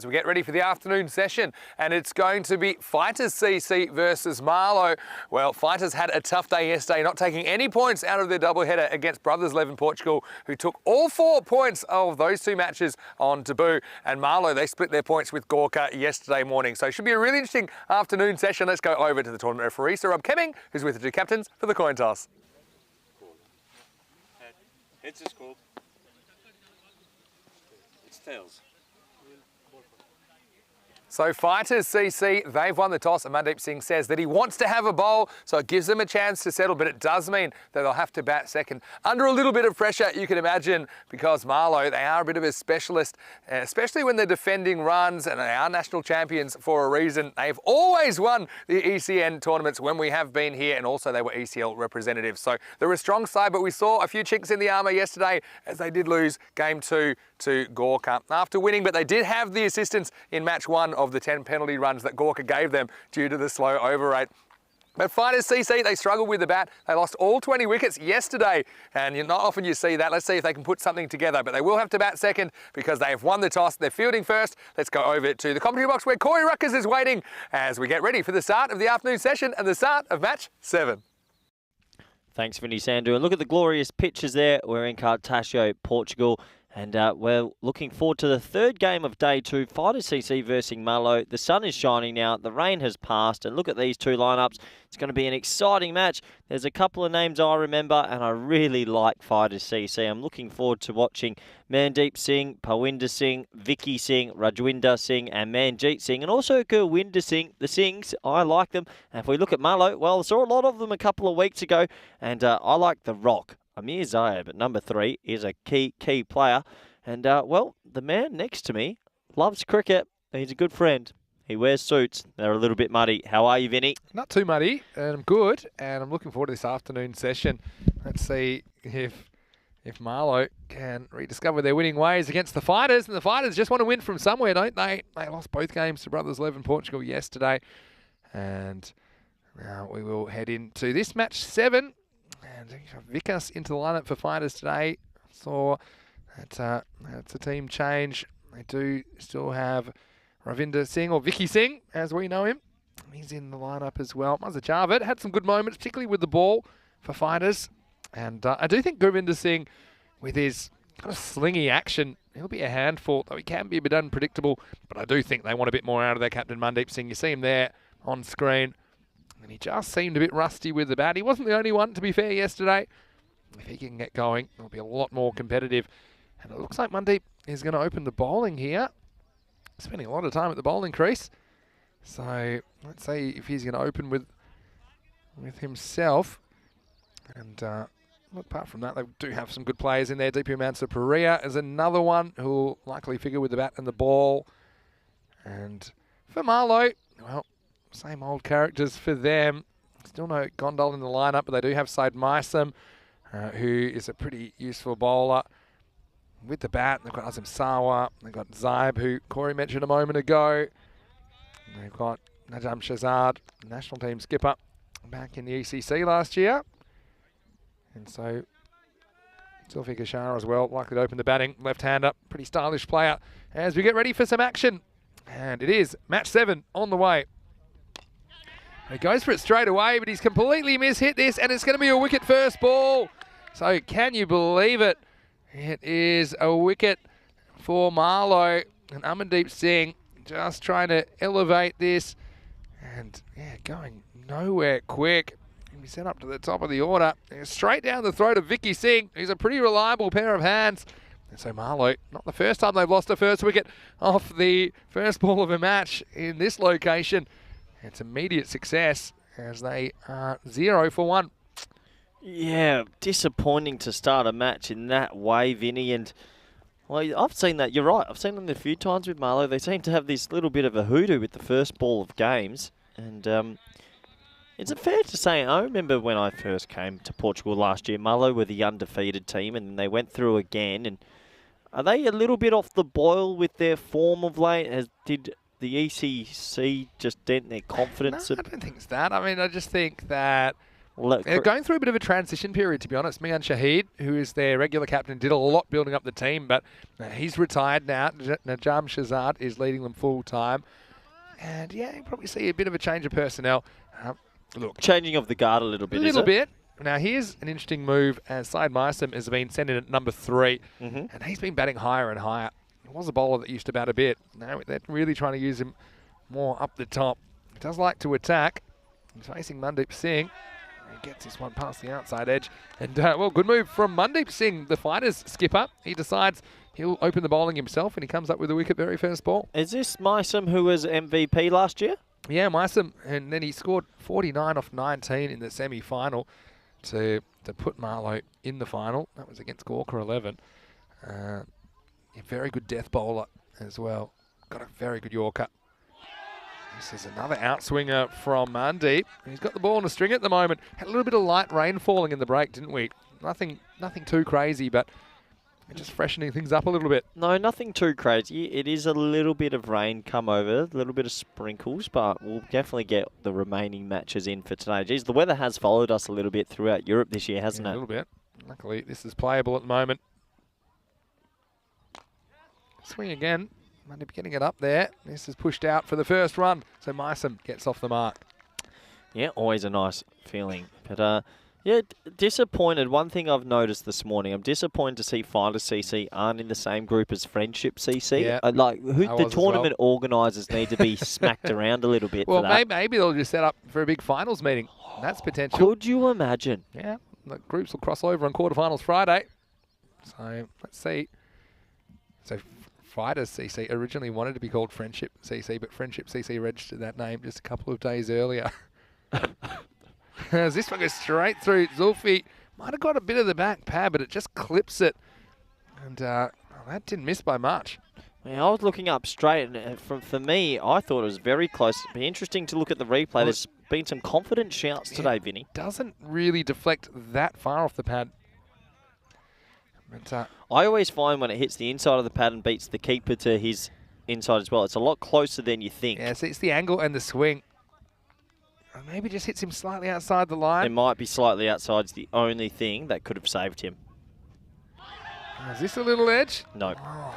S2: As we get ready for the afternoon session, and it's going to be Fighters CC versus Marlow. Well, Fighters had a tough day yesterday, not taking any points out of their doubleheader against Brothers 11 Portugal, who took all 4 points of those 2 matches on debut. And Marlow, they split their points with Gawker yesterday morning. So it should be a really interesting afternoon session. Let's go over to the tournament referee, Sir Rob Kemming, who's with the 2 captains for the coin toss.
S5: Heads is called. It's tails.
S2: So Fighters CC, they've won the toss, and Mandeep Singh says that he wants to have a bowl, so it gives them a chance to settle, but it does mean that they'll have to bat second. Under a little bit of pressure, you can imagine, because Marlow, they are a bit of a specialist, especially when they're defending runs, and they are national champions for a reason. They've always won the ECN tournaments when we have been here, and also they were ECL representatives. So they're a strong side, but we saw a few chinks in the armour yesterday as they did lose game 2 to Gawker after winning, but they did have the assistance in match 1 of the 10 penalty runs that Gawker gave them due to the slow over rate. But Fighters CC, they struggled with the bat. They lost all 20 wickets yesterday, and not often you see that. Let's see if they can put something together, but they will have to bat second because they have won the toss. They're fielding first. Let's go over to the commentary box where Corey Ruckers is waiting as we get ready for the start of the afternoon session and the start of match 7.
S3: Thanks, Vinny Sandu. And look at the glorious pictures there. We're in Cartaceo, Portugal. And we're looking forward to the 3rd game of day 2, Fighters CC versus Marlow. The sun is shining now, the rain has passed, and look at these 2 lineups. It's going to be an exciting match. There's a couple of names I remember, and I really like Fighters CC. I'm looking forward to watching Mandeep Singh, Pawinder Singh, Vicky Singh, Rajwinder Singh, and Manjeet Singh, and also Gurwinder Singh. The Singhs, I like them. And if we look at Marlow, well, I saw a lot of them a couple of weeks ago, and I like the Rock. Amir Zayab at number 3 is a key player. And, well, the man next to me loves cricket. He's a good friend. He wears suits. They're a little bit muddy. How are you, Vinny?
S4: Not too muddy, and I'm good, and I'm looking forward to this afternoon session. Let's see if Marlow can rediscover their winning ways against the Fighters, and the Fighters just want to win from somewhere, don't they? They lost both games to Brothers 11 Portugal yesterday, and now we will head into this match 7. And Wickets into the lineup for Fighters today. Saw that it's a team change. They do still have Ravinder Singh, or Vicky Singh, as we know him. He's in the lineup as well. Mazza Javed had some good moments, particularly with the ball for Fighters. And I do think Gurwinder Singh, with his kind of slingy action, he'll be a handful, though he can be a bit unpredictable. But I do think they want a bit more out of their captain, Mandeep Singh. You see him there on screen. And he just seemed a bit rusty with the bat. He wasn't the only one, to be fair, yesterday. If he can get going, it'll be a lot more competitive. And it looks like Mandeep is going to open the bowling here. Spending a lot of time at the bowling crease. So let's see if he's going to open with himself. And apart from that, they do have some good players in there. DP Mansa Perea is another one who will likely figure with the bat and the ball. And for Marlow, well, same old characters for them. Still no Gondal in the lineup, but they do have Syed Mysam, who is a pretty useful bowler. With the bat, they've got Azim Sawa, they've got Zaib, who Corey mentioned a moment ago. They've got Najam Shazad, national team skipper, back in the ECC last year. And so, Zulfikar Shah as well, likely to open the batting. Left-hander, pretty stylish player. As we get ready for some action. And it is match 7 on the way. He goes for it straight away, but he's completely mishit this, and it's going to be a wicket first ball. So can you believe it? It is a wicket for Marlow, and Amandeep Singh just trying to elevate this, and yeah, going nowhere quick. He'll be sent up to the top of the order, straight down the throat of Vicky Singh, who's a pretty reliable pair of hands. And so Marlow, not the first time they've lost a first wicket off the first ball of a match in this location. It's immediate success as they are 0 for 1.
S3: Yeah, disappointing to start a match in that way, Vinny. And well, I've seen that. You're right. I've seen them a few times with Marlow. They seem to have this little bit of a hoodoo with the first ball of games. And is it fair to say, I remember when I first came to Portugal last year, Marlow were the undefeated team, and then they went through again. And are they a little bit off the boil with their form of late? Did the ECC just dent their confidence?
S4: No, I don't think it's that. I mean, I just think that They're going through a bit of a transition period, to be honest. Mian Shahid, who is their regular captain, did a lot building up the team, but he's retired now. Najam Shazad is leading them full time. And yeah, you probably see a bit of a change of personnel. Look,
S3: Changing of the guard a little bit,
S4: a little bit. Now, here's an interesting move, as Syed Meisom has been sent in at number 3, and he's been batting higher and higher. He was a bowler that used to bat a bit. Now they're really trying to use him more up the top. He does like to attack. He's facing Mandeep Singh. He gets this one past the outside edge. And, well, good move from Mandeep Singh, the Fighters skipper. He decides he'll open the bowling himself, and he comes up with the wicket very first ball.
S3: Is this Meisom who was MVP last year?
S4: Yeah, Meisom. And then he scored 49 off 19 in the semi-final to put Marlow in the final. That was against Gawker 11. A very good death bowler as well. Got a very good Yorker. This is another outswinger from Mandeep. He's got the ball in a string at the moment. Had a little bit of light rain falling in the break, didn't we? Nothing too crazy, but we're just freshening things up a little bit.
S3: No, nothing too crazy. It is a little bit of rain come over, a little bit of sprinkles, but we'll definitely get the remaining matches in for today. Geez, the weather has followed us a little bit throughout Europe this year, hasn't it?
S4: A little bit. Luckily, this is playable at the moment. Swing again. Mandeep getting it up there. This is pushed out for the first run. So Meisom gets off the mark.
S3: Yeah, always a nice feeling. But, yeah, disappointed. One thing I've noticed this morning, I'm disappointed to see Fighters CC aren't in the same group as Friendship CC.
S4: Yeah,
S3: the tournament organisers need to be smacked around a little bit
S4: well,
S3: for that.
S4: maybe they'll just set up for a big finals meeting. That's potential.
S3: Could you imagine?
S4: Yeah, the groups will cross over on quarterfinals Friday. So let's see. So Fighters CC originally wanted to be called Friendship CC, but Friendship CC registered that name just a couple of days earlier. As this one goes straight through, Zulfi might have got a bit of the back pad, but it just clips it. And that didn't miss by much.
S3: Yeah, I was looking up straight, and for me, I thought it was very close. It'd be interesting to look at the replay.
S4: Well,
S3: there's been some confident shouts today, Vinny.
S4: Doesn't really deflect that far off the pad. But,
S3: I always find when it hits the inside of the pad and beats the keeper to his inside as well, it's a lot closer than you think.
S4: yeah, so it's the angle and the swing. Or maybe just hits him slightly outside the line.
S3: It might be slightly outside. It's the only thing that could have saved him.
S4: Is this a little edge?
S3: No.
S4: Oh,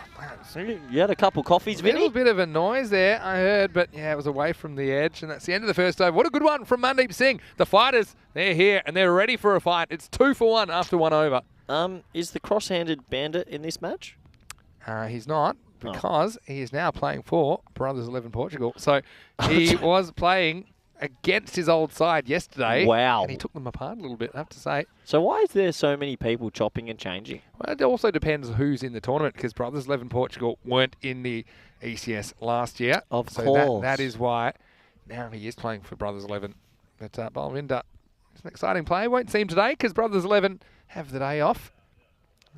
S4: man.
S3: You had a couple coffees,
S4: A little
S3: Vinny?
S4: bit of a noise there, I heard, but yeah, it was away from the edge, and that's the end of the first over. What a good one from Mandeep Singh. The Fighters, they're here, and they're ready for a fight. It's 2 for 1 after 1 over.
S3: Is the cross-handed bandit in this match?
S4: He's not, because he is now playing for Brothers 11 Portugal. So he was playing against his old side yesterday.
S3: Wow.
S4: And he took them apart a little bit, I have to say.
S3: So why is there so many people chopping and changing?
S4: Well, it also depends who's in the tournament, because Brothers 11 Portugal weren't in the ECS last year.
S3: Of
S4: so
S3: course.
S4: that is why now he is playing for Brothers 11. But Balvinda is an exciting play. Won't see him today because Brothers 11 have the day off.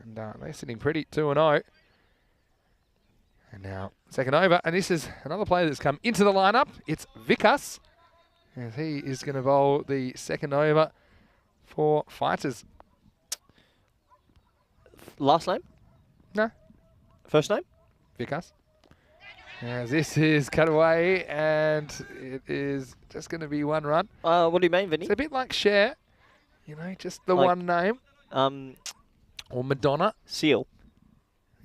S4: And they're sitting pretty 2-0. And now second over. And this is another player that's come into the lineup. It's Wickets. As he is going to bowl the second over for Fighters.
S3: Last name?
S4: No.
S3: First name?
S4: Wickets. As this is cut away, and it is just going to be 1 run.
S3: What do you mean, Vinny?
S4: It's a bit like Cher, you know, just the
S3: Like,
S4: one name. Or Madonna.
S3: Seal.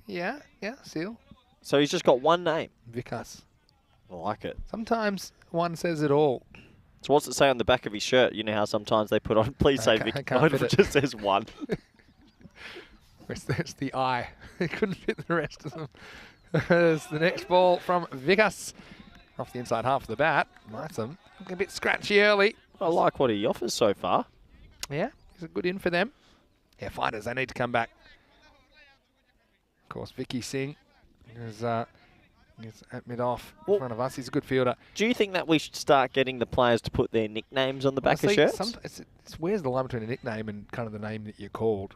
S4: Yeah, Seal.
S3: So he's just got one name.
S4: Wickets.
S3: I like it.
S4: Sometimes one says it all.
S3: So what's it say on the back of his shirt? You know how sometimes they put on, please say Vic.
S4: I can't
S3: Mine
S4: fit it.
S3: just says one.
S4: It's the eye. It couldn't fit the rest of them. There's the next ball from Wickets. Off the inside half of the bat. Meisom looking a bit scratchy early.
S3: I like what he offers so far.
S4: Yeah, he's a good in for them. Yeah, Fighters, they need to come back. Of course, Vicky Singh is at mid-off in front of us. He's a good fielder.
S3: Do you think that we should start getting the players to put their nicknames on the back of
S4: See,
S3: shirts?
S4: It's where's the line between a nickname and kind of the name that you're called.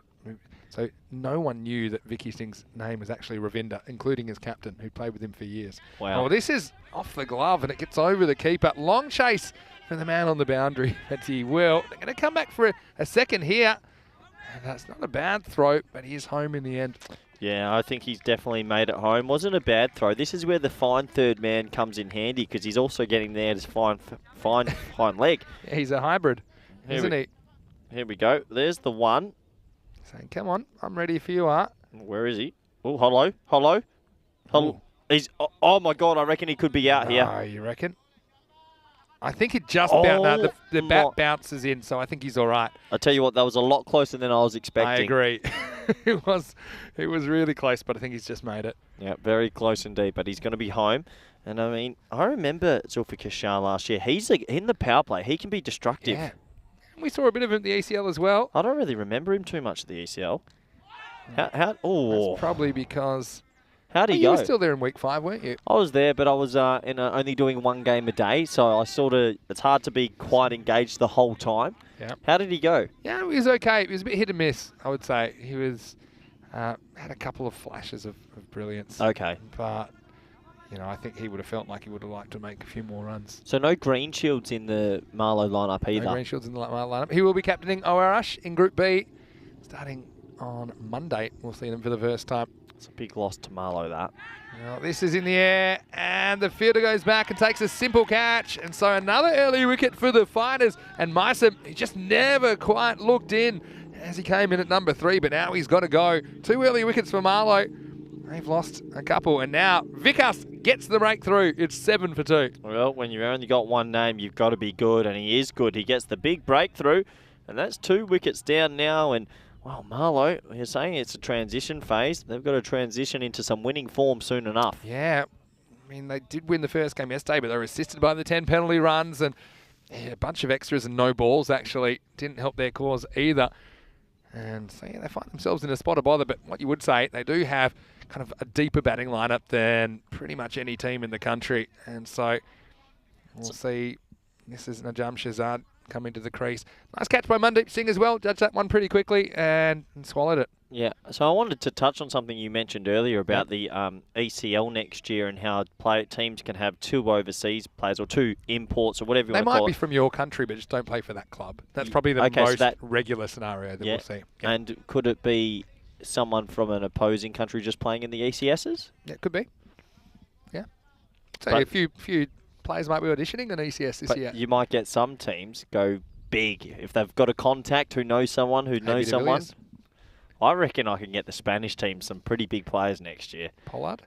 S4: So no one knew that Vicky Singh's name was actually Ravinder, including his captain, who played with him for years.
S3: Wow.
S4: Oh, this is off the glove, and it gets over the keeper. Long chase for the man on the boundary, but he will. They're going to come back for a second here. And that's not a bad throw, but he is home in the end.
S3: Yeah, I think he's definitely made it home. Wasn't a bad throw. This is where the fine third man comes in handy because he's also getting there to fine leg.
S4: Yeah, he's a hybrid, isn't he?
S3: Here we go. There's the one.
S4: Saying, come on, I'm ready if you are.
S3: Where is he? Oh, hello.
S4: Ooh.
S3: He's. Oh my God! I reckon he could be out here.
S4: Oh, you reckon? I think it just bounced. No, the bat bounces in, so I think he's all right.
S3: I tell you what, that was a lot closer than I was expecting.
S4: I agree. It was really close, but I think he's just made it.
S3: Yeah, very close indeed. But he's going to be home. And I mean, I remember Zulfikar Shah last year. He's in the power play. He can be destructive.
S4: Yeah. We saw a bit of him at the ACL as well.
S3: I don't really remember him too much at the ACL.
S4: That's probably because...
S3: How'd he go?
S4: You were still there in week 5, weren't you?
S3: I was there, but I was only doing one game a day, so I it's hard to be quite engaged the whole time.
S4: Yeah.
S3: How did he go?
S4: Yeah, he was okay. He was a bit hit and miss, I would say. He was had a couple of flashes of brilliance.
S3: Okay.
S4: But, I think he would have felt like he would have liked to make a few more runs.
S3: So no green shields in the Marlow lineup either?
S4: No green shields in the lineup. He will be captaining Oarash in Group B, starting on Monday. We'll see them for the first time.
S3: It's a big loss to Marlow, that.
S4: Well, this is in the air, and the fielder goes back and takes a simple catch. And so another early wicket for the Fighters. And Meiser, he just never quite looked in as he came in at number 3, but now he's got to go. 2 early wickets for Marlow. They've lost a couple, and now Vickers gets the breakthrough. It's 7 for 2.
S3: Well, when you've only got one name, you've got to be good, and he is good. He gets the big breakthrough, and that's 2 wickets down now. And well, Marlow, you're saying it's a transition phase. They've got to transition into some winning form soon enough.
S4: Yeah, I mean, they did win the first game yesterday, but they were assisted by the 10 penalty runs, and a bunch of extras and no balls actually didn't help their cause either. And so, yeah, they find themselves in a spot of bother, but what you would say, they do have kind of a deeper batting lineup than pretty much any team in the country. And so we'll see. This is Najam Shahzad coming to the crease. Nice catch by Mandeep Singh as well. Judged that one pretty quickly and swallowed it.
S3: Yeah, so I wanted to touch on something you mentioned earlier about the ECL next year and how teams can have 2 overseas players or 2 imports or whatever you want to call it.
S4: They might be from your country, but just don't play for that club. That's probably the most regular scenario that we'll see. Yeah.
S3: And could it be someone from an opposing country just playing in the ECSs?
S4: Yeah, it could be. Yeah. So a few players might be auditioning an ECS this year.
S3: You might get some teams go big. If they've got a contact who knows someone who knows someone. I reckon I can get the Spanish team some pretty big players next year.
S4: Pollard?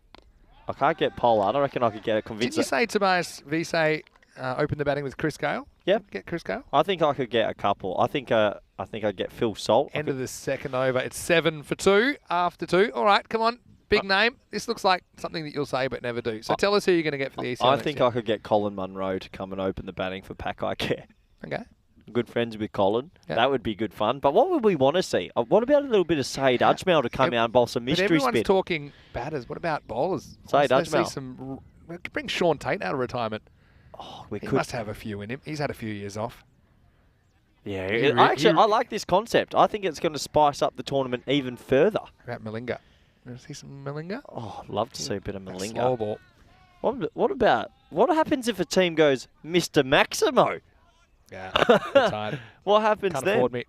S3: I can't get Pollard. I reckon I could get a convincing.
S4: Didn't you say Tobias Vise open the batting with Chris Gale?
S3: Yep.
S4: Get Chris Gale?
S3: I think I could get a couple. I think I'd get Phil Salt.
S4: End of the second over. It's 7 for 2 after 2. All right, come on. Big name. This looks like something that you'll say but never do. So tell us who you're going to get for the ECL.
S3: I think I could get Colin Munro to come and open the batting for Pack I Care.
S4: Okay.
S3: Good friends with Colin.
S4: Yep.
S3: That would be good fun. But what would we want to see? What about a little bit of Saeed Ajmal to come out and bowl some mystery spin?
S4: But everyone's talking batters. What about bowlers?
S3: Saeed Ajmal.
S4: We could bring Sean Tate out of retirement.
S3: Oh,
S4: he must have a few in him. He's had a few years off.
S3: Yeah, I like this concept. I think it's going to spice up the tournament even further.
S4: About Malinga. Want to see some Malinga?
S3: Oh, I'd love to see a bit of Malinga.
S4: Slow ball.
S3: What happens if a team goes Mr. Maximo?
S4: Yeah, retired.
S3: What happens
S4: Can't
S3: then?
S4: afford me.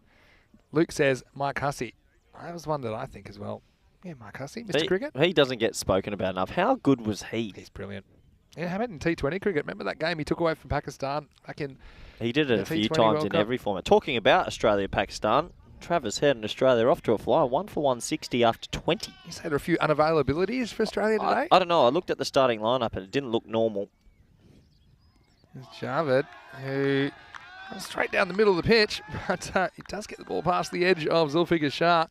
S4: Luke says Mike Hussey. That was one that I think as well. Yeah, Mike Hussey, Mr. Cricket.
S3: He doesn't get spoken about enough. How good was he?
S4: He's brilliant. Yeah, how about in T20 cricket? Remember that game he took away from Pakistan back in...
S3: He did it a few
S4: T20
S3: times
S4: World
S3: in
S4: Cup.
S3: every format. Talking about Australia-Pakistan, Travis Head and Australia off to a fly. 1 for 160 after 20.
S4: You say there are a few unavailabilities for Australia today?
S3: I don't know. I looked at the starting lineup and it didn't look normal.
S4: There's Javed, who... straight down the middle of the pitch, but he does get the ball past the edge of Zulfikar Shah.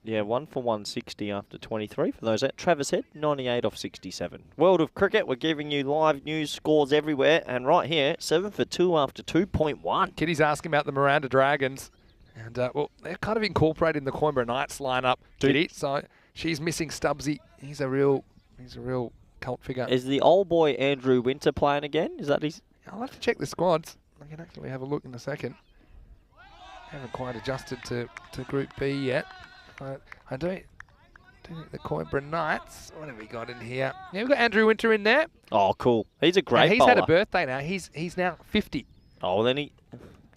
S3: Yeah, 1 for 160 after 23 for those. Travis Head, 98 off 67. World of Cricket, we're giving you live news scores everywhere. And right here, 7 for 2 after 2.1.
S4: Kitty's asking about the Miranda Dragons. And, well, they're kind of incorporating the Coimbra Knights lineup, Kitty. So she's missing Stubbsy. He's a real cult figure.
S3: Is the old boy Andrew Winter playing again? Is that his...
S4: I'll have to check the squads. I can actually have a look in a second. Haven't quite adjusted to Group B yet. But I do think the Coimbra Knights. What have we got in here? Yeah, we've got Andrew Winter in there.
S3: Oh, cool. He's a great
S4: and he's
S3: bowler.
S4: had a birthday now. He's now 50.
S3: Oh, well, then he...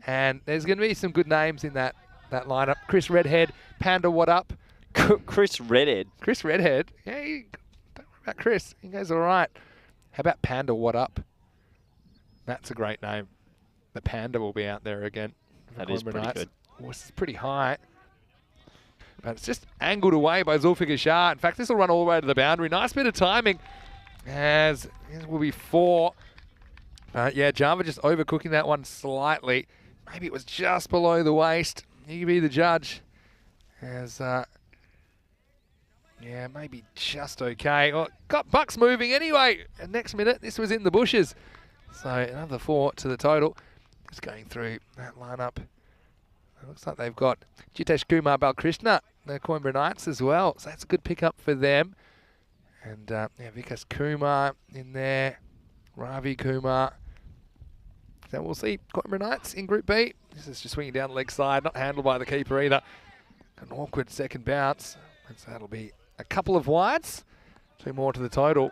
S4: And there's going to be some good names in that lineup. Chris Redhead, Panda What Up.
S3: Chris Redhead.
S4: Chris Redhead. Yeah, don't worry about Chris. He goes all right. How about Panda What Up? That's a great name. The Panda will be out there again
S3: That is pretty good.
S4: Oh, this is pretty high. But it's just angled away by Zulfikar Shah. In fact, this will run all the way to the boundary. Nice bit of timing, as it will be 4. Yeah, Java just overcooking that one slightly. Maybe it was just below the waist. You can be the judge. As, yeah, maybe just okay. Oh, got Bucks moving anyway. And next minute, this was in the bushes. So another 4 to the total. Just going through that lineup. It looks like they've got Jitesh Kumar Balkrishna, the Coimbra Knights as well. So that's a good pickup for them. And yeah, Vikas Kumar in there. Ravi Kumar. So we'll see Coimbra Knights in Group B. This is just swinging down the leg side, not handled by the keeper either. An awkward second bounce. And so that'll be a couple of wides. 2 more to the total.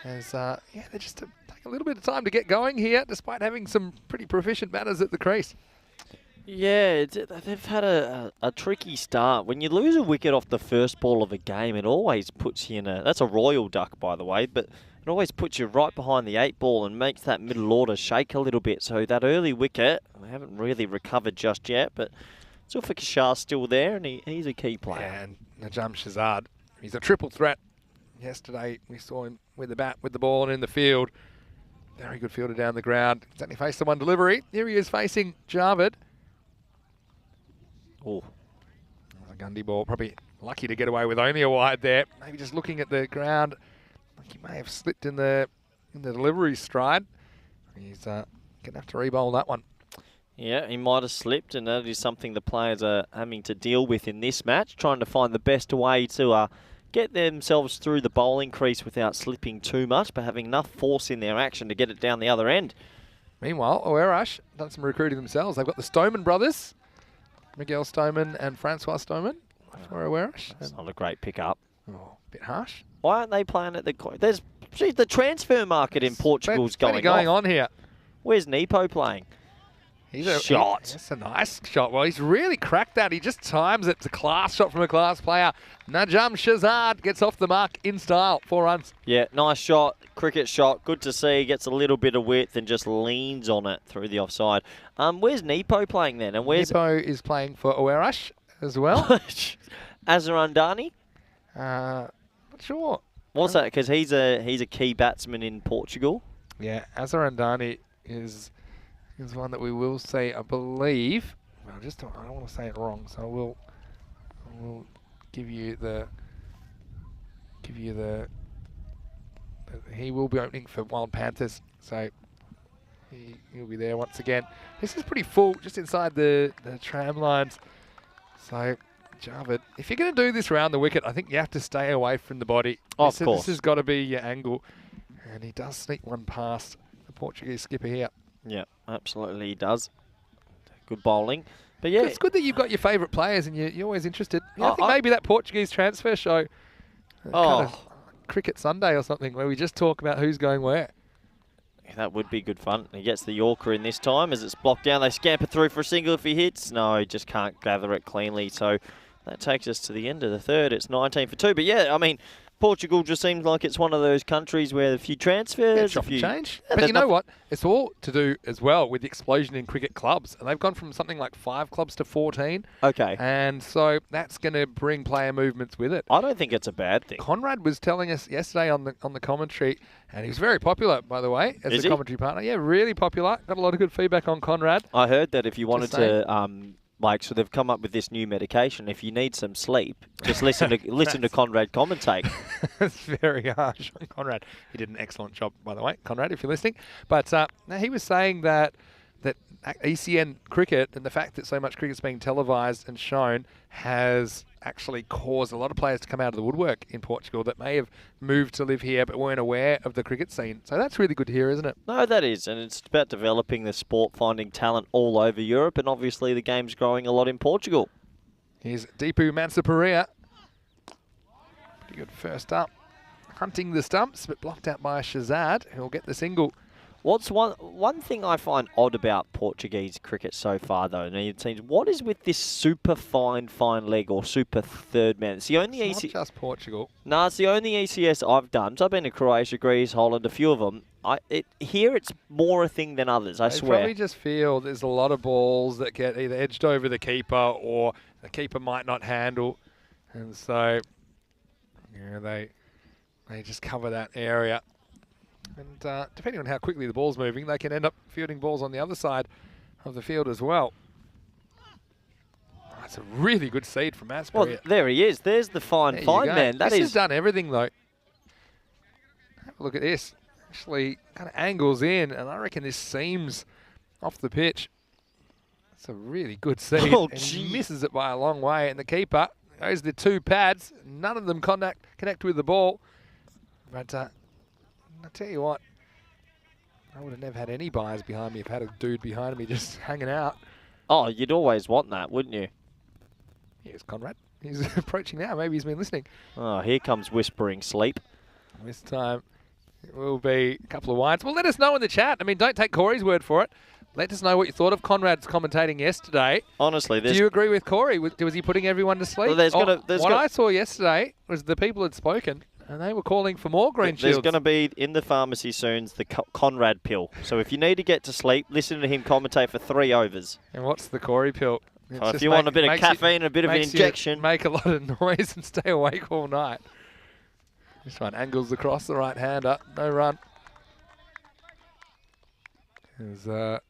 S4: As, yeah, they're just taking a little bit of time to get going here, despite having some pretty proficient batters at the crease.
S3: Yeah, they've had a tricky start. When you lose a wicket off the first ball of a game, it always puts you in a... That's a royal duck, by the way, but it always puts you right behind the 8 ball and makes that middle order shake a little bit. So that early wicket, they haven't really recovered just yet, but Zulfikar Shah's still there, and he's a key player.
S4: Yeah, and Najam Shazad, he's a triple threat. Yesterday, we saw him with the bat, with the ball, and in the field. Very good fielder down the ground. He's only faced the one delivery. Here he is facing Javed.
S3: Oh,
S4: A Gundy ball, probably lucky to get away with only a wide there. Maybe just looking at the ground, like he may have slipped in the delivery stride. He's gonna have to re-bowl that one.
S3: yeah, he might have slipped, and that is something the players are having to deal with in this match, trying to find the best way to get themselves through the bowling crease without slipping too much, but having enough force in their action to get it down the other end.
S4: Meanwhile, Oerash done some recruiting themselves. They've got the Stoneman brothers, Miguel Stoneman and Francois Stoneman for Oerash.
S3: That's not a great pickup.
S4: Oh, a bit harsh.
S3: Why aren't they playing at the... Geez, the transfer market in Portugal's
S4: Plenty
S3: going
S4: on here.
S3: Where's Nepo playing?
S4: He's a
S3: Shot.
S4: That's a nice shot. Well, he's really cracked that. He just times it. It's a class shot from a class player. Najam Shazad gets off the mark in style. 4 runs.
S3: Yeah, nice shot. Cricket shot. Good to see. Gets a little bit of width and just leans on it through the offside. Where's Nepo playing then? And where's...
S4: Nepo is playing for Oerash as well.
S3: Azarandani?
S4: Not sure.
S3: What's that? Because he's a key batsman in Portugal.
S4: Yeah, Azarandani is one that we will say, I believe. Well, I don't want to say it wrong, so I will give you the he will be opening for Wild Panthers, so he'll be there once again. This is pretty full, just inside the tram lines. So Javed, if you're going to do this round the wicket, I think you have to stay away from the body.
S3: Of course.
S4: This has got to be your angle, and he does sneak one past the Portuguese skipper here.
S3: Yeah, absolutely he does. Good bowling. But yeah,
S4: It's good that you've got your favourite players and you're always interested. Yeah, I think maybe that Portuguese transfer show, kind of Cricket Sunday or something, where we just talk about who's going where.
S3: that would be good fun. He gets the Yorker in this time as it's blocked down. They scamper through for a single if he hits. No, he just can't gather it cleanly. So that takes us to the end of the third. It's 19 for 2. But yeah, I mean, Portugal just seems like it's one of those countries where a few transfers,
S4: Chop and change. But you know what? It's all to do as well with the explosion in cricket clubs. And they've gone from something like 5 clubs to 14.
S3: Okay.
S4: And so that's going to bring player movements with it.
S3: I don't think it's a bad thing.
S4: Conrad was telling us yesterday on the commentary, and he was very popular, by the way, as a commentary partner. Yeah, really popular. Got a lot of good feedback on Conrad.
S3: I heard that if you wanted to... so they've come up with this new medication. If you need some sleep, just listen to Conrad commentate.
S4: That's very harsh on Conrad. He did an excellent job, by the way, Conrad, if you're listening. But he was saying that ECN cricket and the fact that so much cricket's being televised and shown has actually caused a lot of players to come out of the woodwork in Portugal that may have moved to live here but weren't aware of the cricket scene. So that's really good to hear, isn't it?
S3: No, that is. And it's about developing the sport, finding talent all over Europe. And obviously the game's growing a lot in Portugal.
S4: Here's Deepu Mansaparia. Pretty good first up. Hunting the stumps, but blocked out by Shazad, who'll get the single.
S3: What's one thing I find odd about Portuguese cricket so far, though, what is with this super fine leg or super third man? It's the only
S4: It's not just Portugal.
S3: No, it's the only ECS I've done. So I've been to Croatia, Greece, Holland, a few of them. Here it's more a thing than others, I
S4: They
S3: swear.
S4: probably just feel there's a lot of balls that get either edged over the keeper or the keeper might not handle. And so, yeah, they just cover that area. And depending on how quickly the ball's moving, they can end up fielding balls on the other side of the field as well. That's a really good seed from Asbury.
S3: Well, there he is. There's the fine man.
S4: This has done everything, though. Have a look at this. Actually, kind of angles in, and I reckon this seams off the pitch. It's a really good seed.
S3: Oh,
S4: and he misses it by a long way, and the keeper goes the 2 pads. None of them connect with the ball. But I tell you what, I would have never had any buyers behind me if I had a dude behind me just hanging out.
S3: Oh, you'd always want that, wouldn't you?
S4: Here's Conrad. He's approaching now. Maybe he's been listening.
S3: Oh, here comes Whispering Sleep.
S4: This time it will be a couple of wides. Well, let us know in the chat. I mean, don't take Corey's word for it. Let us know what you thought of Conrad's commentating yesterday.
S3: Honestly,
S4: do you agree with Corey? Was he putting everyone to sleep?
S3: Well,
S4: what I saw yesterday was the people had spoken, and they were calling for more green shields.
S3: There's going to be, in the pharmacy soon, the Conrad pill. So if you need to get to sleep, listen to him commentate for 3 overs.
S4: And what's the Corey pill?
S3: So if you want a bit of caffeine and a bit of an injection.
S4: Make a lot of noise and stay awake all night. This one angles across the right-hander. No run. There's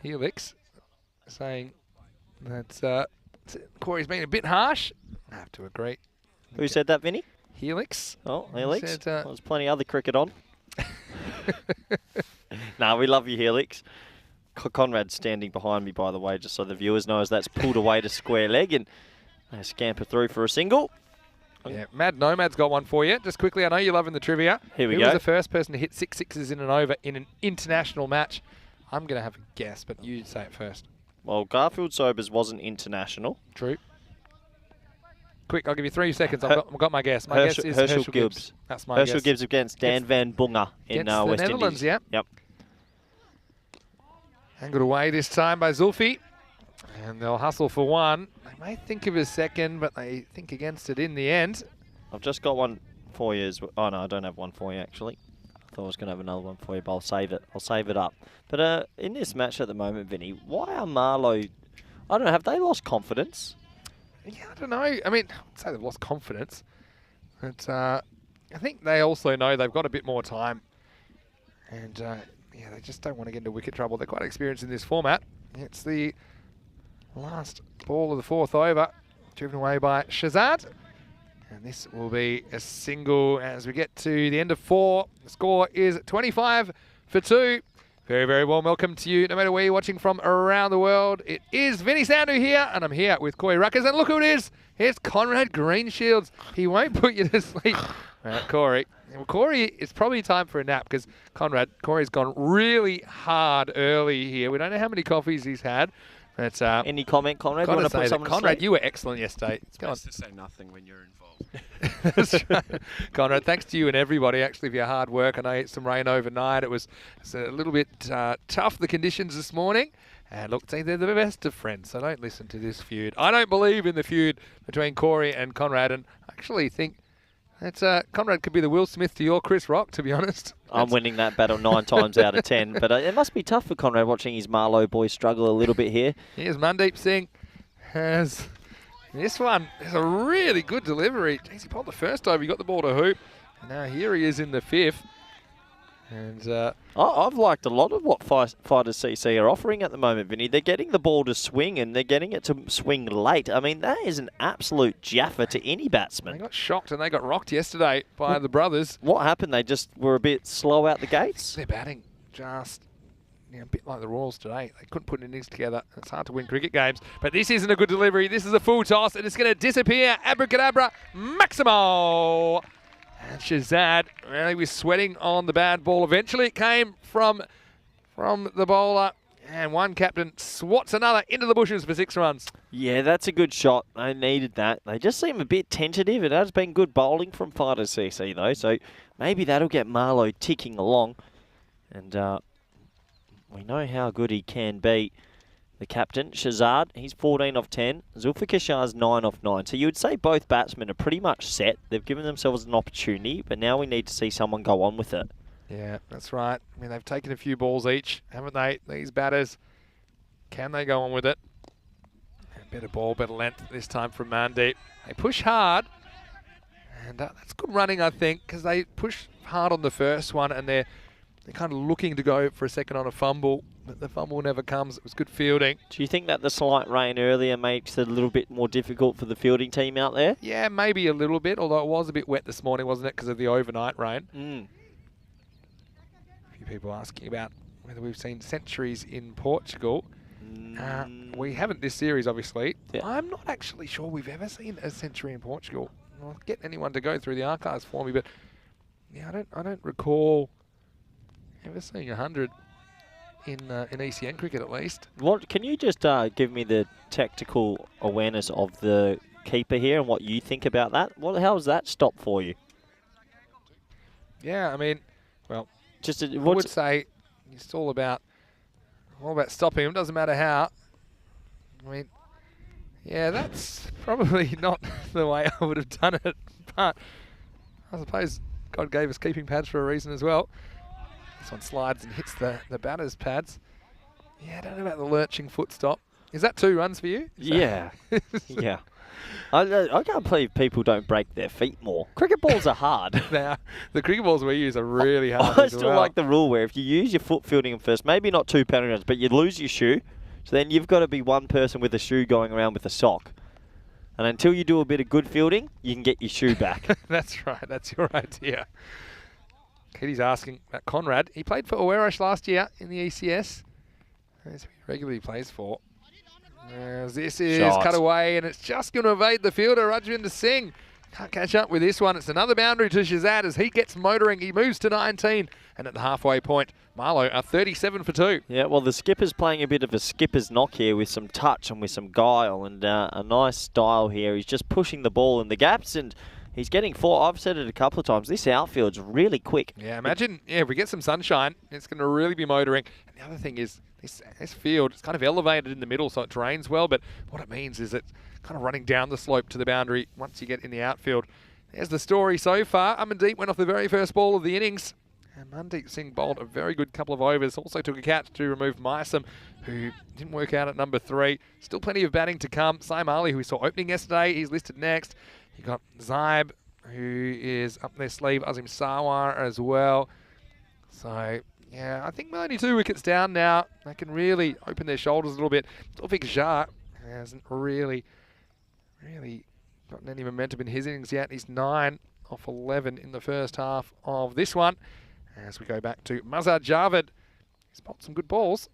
S4: Helix saying that Corey's been a bit harsh. I have to agree.
S3: Who said that, Vinny?
S4: Helix.
S3: Oh, Helix.
S4: Said,
S3: There's plenty of other cricket on. No, we love you, Helix. Conrad's standing behind me, by the way, just so the viewers know, as that's pulled away to square leg, and they scamper through for a single.
S4: Yeah, Mad Nomad's got one for you. Just quickly, I know you're loving the trivia.
S3: Here we
S4: Who
S3: go.
S4: was the first person to hit 6 sixes in an over in an international match? I'm going to have a guess, but you say it first.
S3: Well, Garfield Sobers wasn't international.
S4: True. Quick, I'll give you 3 seconds. I've got my guess. My guess is Herschel Gibbs. That's my guess.
S3: Herschel Gibbs against Dan Van Bunga in
S4: Against the
S3: West
S4: Netherlands,
S3: Indies.
S4: yeah.
S3: Yep.
S4: Angled away this time by Zulfi. And they'll hustle for one. They may think of a second, but they think against it in the end.
S3: I've just got one for you as well. Oh, no, I don't have one for you, actually. I thought I was going to have another one for you, but I'll save it. I'll save it up. But in this match at the moment, Vinny, why are Marlow... I don't know, have they lost confidence?
S4: Yeah, I don't know. I mean, I'd say they've lost confidence. But I think they also know they've got a bit more time. And, yeah, they just don't want to get into wicket trouble. They're quite experienced in this format. It's the last ball of the 4th over, driven away by Shazad. And this will be a single as we get to the end of 4. The score is 25 for 2. Very, very warm welcome to you, no matter where you're watching from around the world. It is Vinny Sandu here, and I'm here with Corey Ruckers. And look who it is. It's Conrad Greenshields. He won't put you to sleep. Corey. Well, Corey, it's probably time for a nap because Corey's gone really hard early here. We don't know how many coffees he's had. But,
S3: Any comment, Conrad? You want to put someone to
S4: Conrad,
S3: sleep?
S4: you were excellent yesterday.
S5: It's best to say nothing when you're involved.
S4: That's right. Conrad, thanks to you and everybody, actually, for your hard work. I know it's some rain overnight. It was a little bit tough, the conditions this morning. And look, they're the best of friends, so don't listen to this feud. I don't believe in the feud between Corey and Conrad, and I actually think that Conrad could be the Will Smith to your Chris Rock, to be honest.
S3: I'm winning that battle 9 times out of 10. But it must be tough for Conrad watching his Marlow boys struggle a little bit here.
S4: Here's Mandeep Singh. Has this one is a really good delivery. Jeez, he pulled the first over. He got the ball to hoop. And now here he is in the 5th. And
S3: I've liked a lot of what Fighters CC are offering at the moment, Vinny. They're getting the ball to swing, and they're getting it to swing late. I mean, that is an absolute jaffa to any batsman.
S4: they got shocked and they got rocked yesterday by the brothers.
S3: What happened? They just were a bit slow out the gates?
S4: Their batting just a bit like the Royals today. They couldn't put innings together. It's hard to win cricket games. But this isn't a good delivery. This is a full toss, and it's going to disappear. Abracadabra, Maximo. And Shazad really was sweating on the bad ball. Eventually it came from the bowler. And one captain swats another into the bushes for 6 runs.
S3: Yeah, that's a good shot. They needed that. They just seem a bit tentative. It has been good bowling from Fighters CC, though. So maybe that'll get Marlow ticking along. And we know how good he can be. The captain, Shazad, he's 14 off 10. Zulfikar Shah's 9 off 9. So you would say both batsmen are pretty much set. They've given themselves an opportunity, but now we need to see someone go on with it.
S4: Yeah, that's right. I mean, they've taken a few balls each, haven't they? These batters. Can they go on with it? Better ball, better length this time from Mandeep. They push hard. And that's good running, I think, because they push hard on the first one and they're kind of looking to go for a second on a fumble, but the fumble never comes. It was good fielding.
S3: Do you think that the slight rain earlier makes it a little bit more difficult for the fielding team out there?
S4: Yeah, maybe a little bit, although it was a bit wet this morning, wasn't it, because of the overnight rain? A few people asking about whether we've seen centuries in Portugal. We haven't this series, obviously.
S3: Yeah.
S4: I'm not actually sure we've ever seen a century in Portugal. I'll get anyone to go through the archives for me, but yeah, I don't recall ever seeing 100 in ECN cricket at least.
S3: What can you just give me the tactical awareness of the keeper here and what you think about that? How's that stop for you?
S4: Yeah, I mean, well,
S3: Just
S4: I would say it's all about stopping him. Doesn't matter how. I mean, yeah, that's probably not the way I would have done it, but I suppose God gave us keeping pads for a reason as well. This one slides and hits the batter's pads. Yeah, I don't know about the lurching foot stop. Is that 2 runs for you?
S3: Yeah, yeah. I can't believe people don't break their feet more. Cricket balls are hard.
S4: Now, the cricket balls we use are really hard
S3: I
S4: as
S3: still
S4: well.
S3: like the rule where if you use your foot fielding them first, maybe not 2 penalty runs, but you lose your shoe, so then you've got to be one person with a shoe going around with a sock. And until you do a bit of good fielding, you can get your shoe back.
S4: That's right. That's your idea. Kitty's asking about Conrad. He played for Oweresh last year in the ECS. That's who he regularly plays for. This is cut away, and it's just going to evade the fielder, Rajvinder Singh. Can't catch up with this one. It's another boundary to Shazad as he gets motoring. He moves to 19, and at the halfway point, Marlow are 37 for 2.
S3: Yeah, well, the skipper's playing a bit of a skipper's knock here with some touch and with some guile and a nice style here. He's just pushing the ball in the gaps, and he's getting 4. I've said it a couple of times. This outfield's really quick.
S4: Yeah, imagine if we get some sunshine, it's going to really be motoring. And the other thing is, this field is kind of elevated in the middle, so it drains well, but what it means is it's kind of running down the slope to the boundary once you get in the outfield. There's the story so far. Amandeep went off the very first ball of the innings, and Mandeep Singh bowled a very good couple of overs. Also took a catch to remove Mysam, who didn't work out at number 3. Still plenty of batting to come. Saim Ali, who we saw opening yesterday, he's listed next. You got Zaib, who is up their sleeve, Azim Sawar as well. So, yeah, I think we're only 2 wickets down now. They can really open their shoulders a little bit. Taufik Shah hasn't really gotten any momentum in his innings yet. He's 9 off 11 in the first half of this one. As we go back to Mazhar Javed, he's bowled some good balls.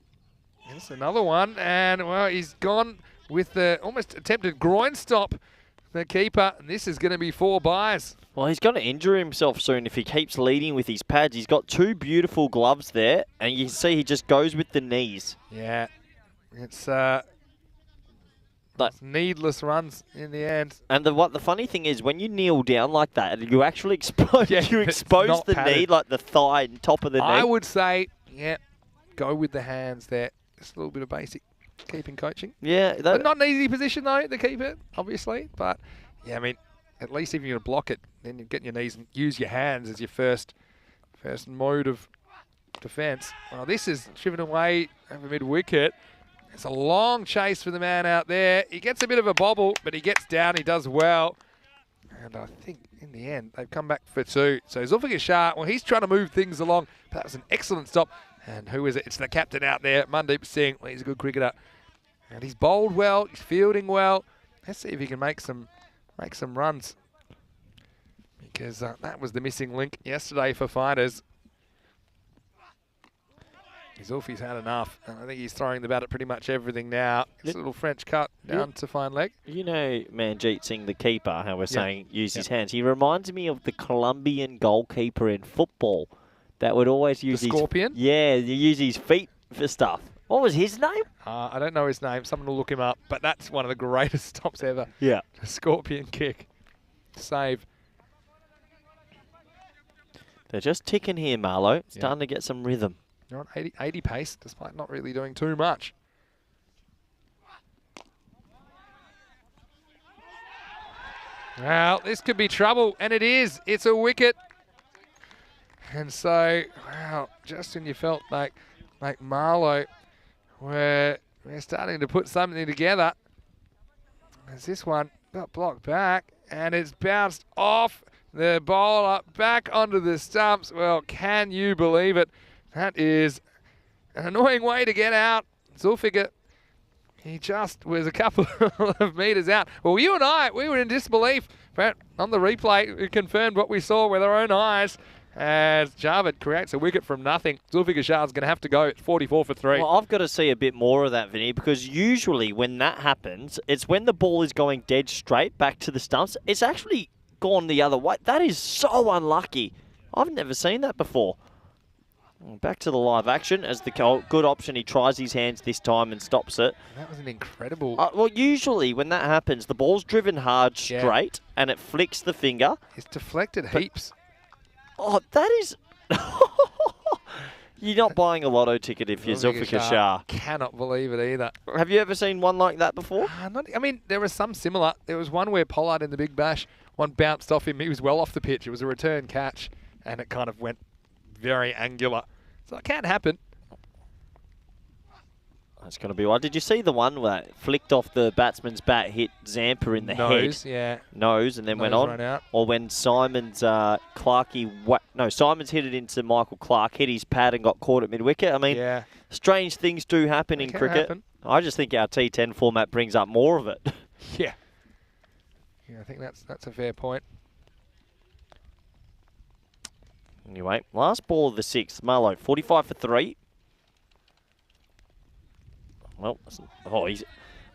S4: Here's another one, and well, he's gone with the almost attempted groin stop, the keeper, and this is going to be 4 byes.
S3: Well, he's going to injure himself soon if he keeps leading with his pads. He's got 2 beautiful gloves there, and you can see he just goes with the knees.
S4: Yeah, it's needless runs in the end.
S3: And the funny thing is, when you kneel down like that, you actually expose
S4: not
S3: the
S4: padded.
S3: knee, like the thigh and top of the knee.
S4: I would say, yeah, go with the hands there. Just a little bit of basic keeping coaching.
S3: Yeah,
S4: But not an easy position though to keep it, obviously. But yeah, I mean, at least if you're going to block it, then you get your knees and use your hands as your first mode of defence. Well, this is driven away over mid-wicket. It's a long chase for the man out there. He gets a bit of a bobble, but he gets down. He does well. And I think in the end, they've come back for 2. So Zulfikar Shah, well, he's trying to move things along. But that was an excellent stop. And who is it? It's the captain out there, Mandeep Singh. Well, he's a good cricketer. And he's bowled well. He's fielding well. Let's see if he can make some runs. Because that was the missing link yesterday for fighters. Zulfi's had enough, and I think he's throwing the bat at pretty much everything now. It's a little French cut down to fine leg.
S3: You know Manjeet Singh, the keeper, how we're saying use his hands. He reminds me of the Colombian goalkeeper in football that would always use
S4: the Scorpion?
S3: Yeah, you use his feet for stuff. What was his name?
S4: I don't know his name. Someone will look him up. But that's one of the greatest stops ever.
S3: Yeah.
S4: The Scorpion kick. Save.
S3: They're just ticking here, Marlow. Starting to get some rhythm.
S4: They're on 80 pace, despite not really doing too much. Well, this could be trouble, and it is. It's a wicket. And so, wow, just when you felt like Marlow we're starting to put something together, as this one got blocked back and it's bounced off the bowler back onto the stumps. Well, can you believe it? That is an annoying way to get out. Zulfiqar, he just was a couple of metres out. Well, you and I, we were in disbelief, but on the replay, we confirmed what we saw with our own eyes as Javed creates a wicket from nothing. Zulfiqar Shah's going to have to go at 44 for 3.
S3: Well, I've got to see a bit more of that, Vinny, because usually when that happens, it's when the ball is going dead straight back to the stumps. It's actually gone the other way. That is so unlucky. I've never seen that before. Back to the live action as the good option. He tries his hands this time and stops it.
S4: That was an incredible...
S3: Well, usually when that happens, the ball's driven hard straight and it flicks the finger.
S4: It's deflected heaps.
S3: Oh, that is... You're not buying a lotto ticket if you're Zulfiqar Shah.
S4: Cannot believe it either.
S3: Have you ever seen one like that before?
S4: I mean, there was some similar. There was one where Pollard in the Big Bash, one bounced off him. He was well off the pitch. It was a return catch, and it kind of went very angular. So it can happen.
S3: That's going to be one. Did you see the one where it flicked off the batsman's bat, hit Zampa in the
S4: Nose,
S3: head?
S4: yeah.
S3: Nose, and then
S4: Nose
S3: went on.
S4: ran out.
S3: Or when Simon's Simon's hit it into Michael Clark, hit his pad and got caught at mid-wicket. I mean, strange things do happen in cricket. I just think our T10 format brings up more of it.
S4: Yeah. Yeah, I think that's a fair point.
S3: Anyway, last ball of the 6th, Marlow, 45 for 3.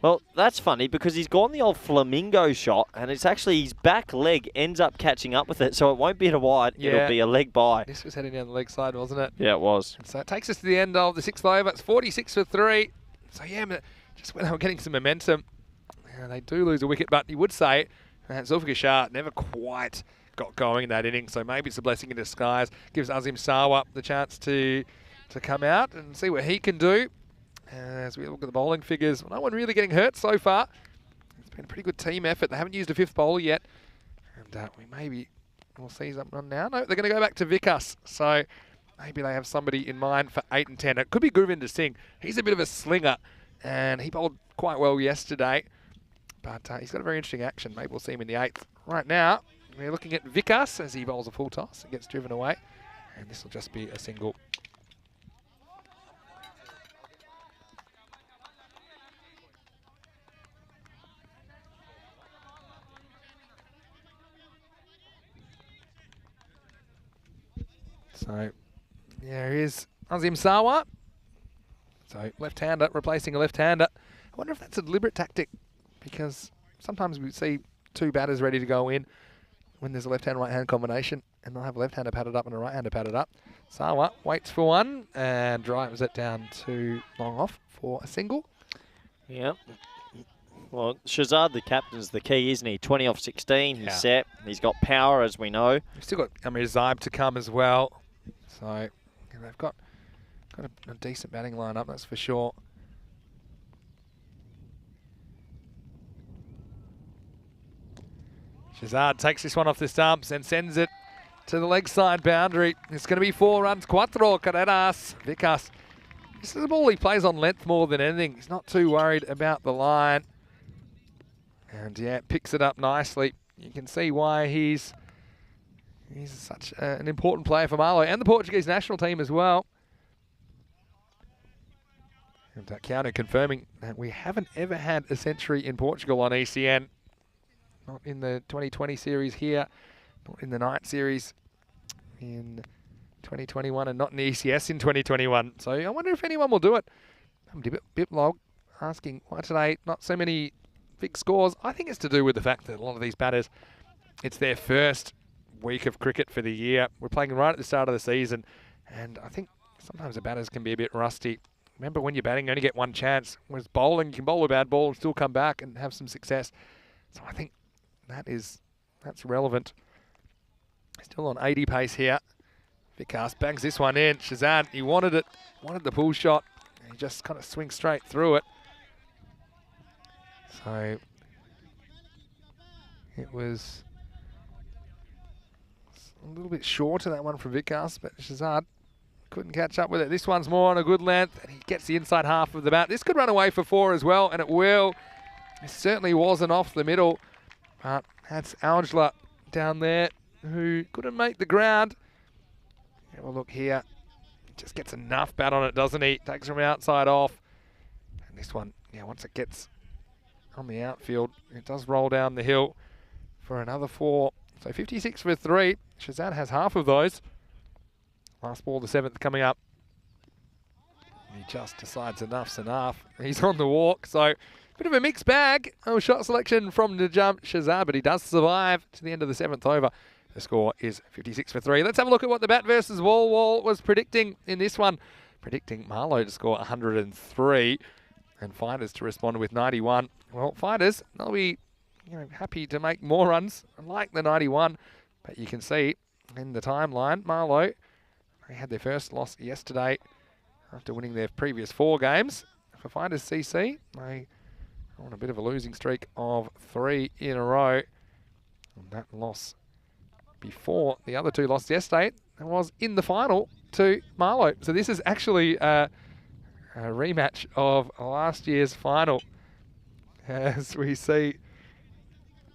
S3: Well, that's funny because he's gone the old flamingo shot, and it's actually his back leg ends up catching up with it, so it won't be a wide, it'll be a leg by.
S4: This was heading down the leg side, wasn't it?
S3: Yeah, it was.
S4: And so it takes us to the end of the 6th over. It's 46 for 3. So yeah, just when they were getting some momentum, they do lose a wicket, but you would say Zulfiqar Shah never quite got going in that inning, so maybe it's a blessing in disguise. Gives Azim Sawa the chance to come out and see what he can do. As we look at the bowling figures, no one really getting hurt so far. It's been a pretty good team effort. They haven't used a 5th bowler yet. And we'll see something now. No, they're going to go back to Vikas. So maybe they have somebody in mind for 8 and 10. It could be Govinder Singh. He's a bit of a slinger, and he bowled quite well yesterday. But he's got a very interesting action. Maybe we'll see him in the 8th. Right now, we're looking at Vikas as he bowls a full toss and gets driven away. And this will just be a single. So, yeah, here's Azim Sawa. So, left-hander replacing a left-hander. I wonder if that's a deliberate tactic, because sometimes we see 2 batters ready to go in when there's a left-hand, right-hand combination, and they'll have a left-hander padded up and a right-hander padded up. Sawa waits for one and drives it down to long off for a single.
S3: Yeah. Well, Shazad, the captain's the key, isn't he? 20 off 16, he's set. He's got power, as we know.
S4: We've still got Amir Zaib to come as well. So they've got a decent batting lineup, that's for sure. Shazad takes this one off the stumps and sends it to the leg side boundary. It's going to be 4 runs. Cuatro carreras. Vikas. This is a ball he plays on length more than anything. He's not too worried about the line. And yeah, picks it up nicely. You can see why he's such an important player for Marlow and the Portuguese national team as well. And Keanu confirming that we haven't ever had a century in Portugal on ECN. Not in the 2020 series here, not in the night series in 2021, and not in the ECS in 2021. So I wonder if anyone will do it. I'm a bit log asking why today not so many big scores. I think it's to do with the fact that a lot of these batters, it's their first week of cricket for the year. We're playing right at the start of the season, and I think sometimes the batters can be a bit rusty. Remember, when you're batting, you only get one chance. Whereas bowling, you can bowl a bad ball and still come back and have some success. So I think that's relevant. Still on 80 pace here. Vikas bangs this one in. Shazad, he wanted it, wanted the pull shot. And he just kind of swings straight through it. So it was A little bit short of that one from Vickers, but Shazad couldn't catch up with it. This one's more on a good length, and he gets the inside half of the bat. This could run away for 4 as well, and it will. It certainly wasn't off the middle, but that's Angela down there who couldn't make the ground. Have a look here. Just gets enough bat on it, doesn't he? Takes from outside off. And this one, yeah, once it gets on the outfield, it does roll down the hill for another 4. So 56 for 3. Shazad has half of those. Last ball, the 7th coming up. He just decides enough's enough. He's on the walk, so bit of a mixed bag. Oh, shot selection from the jump, Shazad, but he does survive to the end of the 7th over. The score is 56 for 3. Let's have a look at what the bat versus Wall was predicting in this one. Predicting Marlowe to score 103 and Fighters to respond with 91. Well, Fighters, they'll be happy to make more runs like the 91, but you can see in the timeline, Marlowe, they had their first loss yesterday after winning their previous 4 games. For Fighters CC, they on a bit of a losing streak of 3 in a row. And that loss before the other 2 losses yesterday, and was in the final to Marlowe. So this is actually a rematch of last year's final. As we see,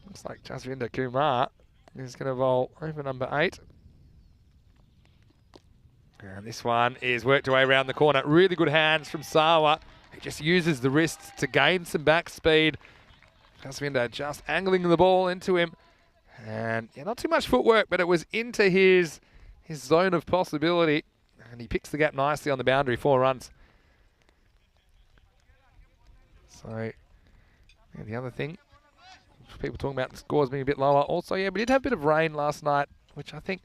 S4: looks like Jasvinder Kumar is going to bowl over number 8. And this one is worked away around the corner. Really good hands from Sawa. He just uses the wrists to gain some back speed. Jasvinder just angling the ball into him. And yeah, not too much footwork, but it was into his zone of possibility. And he picks the gap nicely on the boundary, 4 runs. So, yeah, the other thing, people talking about the scores being a bit lower. Also, yeah, we did have a bit of rain last night, which I think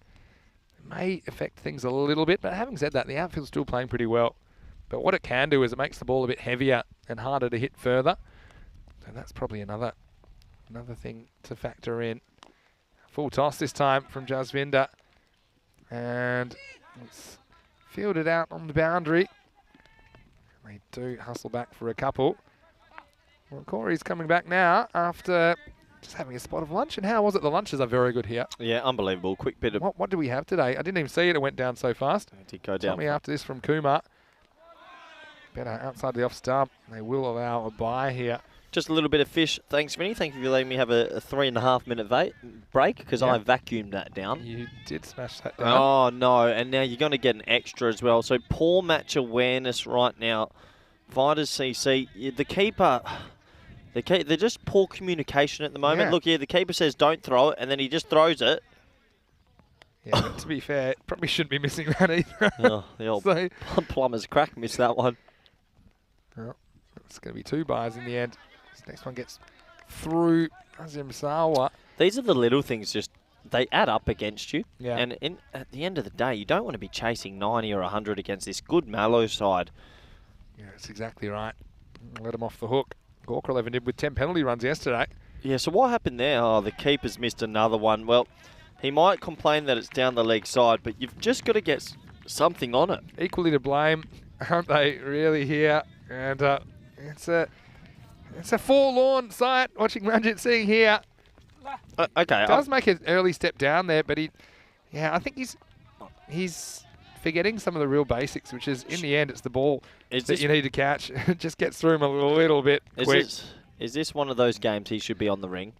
S4: may affect things a little bit. But having said that, the outfield's still playing pretty well. But what it can do is it makes the ball a bit heavier and harder to hit further. So that's probably another thing to factor in. Full toss this time from Jasvinder. And it's fielded out on the boundary. They do hustle back for a couple. Well, Corey's coming back now after just having a spot of lunch. And how was it? The lunches are very good here.
S3: Yeah, unbelievable. Quick bit of...
S4: What do we have today? I didn't even see it. It went down so fast.
S3: It did go down.
S4: Tell me after this from Kumar. Better outside the off stump. They will allow a bye here.
S3: Just a little bit of fish. Thanks, Vinny. Thank you for letting me have a 3.5 minute break because I vacuumed that down.
S4: You did smash that down.
S3: Oh, no. And now you're going to get an extra as well. So poor match awareness right now. Fighters CC. The keeper... They're just poor communication at the moment.
S4: Yeah.
S3: Look here, the keeper says don't throw it, and then he just throws it.
S4: Yeah, but to be fair, probably shouldn't be missing that either.
S3: Oh, the old
S4: So,
S3: plumber's crack missed that one.
S4: well, it's going to be 2 byes in the end. This next one gets through Azim Sawa.
S3: These are the little things, just they add up against you.
S4: Yeah.
S3: And at the end of the day, you don't want to be chasing 90 or 100 against this good Mallow side.
S4: Yeah, that's exactly right. Let him off the hook. Gawker 11 did with 10 penalty runs yesterday.
S3: Yeah, so what happened there? Oh, the keeper's missed another one. Well, he might complain that it's down the leg side, but you've just got to get something on it.
S4: Equally to blame, aren't they, really, here? And it's a forlorn sight watching Ranjit Singh here.
S3: Okay.
S4: Does make an early step down there, but I think he's forgetting some of the real basics, which is, in the end, it's the ball that you need to catch. It just gets through him a little bit quick.
S3: Is this one of those games he should be on the ring?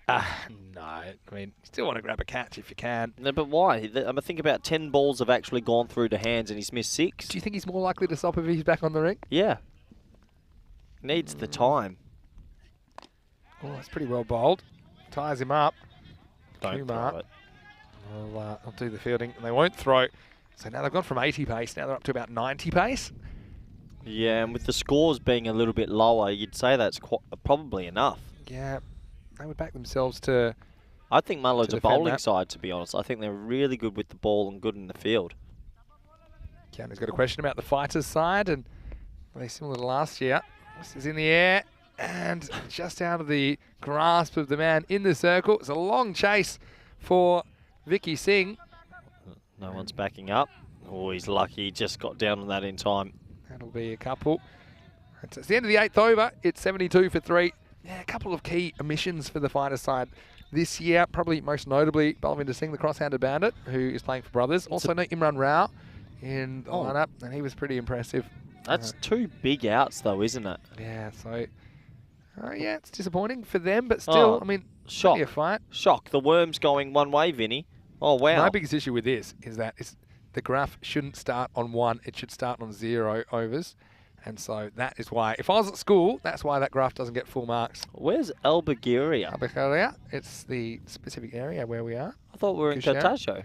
S4: No. I mean, you still want to grab a catch if you can.
S3: No, but why? I think about 10 balls have actually gone through to hands and he's missed 6.
S4: Do you think he's more likely to stop if he's back on the ring?
S3: Yeah. Needs the time.
S4: Oh, it's pretty well bowled. Ties him up.
S3: Don't
S4: Kumar
S3: throw it.
S4: will do the fielding, and they won't throw. So now they've gone from 80 pace, now they're up to about 90 pace.
S3: Yeah, and with the scores being a little bit lower, you'd say that's probably enough.
S4: Yeah, they would back themselves to...
S3: I think Mullow's
S4: to
S3: a
S4: defend
S3: bowling
S4: that.
S3: side, to be honest. I think they're really good with the ball and good in the field.
S4: Keanu's got a question about the fighters side, and very similar to last year. This is in the air, and just out of the grasp of the man in the circle. It's a long chase for Vicky Singh.
S3: No one's backing up. Oh, he's lucky. He just got down on that in time.
S4: That'll be a couple. It's the end of the 8th over. It's 72 for 3. Yeah, a couple of key omissions for the fighter side this year. Probably most notably Balvinder Singh, the cross-handed bandit, who is playing for Brothers. Also no Imran Rao in the lineup, and he was pretty impressive.
S3: That's 2 big outs, though, isn't it?
S4: Yeah, so yeah, it's disappointing for them, but still, I mean,
S3: shock.
S4: plenty of fight.
S3: Shock. The worm's going one way, Vinny. Oh, wow.
S4: My biggest issue with this is that the graph shouldn't start on 1, it should start on 0 overs. And so that is why, if I was at school, that's why that graph doesn't get full marks.
S3: Where's Albuquerque?
S4: Albuquerque, it's the specific area where we are.
S3: I thought we were in Cartago.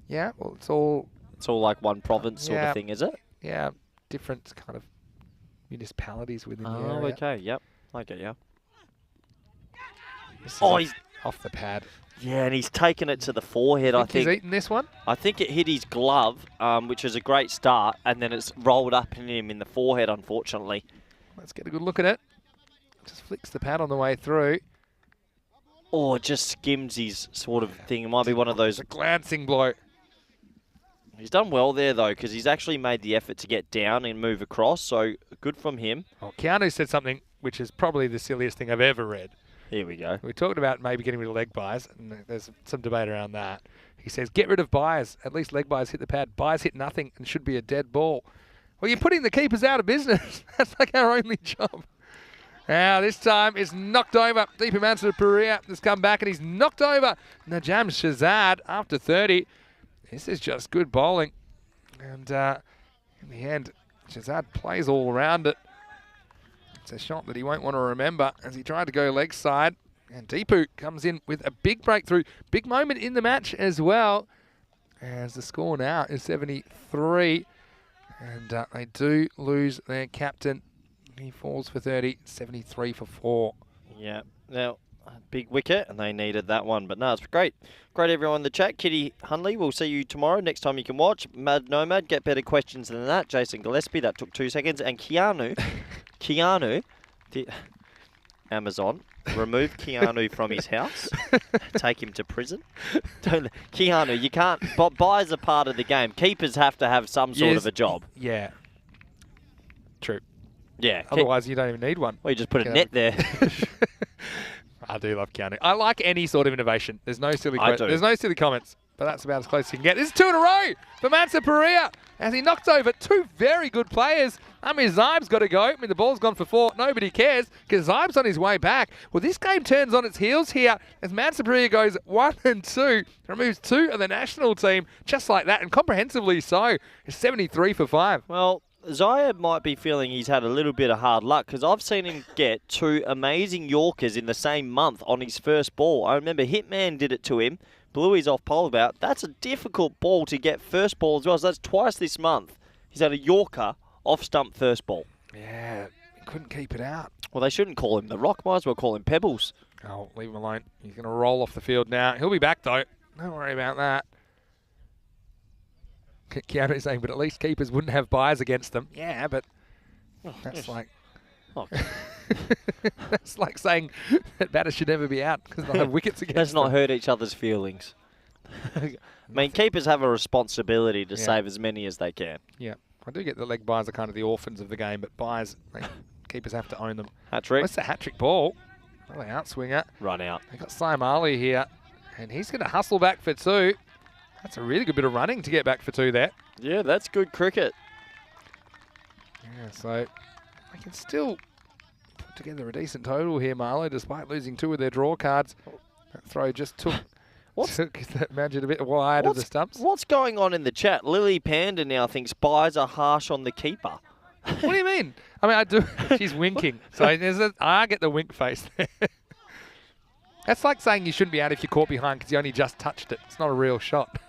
S4: Yeah, well, it's all
S3: like one province sort of thing, is it?
S4: Yeah, different kind of municipalities within the area.
S3: Oh, okay, yep. I get you.
S4: He's off the pad.
S3: Yeah, and he's taken it to the forehead, I think.
S4: He's eaten this one?
S3: I think it hit his glove, which is a great start, and then it's rolled up in him in the forehead, unfortunately.
S4: Let's get a good look at it. Just flicks the pad on the way through.
S3: Or just skims his sort of thing. It might be one of those.
S4: A glancing blow.
S3: He's done well there, though, because he's actually made the effort to get down and move across, so good from him.
S4: Oh, Keanu said something which is probably the silliest thing I've ever read.
S3: Here we go.
S4: We talked about maybe getting rid of leg buys, and there's some debate around that. He says, get rid of buys. At least leg buys hit the pad. Buys hit nothing and should be a dead ball. Well, you're putting the keepers out of business. That's like our only job. Now, this time it's knocked over. Deepa Mansa-Perea has come back, and he's knocked over Najam Shazad after 30. This is just good bowling. And in the end, Shazad plays all around it. It's a shot that he won't want to remember as he tried to go leg side. And Deepu comes in with a big breakthrough. Big moment in the match as well. As the score now is 73. And they do lose their captain. He falls for 30, 73 for 4.
S3: Yeah. Now, big wicket, and they needed that one. But no, it's great. Great, everyone in the chat. Kitty Hunley, we'll see you tomorrow. Next time you can watch. Mad Nomad, get better questions than that. Jason Gillespie, that took 2 seconds. And Keanu, the Amazon, remove Keanu from his house. Take him to prison. Keanu, you can't. Buys are part of the game. Keepers have to have some sort of a job.
S4: Yeah. True.
S3: Yeah.
S4: Otherwise, you don't even need one.
S3: Well, you just put a net there.
S4: I do love Keanu. I like any sort of innovation. There's no silly There's no silly comments, but that's about as close as you can get. This is 2 in a row for Mansa-Perea as he knocks over 2 very good players. Amir Zaib's got to go. I mean, the ball's gone for 4. Nobody cares because Zaib's on his way back. Well, this game turns on its heels here as Mansa-Perea goes 1 and 2. Removes 2 of the national team just like that, and comprehensively so. It's 73 for 5.
S3: Well, Zayed might be feeling he's had a little bit of hard luck because I've seen him get 2 amazing Yorkers in the same month on his first ball. I remember Hitman did it to him, blew his off pole about. That's a difficult ball to get first ball as well. So that's twice this month. He's had a Yorker off stump first ball.
S4: Yeah, he couldn't keep it out.
S3: Well, they shouldn't call him the Rock. Might as well call him Pebbles.
S4: Oh, leave him alone. He's going to roll off the field now. He'll be back, though. Don't worry about that. Keanu's saying, but at least keepers wouldn't have buys against them. Yeah, but that's like... that's like saying that batters should never be out because they'll have wickets against
S3: Let's
S4: them.
S3: not hurt each other's feelings. I mean, keepers have a responsibility to save as many as they can.
S4: Yeah, I do get the leg buys are kind of the orphans of the game, but buys, keepers have to own them.
S3: Hat-trick.
S4: That's a hat-trick ball. Well, they outswinger.
S3: Run out.
S4: They got Saim Ali here, and he's going to hustle back for 2. That's a really good bit of running to get back for 2 there.
S3: Yeah, that's good cricket.
S4: Yeah, so they can still put together a decent total here, Marlow, despite losing 2 of their draw cards. That throw just took that magic a bit wide of the stumps.
S3: What's going on in the chat? Lily Panda now thinks buys are harsh on the keeper.
S4: What do you mean? I mean, I do. She's winking. So I get the wink face there. That's like saying you shouldn't be out if you're caught behind because you only just touched it. It's not a real shot.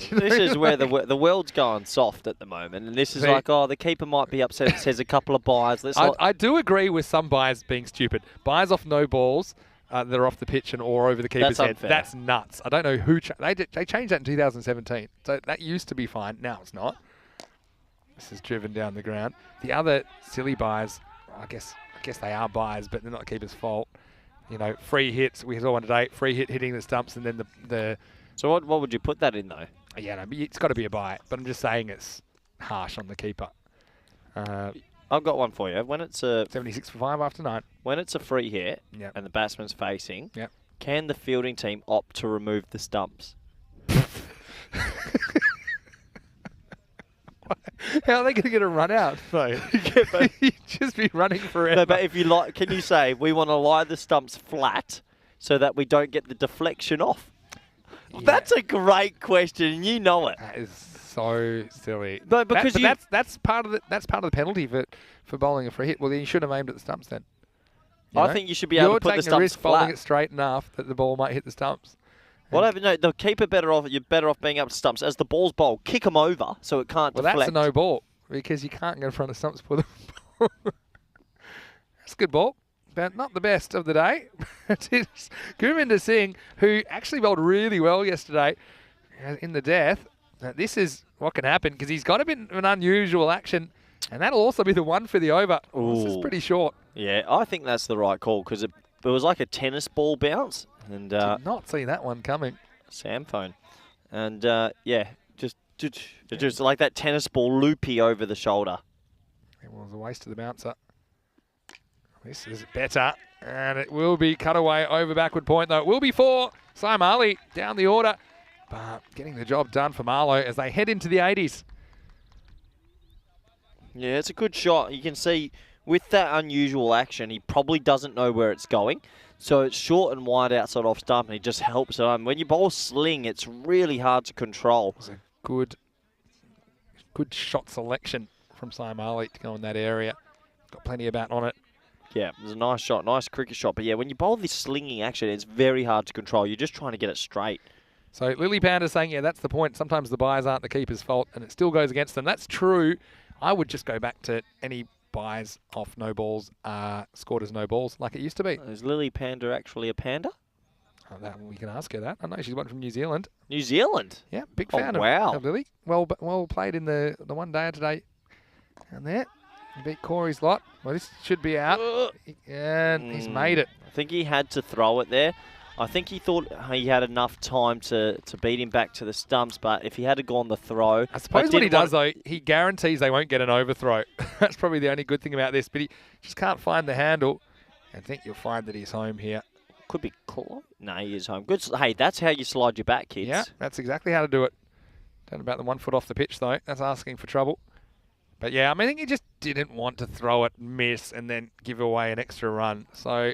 S3: This is where the world's going soft at the moment. And this is like, oh, the keeper might be upset. It says a couple of buys.
S4: I do agree with some buys being stupid. Buys off no balls that are off the pitch and or over the keeper's head.
S3: Unfair.
S4: That's nuts. I don't know who... They changed that in 2017. So that used to be fine. Now it's not. This is driven down the ground. The other silly buys, I guess they are buys, but they're not the keeper's fault. You know, free hits. We saw one today. Free hit hitting the stumps, and then the.
S3: So what would you put that in though?
S4: Yeah, no, it's got to be a buy. But I'm just saying it's harsh on the keeper.
S3: I've got one for you. When it's a
S4: 76 for 5 after 9.
S3: when it's a free hit
S4: Yep.
S3: and the batsman's facing,
S4: Yep.
S3: can the fielding team opt to remove the stumps?
S4: How are they going to get a run out, though? You'd just be running forever.
S3: No, but if you like, can you say we want to lie the stumps flat so that we don't get the deflection off?
S4: Yeah.
S3: That's a great question, and you know it.
S4: That is so silly.
S3: No, because
S4: that's part of the penalty for bowling a free hit. Well, then you should have aimed at the stumps then.
S3: I think you should be able
S4: You're
S3: to put the
S4: taking a
S3: stumps
S4: risk bowling
S3: flat.
S4: it straight enough that the ball might hit the stumps.
S3: Whatever, no, the keeper better off. You're better off being up to stumps as the ball's bowled. Kick them over so it can't
S4: Well,
S3: deflect.
S4: that's a no ball because you can't go in front of stumps for the ball. That's a good ball, but not the best of the day. It's Gurminder Singh, who actually bowled really well yesterday in the death. Now, this is what can happen because he's got a bit of an unusual action, and that'll also be the one for the over. This is
S3: Ooh.
S4: pretty short.
S3: Yeah, I think that's the right call because it was like a tennis ball bounce. And
S4: Did not see that one coming.
S3: Sam phone. And yeah, just like that tennis ball loopy over the shoulder.
S4: It was a waste of the bouncer. This is better. And it will be cut away over backward point, though. It will be for Sai Marley down the order. But getting the job done for Marlowe as they head into the 80s.
S3: Yeah, it's a good shot. You can see with that unusual action, he probably doesn't know where it's going. So it's short and wide outside off stump, and he just helps it home. When you bowl sling, it's really hard to control.
S4: It was a good shot selection from Sai Marley to go in that area. Got plenty of bat on it.
S3: Yeah, it was a nice shot, nice cricket shot. But yeah, when you bowl this slinging action, it's very hard to control. You're just trying to get it straight.
S4: So Lily Panda saying, yeah, that's the point. Sometimes the buys aren't the keeper's fault, and it still goes against them. That's true. I would just go back to any buys off no balls scored as no balls like it used to be.
S3: Is Lily Panda actually a panda?
S4: Oh, we can ask her that. I know she's one from New Zealand.
S3: New Zealand?
S4: Yeah, big
S3: Oh,
S4: fan
S3: wow.
S4: of Lily. Well played in the one day today. And there, he beat Corey's lot. Well, this should be out. And he's made it.
S3: I think he had to throw it there. I think he thought he had enough time to beat him back to the stumps, but if he had gone the throw...
S4: I suppose what he does, though, he guarantees they won't get an overthrow. That's probably the only good thing about this, but he just can't find the handle. I think you'll find that he's home here.
S3: Could be close. No, he is home. Good. Hey, that's how you slide your back, kids.
S4: Yeah, that's exactly how to do it. Don't know about the 1 foot off the pitch, though. That's asking for trouble. But yeah, I think he just didn't want to throw it, miss, and then give away an extra run. So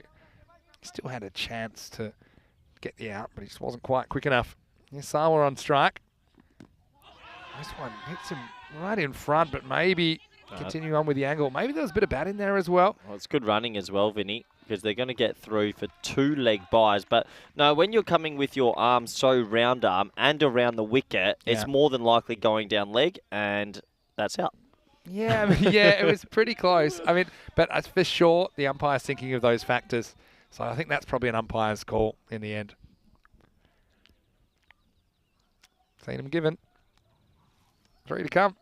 S4: he still had a chance to get the out, but he just wasn't quite quick enough. Here's Sawa on strike. This one hits him right in front, but maybe continue on with the angle. Maybe there was a bit of bat in there as well.
S3: Well, it's good running as well, Vinny, because they're going to get through for 2 leg buys. But no, when you're coming with your arm so round arm and around the wicket, it's more than likely going down leg, and that's out.
S4: Yeah, it was pretty close. I mean, but for sure, the umpire's thinking of those factors. So I think that's probably an umpire's call in the end. Seen him given. 3 to come.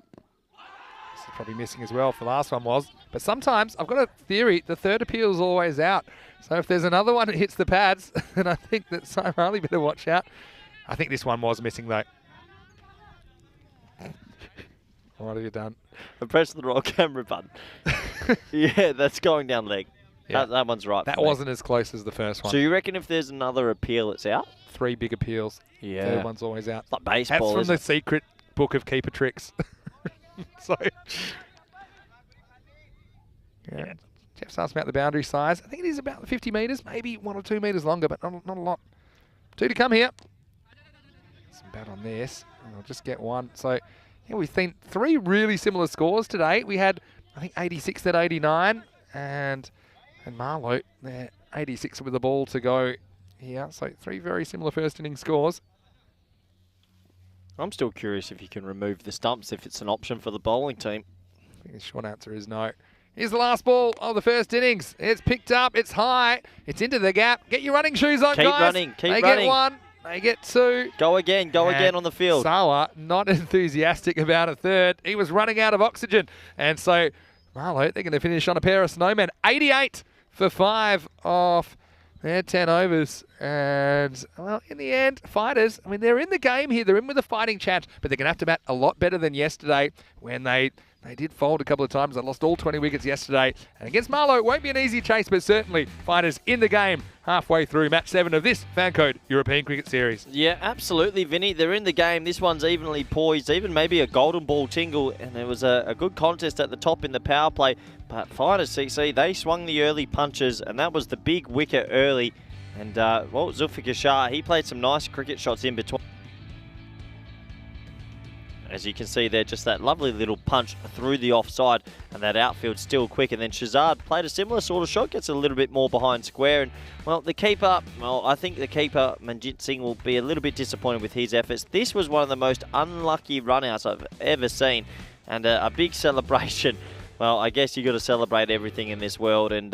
S4: This is probably missing as well for the last one was. But sometimes, I've got a theory, the third appeal is always out. So if there's another one that hits the pads, then I think that Sai Marley better watch out. I think this one was missing though. What have you done?
S3: I pressed the wrong camera button. Yeah, that's going down leg.
S4: Yeah.
S3: That one's right.
S4: That wasn't as close as the first one.
S3: So you reckon if there's another appeal, it's out?
S4: 3 big appeals.
S3: Yeah.
S4: Third one's always out.
S3: It's like baseball,
S4: That's from the
S3: isn't
S4: secret book of keeper tricks. So, yeah. Jeff's asked about the boundary size. I think it is about 50 metres, maybe 1 or 2 metres longer, but not a lot. 2 to come here. Some bat on this, and I'll just get one. So, yeah, we've seen 3 really similar scores today. We had, I think, 86 at 89, and Marlowe, there, 86 with the ball to go here. So 3 very similar first inning scores.
S3: I'm still curious if you can remove the stumps, if it's an option for the bowling team.
S4: I think the short answer is no. Here's the last ball of the first innings. It's picked up. It's high. It's into the gap. Get your running shoes on,
S3: Keep
S4: guys.
S3: running. Keep
S4: they
S3: running.
S4: Get 1. They get 2.
S3: Go again. Go again on the field.
S4: Sawa, not enthusiastic about a third. He was running out of oxygen. And so, Marlowe, they're going to finish on a pair of snowmen. 88 for 5 off their 10 overs. And, well, in the end, fighters, I mean, they're in the game here. They're in with a fighting chance, but they're going to have to bat a lot better than yesterday when they They did fold a couple of times. They lost all 20 wickets yesterday. And against Marlow, it won't be an easy chase, but certainly fighters in the game halfway through match 7 of this FanCode European Cricket Series.
S3: Yeah, absolutely, Vinny. They're in the game. This one's evenly poised, even maybe a golden ball tingle. And there was a good contest at the top in the power play. But fighters, CC, they swung the early punches, and that was the big wicket early. And, Zulfikar Shah, he played some nice cricket shots in between. As you can see there, just that lovely little punch through the offside, and that outfield still quick. And then Shazad played a similar sort of shot, gets a little bit more behind square. And, well, the keeper, I think the keeper, Manjit Singh, will be a little bit disappointed with his efforts. This was one of the most unlucky run-outs I've ever seen, and a big celebration. Well, I guess you got to celebrate everything in this world, and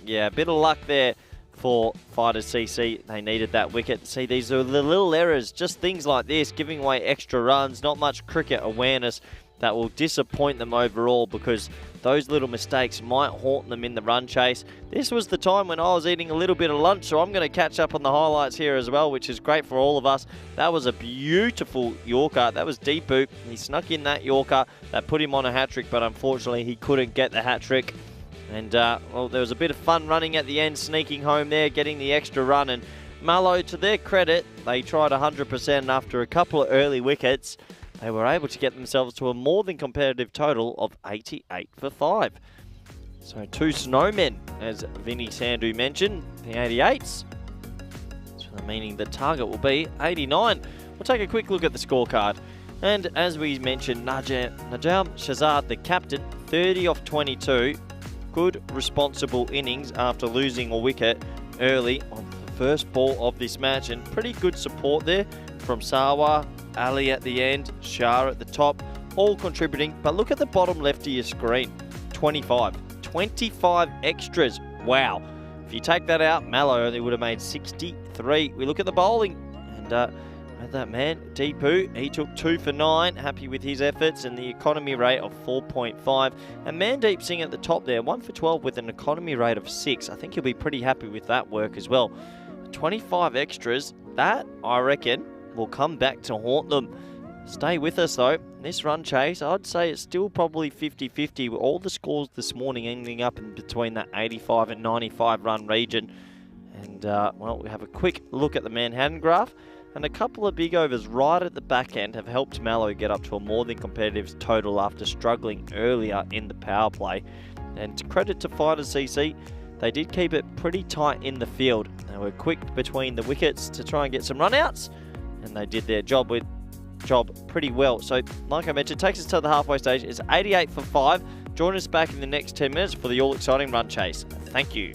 S3: yeah, a bit of luck there for fighters CC. They needed that wicket. See, these are the little errors, just things like this, giving away extra runs, not much cricket awareness, that will disappoint them overall, because those little mistakes might haunt them in the run chase. This was the time when I was eating a little bit of lunch, so I'm going to catch up on the highlights here as well, which is great for all of us. That was a beautiful Yorker. That was Deepu. He snuck in that Yorker. That put him on a hat-trick, but unfortunately he couldn't get the hat-trick. And, well, there was a bit of fun running at the end, sneaking home there, getting the extra run. And Marlow, to their credit, they tried 100%, and after a couple of early wickets, they were able to get themselves to a more than competitive total of 88 for 5. So 2 snowmen, as Vinny Sandhu mentioned, the 88s. So meaning the target will be 89. We'll take a quick look at the scorecard. And as we mentioned, Najam Shazad, the captain, 30 off 22. Good, responsible innings after losing a wicket early on the first ball of this match. And pretty good support there from Sawa, Ali at the end, Shah at the top, all contributing. But look at the bottom left of your screen, 25 extras. Wow. If you take that out, Mallow only would have made 63. We look at the bowling, and that man, Deepu, he took 2 for 9, happy with his efforts, and the economy rate of 4.5. And Mandeep Singh at the top there, 1 for 12 with an economy rate of 6. I think he'll be pretty happy with that work as well. 25 extras, that, I reckon, will come back to haunt them. Stay with us though. This run chase, I'd say it's still probably 50-50 with all the scores this morning ending up in between that 85 and 95 run region. And, well, we have a quick look at the Manhattan graph. And a couple of big overs right at the back end have helped Mallow get up to a more than competitive total after struggling earlier in the power play. And to credit to fighters CC, they did keep it pretty tight in the field. They were quick between the wickets to try and get some run-outs, and they did their job pretty well. So, like I mentioned, takes us to the halfway stage. It's 88 for 5. Join us back in the next 10 minutes for the all-exciting run chase. Thank you.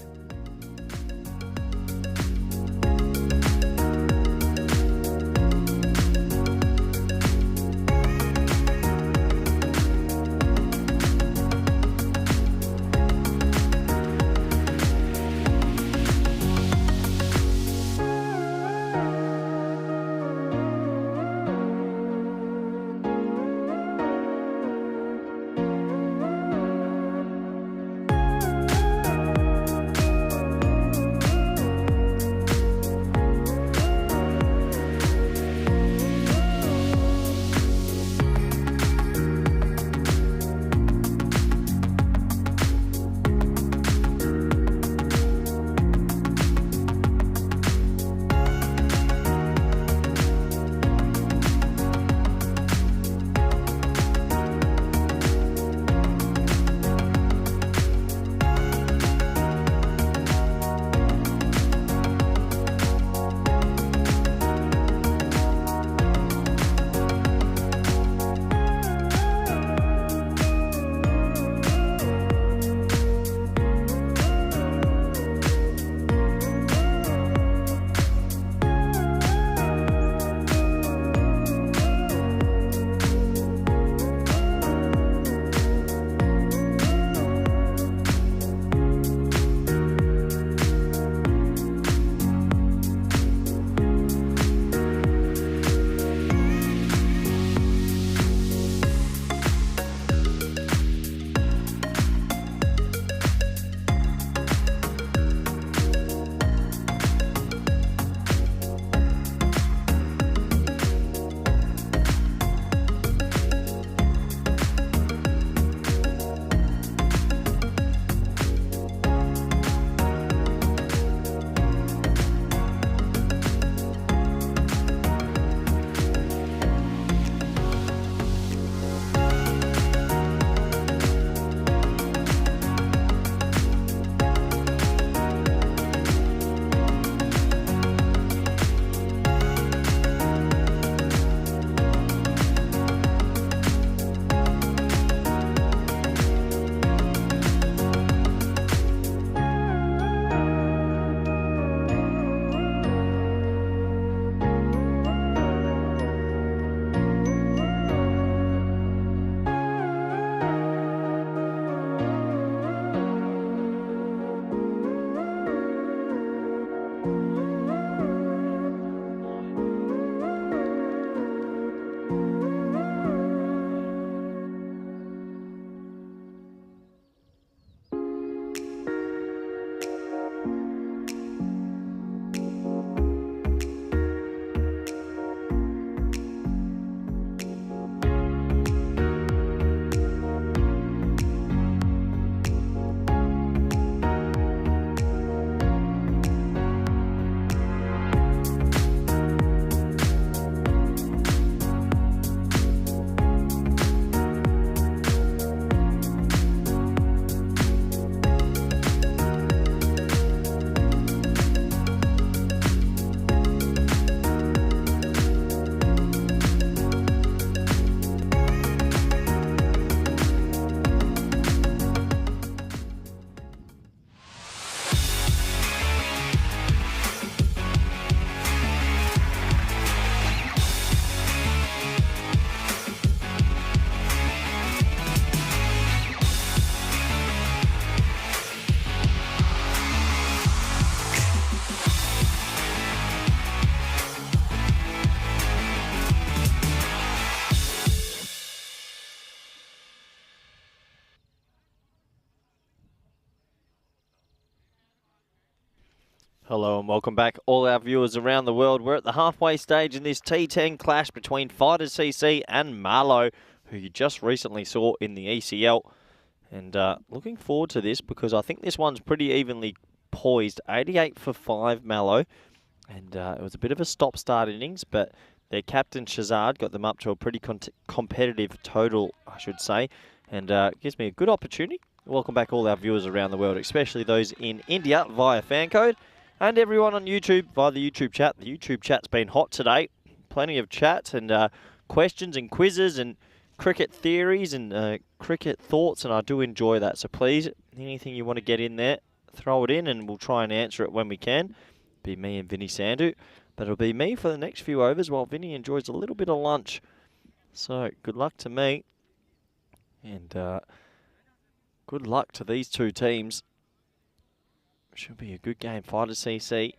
S3: Hello and welcome back, all our viewers around the world. We're at the halfway stage in this T10 clash between Fighters CC and Marlow, who you just recently saw in the ECL. And looking forward to this because I think this one's pretty evenly poised. 88 for 5 Mallow. And it was a bit of a stop-start innings, but their captain Shazad got them up to a pretty competitive total, I should say. And gives me a good opportunity. Welcome back all our viewers around the world, especially those in India via FanCode. And everyone on YouTube via the YouTube chat. The YouTube chat's been hot today. Plenty of chats and questions and quizzes and cricket theories and cricket thoughts, and I do enjoy that. So please, anything you want to get in there, throw it in and we'll try and answer it when we can. Be me and Vinny Sandhu. But it'll be me for the next few overs while Vinny enjoys a little bit of lunch. So good luck to me. And good luck to these two teams. Should be a good game. Fighters CC,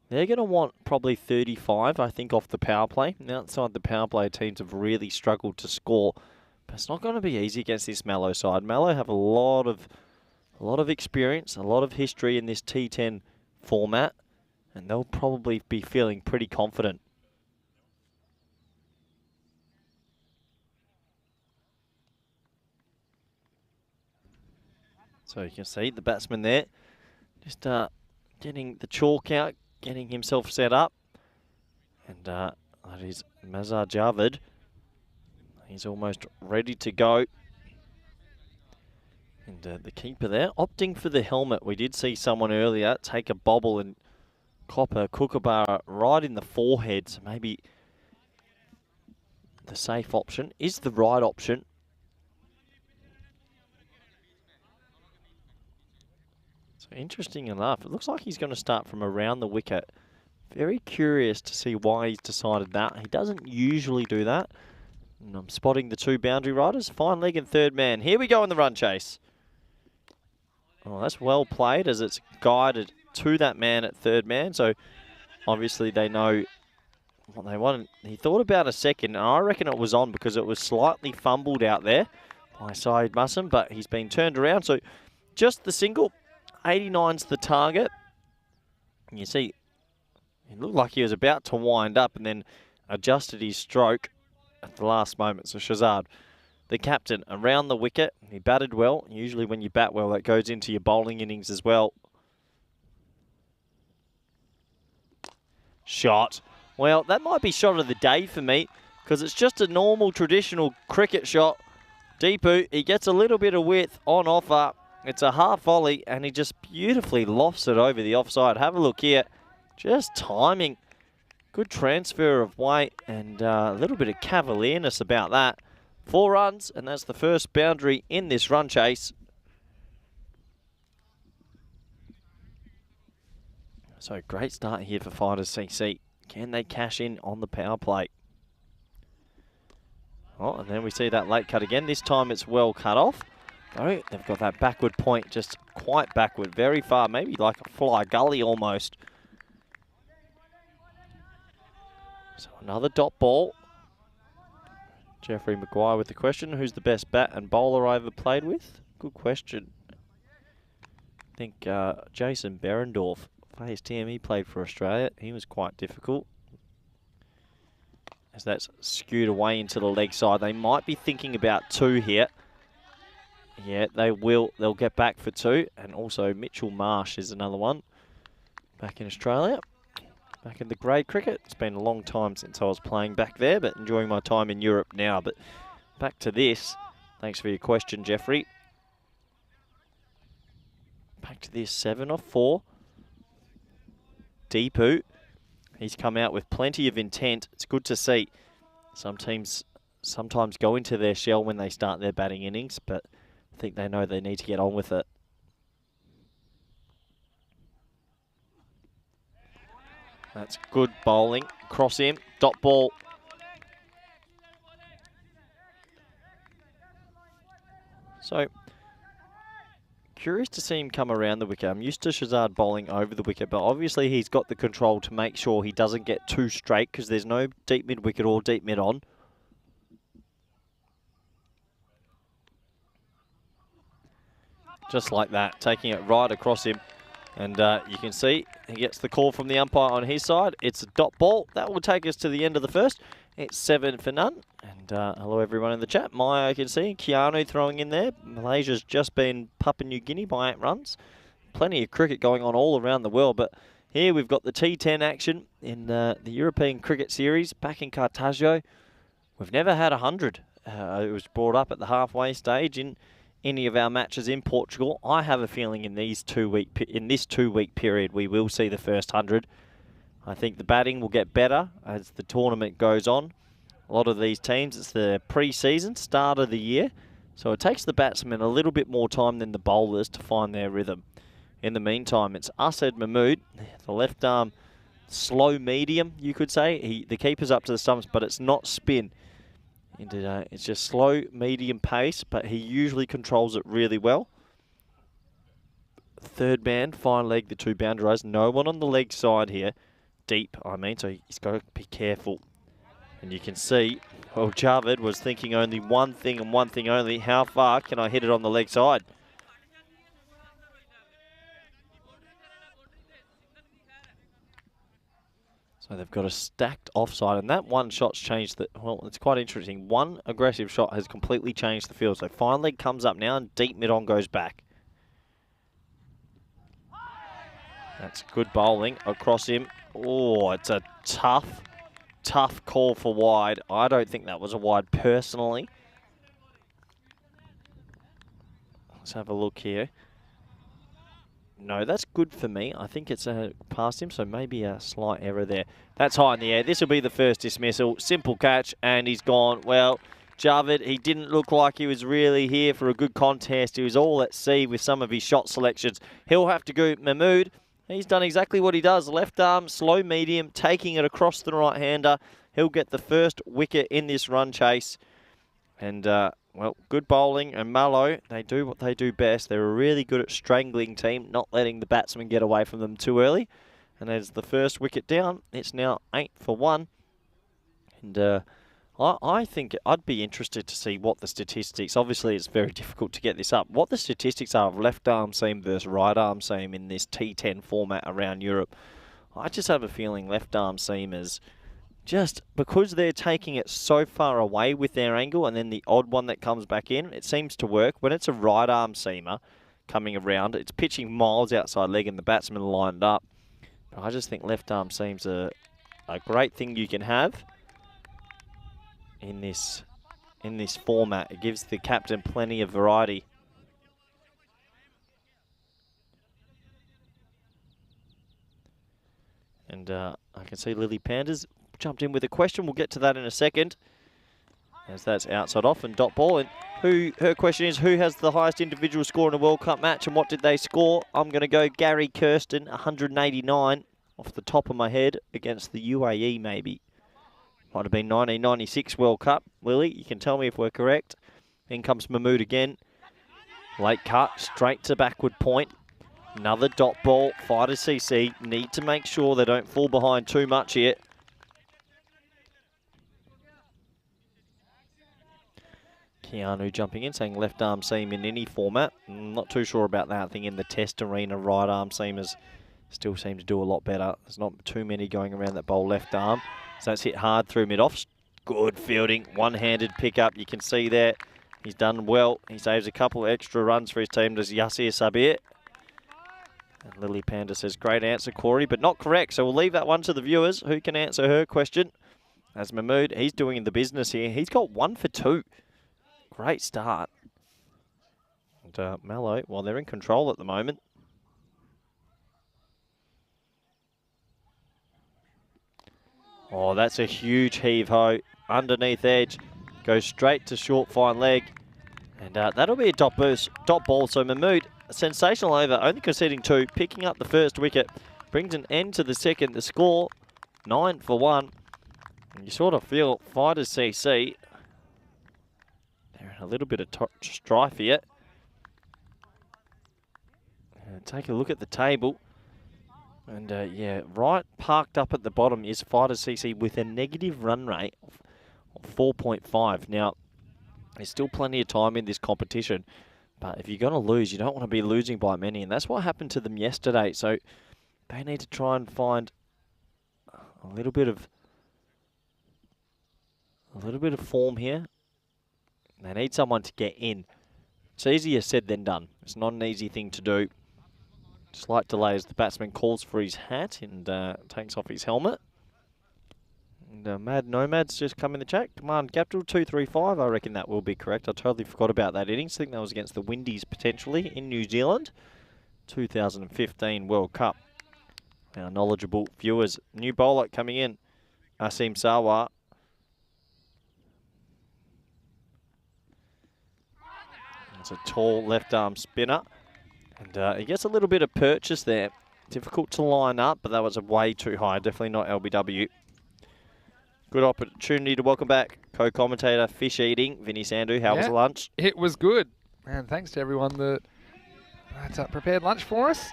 S3: they're going to want probably 35, I think, off the power play. And outside the power play, teams have really struggled to score. But it's not going to be easy against this Mallow side. Mallow have a lot of experience, a lot of history in this T10 format, and they'll probably be feeling pretty confident. So you can see the batsman there. Just getting the chalk out, getting himself set up. And that is Mazhar Javed. He's almost ready to go. And the keeper there, opting for the helmet. We did see someone earlier take a bobble and cop a kookaburra right in the forehead. So maybe the safe option is the right option. Interesting enough, it looks like he's going to start from around the wicket. Very curious to see why he's decided that. He doesn't usually do that. And I'm spotting the two boundary riders. Fine leg and third man. Here we go in the run chase. Oh, that's well played as it's guided to that man at third man. So obviously they know what they want. He thought about a second, and I reckon it was on because it was slightly fumbled out there by Syed Muslim, but he's been turned around. So just the single. 89's the target. And you see, it looked like he was about to wind up and then adjusted his stroke at the last moment. So Shazad, the captain, around the wicket. He batted well. Usually when you bat well, that goes into your bowling innings as well. Shot. Well, that might be shot of the day for me because it's just a normal traditional cricket shot. Deepu, he gets a little bit of width on offer. It's a half volley, and he just beautifully lofts it over the offside. Have a look here. Just timing. Good transfer of weight and a little bit of cavalierness about that. 4 runs, and that's the first boundary in this run chase. So great start here for Fighters CC. Can they cash in on the power play? Oh, and then we see that late cut again. This time it's well cut off. Oh, they've got that backward point, just quite backward, very far, maybe like a fly gully almost. So another dot ball. Jeffrey Maguire with the question, who's the best bat and bowler I ever played with? Good question. I think Jason Berendorf, first time he played for Australia, he was quite difficult. As that's skewed away into the leg side, they might be thinking about 2 here. Yeah, they will. They'll get back for 2. And also Mitchell Marsh is another one. Back in Australia. Back in the grade cricket. It's been a long time since I was playing back there, but enjoying my time in Europe now. But back to this. Thanks for your question, Jeffrey. Back to this, 7 off 4. Deepu. He's come out with plenty of intent. It's good to see. Some teams sometimes go into their shell when they start their batting innings, but I think they know they need to get on with it. That's good bowling. Cross him. Dot ball. So, curious to see him come around the wicket. I'm used to Shazad bowling over the wicket, but obviously he's got the control to make sure he doesn't get too straight because there's no deep mid wicket or deep mid on. Just like that, taking it right across him. And you can see he gets the call from the umpire on his side. It's a dot ball. That will take us to the end of the first. It's 7 for none. And hello everyone in the chat. Maya, I can see. Keanu throwing in there. Malaysia's just been Papua New Guinea by 8 runs. Plenty of cricket going on all around the world. But here we've got the T10 action in the European Cricket Series back in Cartagio. We've never had 100. It was brought up at the halfway stage in any of our matches in Portugal. I have a feeling in this 2-week period we will see the first 100. I think the batting will get better as the tournament goes on. A lot of these teams, it's the pre-season, start of the year, so it takes the batsmen a little bit more time than the bowlers to find their rhythm. In the meantime, it's Asad Mahmood, the left arm slow medium, you could say. The keeper's up to the stumps, but it's not spin. It's just slow, medium pace, but he usually controls it really well. Third man, fine leg, the 2 boundaries. No one on the leg side here. Deep, I mean, so he's got to be careful. And you can see, well, Javed was thinking only one thing and one thing only. How far can I hit it on the leg side? So they've got a stacked offside, and that one shot's changed. Well, it's quite interesting. One aggressive shot has completely changed the field. So fine leg comes up now, and deep mid-on goes back. That's good bowling across him. Oh, it's a tough call for wide. I don't think that was a wide personally. Let's have a look here. No, that's good for me. I think it's past him, so maybe a slight error there. That's high in the air. This will be the first dismissal. Simple catch, and he's gone. Well, Javed, he didn't look like he was really here for a good contest. He was all at sea with some of his shot selections. He'll have to go Mahmood. He's done exactly what he does. Left arm, slow medium, taking it across the right-hander. He'll get the first wicket in this run chase. And, well, good bowling. And Mallow, they do what they do best. They're a really good at strangling team, not letting the batsman get away from them too early. And as the first wicket down, it's now 8 for 1. And I think I'd be interested to see what the statistics, obviously it's very difficult to get this up, what the statistics are of left arm seam versus right arm seam in this T10 format around Europe. I just have a feeling left arm seam is just because they're taking it so far away with their angle, and then the odd one that comes back in, it seems to work. When it's a right arm seamer coming around, it's pitching miles outside leg and the batsman lined up. But I just think left arm seam's a great thing you can have in this format. It gives the captain plenty of variety. And I can see Lily Pandas jumped in with a question. We'll get to that in a second, as that's outside off and dot ball. And her question is, who has the highest individual score in a World Cup match and what did they score? I'm going to go Gary Kirsten, 189 off the top of my head, against the UAE maybe. Might have been 1996 World Cup. Lily, you can tell me if we're correct. In comes Mahmood again. Late cut, straight to backward point. Another dot ball. Fighters CC need to make sure they don't fall behind too much here. Keanu jumping in, saying left arm seam in any format. Not too sure about that. I think in the test arena, right arm seamers still seem to do a lot better. There's not too many going around that bowl left arm. So that's hit hard through mid-off. Good fielding, one-handed pickup. You can see there, he's done well. He saves a couple of extra runs for his team. Does Yassir Sabir. And Lily Panda says, great answer, Corey, but not correct. So we'll leave that one to the viewers who can answer her question. As Mahmood, he's doing the business here. He's got 1 for 2. Great start. And Mallow, well, they're in control at the moment. Oh, that's a huge heave-ho. Underneath edge. Goes straight to short fine leg. And that'll be a dot ball. So Mahmood, a sensational over, only conceding 2, picking up the first wicket. Brings an end to the second. The score, 9 for 1. And you sort of feel Fighters CC, they're in a little bit of strife here. Take a look at the table. And yeah, right parked up at the bottom is Fighters CC with a negative run rate of 4.5. Now, there's still plenty of time in this competition. But if you're going to lose, you don't want to be losing by many, and that's what happened to them yesterday. So they need to try and find a little bit of form here. They need someone to get in. It's easier said than done. It's not an easy thing to do. Slight delay as the batsman calls for his hat and takes off his helmet. And Mad Nomad's just come in the chat. Command Capital 235. I reckon that will be correct. I totally forgot about that innings. I think that was against the Windies potentially in New Zealand. 2015 World Cup. Our knowledgeable viewers. New bowler coming in. Asim Sarwar. It's a tall left arm spinner. And he gets a little bit of purchase there. Difficult to line up, but that was way too high. Definitely not LBW. Good opportunity to welcome back co-commentator Fish Eating, Vinny Sandhu. How was the lunch?
S4: It was good. And thanks to everyone that prepared lunch for us.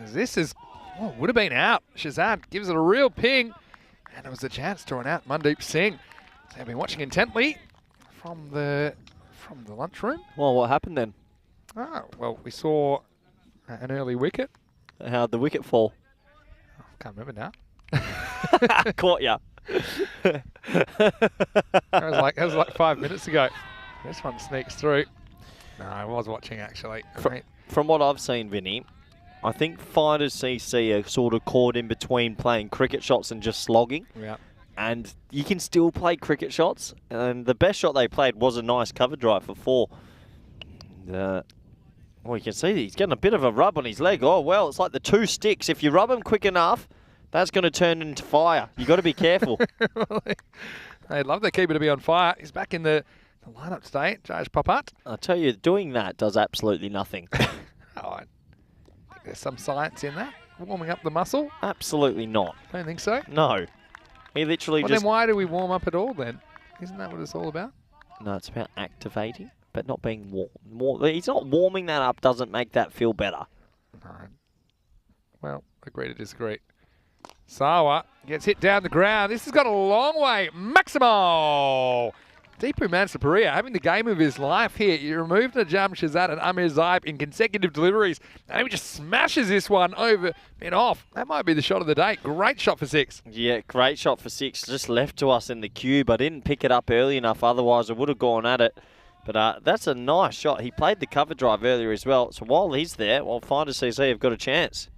S4: As this is, would have been out. Shazad gives it a real ping. And it was a chance to run out Mandeep Singh. So I've been watching intently from the lunchroom.
S3: Well, what happened then?
S4: Oh, well, we saw an early wicket.
S3: How'd the wicket fall?
S4: I can't remember now.
S3: Caught ya.
S4: That was like 5 minutes ago. This one sneaks through. No, I was watching actually.
S3: From what I've seen, Vinny, I think Fighters CC are sort of caught in between playing cricket shots and just slogging.
S4: Yeah.
S3: And you can still play cricket shots. And the best shot they played was a nice cover drive for 4. Well, you can see he's getting a bit of a rub on his leg. Oh, well, it's like the 2 sticks. If you rub them quick enough, that's going to turn into fire. You've got to be careful.
S4: They'd love their keeper to be on fire. He's back in the lineup today, Jaj Popat.
S3: I'll tell you, doing that does absolutely nothing.
S4: I think there's some science in that. Warming up the muscle?
S3: Absolutely not.
S4: Don't think so?
S3: No. He literally
S4: Well,
S3: just...
S4: then why do we warm up at all then? Isn't that what it's all about?
S3: No, it's about activating, but not being warm. He's not warming that up doesn't make that feel better.
S4: No. Well, agree to disagree. Sawa gets hit down the ground. This has got a long way. Maximo! Deepu Mansaparia having the game of his life here. He removed Najam Shazad and Amir Zaib in consecutive deliveries. And he just smashes this one over and off. That might be the shot of the day. Great shot for 6.
S3: Yeah, great shot for 6. Just left to us in the cube. I didn't pick it up early enough. Otherwise, I would have gone at it. But that's a nice shot. He played the cover drive earlier as well. So while he's there, Finders CC have got a chance.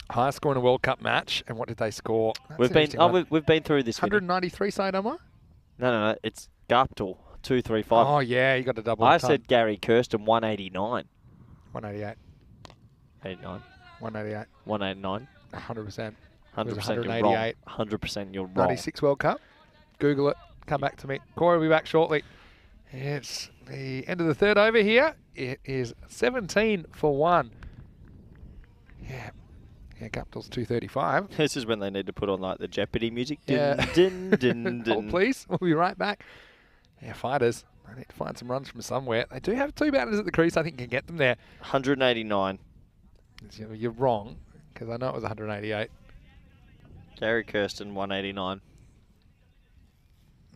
S4: High score in a World Cup match. And what did they score?
S3: We've been through this.
S4: 193, say no more?
S3: No. It's Garptal, 235.
S4: Oh, yeah, you got a double.
S3: I said Gary Kirsten, 189.
S4: 188.
S3: 89.
S4: 188.
S3: 189.
S4: 100%.
S3: 100% you're wrong. 100% you're wrong.
S4: 96 World Cup. Google it. Come back to me. Corey will be back shortly. It's the end of the third over here. It is 17 for 1. Yeah. Yeah, Capital's 235.
S3: This is when they need to put on like the Jeopardy music.
S4: Yeah.
S3: Din, din, din, din.
S4: Hold please. We'll be right back. Yeah, Fighters. They need to find some runs from somewhere. They do have 2 batters at the crease. I think you can get them there.
S3: 189.
S4: You're wrong, because I know it was 188.
S3: Gary Kirsten, 189.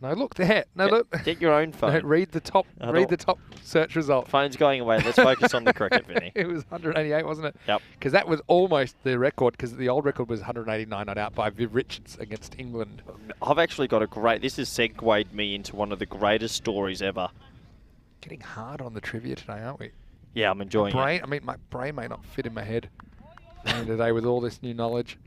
S4: No, look there. No, look.
S3: Get your own phone.
S4: No, read the top. Read the top search result.
S3: Phone's going away. Let's focus on the cricket, Vinny.
S4: It was 188, wasn't it?
S3: Yep.
S4: Because that was almost the record, because the old record was 189 not out by Viv Richards against England.
S3: I've actually got a great... This has segued me into one of the greatest stories ever.
S4: Getting hard on the trivia today, aren't we?
S3: Yeah, I'm enjoying it.
S4: I mean, my brain may not fit in my head today with all this new knowledge.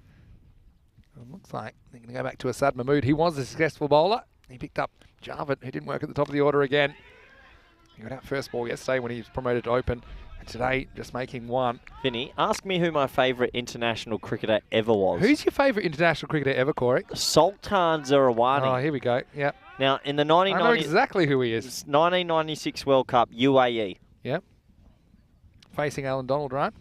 S4: It looks like they're going to go back to Asad Mahmood. He was a successful bowler. He picked up Javed, who didn't work at the top of the order again. He got out first ball yesterday when he was promoted to open. And today, just making 1.
S3: Vinny, ask me who my favourite international cricketer ever was.
S4: Who's your favourite international cricketer ever, Corey?
S3: Sultan Zarawani.
S4: Oh, here we go. Yep.
S3: Now, in the
S4: I know exactly who he is.
S3: 1996 World Cup, UAE.
S4: Yep. Facing Alan Donald, right?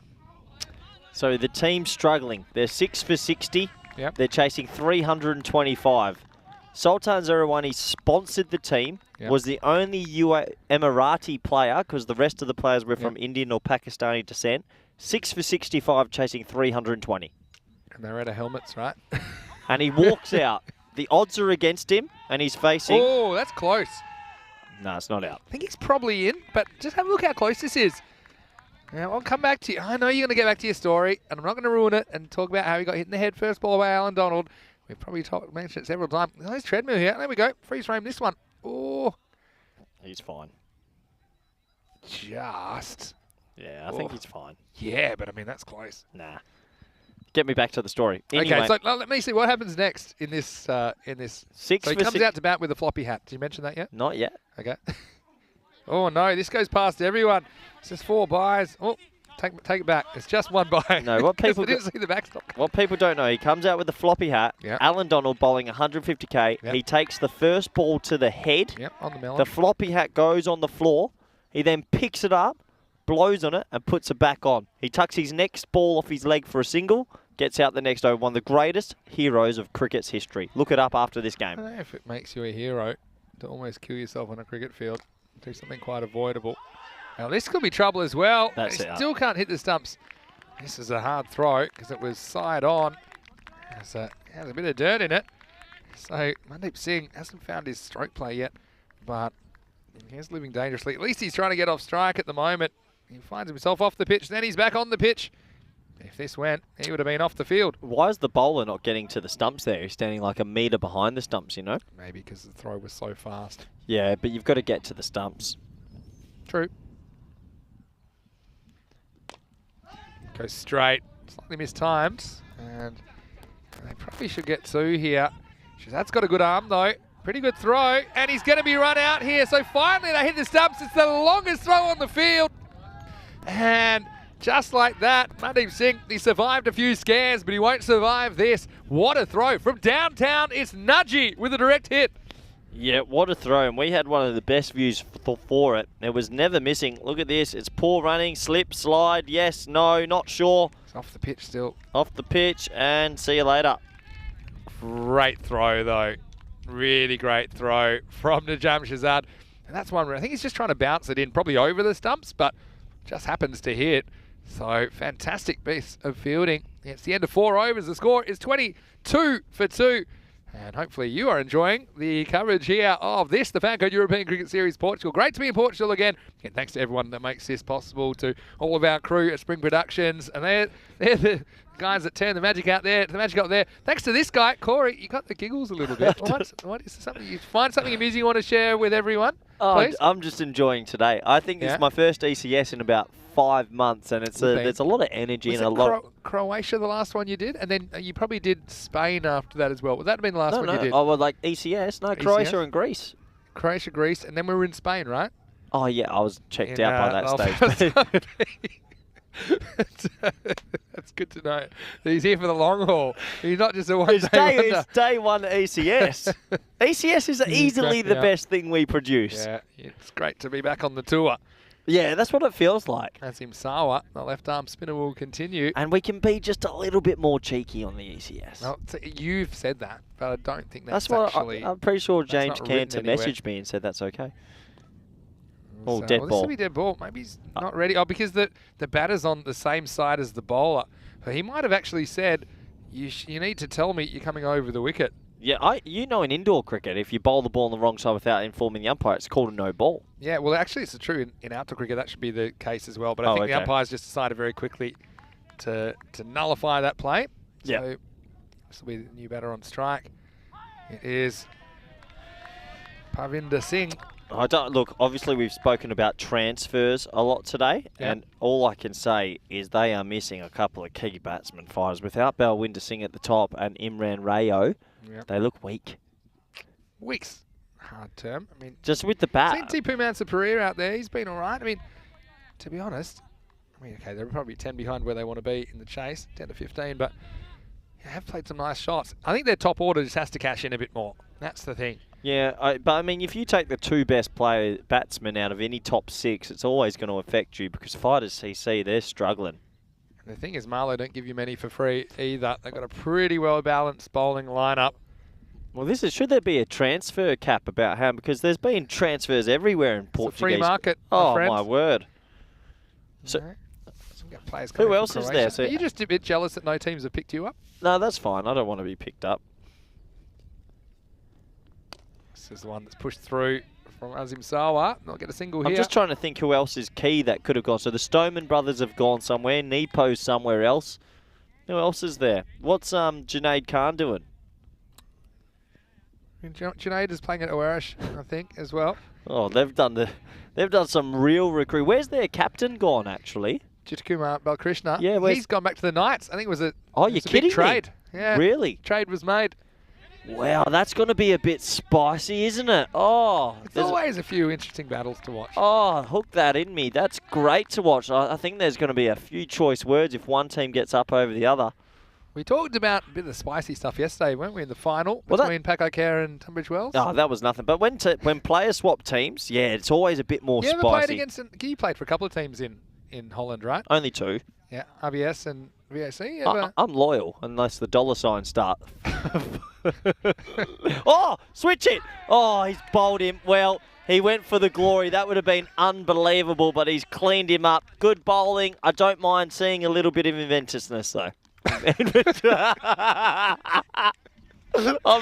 S3: So the team's struggling. They're 6 for 60.
S4: Yep.
S3: They're chasing 325. Sultan Zarawani sponsored the team, was the only Emirati player, because the rest of the players were from Indian or Pakistani descent. 6 for 65, chasing 320.
S4: And they're out of helmets, right?
S3: And he walks out. The odds are against him, and he's facing...
S4: Oh, that's close.
S3: No, it's not out.
S4: I think he's probably in, but just have a look how close this is. Now, I'll come back to you. I know you're going to get back to your story, and I'm not going to ruin it and talk about how he got hit in the head first ball by Alan Donald. We've probably mentioned it several times. Nice treadmill here. There we go. Freeze frame this one. Oh.
S3: He's fine.
S4: Just.
S3: Yeah, I think he's fine.
S4: Yeah, but I mean, that's close.
S3: Nah. Get me back to the story. Anyway,
S4: Okay, so let me see what happens next in this. So he comes out to bat with a floppy hat. Did you mention that yet?
S3: Not yet.
S4: Okay. Oh no, this goes past everyone. It's just 4 buys. Oh, take it back. It's just 1 buy.
S3: No, what people
S4: didn't see the backstop.
S3: What people don't know, he comes out with a floppy hat.
S4: Yep.
S3: Alan Donald bowling 150k.
S4: Yep.
S3: He takes the first ball to the head.
S4: Yep, on the melon.
S3: The floppy hat goes on the floor. He then picks it up, blows on it, and puts it back on. He tucks his next ball off his leg for a single. Gets out the next over. One of the greatest heroes of cricket's history. Look it up after this game.
S4: I don't know if it makes you a hero to almost kill yourself on a cricket field. Do something quite avoidable. Now this could be trouble as well.
S3: That's
S4: They
S3: it.
S4: still can't hit the stumps. This is a hard throw because it was side on. Has a bit of dirt in it. So Mandeep Singh hasn't found his stroke play yet, but he's living dangerously. At least he's trying to get off strike at the moment. He finds himself off the pitch, then he's back on the pitch. If this went, he would have been off the field.
S3: Why is the bowler not getting to the stumps there? He's standing like a metre behind the stumps, you know?
S4: Maybe because the throw was so fast.
S3: Yeah, but you've got to get to the stumps.
S4: True. Goes straight. Slightly mistimed. And they probably should get 2 here. Shazad's got a good arm though. Pretty good throw. And he's going to be run out here. So finally they hit the stumps. It's the longest throw on the field. And just like that, Mandeep Singh, he survived a few scares, but he won't survive this. What a throw. From downtown, it's Nudgy with a direct hit.
S3: Yeah, what a throw. And we had one of the best views for it. It was never missing. Look at this. It's poor running, slip, slide. Yes, no, not sure.
S4: It's off the pitch still.
S3: Off the pitch, and see you later.
S4: Great throw, though. Really great throw from Najam Shazad. And that's one where I think he's just trying to bounce it in, probably over the stumps, but just happens to hit. So, fantastic piece of fielding. It's the end of 4 overs. The score is 22 for 2. And hopefully you are enjoying the coverage here of this, the FanCode European Cricket Series Portugal. Great to be in Portugal again. And thanks to everyone that makes this possible, to all of our crew at Spring Productions. And they're the guys that turn the magic out there, Thanks to this guy, Corey, you got the giggles a little bit. What is something you find something amusing you want to share with everyone? Please?
S3: I'm just enjoying today. I think it's my first ECS in about 5 months, and there's a lot of energy
S4: was
S3: and a lot.
S4: Croatia the last one you did, and then you probably did Spain after that as well. Would that have been the last one you did?
S3: Oh, well, like ECS? No, Croatia and Greece.
S4: Croatia, Greece, and then we were in Spain, right?
S3: Oh yeah, I was checked out by that stage.
S4: That's good to know. He's here for the long haul. He's not just a one-day wonder.
S3: It's day one ECS. ECS is easily the best thing we produce.
S4: Yeah, it's great to be back on the tour.
S3: Yeah, that's what it feels like.
S4: As Imsawa, the left arm spinner, will continue.
S3: And we can be just a little bit more cheeky on the ECS.
S4: Well, you've said that, but I don't think that's
S3: what
S4: actually...
S3: I'm pretty sure James
S4: Cantor
S3: Cantor messaged me and said that's okay.
S4: So,
S3: dead
S4: this
S3: ball.
S4: will be dead ball. Maybe he's not ready. Oh, because the batter's on the same side as the bowler. So he might have actually said, you need to tell me you're coming over the wicket.
S3: Yeah, in indoor cricket, if you bowl the ball on the wrong side without informing the umpire, it's called a no ball.
S4: Yeah, well, actually, it's true in outdoor cricket. That should be the case as well. But I think the umpires just decided very quickly to nullify that play.
S3: Yeah.
S4: So this will be the new batter on strike. It is Parvinder Singh.
S3: Look, obviously we've spoken about transfers a lot today, and all I can say is they are missing a couple of key batsman fighters. Without Balwinder Singh at the top and Imran Rayo, they look weak.
S4: Week's hard term. I mean,
S3: just with the bat.
S4: I've seen Tipu Mansapereer out there. He's been all right. I mean, to be honest, okay, they're probably 10 behind where they want to be in the chase, 10 to 15, but they have played some nice shots. I think their top order just has to cash in a bit more. That's the thing.
S3: Yeah, but I mean, if you take the 2 best batsmen out of any top 6, it's always going to affect you because fighters CC, they're struggling.
S4: And the thing is, Marlow don't give you many for free either. They've got a pretty well-balanced bowling lineup.
S3: Well, should there be a transfer cap about how, because there's been transfers everywhere in Portugal.
S4: It's a free market,
S3: my word. So,
S4: players
S3: who else is there?
S4: So are you just a bit jealous that no teams have picked you up?
S3: No, that's fine. I don't want to be picked up.
S4: This is the one that's pushed through from Azim Sawa. Not get a single here.
S3: I'm just trying to think who else is key that could have gone. So the Stoneman brothers have gone somewhere. Nepo's somewhere else. Who else is there? What's Junaid Khan doing?
S4: Junaid is playing at Oarish, I think, as well.
S3: Oh, they've done some real recruit. Where's their captain gone, actually?
S4: Chitakumar Balkrishna.
S3: Yeah,
S4: he's gone back to the Knights. I think it was a
S3: Oh,
S4: it
S3: you're
S4: was a
S3: kidding
S4: big trade.
S3: me?
S4: Yeah,
S3: Really?
S4: Trade was made.
S3: Wow, that's going to be a bit spicy, isn't it? Oh,
S4: There's always a few interesting battles to watch.
S3: Oh, hook that in me. That's great to watch. I think there's going to be a few choice words if one team gets up over the other.
S4: We talked about a bit of the spicy stuff yesterday, weren't we, in the final
S3: Well,
S4: between Paco Care and Tunbridge Wells?
S3: Oh, that was nothing. But when players swap teams, yeah, it's always a bit more
S4: You ever
S3: spicy.
S4: played against? You played for a couple of teams in Holland, right?
S3: Only two.
S4: Yeah, RBS and VAC.
S3: I'm loyal unless the dollar signs start. Oh, switch it. Oh, he's bowled him. Well, he went for the glory. That would have been unbelievable, but he's cleaned him up. Good bowling. I don't mind seeing a little bit of inventiousness, though. I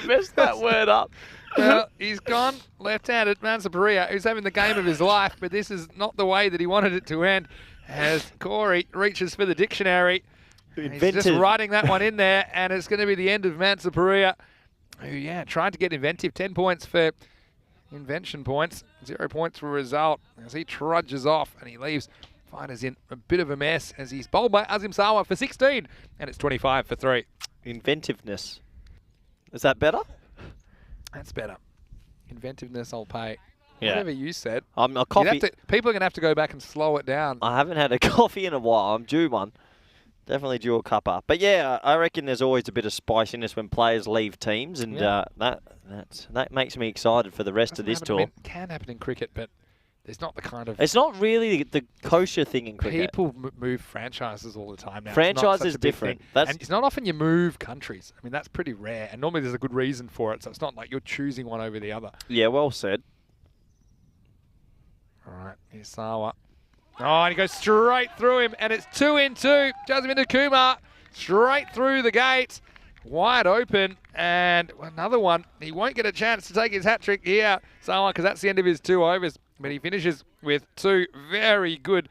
S3: messed that word up.
S4: Well, he's gone left-handed. Mansaparia, who's having the game of his life, but this is not the way that he wanted it to end. As Corey reaches for the dictionary, he's just writing that one in there, and it's going to be the end of Mansaparia, who, tried to get inventive. 10 points for invention points, 0 points for result as he trudges off, and he leaves fighters in a bit of a mess as he's bowled by Azim Sawa for 16, and it's 25 for 3.
S3: Inventiveness. Is that better?
S4: That's better. Inventiveness, I'll pay.
S3: Yeah.
S4: Whatever you said.
S3: I'm a coffee.
S4: People are going to have to go back and slow it down.
S3: I haven't had a coffee in a while. I'm due one. Definitely due a cuppa. But yeah, I reckon there's always a bit of spiciness when players leave teams, and that makes me excited for the rest of this tour.
S4: It can happen in cricket, but there's not the kind of...
S3: It's not really the kosher thing in cricket.
S4: People move franchises all the time now.
S3: Franchise is different.
S4: And it's not often you move countries. I mean, that's pretty rare. And normally there's a good reason for it. So it's not like you're choosing one over the other.
S3: Yeah, well said.
S4: All right, here's Sawa. Oh, and he goes straight through him. And it's 2 in 2. Jasminder Kumar straight through the gate. Wide open. And another one. He won't get a chance to take his hat-trick here, Sawa, because that's the end of his 2 overs. But he finishes with 2 very good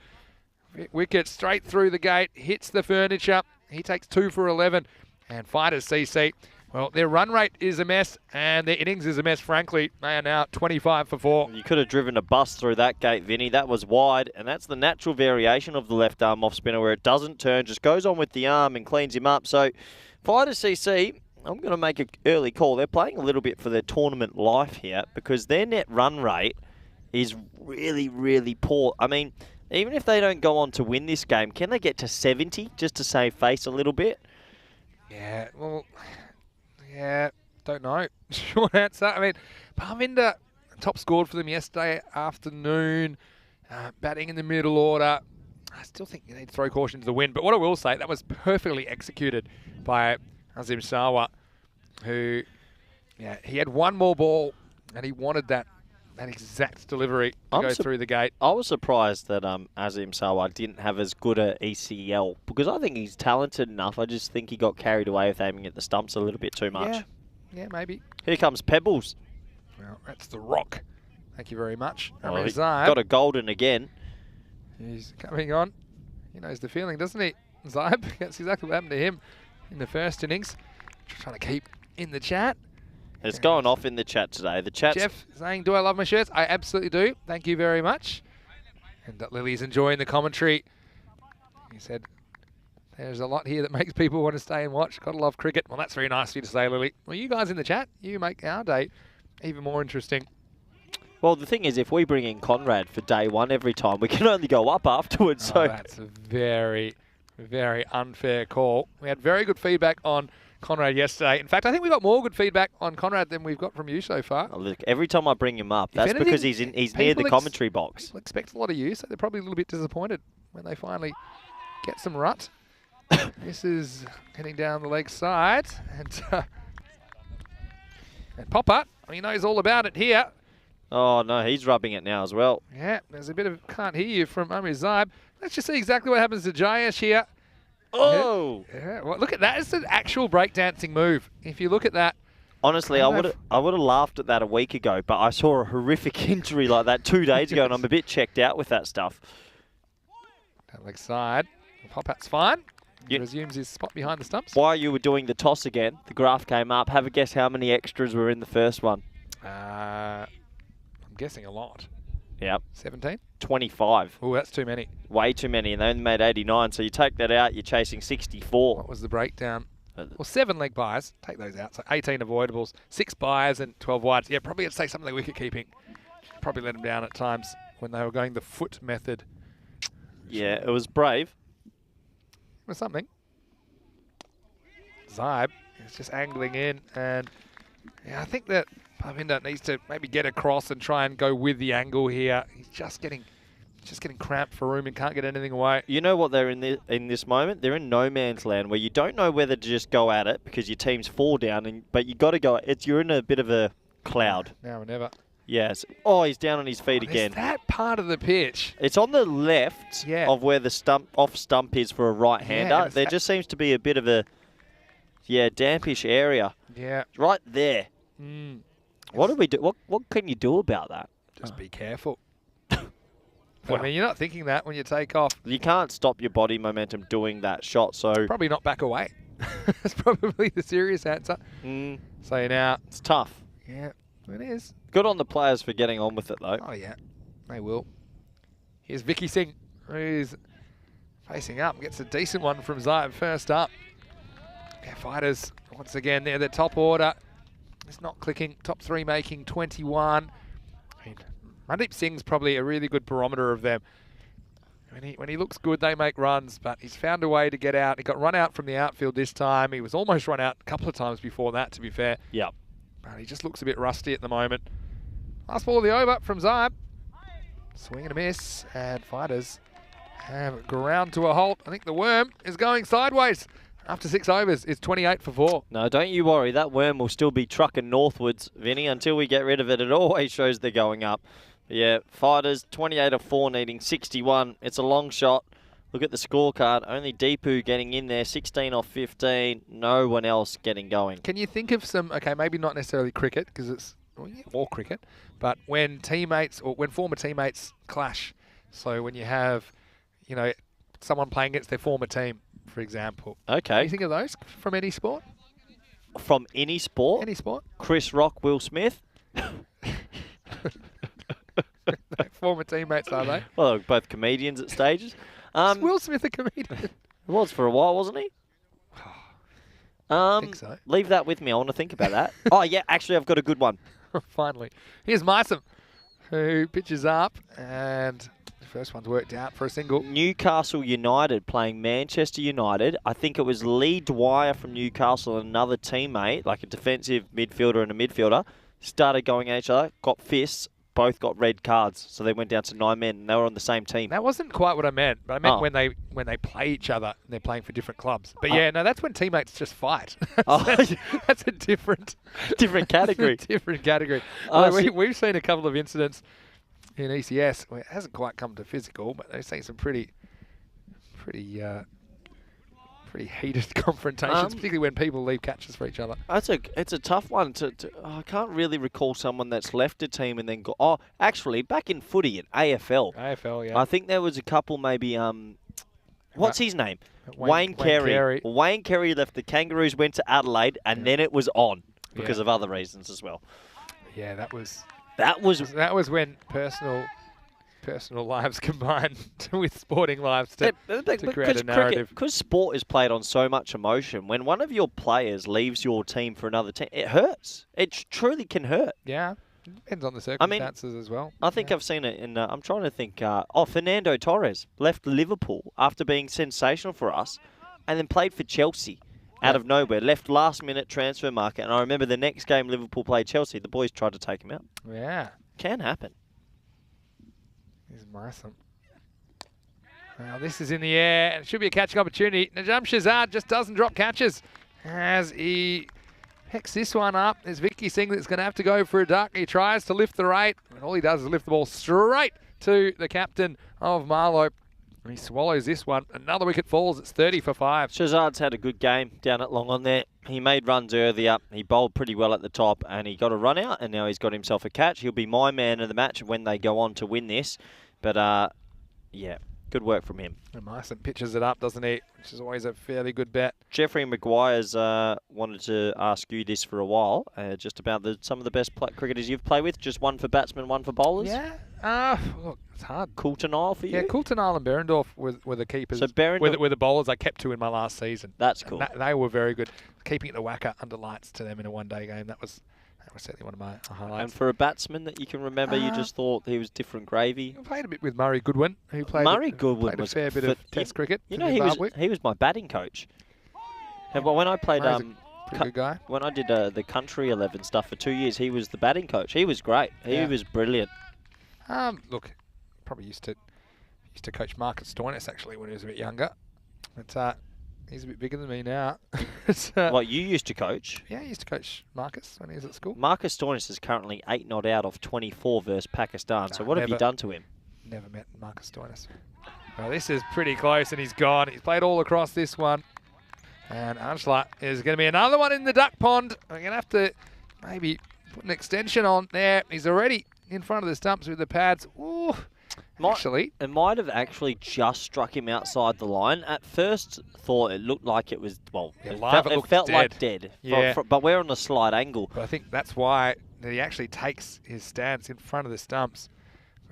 S4: wickets straight through the gate, hits the furniture. He takes 2 for 11. And Fighters CC, well, their run rate is a mess and their innings is a mess, frankly. They are now 25 for 4.
S3: You could have driven a bus through that gate, Vinny. That was wide, and that's the natural variation of the left arm off spinner where it doesn't turn, just goes on with the arm and cleans him up. So Fighters CC, I'm going to make an early call. They're playing a little bit for their tournament life here because their net run rate is really, really poor. I mean, even if they don't go on to win this game, can they get to 70 just to save face a little bit?
S4: Yeah, well, don't know. Short answer. I mean, Parminder top scored for them yesterday afternoon, batting in the middle order. I still think you need to throw caution to the wind. But what I will say, that was perfectly executed by Azim Sawa, who, he had one more ball and he wanted that exact delivery to go through the gate.
S3: I was surprised that Azim Sawa didn't have as good a ECL because I think he's talented enough. I just think he got carried away with aiming at the stumps a little bit too much.
S4: Yeah, maybe.
S3: Here comes Pebbles.
S4: Well, that's the Rock. Thank you very much.
S3: Oh, he got a golden again.
S4: He's coming on. He knows the feeling, doesn't he? Zaib, that's exactly what happened to him in the first innings. Just trying to keep in the chat.
S3: It's going off in the chat today. The chat's...
S4: Jeff saying, do I love my shirts? I absolutely do. Thank you very much. And Lily's enjoying the commentary. He said, there's a lot here that makes people want to stay and watch. Gotta love cricket. Well, that's very nice of you to say, Lily. Well, you guys in the chat, you make our day even more interesting.
S3: Well, the thing is, if we bring in Conrad for day one every time, we can only go up afterwards.
S4: So that's a very, very unfair call. We had very good feedback on Conrad yesterday. In fact, I think we got more good feedback on Conrad than we've got from you so far.
S3: Oh, look, every time I bring him up, that's because he's near the commentary box.
S4: People expect a lot of you, so they're probably a little bit disappointed when they finally get some rut. This is heading down the leg side, and Popper, he knows all about it here.
S3: Oh no, he's rubbing it now as well.
S4: Yeah, there's a bit of can't hear you from Amir Zaib. Let's just see exactly what happens to Jayesh here.
S3: Oh!
S4: Yeah, well, look at that. It's an actual breakdancing move. If you look at that,
S3: Honestly, I would have laughed at that a week ago, but I saw a horrific injury like that 2 days ago, and I'm a bit checked out with that stuff.
S4: That leg side. Popat's fine. He
S3: Yep.
S4: resumes his spot behind the stumps.
S3: While you were doing the toss again, the graph came up. Have a guess how many extras were in the first one.
S4: I'm guessing a lot.
S3: Yep.
S4: 17?
S3: 25.
S4: Oh, that's too many.
S3: Way too many, and they only made 89. So you take that out, you're chasing 64.
S4: What was the breakdown? Well, 7 leg buys. Take those out. So 18 avoidables, 6 buys and 12 wides. Yeah, probably I'd say something like wicket keeping. Probably let them down at times when they were going the foot method.
S3: Yeah, it was brave.
S4: It was something. Zybe is just angling in, and yeah, I think that Parvinder needs to maybe get across and try and go with the angle here. He's just getting cramped for room and can't get anything away.
S3: You know what they're in this moment? They're in no man's land where you don't know whether to just go at it because your team's 4 down, but you got to go. You're in a bit of a cloud.
S4: Now or never.
S3: Yes. Oh, he's down on his feet again.
S4: That part of the pitch.
S3: It's on the left of where the off stump is for a right-hander. There just seems to be a bit of a, dampish area.
S4: Yeah.
S3: Right there. What do we do? What can you do about that?
S4: Just be careful. Well, I mean, you're not thinking that when you take off.
S3: You can't stop your body momentum doing that shot, so...
S4: Probably not back away. That's probably the serious answer. So now...
S3: It's tough.
S4: Yeah, it is.
S3: Good on the players for getting on with it, though.
S4: Oh, yeah. They will. Here's Vicky Singh, who's facing up. Gets a decent one from Zybe first up. Yeah, fighters, once again, they're the top order. It's not clicking. Top 3 making 21. I mean, Mandeep Singh's probably a really good barometer of them. When he looks good, they make runs, but he's found a way to get out. He got run out from the outfield this time. He was almost run out a couple of times before that, to be fair.
S3: Yep.
S4: But he just looks a bit rusty at the moment. Last ball of the over from Zybe. Swing and a miss, and fighters have ground to a halt. I think the worm is going sideways. After 6 overs, it's 28 for 4.
S3: No, don't you worry. That worm will still be trucking northwards, Vinny. Until we get rid of it, it always shows they're going up. Yeah, fighters, 28 of 4, needing 61. It's a long shot. Look at the scorecard. Only Deepu getting in there, 16 off 15. No one else getting going.
S4: Can you think of some, okay, maybe not necessarily cricket, because it's all cricket, but when teammates or when former teammates clash. So when you have, someone playing against their former team, for example.
S3: Okay.
S4: Can you think of those from any sport?
S3: From any sport?
S4: Any sport.
S3: Chris Rock, Will Smith.
S4: Former teammates, are they?
S3: Well, they're both comedians at stages.
S4: Is Will Smith a comedian?
S3: He was for a while, wasn't he?
S4: I think so.
S3: Leave that with me. I want to think about that. Oh, yeah, actually, I've got a good one.
S4: Finally. Here's Mysam, who pitches up, and the first one's worked out for a single.
S3: Newcastle United playing Manchester United. I think it was Lee Dwyer from Newcastle and another teammate, like a defensive midfielder and a midfielder, started going at each other, got fists, both got red cards. So they went down to 9 men, and they were on the same team.
S4: That wasn't quite what I meant, but I meant when they play each other and they're playing for different clubs. But yeah, no, that's when teammates just fight. That's a different
S3: category.
S4: Different category. We've seen a couple of incidents in ECS where it hasn't quite come to physical, but they've seen some pretty heated confrontations, particularly when people leave catches for each other.
S3: It's a tough one. I can't really recall someone that's left a team and then go. Oh, actually, back in footy at AFL.
S4: AFL, yeah.
S3: I think there was a couple maybe. What's his name?
S4: Wayne Carey.
S3: Wayne Carey left the Kangaroos, went to Adelaide, and then it was on because of other reasons as well.
S4: Yeah, that was when personal lives combined with sporting lives to create a narrative.
S3: Because sport is played on so much emotion, when one of your players leaves your team for another team, it hurts. It truly can hurt.
S4: Yeah. Depends on the circumstances as well.
S3: I think I've seen it in, I'm trying to think, Fernando Torres left Liverpool after being sensational for us and then played for Chelsea out of nowhere, left last minute transfer market. And I remember the next game Liverpool played Chelsea, the boys tried to take him out.
S4: Yeah.
S3: Can happen.
S4: Here's Mysam. Well, this is in the air, and it should be a catching opportunity. Najam Shazad just doesn't drop catches as he picks this one up. There's Vicky Singh that's going to have to go for a duck. He tries to lift the rate, and all he does is lift the ball straight to the captain of Marlow. And he swallows this one. Another wicket falls. It's 30 for 5.
S3: Shazad's had a good game down at long on there. He made runs earlier. He bowled pretty well at the top and he got a run out and now he's got himself a catch. He'll be my man of the match when they go on to win this. But, yeah, good work from him.
S4: And Myson pitches it up, doesn't he? Which is always a fairly good bet.
S3: Jeffrey Maguire's wanted to ask you this for a while, just about some of the best cricketers you've played with. Just one for batsmen, one for bowlers.
S4: Yeah. Look, it's hard.
S3: Coulton Isle for you?
S4: Yeah, Coulton Isle and Berendorf were the keepers.
S3: So Berendorf
S4: were the bowlers I kept to in my last season.
S3: That's cool.
S4: They were very good. Keeping it the whacker under lights to them in a one-day game, that was certainly one of my highlights.
S3: And for a batsman that you can remember, you just thought he was different gravy.
S4: I played a bit with Murray Goodwin, who played a fair bit of Test cricket.
S3: You know, he was my batting coach. And when I played,
S4: pretty good guy.
S3: When I did the country 11 stuff for 2 years, he was the batting coach. He was great. He was brilliant.
S4: Look, probably used to coach Marcus Stoinis actually when he was a bit younger. But he's a bit bigger than me now.
S3: What, you used to coach?
S4: Yeah, I used to coach Marcus when he was at school.
S3: Marcus Stoinis is currently 8 not out of 24 versus Pakistan. So what have you done to him?
S4: Never met Marcus Stoinis. Well, this is pretty close and he's gone. He's played all across this one. And Anshla is going to be another one in the duck pond. We're going to have to maybe put an extension on there. He's already in front of the stumps with the pads. Ooh.
S3: It might have actually just struck him outside the line. At first thought it looked like it was, it felt like dead.
S4: Yeah.
S3: But we're on a slight angle.
S4: But I think that's why he actually takes his stance in front of the stumps.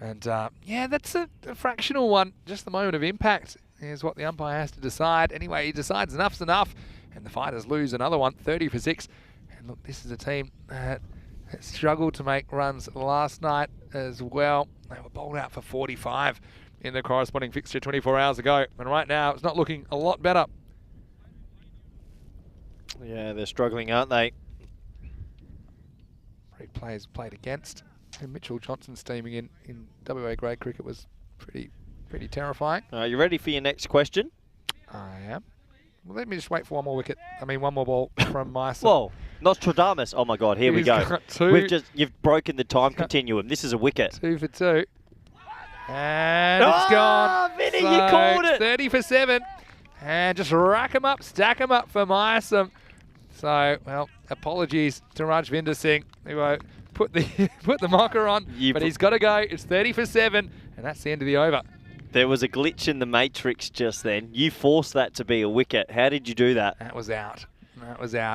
S4: And yeah, that's a fractional one. Just the moment of impact is what the umpire has to decide. Anyway, he decides enough's enough. And the Fighters lose another one, 30 for 6. And look, this is a team that struggled to make runs last night as well. They were bowled out for 45 in the corresponding fixture 24 hours ago. And right now, it's not looking a lot better.
S3: Yeah, they're struggling, aren't they?
S4: Three players played against. And Mitchell Johnson steaming in WA grade cricket was pretty terrifying.
S3: Are you ready for your next question?
S4: I am. Well, let me just wait for one more wicket. One more ball from Myson.
S3: Whoa, Nostradamus. Oh my God, here we go. You've broken the time continuum. This is a wicket.
S4: 2 for 2. And it's gone.
S3: Vinny, you called it.
S4: 30 for 7. And just rack them up, stack them up for Myson. So, well, apologies to Rajvinder Singh, who put the mocker on, but he's got to go. It's 30 for 7, and that's the end of the over.
S3: There was a glitch in the matrix just then. You forced that to be a wicket. How did you do that?
S4: That was out.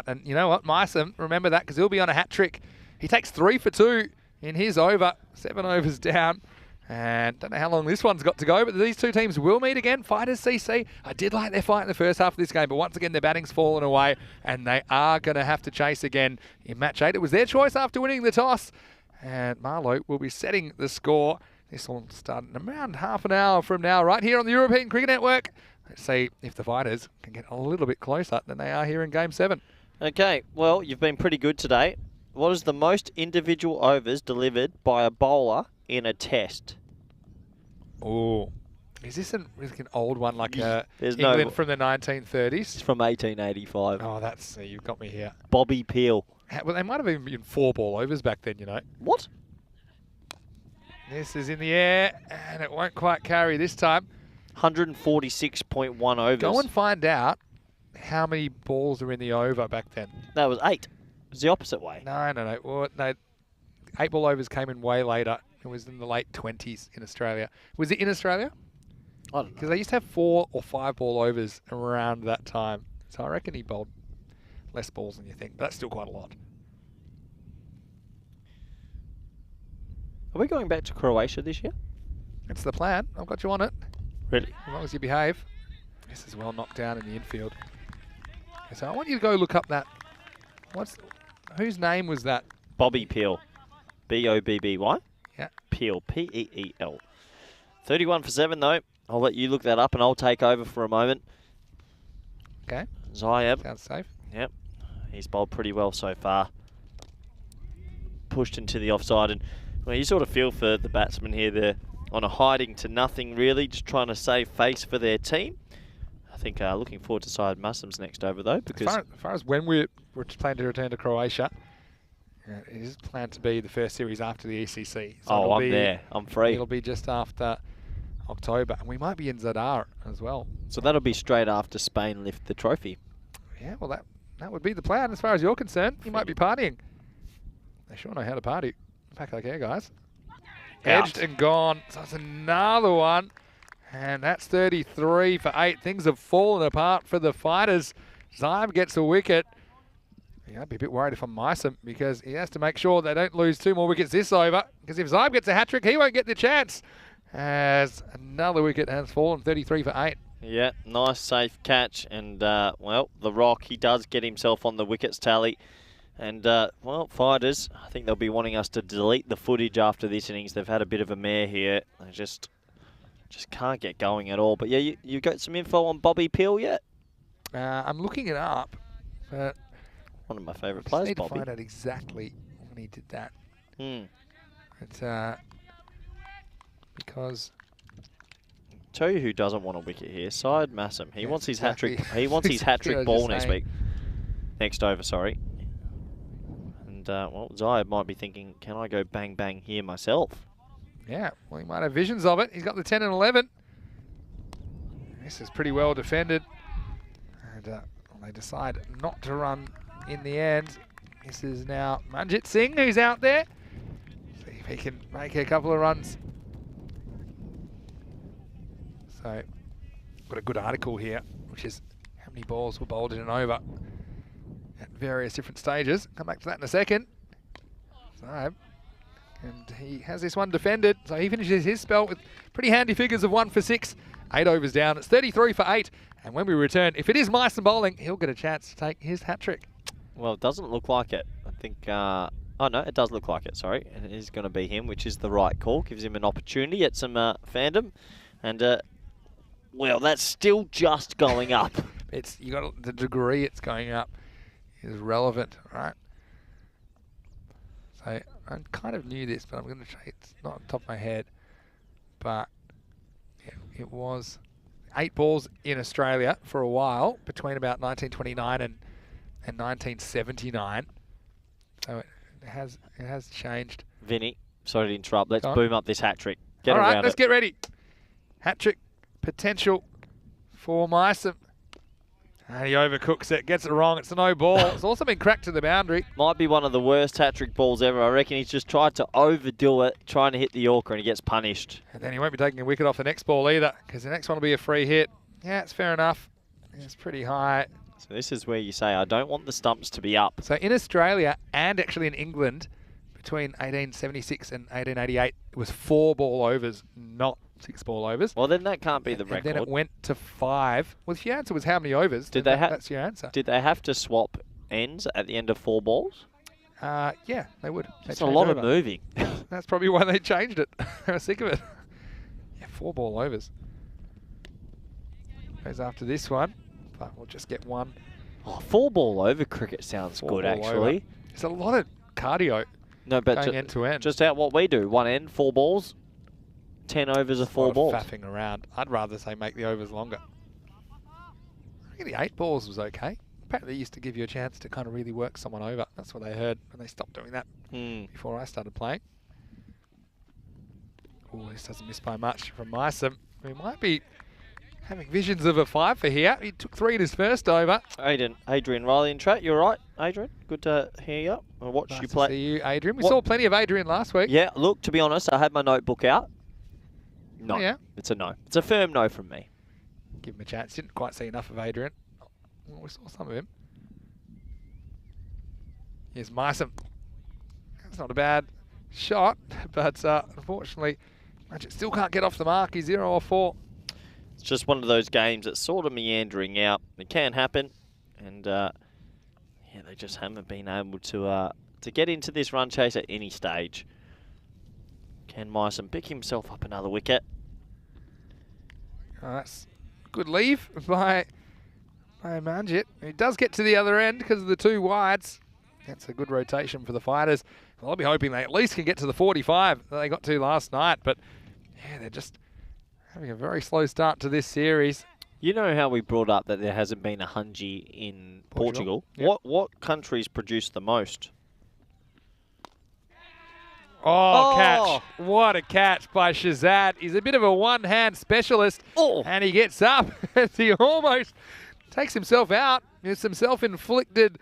S4: And you know what? Myson, remember that because he'll be on a hat trick. He takes 3 for 2 in his over. 7 overs down. And don't know how long this one's got to go, but these two teams will meet again. Fighters CC, I did like their fight in the first half of this game, but once again, their batting's fallen away, and they are going to have to chase again in match 8. It was their choice after winning the toss, and Marlowe will be setting the score. This will start in around half an hour from now, right here on the European Cricket Network. Let's see if the Fighters can get a little bit closer than they are here in Game 7.
S3: Okay, well, you've been pretty good today. What is the most individual overs delivered by a bowler in a test?
S4: Oh, is this an old one like
S3: There's
S4: England from the 1930s?
S3: It's from 1885.
S4: Oh, you've got me here.
S3: Bobby Peel.
S4: Well, they might have even been 4 ball overs back then, you know.
S3: What?
S4: This is in the air, and it won't quite carry this time.
S3: 146.1 overs.
S4: Go and find out how many balls are in the over back then.
S3: That was 8. It was the opposite way.
S4: No. Well, no. 8 ball overs came in way later. It was in the late 20s in Australia. Was it in Australia?
S3: I don't know.
S4: Because they used to have 4 or 5 ball overs around that time. So I reckon he bowled less balls than you think. But that's still quite a lot.
S3: Are we going back to Croatia this year?
S4: That's the plan. I've got you on it.
S3: Really?
S4: As long as you behave. This is well knocked down in the infield. So I want you to go look up that. Whose name was that?
S3: Bobby Peel. B-O-B-B-Y?
S4: Yeah.
S3: Peel. P-E-E-L. 31 for 7 though. I'll let you look that up and I'll take over for a moment.
S4: Okay.
S3: Zayab.
S4: Sounds safe.
S3: Yep. He's bowled pretty well so far. Pushed into the offside, and well, you sort of feel for the batsmen here. They're on a hiding to nothing really, just trying to save face for their team. I think looking forward to Syed Muslim's next over though, because
S4: as far as when we're planning to return to Croatia, it is planned to be the first series after the ECC. So
S3: I'm there. I'm free.
S4: It'll be just after October. And we might be in Zadar as well.
S3: So that'll be straight after Spain lift the trophy.
S4: Yeah, well, that would be the plan as far as you're concerned. You might be partying. They sure know how to party. Pack like air, guys. Edged and gone. So that's another one. And that's 33 for 8. Things have fallen apart for the fighters. Zybe gets a wicket. Yeah, I'd be a bit worried if I'm Meissen because he has to make sure they don't lose 2 more wickets this over. Because if Zybe gets a hat-trick, he won't get the chance. As another wicket has fallen, 33 for 8.
S3: Yeah, nice safe catch. And, well, the Rock, he does get himself on the wickets tally. And, well, fighters, I think they'll be wanting us to delete the footage after this innings. They've had a bit of a mare here. They just can't get going at all. But, yeah, you got some info on Bobby Peel yet?
S4: I'm looking it up, but
S3: one of my favourite
S4: I
S3: players,
S4: need
S3: Bobby.
S4: to find out exactly when he did that. It's because
S3: Tell you who doesn't want a wicket here. Syed Massam. He
S4: Yeah,
S3: wants his
S4: exactly.
S3: hat trick. He wants his hat
S4: Exactly
S3: trick
S4: what I was
S3: ball
S4: just
S3: next
S4: saying.
S3: week. Next over, sorry. And well, Zybe might be thinking, can I go bang bang here myself?
S4: yeah, well, he might have visions of it. He's got the 10 and 11. This is pretty well defended, and they decide not to run in the end. This is now Manjit Singh who's out there. See if he can make a couple of runs. So, got a good article here, which is how many balls were bowled in an over at various different stages. Come back to that in a second. So, and he has this one defended, so he finishes his spell with pretty handy figures of 1 for 6. 8 overs down. It's 33 for 8. And when we return, if it is Meissen bowling, he'll get a chance to take his hat trick.
S3: Well, it doesn't look like it. I think, oh no, it does look like it, sorry. And it is going to be him, which is the right call. Gives him an opportunity at some fandom. And, well, that's still just going up.
S4: It's you got the degree it's going up is relevant, right? So I kind of knew this, but I'm going to say it's not on top of my head. But yeah, it was 8 balls in Australia for a while between about 1929 and 1979. So it has changed.
S3: Vinny, sorry to interrupt. Let's
S4: Go on.
S3: boom up this hat trick. Get
S4: All right,
S3: around
S4: let's
S3: it.
S4: get ready. Hat trick potential for Meissen. And he overcooks it, gets it wrong. It's a no ball. It's also been cracked to the boundary.
S3: Might be one of the worst hat-trick balls ever. I reckon he's just tried to overdo it, trying to hit the Yorker, and he gets punished.
S4: And then he won't be taking a wicket off the next ball either, because the next one will be a free hit. Yeah, it's fair enough. It's pretty high.
S3: So this is where you say, I don't want the stumps to be up.
S4: So in Australia, and actually in England, between 1876 and 1888, it was 4 ball overs, not 6 ball overs.
S3: Well, then that can't be the
S4: And
S3: record.
S4: then it went to 5. Well, if your answer was how many overs,
S3: Did
S4: then
S3: they
S4: that's your answer.
S3: Did they have to swap ends at the end of 4 balls?
S4: Yeah, they would.
S3: That's a lot of moving.
S4: That's probably why they changed it. They were sick of it. Yeah, 4 ball overs. Goes after this one, but we'll just get one.
S3: Oh, 4 ball over cricket sounds
S4: 4
S3: good,
S4: ball
S3: actually.
S4: over. It's a lot of cardio
S3: No, but
S4: going end to end.
S3: just out what we do. 1 end, 4 balls, 10 overs of 4 balls.
S4: Faffing around. I'd rather say make the overs longer. I think the 8 balls was okay. Apparently they used to give you a chance to kind of really work someone over. That's what I heard, and they stopped doing that before I started playing. Oh, this doesn't miss by much from Meissen. We might be having visions of a 5 for here. He took 3 in his first over.
S3: Adrian Riley in chat. You're right, Adrian. Good to hear you. I watched
S4: Nice
S3: you
S4: to
S3: play.
S4: see you, Adrian. We
S3: What-
S4: saw plenty of Adrian last week.
S3: Yeah, look, to be honest, I had my notebook out. No,
S4: Oh, yeah?
S3: it's a no. It's a firm no from me.
S4: Give him a chance. Didn't quite see enough of Adrian. Well, we saw some of him. Here's Meissen. That's not a bad shot, but unfortunately, Magic still can't get off the mark. He's 0 or 4.
S3: It's just one of those games that's sort of meandering out. It can happen, and yeah, they just haven't been able to get into this run chase at any stage. Can Meissen pick himself up another wicket?
S4: Oh, that's good leave by Manjit. He does get to the other end because of the 2 wides. That's a good rotation for the fighters. Well, I'll be hoping they at least can get to the 45 that they got to last night. But yeah, they're just having a very slow start to this series.
S3: You know how we brought up that there hasn't been a Hunji in Portugal?
S4: Yep.
S3: What countries produce the most?
S4: Oh, catch. What a catch by Shazad. He's a bit of a one-hand specialist. And he gets up as he almost takes himself out. It's some self-inflicted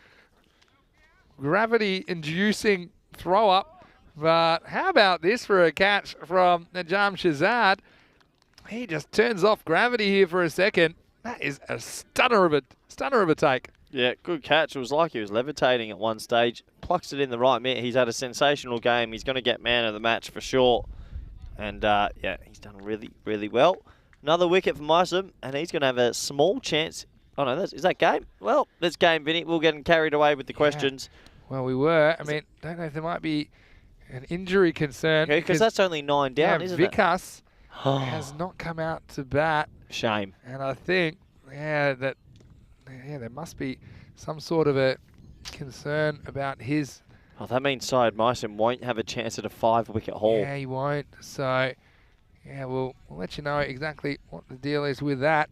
S4: gravity-inducing throw-up. But how about this for a catch from Najam Shazad? He just turns off gravity here for a second. That is a stunner of a take.
S3: Yeah, good catch. It was like he was levitating at one stage. Plucks it in the right mitt. He's had a sensational game. He's going to get man of the match for sure. And, yeah, he's done really, really well. Another wicket for Mysum, and he's going to have a small chance. Oh, no, is that game? Well, that's game, Vinny. We're getting carried away with the questions.
S4: Well, we were. I mean, don't know if there might be an injury concern.
S3: Because that's only 9 down, isn't it?
S4: Vikas has not come out to bat.
S3: Shame.
S4: And I think, there must be some sort of a concern about his...
S3: Oh, that means Syed Mysum won't have a chance at a 5-wicket haul.
S4: Yeah, he won't. So, yeah, we'll let you know exactly what the deal is with that.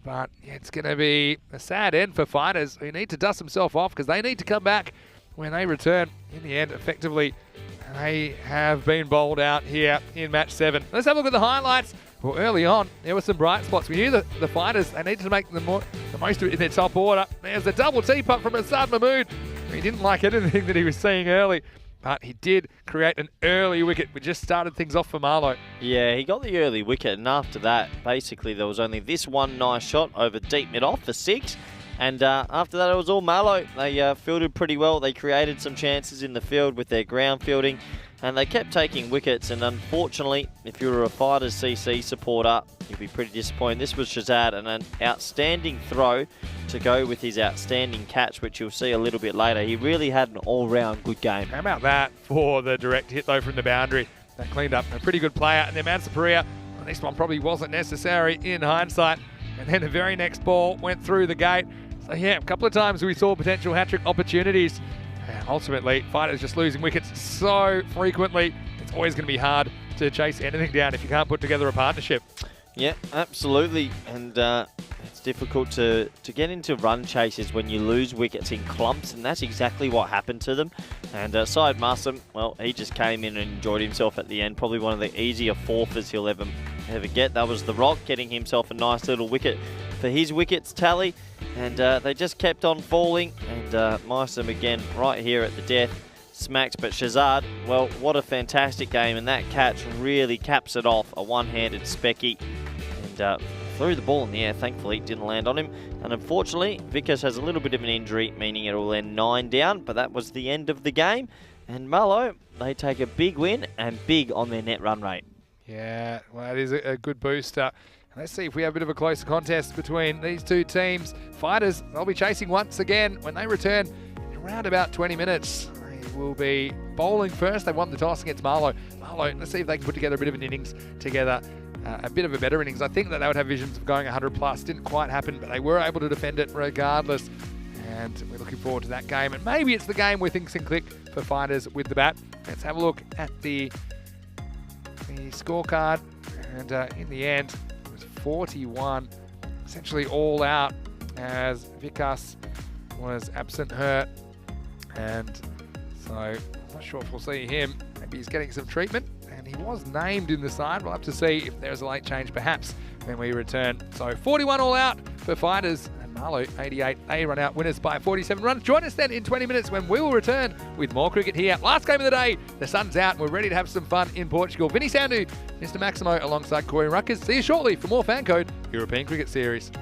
S4: But yeah, it's going to be a sad end for fighters who need to dust themselves off because they need to come back when they return. In the end, effectively, they have been bowled out here in match 7. Let's have a look at the highlights. Well, early on, there were some bright spots. We knew that the fighters, they needed to make the most of it in their top order. There's a double teapot from Asad Mahmood. He didn't like anything that he was seeing early, but he did create an early wicket. We just started things off for Marlowe.
S3: Yeah, he got the early wicket, and after that, basically, there was only this one nice shot over deep mid-off for 6. And after that, it was all Marlowe. They fielded pretty well. They created some chances in the field with their ground fielding, and they kept taking wickets. And unfortunately, if you were a Fighters CC supporter, you'd be pretty disappointed. This was Shazad, and an outstanding throw to go with his outstanding catch, which you'll see a little bit later. He really had an all-round good game.
S4: How about that for the direct hit, though, from the boundary? That cleaned up a pretty good player. And then Mansaparia, well, this one probably wasn't necessary in hindsight. And then the very next ball went through the gate. So, yeah, a couple of times we saw potential hat-trick opportunities. And ultimately, fighters just losing wickets so frequently. It's always going to be hard to chase anything down if you can't put together a partnership. Yeah,
S3: absolutely. And it's difficult to get into run chases when you lose wickets in clumps, and that's exactly what happened to them. And Syed Masum, well, he just came in and enjoyed himself at the end. Probably one of the easier fourthers he'll ever get. That was the Rock getting himself a nice little wicket for his wickets tally. And they just kept on falling. And Mysum again right here at the death. Smacks, but Shazad, well, what a fantastic game, and that catch really caps it off. A one-handed specky, and threw the ball in the air. Thankfully, it didn't land on him. And unfortunately, Vickers has a little bit of an injury, meaning it will end 9 down, but that was the end of the game. And Marlowe, they take a big win, and big on their net run rate.
S4: Yeah, well, it is a good booster. Let's see if we have a bit of a closer contest between these two teams. Fighters, they'll be chasing once again when they return in around about 20 minutes. Will be bowling first. They won the toss against Marlowe. Let's see if they can put together a bit of an innings together, a bit of a better innings. I think that they would have visions of going 100 plus. Didn't quite happen, but they were able to defend it regardless. And we're looking forward to that game. And maybe it's the game where things can click for fighters with the bat. Let's have a look at the scorecard. And in the end, it was 41, essentially all out, as Vikas was absent hurt. And so, I'm not sure if we'll see him. Maybe he's getting some treatment, and he was named in the side. We'll have to see if there's a late change, perhaps, when we return. So, 41 all out for fighters, and Marlowe, 88. They run out winners by 47 runs. Join us then in 20 minutes when we will return with more cricket here. Last game of the day. The sun's out, and we're ready to have some fun in Portugal. Vinny Sandu, Mr. Maximo, alongside Corey Ruckers. See you shortly for more FanCode European Cricket Series.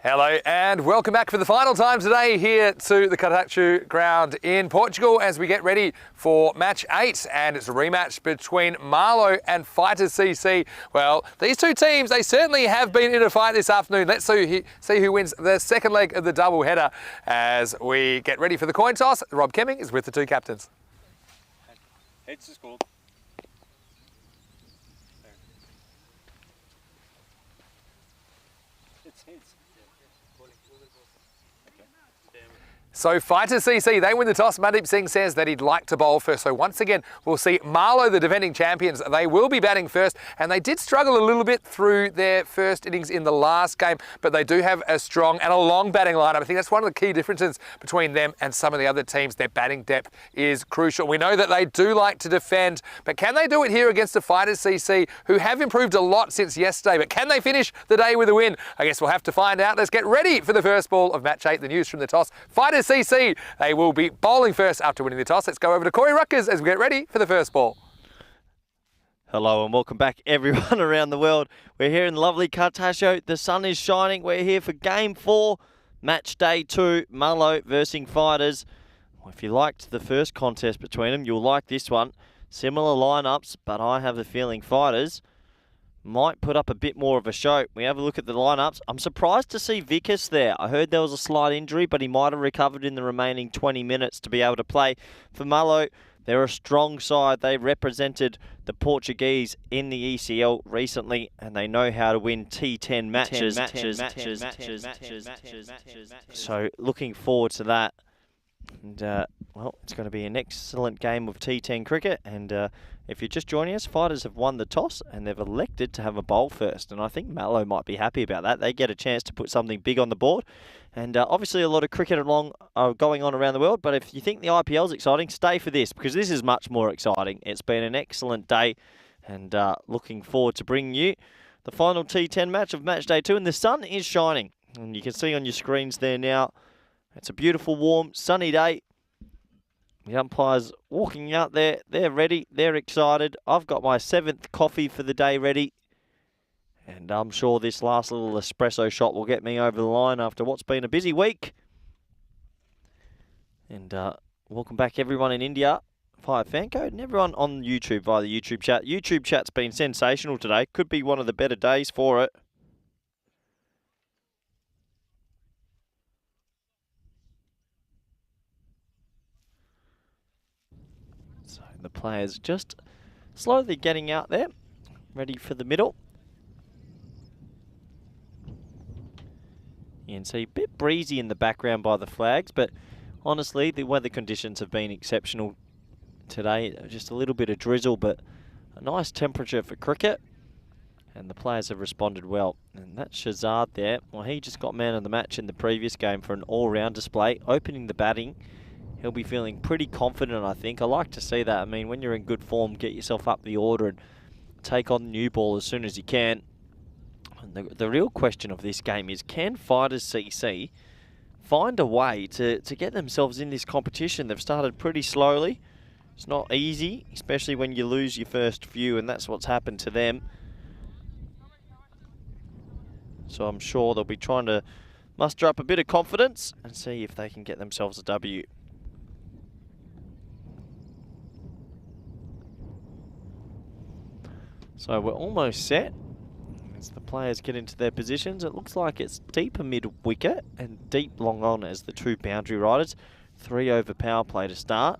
S2: Hello and welcome back for the final time today here to the Cartacho ground in Portugal as we get ready for match 8, and it's a rematch between Marlow and Fighters CC. Well, these two teams, they certainly have been in a fight this afternoon. Let's see who wins the second leg of the double header as we get ready for the coin toss. Rob Kemming is with the two captains.
S5: Heads is called. It's heads.
S2: So Fighters CC, they win the toss. Mandeep Singh says that he'd like to bowl first. So once again, we'll see Marlow, the defending champions. They will be batting first, and they did struggle a little bit through their first innings in the last game, but they do have a strong and a long batting lineup. I think that's one of the key differences between them and some of the other teams. Their batting depth is crucial. We know that they do like to defend, but can they do it here against the Fighters CC, who have improved a lot since yesterday? But can they finish the day with a win? I guess we'll have to find out. Let's get ready for the first ball of match 8. The news from the toss. Fighters CC, they will be bowling first after winning the toss. Let's go over to Corey Ruckers as we get ready for the first ball.
S3: Hello and welcome back everyone around the world. We're here in lovely Cartacho. The sun is shining. We're here for game 4, match day 2, Marlow versus Fighters. Well, if you liked the first contest between them, you'll like this one. Similar lineups, but I have a feeling Fighters might put up a bit more of a show. We have a look at the lineups. I'm surprised to see Wickets there. I heard there was a slight injury, but he might have recovered in the remaining 20 minutes to be able to play. For Marlow, they're a strong side. They represented the Portuguese in the ECL recently, and they know how to win T10 matches. So looking forward to that. And, well, it's going to be an excellent game of T10 cricket. And if you're just joining us, Fighters have won the toss and they've elected to have a bowl first. And I think Marlow might be happy about that. They get a chance to put something big on the board. And obviously a lot of cricket going on around the world. But if you think the IPL is exciting, stay for this, because this is much more exciting. It's been an excellent day, and looking forward to bringing you the final T10 match of match day 2. And the sun is shining. And you can see on your screens there now, it's a beautiful, warm, sunny day. The umpires walking out there. They're ready. They're excited. I've got my 7th coffee for the day ready. And I'm sure this last little espresso shot will get me over the line after what's been a busy week. And welcome back everyone in India via FanCode, and everyone on YouTube via the YouTube chat. YouTube chat's been sensational today. Could be one of the better days for it. So the players just slowly getting out there, ready for the middle. You can see a bit breezy in the background by the flags, but honestly, the weather conditions have been exceptional today. Just a little bit of drizzle, but a nice temperature for cricket, and the players have responded well. And that's Shazad there. Well, he just got man of the match in the previous game for an all-round display, opening the batting. He'll be feeling pretty confident, I think. I like to see that. I mean, when you're in good form, get yourself up the order and take on the new ball as soon as you can. And the real question of this game is, can Fighters CC find a way to get themselves in this competition? They've started pretty slowly. It's not easy, especially when you lose your first few, and that's what's happened to them. So I'm sure they'll be trying to muster up a bit of confidence and see if they can get themselves a W. So we're almost set. As the players get into their positions, it looks like it's deeper mid-wicket and deep long on as the two boundary riders. 3 over power play to start.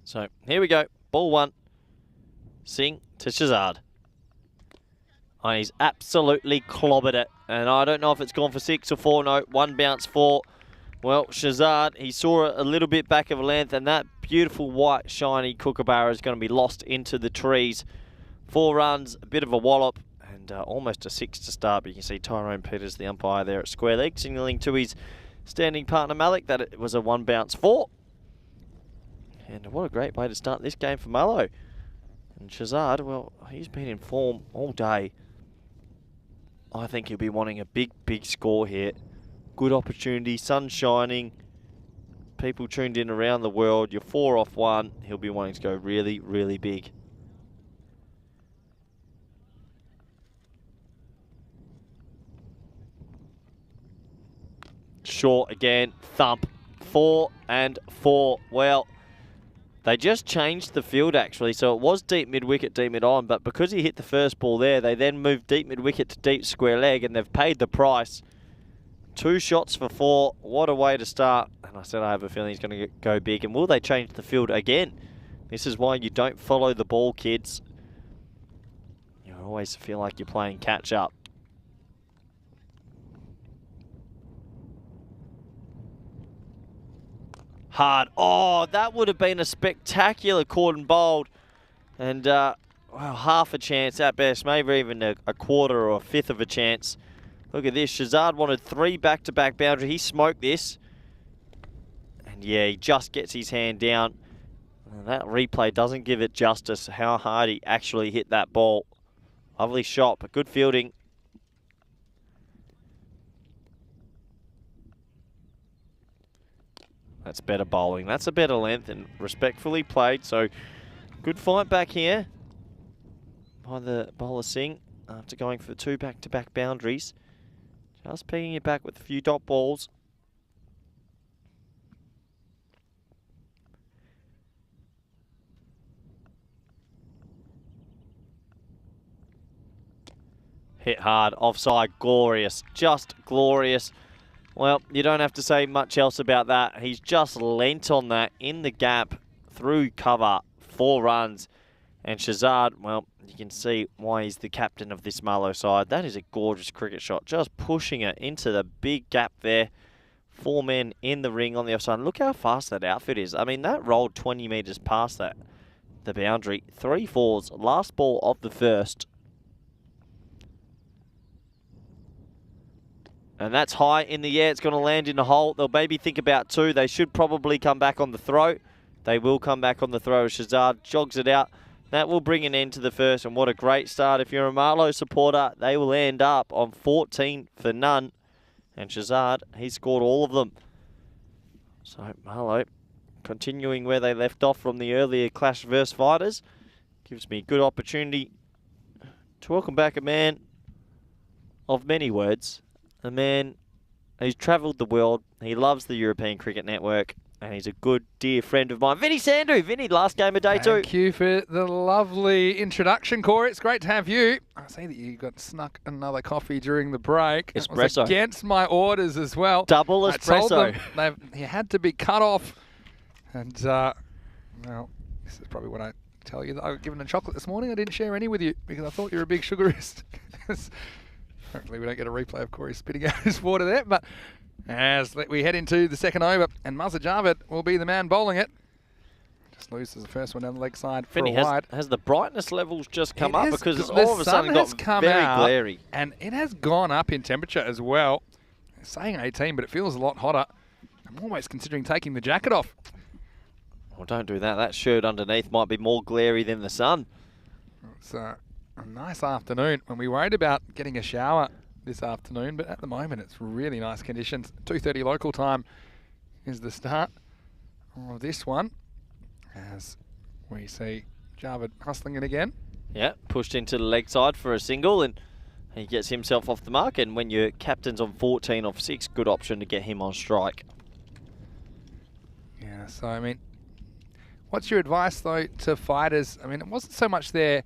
S3: So here we go. Ball 1. Singh to Shazad. Oh, he's absolutely clobbered it. And I don't know if it's gone for 6 or 4. No, 1 bounce 4. Well, Shazad, he saw it a little bit back of a length, and that beautiful white shiny kookaburra is going to be lost into the trees. 4 runs, a bit of a wallop, and almost a 6 to start. But you can see Tyrone Peters, the umpire there at square leg, signalling to his standing partner Malik that it was a 1 bounce 4. And what a great way to start this game for Marlow. And Shazad, well, he's been in form all day. I think he'll be wanting a big, big score here. Good opportunity, sun shining, people tuned in around the world. You're 4 off 1. He'll be wanting to go really, really big. Short again. Thump. 4 and 4. Well, they just changed the field, actually. So it was deep mid-wicket, deep mid-on. But because he hit the first ball there, they then moved deep mid-wicket to deep square leg. And they've paid the price. 2 shots for 4. What a way to start. And I said I have a feeling he's going to go big. And will they change the field again? This is why you don't follow the ball, kids. You always feel like you're playing catch-up. Hard. Oh, that would have been a spectacular caught and bowled. And, well, half a chance at best. Maybe even a quarter or a fifth of a chance. Look at this. Shazad wanted 3 back-to-back boundary. He smoked this. And, yeah, he just gets his hand down. And that replay doesn't give it justice how hard he actually hit that ball. Lovely shot, but good fielding. That's better bowling. That's a better length and respectfully played. So, good fight back here by the bowler Singh after going for 2 back-to-back boundaries. Just picking it back with a few dot balls. Hit hard, offside, glorious, just glorious. Well, you don't have to say much else about that. He's just lent on that in the gap through cover, 4 runs. And Shazad, well, you can see why he's the captain of this Marlow side. That is a gorgeous cricket shot, just pushing it into the big gap there. 4 men in the ring on the offside. Look how fast that outfit is. I mean, that rolled 20 metres past that, the boundary. 3 fours, last ball of the first. And that's high in the air. It's going to land in the hole. They'll maybe think about 2. They should probably come back on the throw. They will come back on the throw. Shazad jogs it out. That will bring an end to the first. And what a great start. If you're a Marlow supporter, they will end up on 14 for none. And Shazad, he scored all of them. So Marlow continuing where they left off from the earlier clash versus fighters. Gives me a good opportunity to welcome back a man of many words. A man who's travelled the world. He loves the European Cricket Network. And he's a good, dear friend of mine. Vinny Sandhu. Vinny, last game of day 2.
S4: Thank you for the lovely introduction, Corey. It's great to have you. I see that you got snuck another coffee during the break.
S3: Espresso.
S4: It was against my orders as well.
S3: Double
S4: I told
S3: espresso.
S4: them he had to be cut off. And, well, this is probably when I tell you that I was given a chocolate this morning. I didn't share any with you because I thought you were a big sugarist. Hopefully we don't get a replay of Corey spitting out his water there. But as we head into the second over, and Mazhar Javed will be the man bowling it. Just loses the first one down the leg side for a wide.
S3: Has the brightness levels just come up? Because it's all of a sudden got very glary.
S4: And it has gone up in temperature as well. It's saying 18, but it feels a lot hotter. I'm almost considering taking the jacket off.
S3: Well, don't do that. That shirt underneath might be more glary than the sun.
S4: It's a nice afternoon when we worried about getting a shower this afternoon, but at the moment it's really nice conditions. 2:30 local time is the start of this one as we see Javed hustling it again.
S3: Yeah, pushed into the leg side for a single and he gets himself off the mark, and when your captain's on 14 off 6, good option to get him on strike.
S4: Yeah, so I mean, what's your advice though to fighters? I mean, it wasn't so much their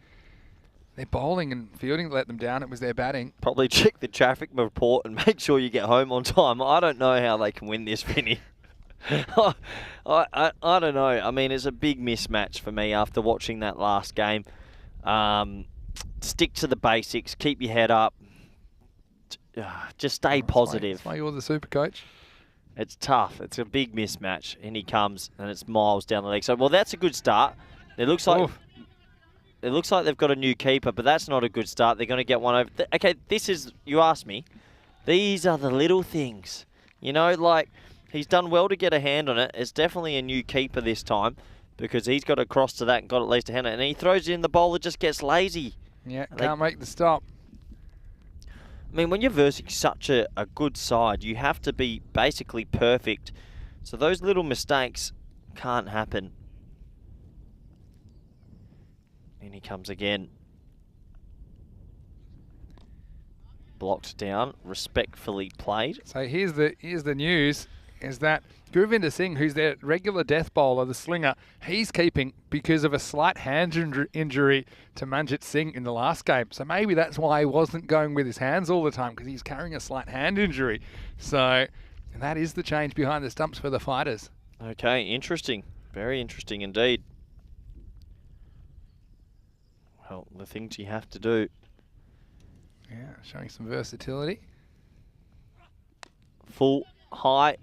S4: bowling and fielding that let them down, it was their batting.
S3: Probably check the traffic report and make sure you get home on time. I don't know how they can win this, Vinny. I don't know. I mean, it's a big mismatch for me after watching that last game. Stick to the basics. Keep your head up. Just stay positive.
S4: That's why you're the super coach.
S3: It's tough. It's a big mismatch. And he comes and it's miles down the leg. So, well, that's a good start. It looks like... Oof. It looks like they've got a new keeper, but that's not a good start. They're going to get one over. Okay, this is, you asked me, these are the little things. You know, like, he's done well to get a hand on it. It's definitely a new keeper this time because he's got across to that and got at least a hand on it. And he throws it in, the bowler just gets lazy.
S4: Yeah, can't make the stop.
S3: I mean, when you're versing such a good side, you have to be basically perfect So those little mistakes can't happen. And he comes again. Blocked down, respectfully played.
S4: So here's the news, is that Gurvinder Singh, who's their regular death bowler, the slinger, he's keeping because of a slight hand injury to Manjit Singh in the last game. So maybe that's why he wasn't going with his hands all the time, because he's carrying a slight hand injury. So that is the change behind the stumps for the fighters.
S3: Okay, interesting. Very interesting indeed. Well, the things you have to do.
S4: Yeah, showing some versatility.
S3: Full high.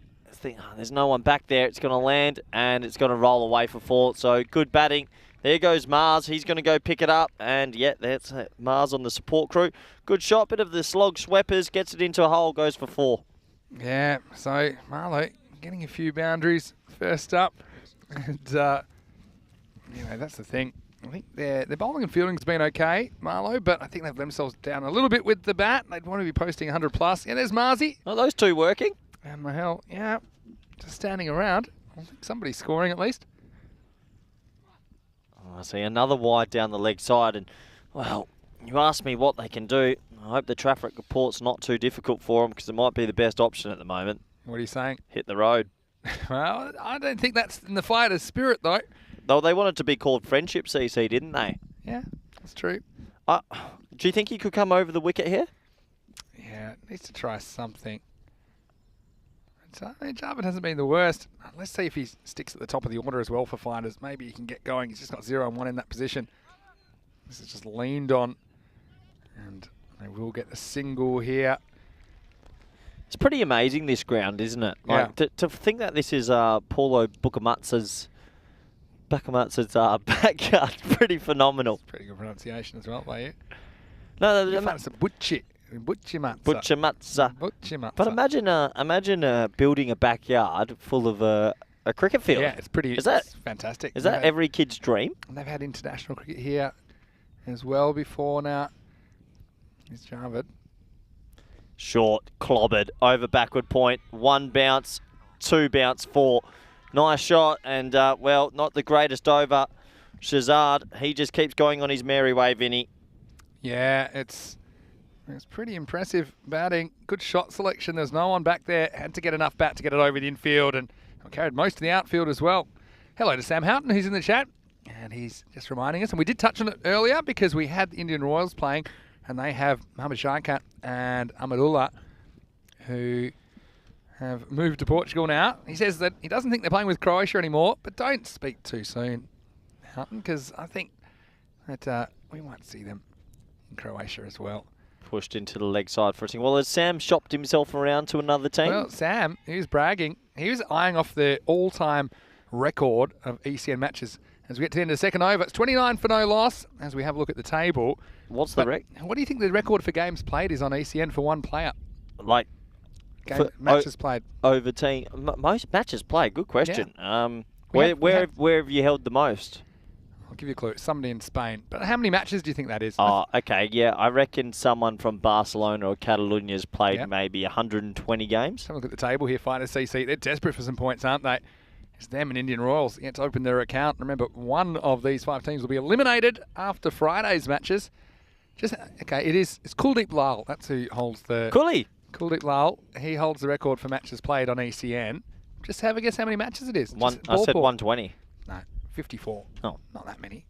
S3: There's no one back there. It's going to land and it's going to roll away for 4. So good batting. There goes Mars. He's going to go pick it up. And yeah, that's Mars on the support crew. Good shot. Bit of the slog sweepers. Gets it into a hole. Goes for 4.
S4: Yeah, so Marlow getting a few boundaries first up. And, that's the thing. I think their bowling and fielding's been okay, Marlow, but I think they've let themselves down a little bit with the bat. They'd want to be posting 100 plus. Yeah, there's Marzi.
S3: Are those two working?
S4: And Mahel, yeah, just standing around. I think somebody's scoring at least.
S3: Oh, I see another wide down the leg side, and well, you asked me what they can do. I hope the traffic report's not too difficult for them, because it might be the best option at the moment.
S4: What are you saying?
S3: Hit the road.
S4: Well, I don't think that's in the fighters' spirit, though.
S3: Though they wanted to be called Friendship CC, didn't they?
S4: Yeah, that's true.
S3: Do you think he could come over the wicket here?
S4: Yeah, needs to try something. Jarvid hasn't been the worst. Let's see if he sticks at the top of the order as well for fighters. Maybe he can get going. He's just got 0 and 1 in that position. This is just leaned on. And they will get a single here.
S3: It's pretty amazing, this ground, isn't it?
S4: Yeah.
S3: Like, to think that this is Paulo Bukamatsa's backyard, pretty phenomenal.
S4: Pretty good pronunciation as well by you.
S3: No,
S4: It's a Butchimatsa.
S3: Butchamatsa. But imagine building a backyard full of a cricket field.
S4: Yeah, it's fantastic.
S3: Is that every kid's dream?
S4: And they've had international cricket here as well before now. Here's Jarvid.
S3: Short, clobbered, over backward point, 1 bounce, 2 bounce, 4. Nice shot, and well, not the greatest over. Shazad, he just keeps going on his merry way, Vinny.
S4: Yeah, it's pretty impressive batting. Good shot selection. There's no one back there. Had to get enough bat to get it over the infield, and carried most of the outfield as well. Hello to Sam Houghton, who's in the chat, and he's just reminding us, and we did touch on it earlier because we had the Indian Royals playing, and they have Mohammad Sharkat and Ahmadullah, who have moved to Portugal now. He says that he doesn't think they're playing with Croatia anymore, but don't speak too soon, Houghton, because I think that we might see them in Croatia as well.
S3: Pushed into the leg side for a thing. Well, has Sam shopped himself around to another team?
S4: Well, Sam, he was bragging. He was eyeing off the all-time record of ECN matches. As we get to the end of the second over, it's 29 for no loss as we have a look at the table.
S3: What's the record?
S4: What do you think the record for games played is on ECN for one player?
S3: Like,
S4: matches played.
S3: Over team. Most matches played. Good question. Yeah. Where have you held the most?
S4: I'll give you a clue. Somebody in Spain. But how many matches do you think that is?
S3: Oh, okay. Yeah, I reckon someone from Barcelona or Catalonia has played maybe 120 games.
S4: Have a look at the table here, Fighters CC. They're desperate for some points, aren't they? It's them and Indian Royals yet to open their account. Remember, one of these 5 teams will be eliminated after Friday's matches. It's Kuldeep Lal. That's who holds the... Kuldeep Lal. He holds the record for matches played on ECN. Just have a guess how many matches it is.
S3: I said 120.
S4: No, 54.
S3: Oh.
S4: Not that many.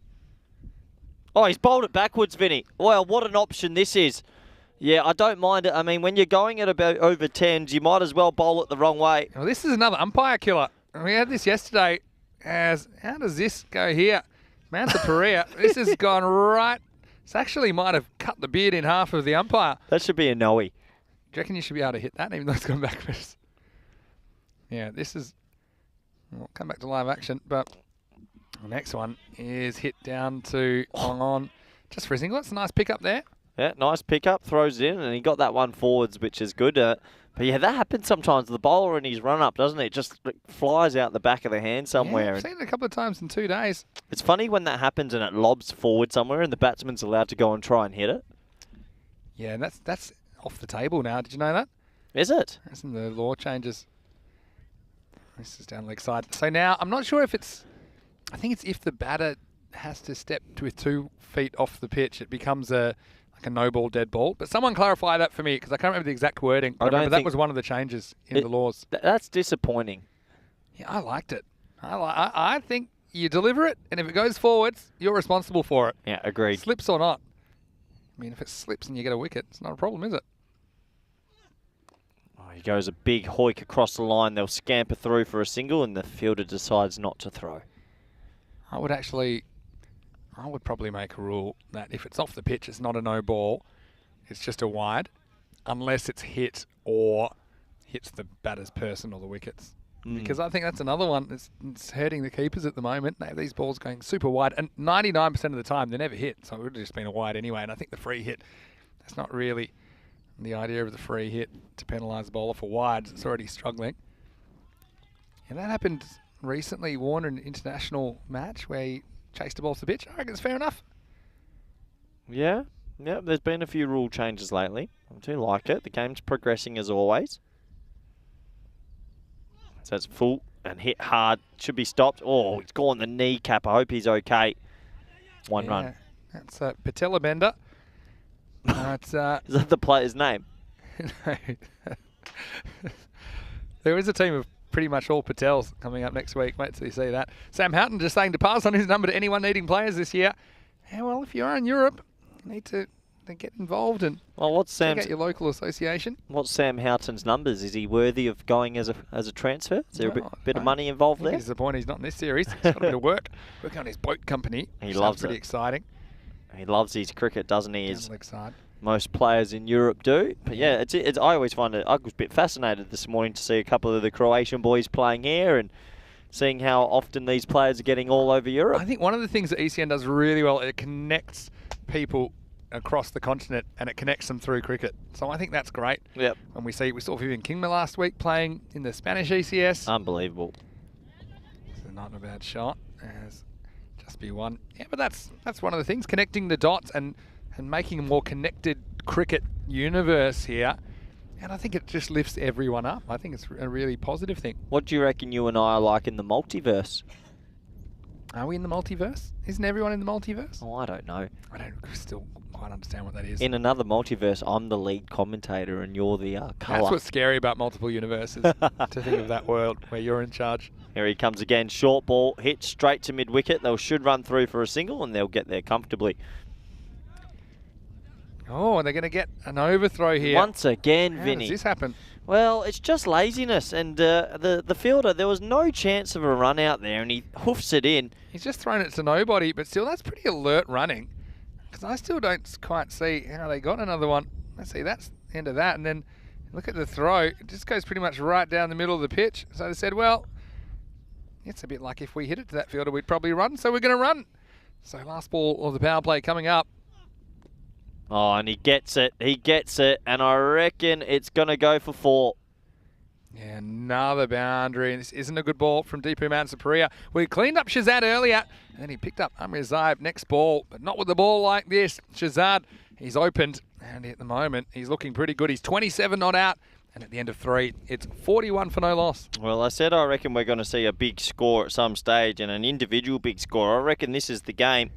S3: Oh, he's bowled it backwards, Vinny. Well, what an option this is. Yeah, I don't mind it. I mean, when you're going at about over 10s, you might as well bowl it the wrong way.
S4: Well, this is another umpire killer. We had this yesterday how does this go here? Manta Perea, this has gone right. This actually might have cut the beard in half of the umpire.
S3: That should be a no-y.
S4: Do you reckon you should be able to hit that, even though it's gone backwards? Yeah, this is... We'll come back to live action, but the next one is hit down to on just for a single. It's a nice pick up there.
S3: Yeah, nice pick up, throws it in, and he got that one forwards, which is good. But yeah, that happens sometimes. The bowler in his run-up, doesn't it? Just flies out the back of the hand somewhere.
S4: Yeah, I've seen it a couple of times in 2 days.
S3: It's funny when that happens and it lobs forward somewhere and the batsman's allowed to go and try and hit it.
S4: Yeah, and that's off the table now. Did you know that?
S3: Is it?
S4: That's in the law changes. This is down leg side. So now, I'm not sure if it's... I think it's if the batter has to step with 2 feet off the pitch, it becomes like a no ball, dead ball. But someone clarify that for me, because I can't remember the exact wording. But I remember that was one of the changes in the laws.
S3: That's disappointing.
S4: Yeah, I liked it. I think you deliver it, and if it goes forwards, you're responsible for it.
S3: Yeah, agreed.
S4: Slips or not. I mean, if it slips and you get a wicket, it's not a problem, is it?
S3: Oh, he goes a big hoik across the line. They'll scamper through for a single, and the fielder decides not to throw.
S4: I would probably make a rule that if it's off the pitch, it's not a no ball. It's just a wide, unless it's hit or hits the batter's person or the wickets. Because I think that's another one that's hurting the keepers at the moment. They have these balls going super wide, and 99% of the time they're never hit, so it would have just been a wide anyway. And I think the free hit, that's not really the idea of the free hit to penalise the bowler for wides. It's already struggling. And that happened recently, Warner, in an international match where he chased the ball to the pitch. I reckon it's fair enough.
S3: Yeah, there's been a few rule changes lately. I do like it. The game's progressing as always. So it's full and hit hard. Should be stopped. Oh, it's gone the kneecap. I hope he's okay. One run.
S4: That's a patella bender. Is
S3: that the player's name?
S4: No. There is a team of pretty much all Patels coming up next week, mate, so you see that. Sam Houghton just saying to pass on his number to anyone needing players this year. Yeah, well, if you are in Europe, you need to get involved and check out your local association.
S3: What's Sam Houghton's numbers? Is he worthy of going as a transfer? Is there a bit of money involved there?
S4: He's disappointed he's not in this series. He's got a bit of work. Working on his boat company.
S3: He loves it.
S4: Pretty exciting.
S3: He loves his cricket, doesn't he?
S4: Down leg side.
S3: Most players in Europe do. But yeah, it's I always find it. I was a bit fascinated this morning to see a couple of the Croatian boys playing here and seeing how often these players are getting all over Europe.
S4: I think one of the things that ECN does really well, it connects people across the continent and it connects them through cricket. So I think that's great.
S3: Yep.
S4: And we saw Vivian Kingma last week playing in the Spanish ECS.
S3: Unbelievable.
S4: It's not a bad shot. As just be one. Yeah, but that's one of the things, connecting the dots and making a more connected cricket universe here. And I think it just lifts everyone up. I think it's a really positive thing.
S3: What do you reckon you and I are like in the multiverse?
S4: Are we in the multiverse? Isn't everyone in the multiverse?
S3: Oh, I don't know.
S4: I don't still quite understand what that is.
S3: In another multiverse, I'm the lead commentator and you're the colour.
S4: That's what's scary about multiple universes, to think of that world where you're in charge.
S3: Here he comes again. Short ball, hit straight to mid-wicket. They should run through for a single and they'll get there comfortably.
S4: Oh, and they're going to get an overthrow here.
S3: Once again,
S4: How
S3: Vinny.
S4: does this happen?
S3: Well, it's just laziness. And the fielder, there was no chance of a run out there, and he hoofs it in.
S4: He's just thrown it to nobody, but still, that's pretty alert running. Because I still don't quite see how they got another one. Let's see, that's the end of that. And then look at the throw. It just goes pretty much right down the middle of the pitch. So they said, well, it's a bit like if we hit it to that fielder, we'd probably run. So we're going to run. So last ball of the power play coming up.
S3: Oh, and he gets it. He gets it. And I reckon it's going to go for 4.
S4: Yeah, another boundary. This isn't a good ball from Deepu Mansapriya. We cleaned up Shazad earlier, and then he picked up Amir Zaib next ball, but not with the ball like this. Shazad, he's opened, and at the moment, he's looking pretty good. He's 27 not out, and at the end of 3, it's 41 for no loss.
S3: Well, I said I reckon we're going to see a big score at some stage, and an individual big score. I reckon this is the game.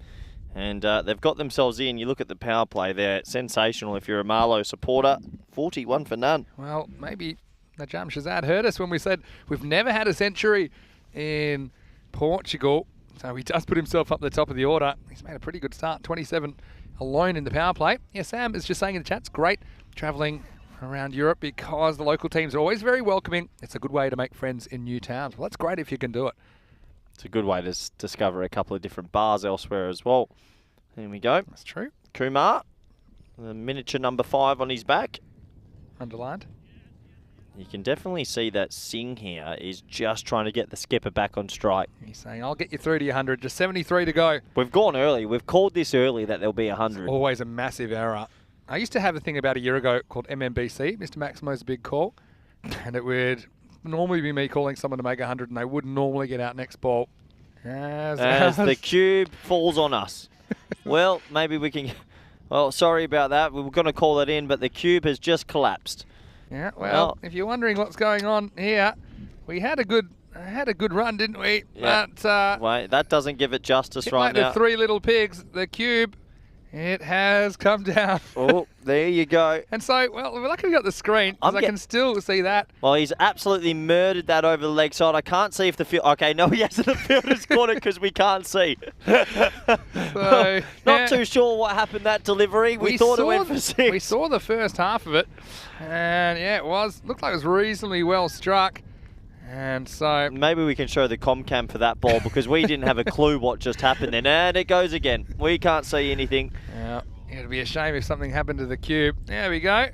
S3: And they've got themselves in. You look at the power play there. Sensational if you're a Marlow supporter. 41 for none.
S4: Well, maybe Najam Shazad heard us when we said we've never had a century in Portugal. So he does put himself up the top of the order. He's made a pretty good start. 27 alone in the power play. Yeah, Sam is just saying in the chat, it's great travelling around Europe because the local teams are always very welcoming. It's a good way to make friends in new towns. Well, that's great if you can do it.
S3: It's a good way to discover a couple of different bars elsewhere as well. Here we go.
S4: That's true.
S3: Kumar, the miniature number 5 on his back.
S4: Underlined.
S3: You can definitely see that Singh here is just trying to get the skipper back on strike.
S4: He's saying, I'll get you through to your 100. Just 73 to go.
S3: We've gone early. We've called this early that there'll be 100.
S4: Always a massive error. I used to have a thing about a year ago called MMBC, Mr. Maximo's Big Call. And it would normally be me calling someone to make 100 and they wouldn't normally get out next ball.
S3: As the cube falls on us. Well, maybe we can... Well, sorry about that. We were going to call that in, but the cube has just collapsed.
S4: Yeah, well, if you're wondering what's going on here, we had a good had a good run, didn't we?
S3: Yeah.
S4: But
S3: Wait, that doesn't give it justice
S4: hit
S3: right
S4: like the
S3: now.
S4: three little pigs, the cube, it has come down.
S3: Oh, there you go.
S4: And so, well, we're lucky we got the screen, because I can still see that.
S3: Well, he's absolutely murdered that over the leg side. I can't see if the field... Okay, no, he hasn't. The fielder's caught it because we can't see.
S4: So,
S3: Not too sure what happened that delivery. We thought it went for 6.
S4: We saw the first half of it, and yeah, looked like it was reasonably well struck. And so
S3: maybe we can show the comcam for that ball because we didn't have a clue what just happened then. And it goes again. We can't see anything.
S4: Yeah, it'd be a shame if something happened to the cube. There we go.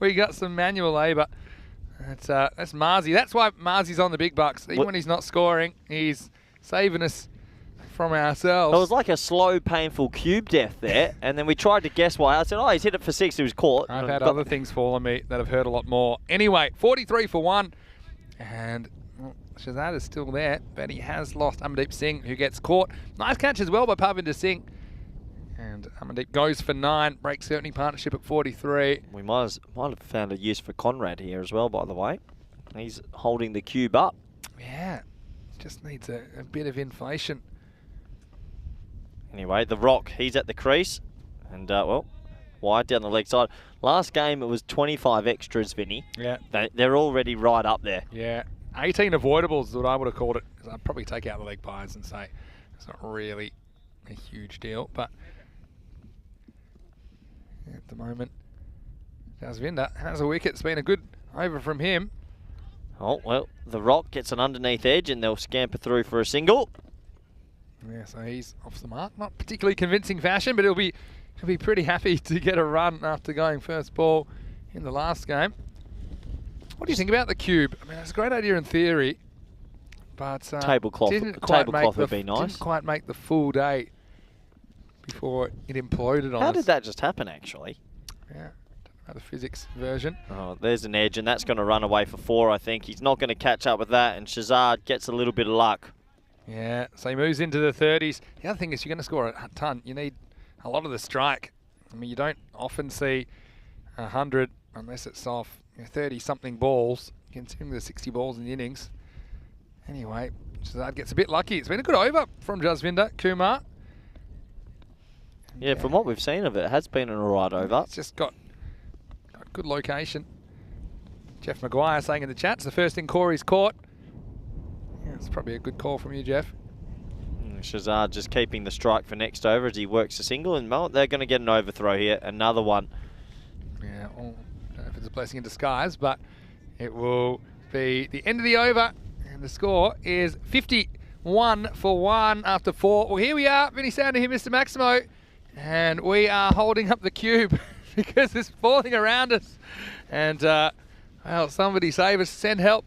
S4: we got some manual labour. That's Marzi. That's why Marzi's on the big bucks. Even when he's not scoring, he's saving us from ourselves.
S3: It was like a slow, painful cube death there. And then we tried to guess why. I said, oh, he's hit it for 6. He was caught.
S4: I've had other things fall on me that have hurt a lot more. Anyway, 43 for 1. And Shahzad is still there, but he has lost Amandeep Singh, who gets caught. Nice catch as well by Parvinder Singh. And Amandeep goes for 9, breaks certainty partnership at 43.
S3: We might have found a use for Conrad here as well, by the way. He's holding the cube up.
S4: Yeah, just needs a bit of inflation.
S3: Anyway, the Rock, he's at the crease. And, well, wide down the leg side. Last game, it was 25 extras, Vinny.
S4: Yeah.
S3: They're already right up there.
S4: Yeah. 18 avoidables is what I would have called it. Because I'd probably take out the leg pies and say it's not really a huge deal. But at the moment, Jasvinder has a wicket. It's been a good over from him.
S3: Oh, well, the Rock gets an underneath edge and they'll scamper through for a single.
S4: Yeah, so he's off the mark. Not particularly convincing fashion, but he'll be pretty happy to get a run after going first ball in the last game. What do you think about the cube? I mean, it's a great idea in theory, but
S3: tablecloth would be nice.
S4: Didn't quite make the full day before it imploded on us.
S3: How did that just happen, actually?
S4: Yeah, don't know about the physics version.
S3: Oh, there's an edge, and that's going to run away for 4, I think. He's not going to catch up with that, and Shahzad gets a little bit of luck.
S4: Yeah, so he moves into the 30s. The other thing is you're going to score a ton. You need a lot of the strike. I mean, you don't often see 100 unless it's off 30-something balls, considering the 60 balls in the innings. Anyway, Shahzad gets a bit lucky. It's been a good over from Jasvinder Kumar.
S3: Yeah, from what we've seen of it, it has been an alright over.
S4: It's just got good location. Jeff Maguire saying in the chat, it's the first thing Corey's caught. Yeah, it's probably a good call from you, Jeff.
S3: Shahzad just keeping the strike for next over as he works a single, and they're going to get an overthrow here. Another one.
S4: Yeah, well, I don't know if it's a blessing in disguise, but it will be the end of the over, and the score is 51 for 1 after 4. Well, here we are, Vinny Sounder here, Mr. Maximo, and we are holding up the cube because it's falling around us. And, well, somebody save us, send help.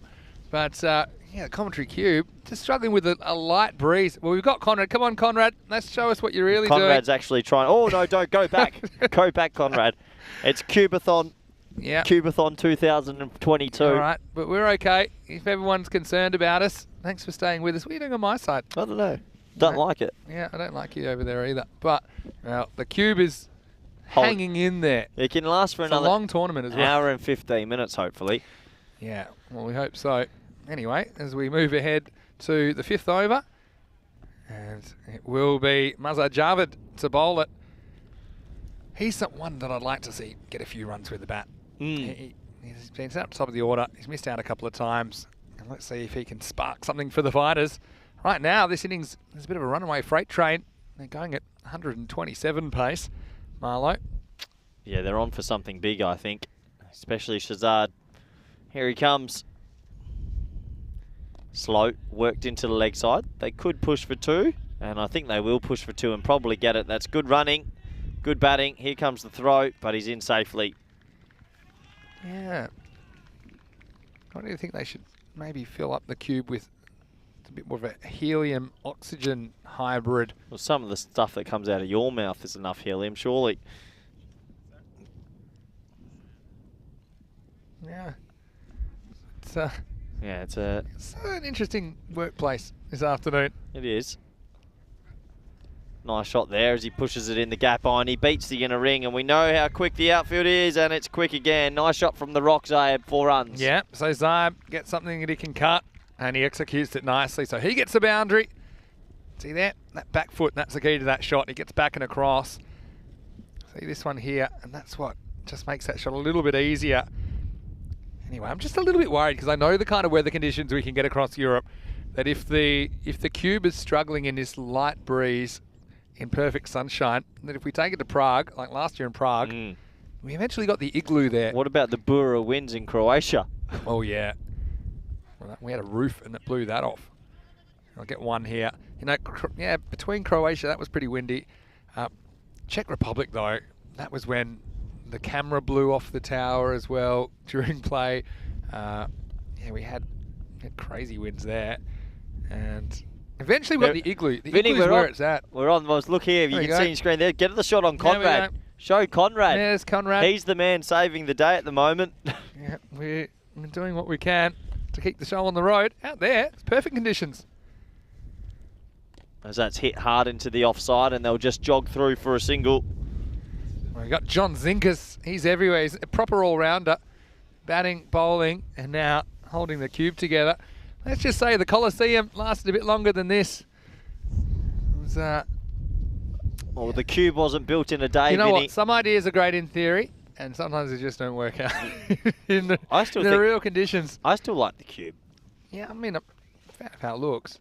S4: But, yeah, the commentary cube, just struggling with a light breeze. Well, we've got Conrad. Come on, Conrad. Let's show us what you're really doing.
S3: Conrad's actually trying. Oh, no, don't. Go back. Go back, Conrad. It's Cubathon.
S4: Yeah.
S3: Cubathon 2022.
S4: All right, but we're okay. If everyone's concerned about us, thanks for staying with us. What are you doing on my side?
S3: I don't know. Don't like it.
S4: Yeah, I don't like you over there either. But, well, the cube is hanging in there.
S3: It can last for
S4: It's
S3: another
S4: a long tournament as well.
S3: hour and 15 minutes, hopefully.
S4: Yeah, well, we hope so. Anyway, as we move ahead to the 5th over, and it will be Mazhar Javed to bowl it. He's one that I'd like to see get a few runs with the bat. He's been set up top of the order. He's missed out a couple of times. And let's see if he can spark something for the fighters. Right now, this innings is a bit of a runaway freight train. They're going at 127 pace. Marlo.
S3: Yeah, they're on for something big, I think. Especially Shahzad. Here he comes. Slow, worked into the leg side. They could push for 2, and I think they will push for 2 and probably get it. That's good running, good batting. Here comes the throw, but he's in safely.
S4: Yeah. I do think they should maybe fill up the cube with a bit more of a helium-oxygen hybrid.
S3: Well, some of the stuff that comes out of your mouth is enough helium, surely.
S4: Yeah. It's an interesting workplace this afternoon.
S3: It is. Nice shot there as he pushes it in the gap iron. He beats the inner ring, and we know how quick the outfield is, and it's quick again. Nice shot from the Rock, Zaeb, 4 runs.
S4: Yeah, so Zaeb gets something that he can cut. And he executes it nicely. So he gets the boundary. See there? That back foot, that's the key to that shot. He gets back and across. See this one here, and that's what just makes that shot a little bit easier. Anyway, I'm just a little bit worried because I know the kind of weather conditions we can get across Europe, that if the cube is struggling in this light breeze in perfect sunshine, that if we take it to Prague, like last year in Prague, we eventually got the igloo there.
S3: What about the Bura winds in Croatia?
S4: Oh, yeah. Well, we had a roof and it blew that off. I'll get one here. You know, yeah, between Croatia, that was pretty windy. Czech Republic, though, that was when the camera blew off the tower as well during play. Yeah, we had crazy winds there. And eventually we got the igloo. The
S3: Vinny,
S4: igloo is where it's at.
S3: We're on. Look here. You can see on your screen there. Get the shot on Conrad. Show Conrad.
S4: There's Conrad.
S3: He's the man saving the day at the moment.
S4: Yeah, we're doing what we can to keep the show on the road. Out there, it's perfect conditions.
S3: As that's hit hard into the offside, and they'll just jog through for a single.
S4: We've got John Zinkas. He's everywhere. He's a proper all-rounder. Batting, bowling, and now holding the cube together. Let's just say the Colosseum lasted a bit longer than this. It was,
S3: well, the cube wasn't built in a day,
S4: you know
S3: Vinny.
S4: what? Some ideas are great in theory, and sometimes they just don't work out in the
S3: think
S4: real conditions.
S3: I still like the cube.
S4: Yeah, I mean, how it looks.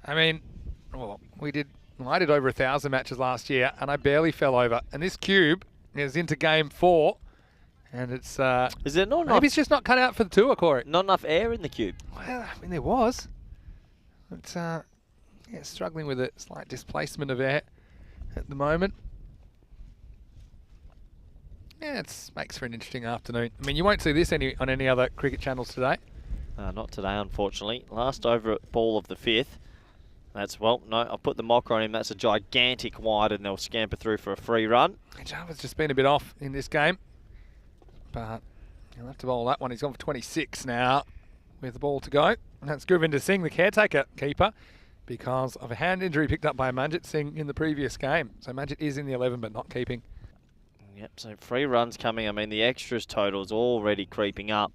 S4: I mean, well, I did over 1,000 matches last year, and I barely fell over. And this cube is into game 4, and it's
S3: is there not
S4: maybe it's just not cut out for the tour, Corey.
S3: Not enough air in the cube.
S4: Well, I mean, there was. It's yeah, struggling with a slight displacement of air at the moment. Yeah, it makes for an interesting afternoon. I mean, you won't see this on any other cricket channels today.
S3: Not today, unfortunately. Last over at ball of the 5th. That's, well, no, I'll put the mocker on him. That's a gigantic wide, and they'll scamper through for a free run.
S4: Java's just been a bit off in this game, but he'll have to bowl that one. He's gone for 26 now with the ball to go. And that's Govinder Singh, the caretaker keeper, because of a hand injury picked up by Manjit Singh in the previous game. So Manjit is in the 11, but not keeping.
S3: Yep, so 3 runs coming. I mean, the extras total's already creeping up.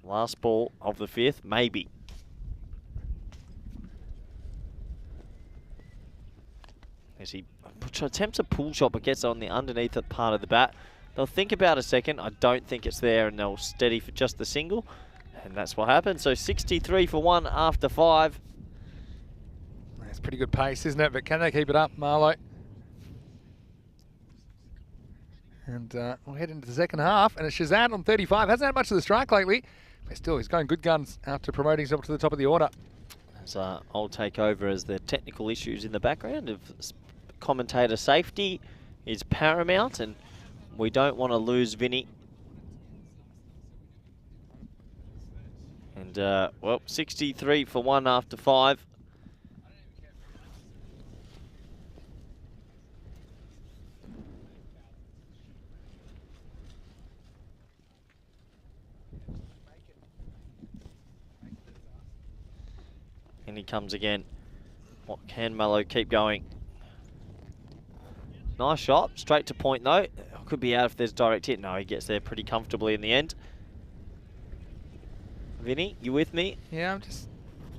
S3: Last ball of the 5th, maybe. As he attempts a pull shot but gets on the underneath part of the bat. They'll think about a second. I don't think it's there, and they'll steady for just the single. And that's what happened. So 63 for 1 after 5.
S4: That's pretty good pace, isn't it? But can they keep it up, Marlowe? And we'll head into the second half. And it's Shazad on 35. Hasn't had much of the strike lately. But still, he's going good guns after promoting himself to the top of the order.
S3: As I'll take over as the technical issues in the background of commentator safety is paramount, and we don't want to lose Vinny. And, well, 63 for 1 after 5. And he comes again. What can Mallow keep going? Nice shot, straight to point though. Could be out if there's direct hit. No, he gets there pretty comfortably in the end. Vinny, you with me?
S4: Yeah, I'm just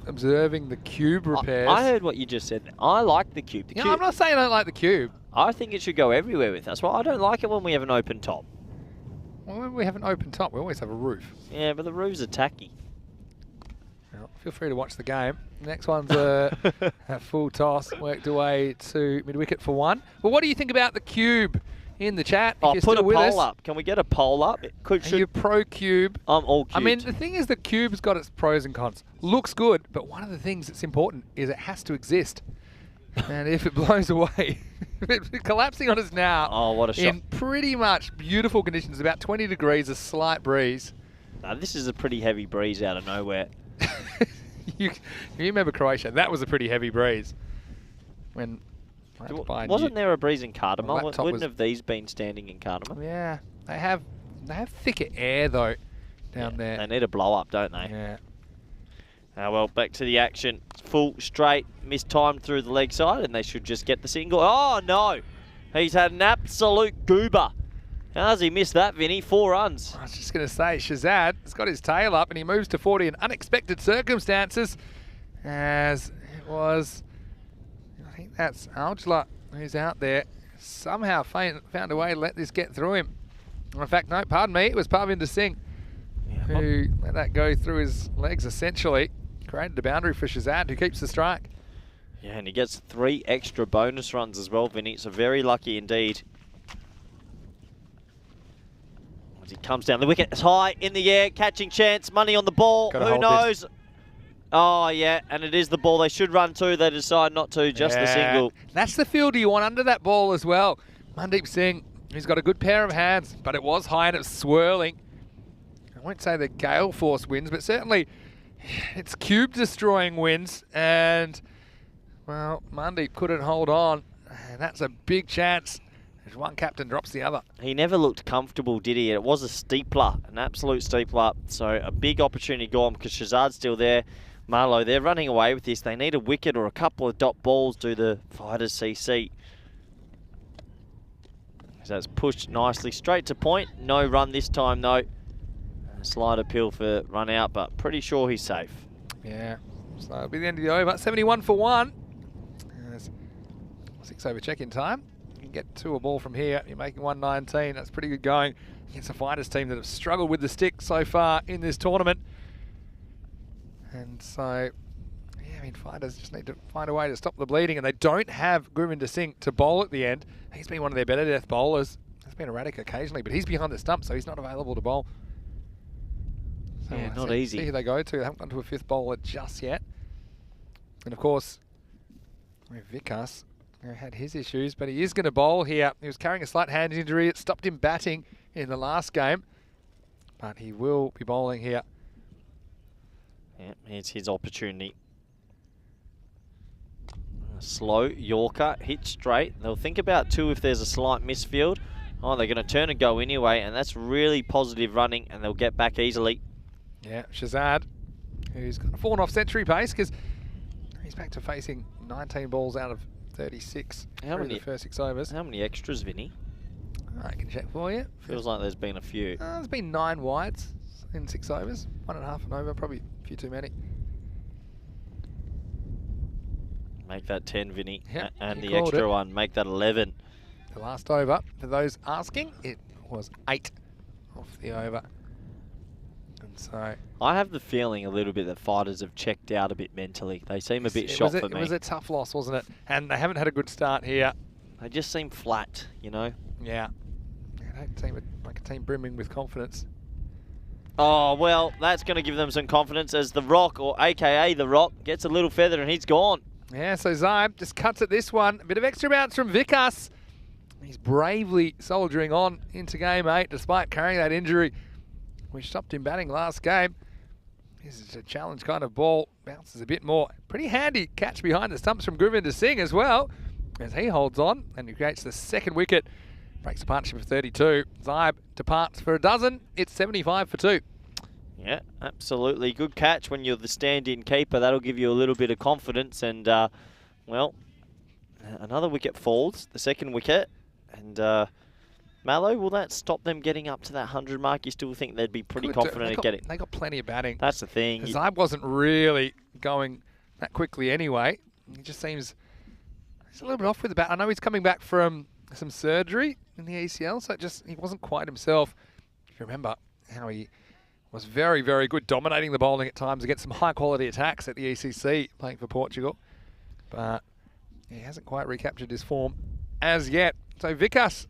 S4: observing the cube repairs.
S3: I heard what you just said. I like the cube.
S4: I'm not saying I don't like the cube.
S3: I think it should go everywhere with us. Well, I don't like it when we have an open top.
S4: Well, when we have an open top, we always have a roof.
S3: Yeah, but the roofs are tacky.
S4: Well, feel free to watch the game. Next one's a full toss, worked away to mid-wicket for 1. Well, what do you think about the cube in the chat?
S3: Oh, put a poll up. Can we get a poll up?
S4: Are you pro cube?
S3: I'm all cubed.
S4: I mean, the thing is the cube's got its pros and cons. Looks good, but one of the things that's important is it has to exist. And if it blows away, it's collapsing on us now.
S3: Oh, what a shot.
S4: In pretty much beautiful conditions, about 20 degrees, a slight breeze.
S3: Now, this is a pretty heavy breeze out of nowhere.
S4: You remember Croatia? That was a pretty heavy breeze.
S3: Wasn't there a breeze in Cardamom?
S4: Well,
S3: Wouldn't have these been standing in Cardamom?
S4: Yeah, they have thicker air though down there.
S3: They need a blow up, don't they?
S4: Yeah.
S3: Well, back to the action. Full straight, mistimed through the leg side, and they should just get the single. Oh no! He's had an absolute goober. How's he missed that, Vinny? 4 runs.
S4: I was just going to say, Shazad has got his tail up and he moves to 40 in unexpected circumstances, as it was, I think that's Algela who's out there, somehow found a way to let this get through him. In fact, no, pardon me, it was Parvinder Singh who let that go through his legs essentially, created the boundary for Shazad, who keeps the strike.
S3: Yeah, and he gets 3 extra bonus runs as well, Vinny, so very lucky indeed. As he comes down the wicket, it's high in the air, catching chance, money on the ball,
S4: Gotta
S3: who
S4: hold
S3: knows? Oh yeah, and it is the ball they should run to, they decide not to, just the single.
S4: That's the fielder you want under that ball as well. Mandeep Singh, he's got a good pair of hands, but it was high and it was swirling. I won't say the gale force winds, but certainly it's cube destroying winds, and well, Mandeep couldn't hold on, and that's a big chance as one captain drops the other.
S3: He never looked comfortable, did he? It was a steepler, an absolute steepler, so a big opportunity gone because Shazad's still there. Marlowe, they're running away with this. They need a wicket or a couple of dot balls, do the fighters CC. So it's pushed nicely straight to point. No run this time though. A slight appeal for run out, but pretty sure he's safe.
S4: Yeah, so it'll be the end of the over. 71 for 1. There's 6 over check-in time. You can get to a ball from here. You're making 119. That's pretty good going against a fighters team that have struggled with the stick so far in this tournament. And so, yeah, I mean, fighters just need to find a way to stop the bleeding, and they don't have Gurvinder Singh to bowl at the end. He's been one of their better death bowlers. He's been erratic occasionally, but he's behind the stump, so he's not available to bowl. So
S3: Yeah, not easy.
S4: See who they go to. They haven't gone to a 5th bowler just yet. And of course, Vikas had his issues, but he is going to bowl here. He was carrying a slight hand injury. It stopped him batting in the last game, but he will be bowling here.
S3: Yeah, here's his opportunity. A slow Yorker, hit straight. They'll think about 2 if there's a slight misfield. Oh, they're going to turn and go anyway, and that's really positive running, and they'll get back easily.
S4: Yeah, Shazad, who's got a fallen off century pace because he's back to facing 19 balls out of 36 through the first 6 overs.
S3: How many extras, Vinny?
S4: I can check for you.
S3: Feels like there's been a few.
S4: There's been 9 wides in 6 overs. 1.5 an over, probably a few too many.
S3: Make that 10, Vinny.
S4: Yep,
S3: and
S4: you
S3: the
S4: called
S3: extra
S4: it.
S3: one, make that 11.
S4: The last over, for those asking, it was 8 off the over. And so
S3: I have the feeling a little bit that fighters have checked out a bit mentally. They seem a bit shot for me.
S4: It was a tough loss, wasn't it? And they haven't had a good start here.
S3: They just seem flat, you know?
S4: Yeah. They don't seem like a team brimming with confidence.
S3: Oh, well, that's going to give them some confidence as The Rock, or AKA The Rock, gets a little feather and he's gone.
S4: Yeah, so Zaib just cuts at this one. A bit of extra bounce from Vikas. He's bravely soldiering on into game 8 despite carrying that injury, which stopped him batting last game. This is a challenge kind of ball. Bounces a bit more. Pretty handy catch behind the stumps from Gurvinder Singh as well, as he holds on and he creates the 2nd wicket. Breaks the partnership of 32. Zaib departs for a dozen. It's 75 for 2.
S3: Yeah, absolutely. Good catch when you're the stand-in keeper. That'll give you a little bit of confidence. And, well, another wicket falls, the 2nd wicket. And Mallow, will that stop them getting up to that 100 mark? You still think they'd be pretty confident at getting?
S4: They got plenty of batting.
S3: That's the thing.
S4: Zaib wasn't really going that quickly anyway. He just seems he's a little bit off with the bat. I know he's coming back from some surgery in the ACL, so he wasn't quite himself. If you remember how he was very, very good, dominating the bowling at times against some high-quality attacks at the ECC, playing for Portugal. But he hasn't quite recaptured his form as yet. So Vikas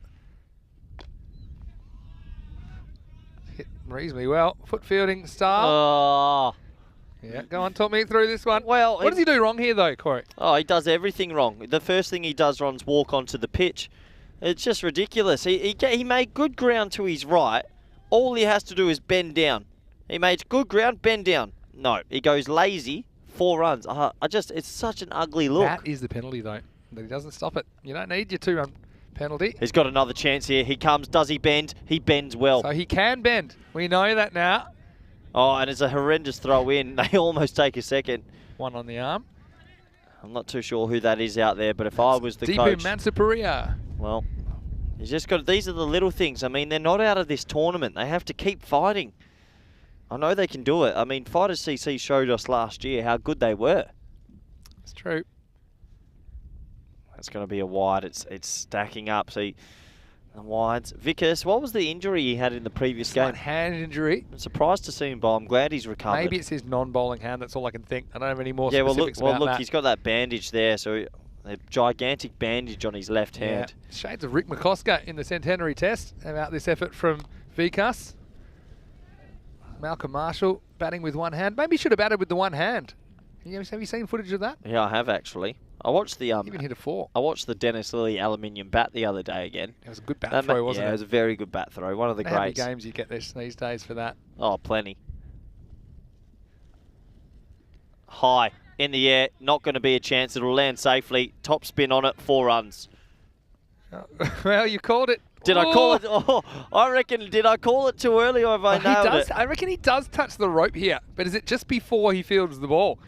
S4: hit reasonably well. Foot fielding style.
S3: Oh.
S4: Yeah, go on, talk me through this one.
S3: Well,
S4: what does he do wrong here, though, Corey?
S3: Oh, he does everything wrong. The first thing he does wrong is walk onto the pitch. It's just ridiculous. He made good ground to his right. All he has to do is bend down. He made good ground, bend down. No, he goes lazy, 4 runs. It's such an ugly look.
S4: That is the penalty, though, that he doesn't stop it. You don't need your 2-run penalty.
S3: He's got another chance here. He comes. Does he bend? He bends well.
S4: So he can bend. We know that now.
S3: Oh, and it's a horrendous throw in. They almost take a 2nd.
S4: 1 on the arm.
S3: I'm not too sure who that is out there, but if I was the
S4: Deepu
S3: coach...
S4: Mansapuria.
S3: Well, You just got. These are the little things. I mean, they're not out of this tournament. They have to keep fighting. I know they can do it. I mean, Fighters CC showed us last year how good they were.
S4: It's true.
S3: That's going to be a wide. It's stacking up. See, the wides. Vickers, what was the injury he had in the previous game?
S4: Hand injury.
S3: I'm surprised to see him, but I'm glad he's recovered.
S4: Maybe it's his non-bowling hand. That's all I can think. I don't have any more
S3: yeah,
S4: specifics about
S3: look,
S4: that.
S3: he's got that bandage there, so a gigantic bandage on his left hand.
S4: Shades of Rick McCosker in the centenary test about this effort from Vikas. Malcolm Marshall batting with one hand. Maybe he should have batted with the one hand. Have you seen footage of that?
S3: Yeah, I have actually. I watched the
S4: Even hit a 4.
S3: I watched the Dennis Lilly aluminium bat the other day again.
S4: It was a good bat throw, wasn't it?
S3: Yeah, it was a very good bat throw. One of the
S4: How many
S3: greats.
S4: games you get these days for that?
S3: Oh, plenty. High in the air, not going to be a chance. It'll land safely. Top spin on it, 4 runs.
S4: Well, you called it.
S3: Did I call it? Oh, I reckon. Did I call it too early, or have I nailed it?
S4: I reckon he does touch the rope here, but is it just before he fields the ball?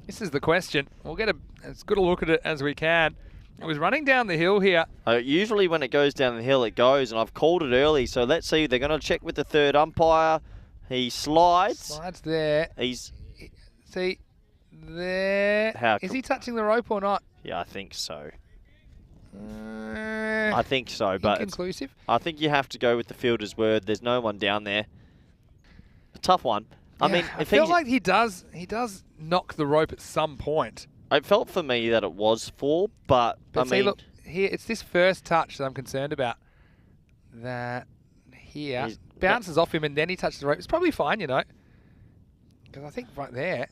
S4: This is the question. We'll get as good a look at it as we can. It was running down the hill here.
S3: Usually when it goes down the hill, it goes, and I've called it early. So let's see. They're going to check with the third umpire. He slides.
S4: Slides there. See there. Is he touching the rope or not?
S3: Yeah, I think so. I think so, but
S4: inconclusive.
S3: I think you have to go with the fielder's word. There's no one down there. A tough one.
S4: Yeah,
S3: I mean,
S4: I feel like he does knock the rope at some point.
S3: It felt for me that it was 4, but I
S4: see,
S3: mean,
S4: look here. It's this first touch that I'm concerned about. That here bounces off him and then he touches the rope. It's probably fine, you know, because I think right there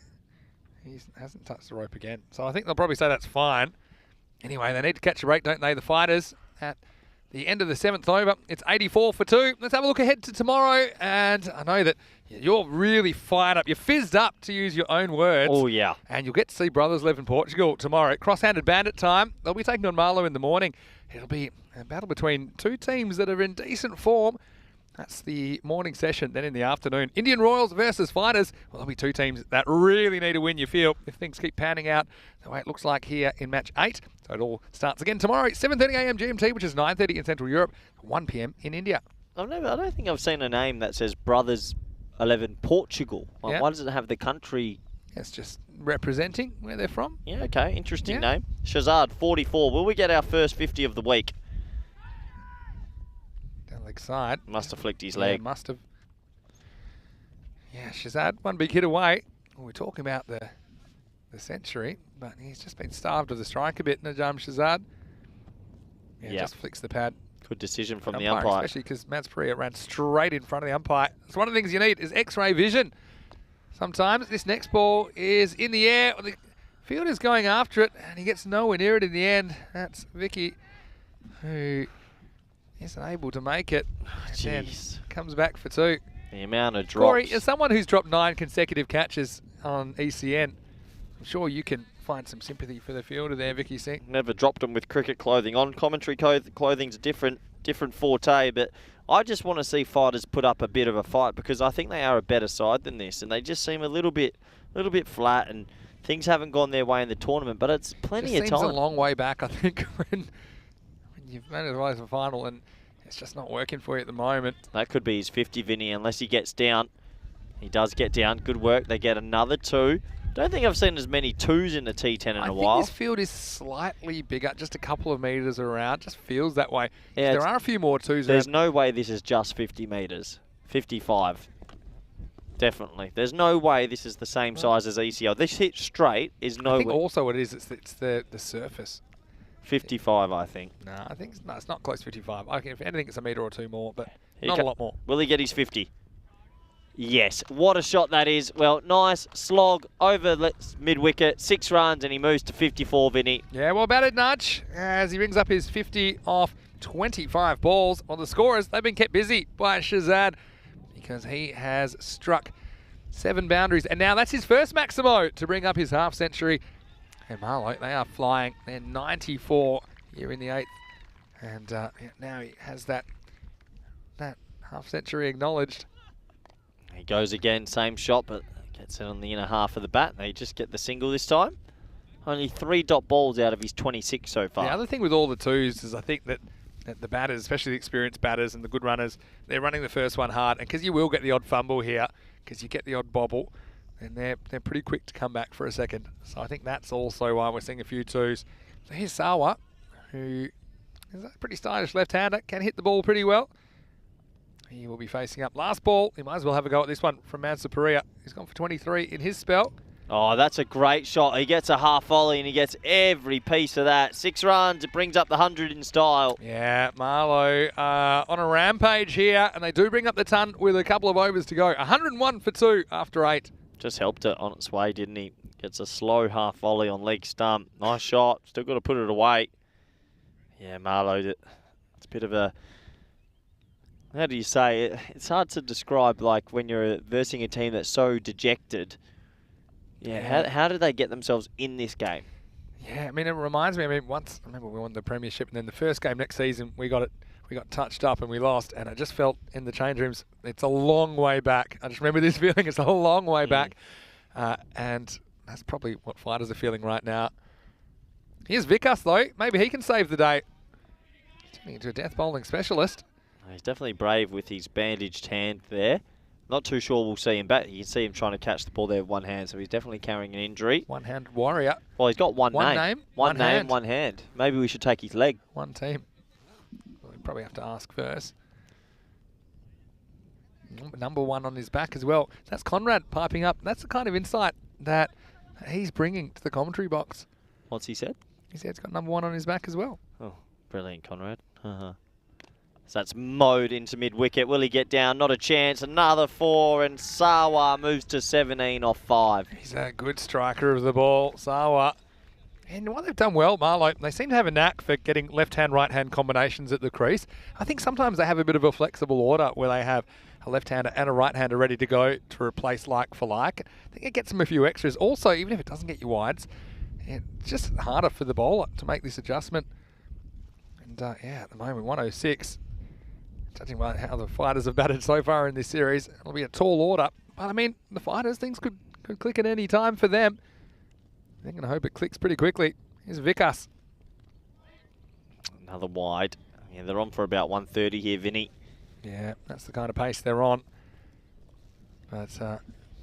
S4: he hasn't touched the rope again. So I think they'll probably say that's fine. Anyway, they need to catch a break, don't they, the Fighters, at the end of the 7th over. It's 84 for 2. Let's have a look ahead to tomorrow. And I know that you're really fired up. You're fizzed up, to use your own words.
S3: Oh, yeah.
S4: And you'll get to see Brothers live in Portugal tomorrow. Cross-handed bandit time. They'll be taking on Marlow in the morning. It'll be a battle between 2 teams that are in decent form. That's the morning session. Then in the afternoon, Indian Royals versus Fighters. Well, there'll be 2 teams that really need a win, you feel, if things keep panning out the way it looks like here in match 8. So it all starts again tomorrow, 7:30 a.m. GMT, which is 9:30 in Central Europe, 1 p.m. in India.
S3: I don't think I've seen a name that says Brothers 11 Portugal. Why does it have the country?
S4: It's just representing where they're from.
S3: Yeah, okay. Interesting name. Shazad, 44. Will we get our first 50 of the week?
S4: Leg side.
S3: Must have flicked his leg.
S4: Must have. Yeah, Shazad, 1 big hit away. Well, we're talking about the century, but he's just been starved of the strike a bit, Najam Shazad. Just flicks the pad.
S3: Good decision from the umpire.
S4: Especially because Mats Perea ran straight in front of the umpire. It's one of the things you need is X-ray vision. Sometimes this next ball is in the air. The fielder's going after it, and he gets nowhere near it in the end. That's Vicky, who isn't able to make it. And comes back for 2.
S3: The amount of drops.
S4: Corey, as someone who's dropped 9 consecutive catches on ECN, I'm sure you can find some sympathy for the fielder there, Vicky Singh.
S3: Never dropped him with cricket clothing on. Commentary clothing's a different forte, but I just want to see Fighters put up a bit of a fight because I think they are a better side than this, and they just seem a little bit flat, and things haven't gone their way in the tournament, but it's plenty of time.
S4: Seems a long way back, I think, when you've made it to the final and it's just not working for you at the moment.
S3: That could be his 50, Vinny, unless he gets down. He does get down. Good work. They get another 2. Don't think I've seen as many 2s in the T10 in a while.
S4: I think this field is slightly bigger, just a couple of metres around. Just feels that way.
S3: Yeah,
S4: there are a few more 2s.
S3: There's no way this is just 50 metres. 55. Definitely. There's no way this is the same size as ECL. This hit straight is no way.
S4: I think also what it is, it's the surface.
S3: 55, I think.
S4: No, I think it's not close to 55. I think if anything, it's a metre or 2 more, but not a lot more.
S3: Will he get his 50? Yes. What a shot that is. Well, nice slog over mid-wicket, 6 runs, and he moves to 54, Vinny.
S4: Yeah, well, batted nudge as he rings up his 50 off 25 balls. Well, the scorers, they've been kept busy by Shazad because he has struck 7 boundaries, and now that's his first Maximo to bring up his half-century. And Marlow, they are flying. They're 94 here in the 8th. And now he has that half-century acknowledged.
S3: He goes again, same shot, but gets it on the inner half of the bat. They just get the single this time. Only 3 dot balls out of his 26 so far.
S4: The other thing with all the 2s is I think that that the batters, especially the experienced batters and the good runners, they're running the first one hard. And because you will get the odd fumble here, because you get the odd bobble, and they're pretty quick to come back for a second. So I think that's also why we're seeing a few twos. So here's Sawa, who is a pretty stylish left-hander, can hit the ball pretty well. He will be facing up. Last ball, he might as well have a go at this one from Mansa Perea. He's gone for 23 in his spell.
S3: Oh, that's a great shot. He gets a half volley and he gets every piece of that. 6 runs, it brings up the 100 in style.
S4: Yeah, Marlow on a rampage here, and they do bring up the ton with a couple of overs to go. 101 for 2 after 8.
S3: Just helped it on its way, didn't he? Gets a slow half volley on leg stump. Nice shot. Still got to put it away. Yeah, Marlow, it's a bit of a... How do you say it? It's hard to describe, like, when you're versing a team that's so dejected. Yeah, how did they get themselves in this game?
S4: Yeah, I mean, it reminds me, once, I remember we won the premiership, and then the first game next season, we got touched up and we lost, and I just felt in the change rooms, it's a long way back. I just remember this feeling, it's a long way back. And that's probably what fighters are feeling right now. Here's Wickets, though. Maybe he can save the day. Turning into a death bowling specialist.
S3: He's definitely brave with his bandaged hand there. Not too sure we'll see him back. You can see him trying to catch the ball there with one hand, so he's definitely carrying an injury.
S4: One-hand warrior.
S3: Well, he's got one name. One name,
S4: hand.
S3: one hand. Maybe we should take his leg.
S4: One team. Well, we probably have to ask first. Number 1 on his back as well. That's Conrad piping up. That's the kind of insight that he's bringing to the commentary box.
S3: What's he said?
S4: He said he's got number 1 on his back as well.
S3: Oh, brilliant, Conrad. So that's mowed into mid-wicket. Will he get down? Not a chance. Another 4, and Sawa moves to 17 off 5.
S4: He's a good striker of the ball, Sawa. And what they've done well, Marlow, they seem to have a knack for getting left-hand, right-hand combinations at the crease. I think sometimes they have a bit of a flexible order where they have a left-hander and a right-hander ready to go to replace like for like. I think it gets them a few extras. Also, even if it doesn't get you wides, it's just harder for the bowler to make this adjustment. And yeah, at the moment, 106. Judging by how the fighters have batted so far in this series, it'll be a tall order. But I mean, the fighters, things could click at any time for them. They're going to hope it clicks pretty quickly. Here's Wickets.
S3: Another wide. Yeah, they're on for about 130 here, Vinny.
S4: Yeah, that's the kind of pace they're on. But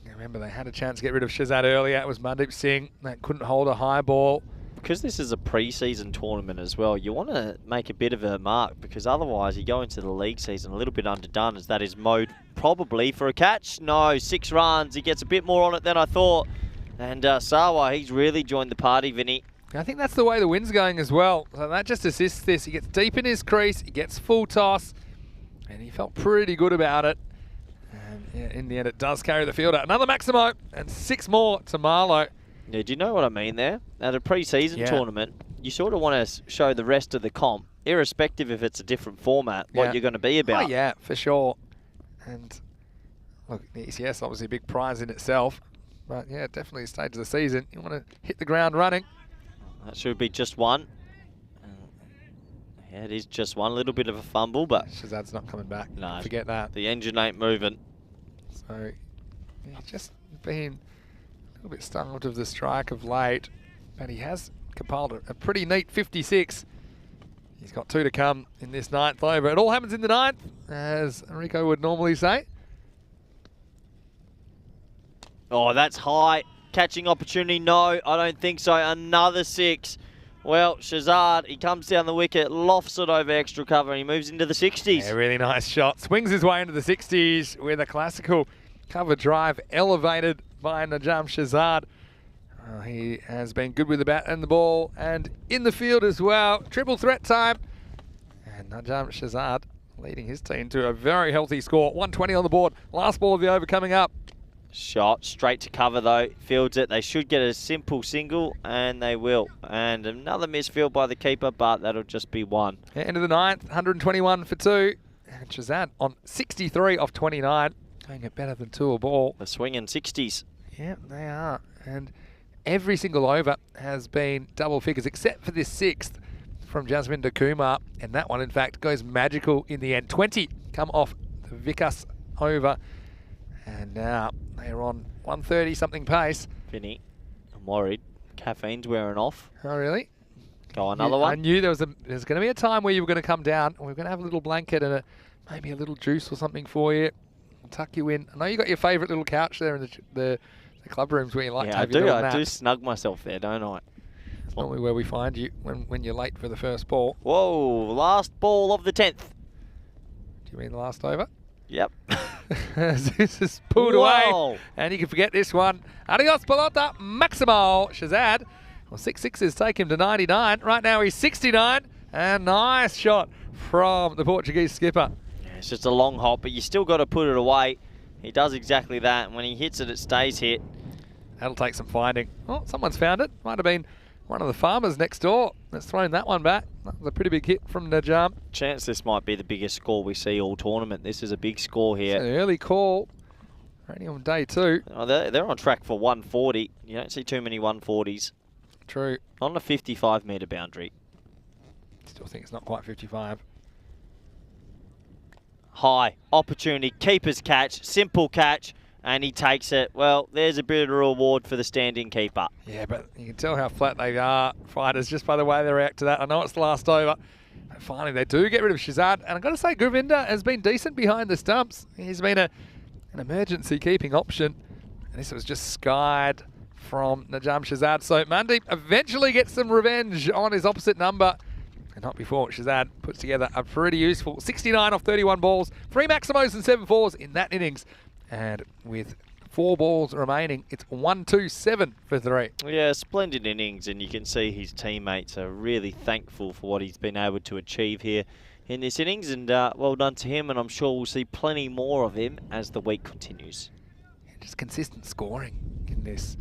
S4: remember, they had a chance to get rid of Shahzad earlier. It was Mandeep Singh that couldn't hold a high ball.
S3: Because this is a pre-season tournament as well, you want to make a bit of a mark, because otherwise you go into the league season a little bit underdone, as that is mowed probably for a catch. No, 6 runs. He gets a bit more on it than I thought. And Sawa, he's really joined the party, Vinny.
S4: I think that's the way the wind's going as well. So that just assists this. He gets deep in his crease, he gets full toss, and he felt pretty good about it. And yeah, in the end, it does carry the field out. Another Maximo, and 6 more to Marlow.
S3: Yeah, do you know what I mean there? At a pre-season tournament, you sort of want to show the rest of the comp, irrespective if it's a different format, what you're going to be about.
S4: Oh, yeah, for sure. And look, the ECS obviously a big prize in itself. But yeah, definitely a stage of the season. You want to hit the ground running.
S3: That should be just one. Yeah, it is just one. A little bit of a fumble, but...
S4: Shahzad's not coming back.
S3: No.
S4: Forget that.
S3: The engine ain't moving.
S4: So, he's just been a little bit starved of the strike of late, but he has compiled a pretty neat 56. He's got 2 to come in this 9th over. It all happens in the 9th, as Enrico would normally say.
S3: Oh, that's high. Catching opportunity, no, I don't think so. Another 6. Well, Shahzad, he comes down the wicket, lofts it over extra cover, and he moves into the 60s.
S4: Yeah, really nice shot. Swings his way into the 60s with a classical cover drive elevated by Najam Shahzad. He has been good with the bat and the ball and in the field as well. Triple threat time. And Najam Shahzad leading his team to a very healthy score. 120 on the board. Last ball of the over coming up.
S3: Shot straight to cover though, fields it. They should get a simple single, and they will. And another misfield by the keeper, but that'll just be 1.
S4: Yeah, end of the 9th, 121 for 2. And Shahzad on 63 off 29. Going it better than 2 a ball.
S3: The swinging 60s.
S4: Yeah, they are. And every single over has been double figures, except for this 6th from Jasminder Kumar. And that one, in fact, goes magical in the end. 20 come off the Wickets over. And now they're on 130 something pace.
S3: Vinny, I'm worried. Caffeine's wearing off.
S4: Oh, really?
S3: Go another
S4: I
S3: one.
S4: knew there's going to be a time where you were going to come down, and we're going to have a little blanket and maybe a little juice or something for you. We'll tuck you in. I know you got your favourite little couch there in the club rooms where you like to
S3: Yeah,
S4: have your little
S3: I do
S4: nap.
S3: snug myself there, don't I?
S4: It's normally where we find you when you're late for the first ball.
S3: Whoa, last ball of the 10th.
S4: Do you mean the last over?
S3: Yep.
S4: This is pulled away.
S3: Whoa.
S4: And you can forget this one. Adios, pelota, Maximo. Shazad. Well, 6 sixes take him to 99. Right now he's 69. And nice shot from the Portuguese skipper.
S3: Yeah, it's just a long hop, but you still got to put it away. He does exactly that. And when he hits it, it stays hit.
S4: That'll take some finding. Oh, someone's found it. Might have been one of the farmers next door that's thrown that one back. That was a pretty big hit from Najam.
S3: Chance this might be the biggest score we see all tournament. This is a big score here.
S4: It's an early call. Only on day 2.
S3: Oh, they're on track for 140. You don't see too many 140s.
S4: True.
S3: On the 55-metre boundary.
S4: Still think it's not quite 55.
S3: High opportunity, keeper's catch, simple catch, and he takes it. Well, there's a bit of a reward for the standing keeper.
S4: Yeah, but you can tell how flat they are, fighters, just by the way they react to that. I know it's the last over. But finally, they do get rid of Shazad. And I've got to say, Govinda has been decent behind the stumps. He's been an emergency keeping option. And this was just skied from Najam Shazad. So Mandeep eventually gets some revenge on his opposite number. And not before Shazad puts together a pretty useful 69 off 31 balls, 3 Maximos and 7 fours in that innings. And with 4 balls remaining, it's 1-2-7 for 3.
S3: Yeah, splendid innings, and you can see his teammates are really thankful for what he's been able to achieve here in this innings, and well done to him, and I'm sure we'll see plenty more of him as the week continues.
S4: Yeah, just consistent scoring in this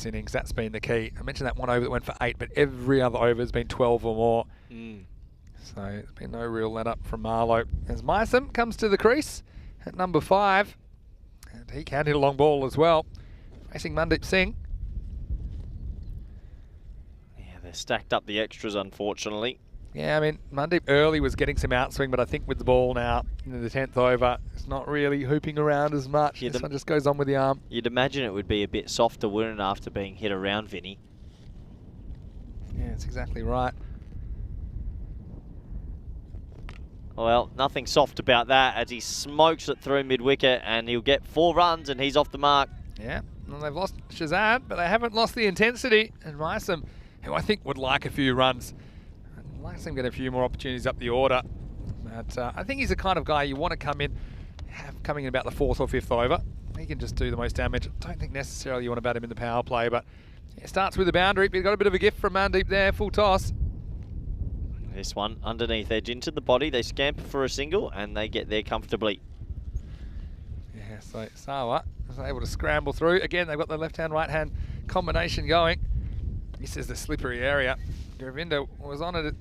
S4: innings. That's been the key. I mentioned that one over that went for 8, but every other over has been 12 or more. So there's been no real let up from Marlowe. As Myson comes to the crease at number 5, and he can hit a long ball as well. Facing Mandeep Singh.
S3: Yeah, they're stacked up the extras, unfortunately.
S4: Yeah, I mean, Mandeep early was getting some outswing, but I think with the ball now in the 10th over, it's not really hooping around as much.
S3: Yeah,
S4: this one just goes on with the arm.
S3: You'd imagine it would be a bit softer, wouldn't it, after being hit around, Vinny?
S4: Yeah, that's exactly right.
S3: Well, nothing soft about that as he smokes it through mid-wicket, and he'll get 4 runs and he's off the mark.
S4: Yeah, and they've lost Shazad, but they haven't lost the intensity. And Myson, who I think would like a few runs, I'd like to see him get a few more opportunities up the order. But I think he's the kind of guy you want to coming in about the 4th or 5th over. He can just do the most damage. I don't think necessarily you want to bat him in the power play, but it starts with the boundary. But he's got a bit of a gift from Mandeep there, full toss.
S3: This one underneath edge into the body. They scamper for a single and they get there comfortably.
S4: Yeah, so Sawa was able to scramble through. Again, they've got the left-hand, right-hand combination going. This is the slippery area. Govinda was on it,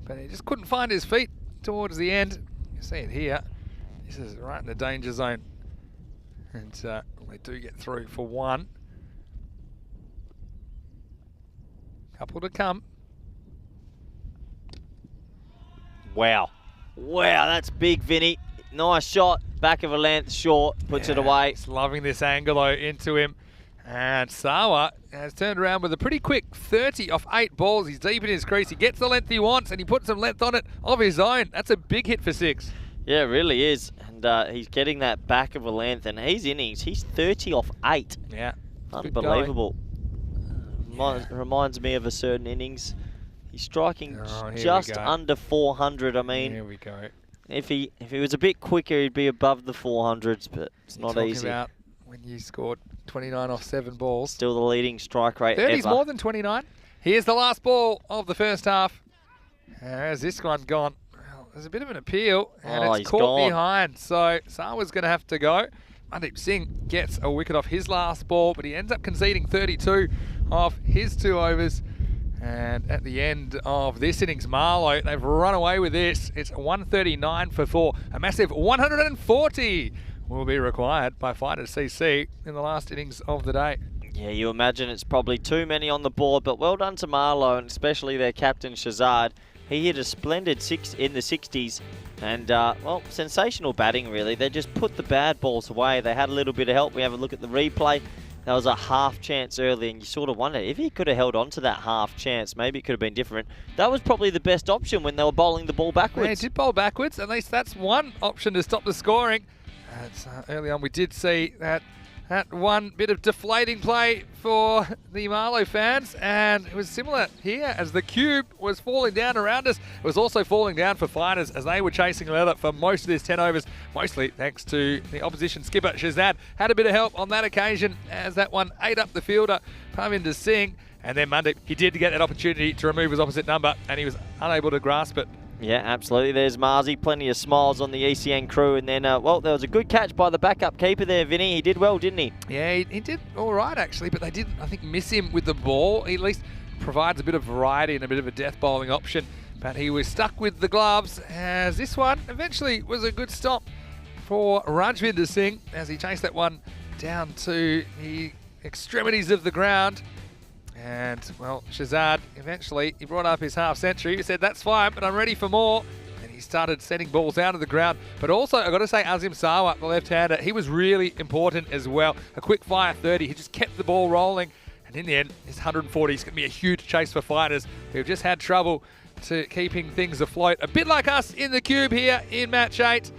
S4: but he just couldn't find his feet towards the end. You see it here. This is right in the danger zone. And they do get through for 1. Couple to come.
S3: Wow. Wow, that's big, Vinny. Nice shot. Back of a length, short. Puts it away.
S4: He's loving this angle though into him. And Sawa has turned around with a pretty quick 30 off 8 balls. He's deep in his crease. He gets the length he wants and he puts some length on it of his own. That's a big hit for 6.
S3: Yeah, it really is. And he's getting that back of a length. And his innings, he's 30 off 8.
S4: Yeah.
S3: Unbelievable. Reminds me of a certain innings. He's striking just under 400. I mean,
S4: here we go.
S3: If he was a bit quicker, he'd be above the 400s, but it's not easy.
S4: About when you scored 29 off 7 balls.
S3: Still the leading strike rate
S4: 30's
S3: ever.
S4: more than 29. Here's the last ball of the first half. As this one gone, well, there's a bit of an appeal, and it's caught behind. So Sawa's going to have to go. Mandeep Singh gets a wicket off his last ball, but he ends up conceding 32 off his 2 overs. And at the end of this innings, Marlowe, they've run away with this. It's 139 for 4. A massive 140 will be required by fighters CC in the last innings of the day.
S3: Yeah, you imagine it's probably too many on the board, but well done to Marlowe, and especially their captain, Shazad. He hit a splendid 6 in the 60s, and, well, sensational batting, really. They just put the bad balls away. They had a little bit of help. We have a look at the replay. That was a half chance early, and you sort of wonder if he could have held on to that half chance, maybe it could have been different. That was probably the best option when they were bowling the ball backwards.
S4: Yeah, he did bowl backwards. At least that's one option to stop the scoring. Early on, we did see that one bit of deflating play for the Marlow fans, and it was similar here as the cube was falling down around us. It was also falling down for Fighters as they were chasing leather for most of this 10 overs, mostly thanks to the opposition skipper Shazad. Had a bit of help on that occasion as that one ate up the fielder, Parminder Singh, and then Mandeep, he did get that opportunity to remove his opposite number, and he was unable to grasp it.
S3: Yeah, absolutely. There's Marzi, plenty of smiles on the ECN crew. And then, well, there was a good catch by the backup keeper there, Vinny. He did well, didn't he?
S4: Yeah, he did all right, actually, but they didn't, I think, miss him with the ball. He at least provides a bit of variety and a bit of a death bowling option, but he was stuck with the gloves, as this one eventually was a good stop for Rajvinder Singh as he chased that one down to the extremities of the ground. And, well, Shazad, eventually, he brought up his half century. He said, that's fine, but I'm ready for more. And he started setting balls out of the ground. But also, I've got to say, Azim Sawa, the left-hander, he was really important as well. A quick fire 30. He just kept the ball rolling. And in the end, his 140 is going to be a huge chase for Fighters who've just had trouble to keeping things afloat. A bit like us in the cube here in match 8.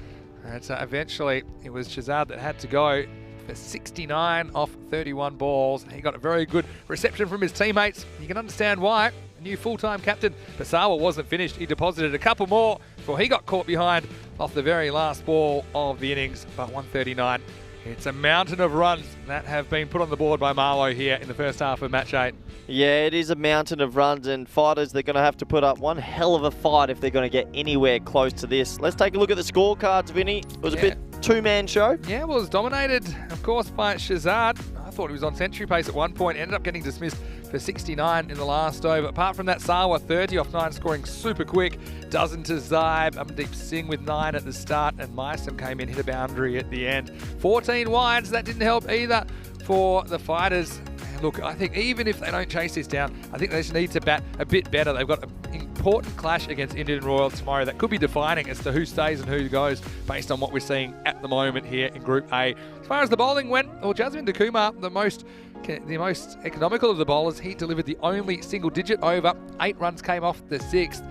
S4: And eventually, it was Shazad that had to go for 69 off 31 balls. He got a very good reception from his teammates. You can understand why. A new full-time captain, Basawa, wasn't finished. He deposited a couple more before he got caught behind off the very last ball of the innings, but 139. It's a mountain of runs that have been put on the board by Marlow here in the first half of match 8.
S3: Yeah, it is a mountain of runs, and Fighters, they're going to have to put up one hell of a fight if they're going to get anywhere close to this. Let's take a look at the scorecards, Vinny. It was a bit two-man show.
S4: Yeah, well, it was dominated, of course, by Shazad. I thought he was on century pace at one point, ended up getting dismissed for 69 in the last over. Apart from that, Sawa 30 off 9, scoring super quick. Dozen to Zaib, Amdeep Singh with 9 at the start, and Meissen came in, hit a boundary at the end. 14 wides, that didn't help either for the Fighters. And look, I think even if they don't chase this down, I think they just need to bat a bit better. They've got an important clash against Indian Royal tomorrow that could be defining as to who stays and who goes based on what we're seeing at the moment here in Group A. As far as the bowling went, well, Jasmine Kumar, the most economical of the bowlers, he delivered the only single-digit over. 8 runs came off the 6th.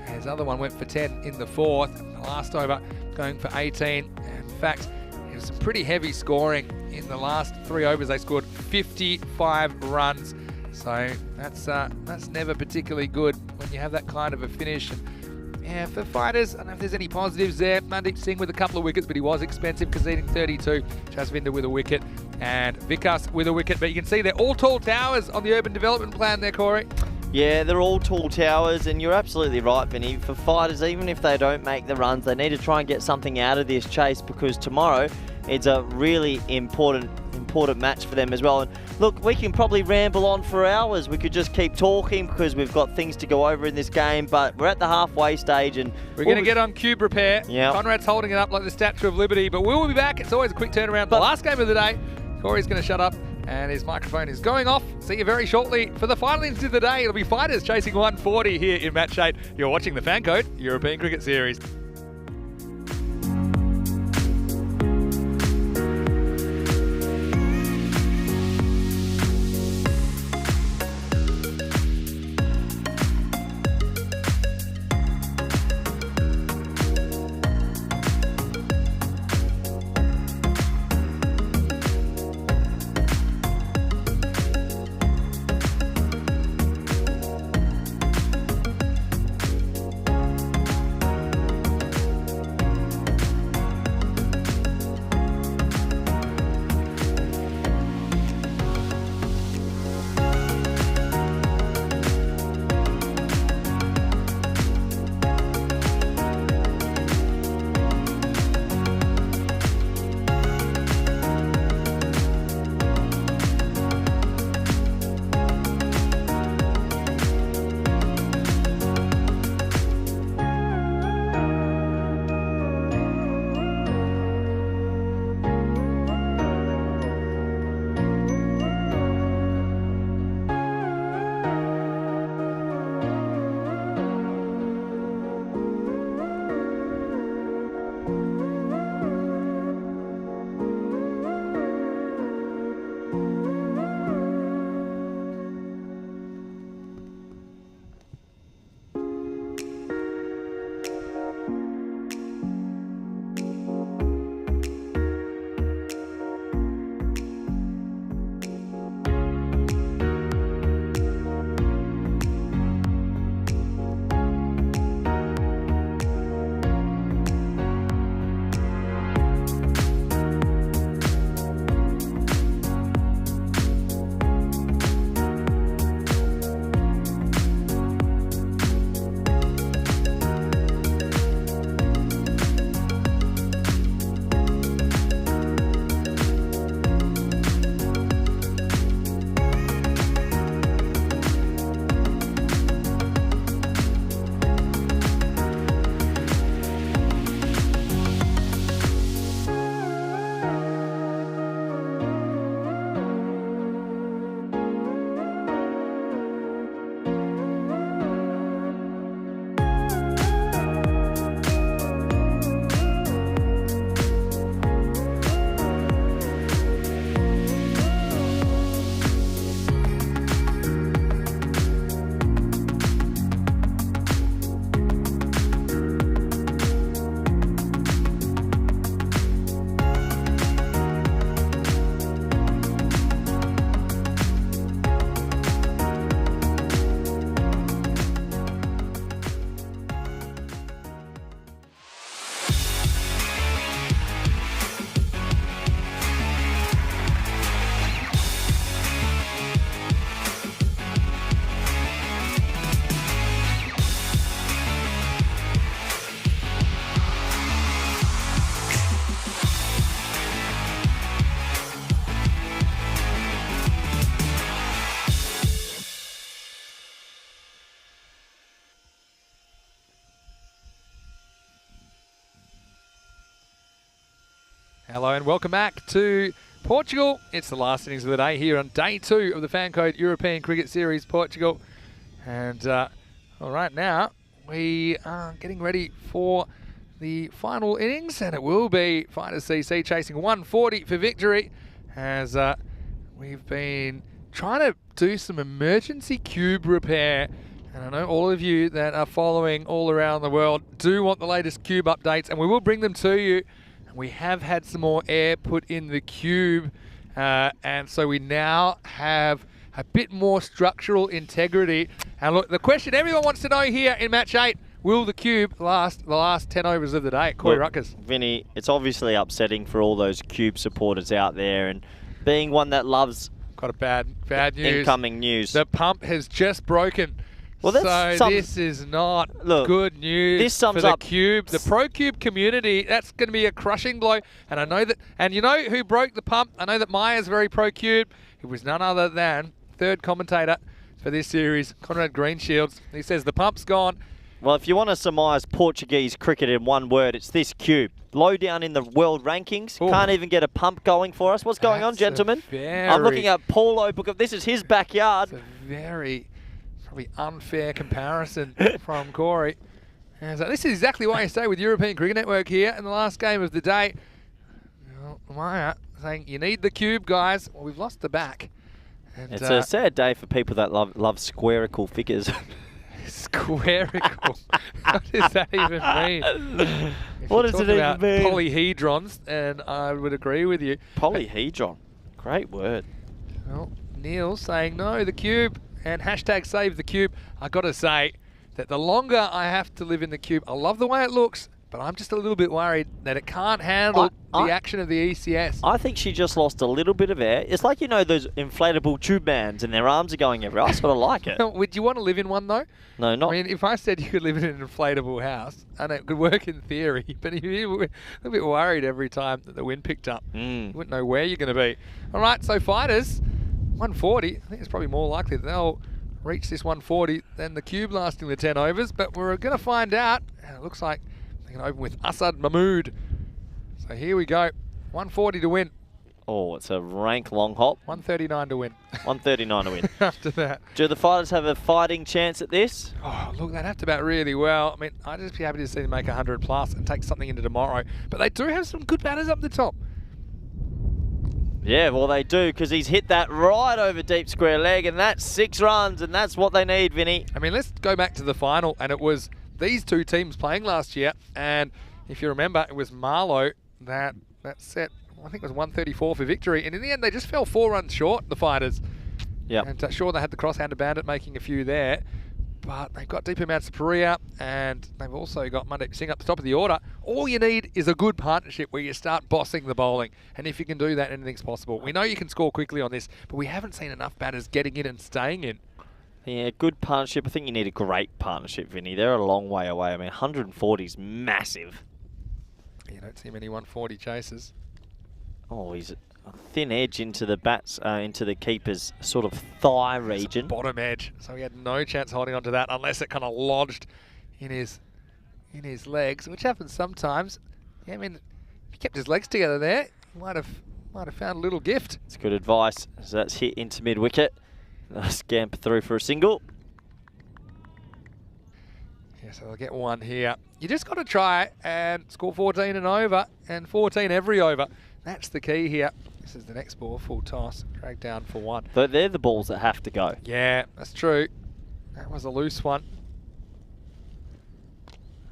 S4: His other one went for 10 in the 4th. The last over going for 18. In fact, it was some pretty heavy scoring. In the last 3 overs, they scored 55 runs. So that's never particularly good when you have that kind of a finish. And yeah, for Fighters, I don't know if there's any positives there. Mandeep Singh with a couple of wickets, but he was expensive, conceding 32. Jasvinder with a wicket and Vikas with a wicket. But you can see they're all tall towers on the urban development plan there, Corey.
S3: Yeah, they're all tall towers, and you're absolutely right, Vinny. For Fighters, even if they don't make the runs, they need to try and get something out of this chase, because tomorrow it's a really important match for them as well. And look, we can probably ramble on for hours. We could just keep talking because we've got things to go over in this game, but we're at the halfway stage and
S4: we're going to get on cube repair.
S3: Yeah.
S4: Conrad's holding it up like the Statue of Liberty, but we'll be back. It's always a quick turnaround. The last game of the day, Corey's going to shut up and his microphone is going off. See you very shortly for the final innings of the day. It'll be Fighters chasing 140 here in match 8. You're watching the FanCode European Cricket Series. Hello and welcome back to Portugal. It's the last innings of the day here on day 2 of the FanCode European Cricket Series, Portugal. And all right, now we are getting ready for the final innings, and it will be Fighters CC chasing 140 for victory, as we've been trying to do some emergency cube repair. And I know all of you that are following all around the world do want the latest cube updates, and we will bring them to you. And we have had some more air put in the cube, and so we now have a bit more structural integrity. And look, the question everyone wants to know here in match 8, will the cube last the last 10 overs of the day at Corey Ruckers?
S3: Vinny, it's obviously upsetting for all those cube supporters out there, and being one that loves
S4: Got a bad news.
S3: incoming news.
S4: The pump has just broken.
S3: Well, that's
S4: so this is not good news
S3: this sums
S4: for the
S3: up
S4: cube. The Pro Cube community, that's going to be a crushing blow. And I know that, and you know who broke the pump? I know that Maya's very Pro Cube. It was none other than third commentator for this series, Conrad Greenshields. He says the pump's gone.
S3: Well, if you want to surmise Portuguese cricket in one word, it's this cube. Low down in the world rankings.
S4: Ooh.
S3: Can't even get a pump going for us. What's going on,
S4: That's
S3: gentlemen?
S4: a
S3: I'm looking at Paulo Book of this is his backyard.
S4: It's a very probably unfair comparison from Corey. And so this is exactly why you stay with European Cricket Network here in the last game of the day. Well, Maya saying you need the cube, guys. Well, we've lost the back. And,
S3: It's a sad day for people that love squarical figures.
S4: Squarical. What does that even mean?
S3: What does it even
S4: about
S3: mean?
S4: Polyhedrons, and I would agree with you.
S3: Polyhedron. Great word.
S4: Well, Neil saying no, the cube, and hashtag save the cube. I got to say that the longer I have to live in the cube, I love the way it looks, but I'm just a little bit worried that it can't handle the action of the ECS.
S3: I think she just lost a little bit of air. It's like, you know, those inflatable tube bands and their arms are going everywhere. I sort of like it.
S4: Would you want to live in one, though?
S3: No, not.
S4: I mean, if I said you could live in an inflatable house, and it could work in theory, but you're a little bit worried every time that the wind picked up. You wouldn't know where you're going to be. All right, so Fighters, 140. I think it's probably more likely that they'll reach this 140 than the cube lasting the 10 overs, but we're going to find out. And it looks like they're going to open with Asad Mahmood. So here we go. 140 to win.
S3: Oh, it's a rank long hop.
S4: 139 to win.
S3: 139 to win.
S4: After that.
S3: Do the Fighters have a fighting chance at this?
S4: Oh, look, they'd have to bat really well. I mean, I'd just be happy to see them make 100 plus and take something into tomorrow. But they do have some good batters up the top.
S3: Yeah, well, they do, because he's hit that right over deep square leg, and that's 6 runs, and that's what they need, Vinny.
S4: I mean, let's go back to the final, and it was these two teams playing last year. And if you remember, it was Marlow that set, I think it was 134 for victory. And in the end, they just fell 4 runs short, the Fighters.
S3: Yeah.
S4: And sure, they had the cross-handed bandit making a few there, but they've got Deepa Mansapuria, and they've also got Mandeep Singh up the top of the order. All you need is a good partnership where you start bossing the bowling. And if you can do that, anything's possible. We know you can score quickly on this, but we haven't seen enough batters getting in and staying in.
S3: Yeah, good partnership. I think you need a great partnership, Vinny. They're a long way away. I mean, 140 is massive.
S4: You don't see many 140 chases.
S3: Oh, he's a thin edge into the bats, into the keeper's sort of thigh region.
S4: Bottom edge. So he had no chance holding on to that unless it kind of lodged in his legs, which happens sometimes. Yeah, I mean, if he kept his legs together there, he might have found a little gift.
S3: It's good advice. So that's hit into mid wicket. Scamper through for a single.
S4: Yeah, so they'll get one here. You just got to try and score 14 and over, and 14 every over. That's the key here. This is the next ball, full toss, drag down for 1.
S3: But they're the balls that have to go.
S4: Yeah, that's true. That was a loose one.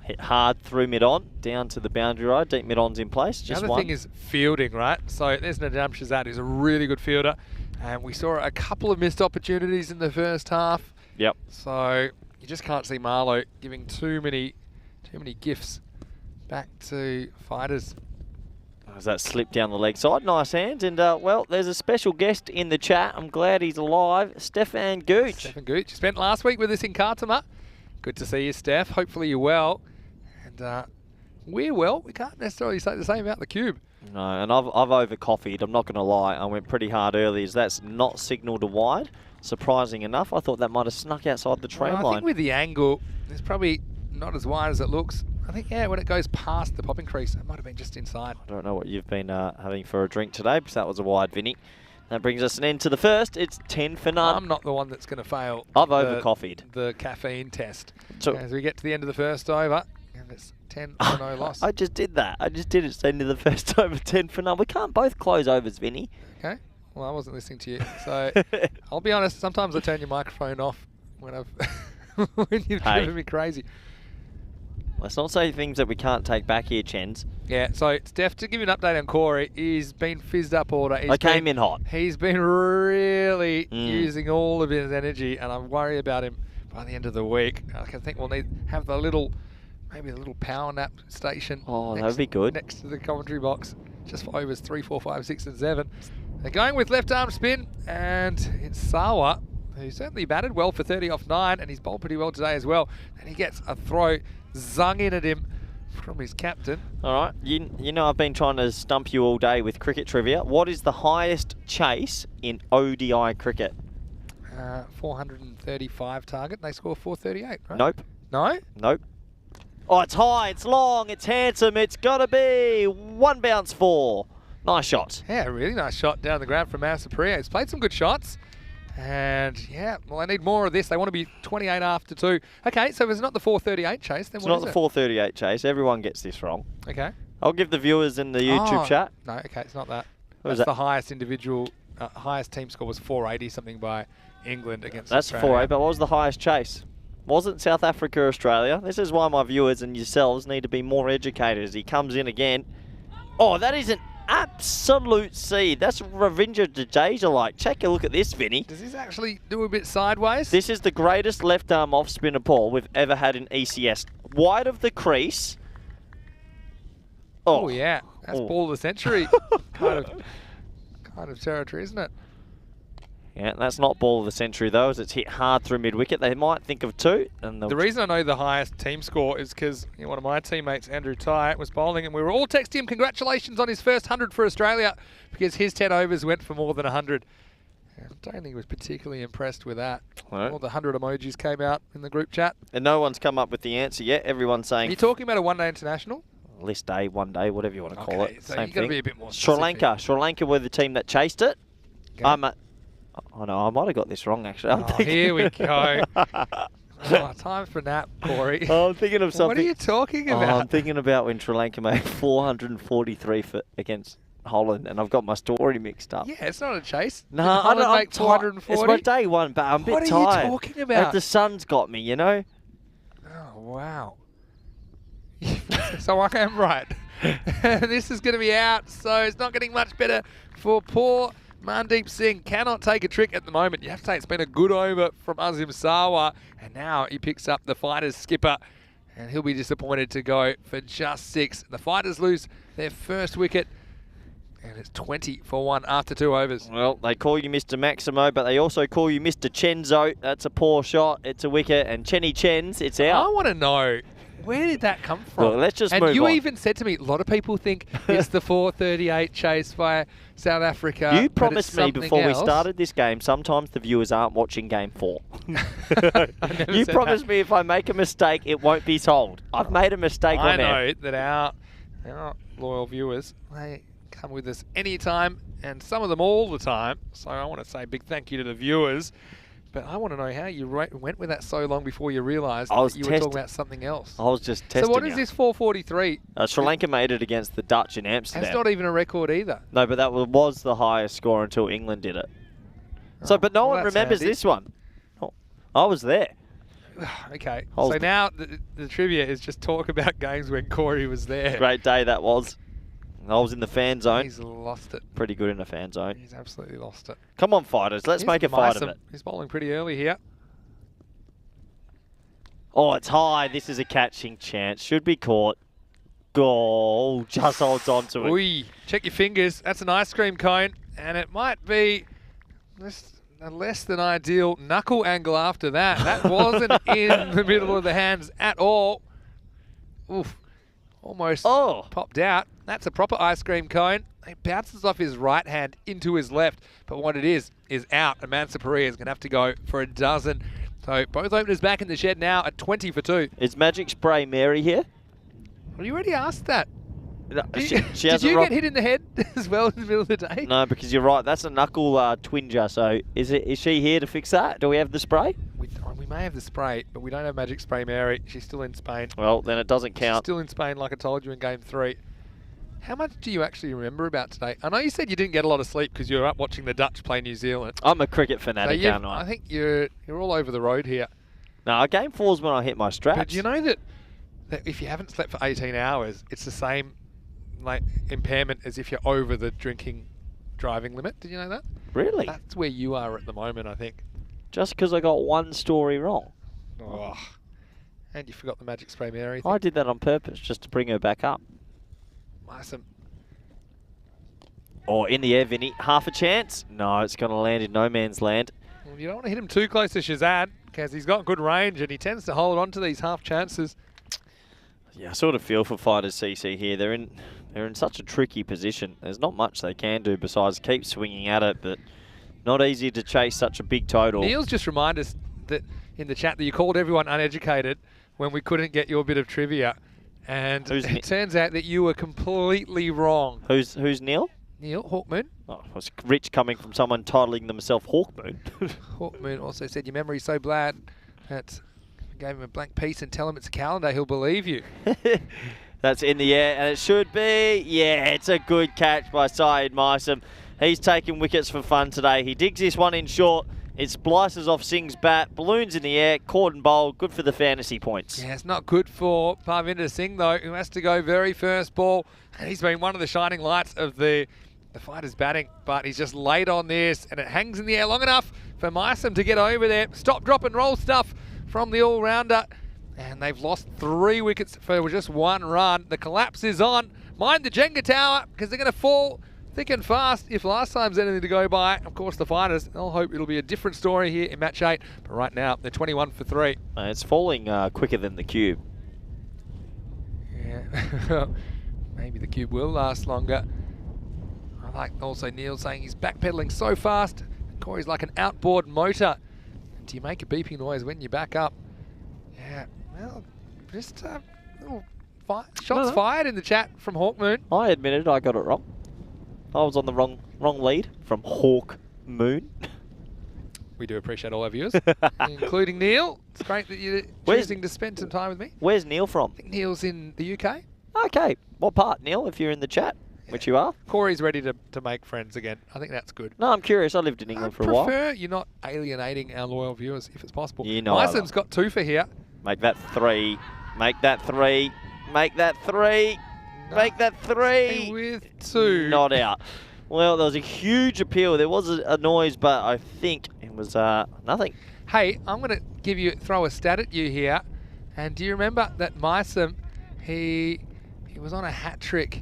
S3: Hit hard through mid-on, down to the boundary line. Deep mid-on's in place, just
S4: the other
S3: one.
S4: thing is fielding, right? So there's Nadam Shazad, who's a really good fielder. And we saw a couple of missed opportunities in the first half.
S3: Yep.
S4: So you just can't see Marlow giving too many gifts back to Fighters.
S3: As that slip down the leg side, nice hands. And, well, there's a special guest in the chat. I'm glad he's alive. Stefan Gooch.
S4: Stefan Gooch. You spent last week with us in Khartoum. Good to see you, Steph. Hopefully you're well. And we're well. We can't necessarily say the same about the cube.
S3: No, and I've over-coffeed. I'm not going to lie. I went pretty hard early, as that's not signalled to wide. Surprising enough, I thought that might have snuck outside the train
S4: I
S3: line.
S4: think with the angle, it's probably not as wide as it looks. I think, yeah, when it goes past the popping crease, it might have been just inside.
S3: I don't know what you've been having for a drink today, because that was a wide, Vinny. That brings us an end to the first. It's 10 for none.
S4: I'm not the one that's going to fail.
S3: I've over-coffeed.
S4: The caffeine test.
S3: So,
S4: as we get to the end of the first over, and it's 10 for no loss.
S3: I just did that. I just did it. It's the end of the first over, 10 for none. We can't both close overs, Vinny.
S4: Okay. Well, I wasn't listening to you. So I'll be honest, sometimes I turn your microphone off when when you've driven me crazy.
S3: Let's not say things that we can't take back here, Chens.
S4: Yeah, so Steph, to give you an update on Corey, he's been fizzed up all day.
S3: I came in hot.
S4: He's been really using all of his energy, and I worry about him by the end of the week. I think we'll have maybe a little power nap station.
S3: Oh, that would be good.
S4: Next to the commentary box, just for overs 3, 4, 5, 6, and 7. They're going with left arm spin, and it's Sawa, who certainly batted well for 30 off 9, and he's bowled pretty well today as well. And he gets a throw zung in at him from his captain. All right,
S3: you know I've been trying to stump you all day with cricket trivia. What is the highest chase in ODI cricket?
S4: 435 target. They score 438, right?
S3: Nope.
S4: No?
S3: Nope. Oh, it's high, it's long, it's handsome, it's got to be 1 bounce 4. Nice shot.
S4: Yeah, really nice shot down the ground from Masapria. He's played some good shots. And yeah, well, I need more of this. They want to be 28 after 2. Okay, so if it's not the 438 chase, then
S3: it's
S4: what
S3: not
S4: is
S3: the
S4: it?
S3: 438 chase. Everyone gets this wrong.
S4: Okay.
S3: I'll give the viewers in the YouTube chat.
S4: No, okay, it's not that.
S3: What
S4: That's the highest individual, highest team score was 480 something by England against
S3: That's
S4: Australia.
S3: 480, but what was the highest chase? Wasn't South Africa or Australia? This is why my viewers and yourselves need to be more educated as he comes in again. Oh, that is an absolute seed. That's Ravindra Jadeja-like. Check a look at this, Vinny.
S4: Does this actually do a bit sideways?
S3: This is the greatest left arm off spinner ball we've ever had in ECS. Wide of the crease.
S4: Oh yeah, that's ball of the century kind of territory, isn't it?
S3: Yeah, that's not ball of the century though, as it's hit hard through mid-wicket. They might think of 2. And
S4: the reason I know the highest team score is because one of my teammates, Andrew Tye, was bowling, and we were all texting him congratulations on his first 100 for Australia because his 10 overs went for more than 100. I don't think he was particularly impressed with that.
S3: No.
S4: All the 100 emojis came out in the group chat.
S3: And no one's come up with the answer yet. Everyone's saying...
S4: Are you talking about a one-day international?
S3: List day, 1 day, whatever you want to call it.
S4: So
S3: Same
S4: you've got to
S3: thing.
S4: be a bit more
S3: Sri
S4: specific.
S3: Lanka. Sri Lanka were the team that chased it.
S4: Okay.
S3: Oh no, I might have got this wrong actually.
S4: Here we go. Time for a nap, Corey.
S3: I'm thinking of something.
S4: What are you talking about?
S3: I'm thinking about when Sri Lanka made 443 against Holland, and I've got my story mixed up.
S4: Yeah, it's not a chase.
S3: No,
S4: I don't make
S3: It's
S4: 440.
S3: my day one, but I'm a bit tired.
S4: What are you talking about?
S3: The sun's got me, you know?
S4: Oh, wow. So I am right. This is going to be out, so it's not getting much better for poor Mandeep Singh. Cannot take a trick at the moment. You have to say it's been a good over from Azim Sawa, and now he picks up the Fighters skipper, and he'll be disappointed to go for just 6. The Fighters lose their first wicket, and it's 20 for 1 after 2 overs.
S3: Well, they call you Mr. Maximo, but they also call you Mr. Chenzo. That's a poor shot. It's a wicket, and Chenny Chens, it's out.
S4: I want to know, where did that come from?
S3: Well, let's just move on.
S4: And you even said to me, a lot of people think it's the 438 chase by South Africa.
S3: You promised me before we
S4: else.
S3: started this game, sometimes the viewers aren't watching game 4. You
S4: said
S3: promised me if I make a mistake, it won't be told. I've made a mistake
S4: I
S3: on there.
S4: know that our loyal viewers, they come with us anytime, and some of them all the time. So I want to say a big thank you to the viewers. But I want to know how you went with that so long before you realised that you were talking about something else.
S3: I was just testing.
S4: So what is this 443?
S3: Sri Lanka made it against the Dutch in Amsterdam.
S4: That's not even a record either.
S3: No, but that was the highest score until England did it. So, but no one remembers this one. Oh, I was there.
S4: Okay, so now the trivia is just talk about games when Corey was there.
S3: Great day that was. I was in the fan zone.
S4: He's lost it.
S3: Pretty good in the fan zone.
S4: He's absolutely lost it.
S3: Come on, fighters. Let's make a fight of it.
S4: He's bowling pretty early here.
S3: Oh, it's high. This is a catching chance. Should be caught. Goal. Just holds on to it.
S4: Oi, check your fingers. That's an ice cream cone. And it might be a less than ideal knuckle angle after that. That wasn't in the middle of the hands at all. Oof. Almost popped out. That's a proper ice cream cone. It bounces off his right hand into his left. But what it is out. And Mansaparia is going to have to go for a dozen. So both openers back in the shed now at 20 for 2.
S3: Is Magic Spray Mary here?
S4: Well, you already asked that.
S3: No,
S4: Did
S3: she
S4: you,
S3: hasn't
S4: did you
S3: rocked-
S4: get hit in the head as well in the middle of the day?
S3: No, because you're right. That's a knuckle twinger. So is she here to fix that? Do we have the spray?
S4: We may have the spray, but we don't have Magic Spray Mary. She's still in Spain.
S3: Well, then it doesn't
S4: She's
S3: count.
S4: still in Spain, like I told you in Game 3. How much do you actually remember about today? I know you said you didn't get a lot of sleep because you were up watching the Dutch play New Zealand.
S3: I'm a cricket
S4: So
S3: fanatic, aren't I?
S4: I think you're all over the road here.
S3: No, game 4's when I hit my straps.
S4: But do you know that if you haven't slept for 18 hours, it's the same like impairment as if you're over the driving limit? Did you know that?
S3: Really?
S4: That's where you are at the moment, I think.
S3: Just because I got one story wrong.
S4: Oh. And you forgot the Magic Spray Mary thing.
S3: I did that on purpose, just to bring her back up.
S4: Awesome.
S3: Or in the air, Vinny. Half a chance? No, it's going to land in no man's land.
S4: Well, you don't want to hit him too close to Shazad because he's got good range and he tends to hold on to these half chances.
S3: Yeah, I sort of feel for fighters CC here. They're in such a tricky position. There's not much they can do besides keep swinging at it, but not easy to chase such a big total.
S4: Neil's just reminded us that in the chat that you called everyone uneducated when we couldn't get your bit of trivia. And it turns out that you were completely wrong.
S3: Who's Neil?
S4: Neil, Hawkmoon.
S3: Oh, it was rich coming from someone titling themselves Hawkmoon.
S4: Hawkmoon also said your memory's so bad that if you gave him a blank piece and tell him it's a calendar, he'll believe you.
S3: That's in the air, and it should be. Yeah, it's a good catch by Syed Mysam. He's taking wickets for fun today. He digs this one in short. It splices off Singh's bat. Balloons in the air. Caught and bowled. Good for the fantasy points.
S4: Yeah, it's not good for Parvinder Singh, though, who has to go very first ball. And he's been one of the shining lights of the fighter's batting, but he's just late on this, and it hangs in the air long enough for Mysam to get over there. Stop, drop, and roll stuff from the all-rounder. And they've lost 3 wickets for just 1 run. The collapse is on. Mind the Jenga tower, because they're going to fall thick and fast. If last time's anything to go by, of course, the fighters, they'll hope it'll be a different story here in match 8. But right now, they're 21 for 3.
S3: It's falling quicker than the cube.
S4: Yeah, maybe the cube will last longer. I like also Neil saying he's backpedaling so fast. Corey's like an outboard motor. Do you make a beeping noise when you back up? Yeah, well, just little shots fired in the chat from Hawkmoon.
S3: I admitted I got it wrong. I was on the wrong lead from Hawk Moon.
S4: We do appreciate all our viewers, including Neil. It's great that you're choosing to spend some time with me.
S3: Where's Neil from?
S4: I think Neil's in the UK.
S3: Okay. What part, Neil, if you're in the chat? Which you are?
S4: Corey's ready to make friends again. I think that's good.
S3: No, I'm curious. I lived in England for a while.
S4: I prefer you're not alienating our loyal viewers if it's possible.
S3: You know
S4: Mysam's got 2 for here.
S3: Make that 3. Make that 3. Make that 3.
S4: No.
S3: Make that 3.
S4: With 2.
S3: Not out. Well, there was a huge appeal. There was a noise, but I think it was nothing.
S4: Hey, I'm going to throw a stat at you here. And do you remember that Mysam, he was on a hat trick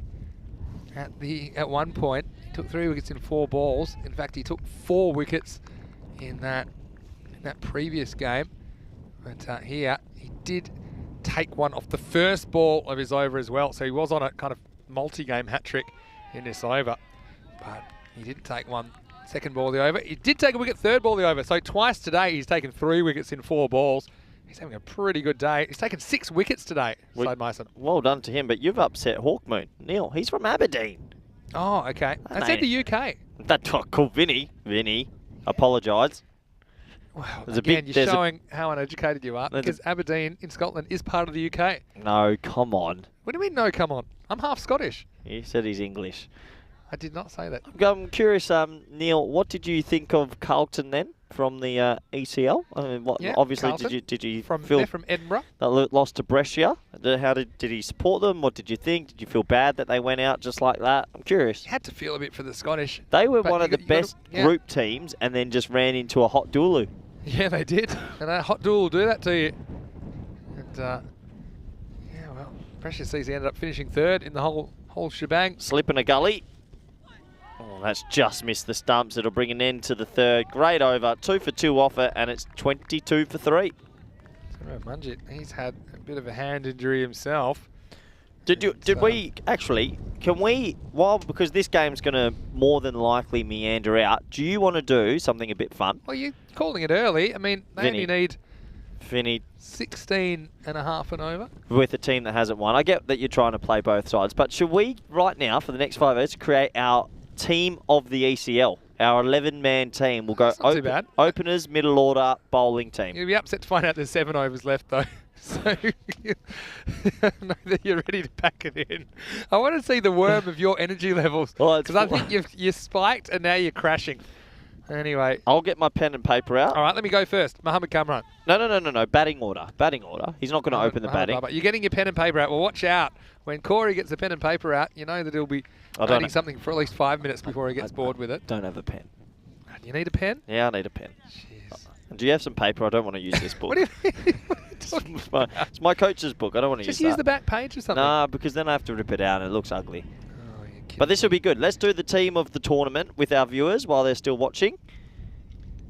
S4: at one point. He took 3 wickets in 4 balls. In fact, he took 4 wickets in that previous game. But here, he did take one off the first ball of his over as well. So he was on a kind of multi-game hat trick in this over. But he didn't take one second ball of the over. He did take a wicket third ball of the over. So twice today, he's taken 3 wickets in 4 balls. He's having a pretty good day. He's taken 6 wickets today, Syed Mysam.
S3: Well done to him, but you've upset Hawkmoon. Neil, he's from Aberdeen.
S4: Oh, okay. I said the UK.
S3: That's cool. Vinny, apologise.
S4: Well,
S3: There's
S4: again, you're
S3: there's
S4: showing how uneducated you are, because Aberdeen in Scotland is part of the UK.
S3: No, come on.
S4: What do you mean, no, come on? I'm half Scottish.
S3: He said he's English.
S4: I did not say that.
S3: I'm curious, Neil, what did you think of Carlton then from the ECL? I mean, obviously,
S4: Carlton,
S3: did you
S4: from
S3: feel
S4: they're from Edinburgh?
S3: that lost to Brescia? How did he support them? What did you think? Did you feel bad that they went out just like that? I'm curious.
S4: You had to feel a bit for the Scottish.
S3: They were
S4: but
S3: one of the best group teams and then just ran into a hot Dulu.
S4: Yeah, they did. And a hot duel will do that to you. And, yeah, well, Brescia CC ended up finishing 3rd in the whole shebang.
S3: Slip in a gully. Oh, that's just missed the stumps. It'll bring an end to the 3rd. Great over. 2 for 2 off it, and it's 22 for 3.
S4: Munjit, he's had a bit of a hand injury himself.
S3: Did we actually, because this game's going to more than likely meander out, do you want to do something a bit fun?
S4: Well, you're calling it early. I mean, they only need
S3: Vinny,
S4: 16 and a half and over.
S3: with a team that hasn't won. I get that you're trying to play both sides, but should we, right now, for the next 5 hours, create our team of the ECL? Our 11-man team will go
S4: That's not too bad.
S3: openers, middle order, bowling team.
S4: You'll be upset to find out there's 7 overs left, though. So you know that you're ready to pack it in. I want to see the worm of your energy levels,
S3: Well, it's
S4: because I think you're spiked and now you're crashing. Anyway.
S3: I'll get my pen and paper out.
S4: All right, let me go first. Mohammed Kamran.
S3: No. Batting order. Batting order. He's not going to open the batting.
S4: You're getting your pen and paper out. Well, watch out. When Corey gets the pen and paper out, you know that he'll be writing something for at least 5 minutes before he gets bored with it.
S3: Don't have a pen.
S4: You need a pen?
S3: Yeah, I need a pen.
S4: Jeez.
S3: Do you have some paper? I don't want to use this book.
S4: What do you mean? What are you talking about?
S3: It's my coach's book. I don't want to
S4: Just
S3: use
S4: use
S3: that.
S4: the back page or something.
S3: Nah, because then I have to rip it out and it looks ugly.
S4: Oh, you're kidding
S3: But this will
S4: me.
S3: be good. Let's do the team of the tournament with our viewers while they're still watching.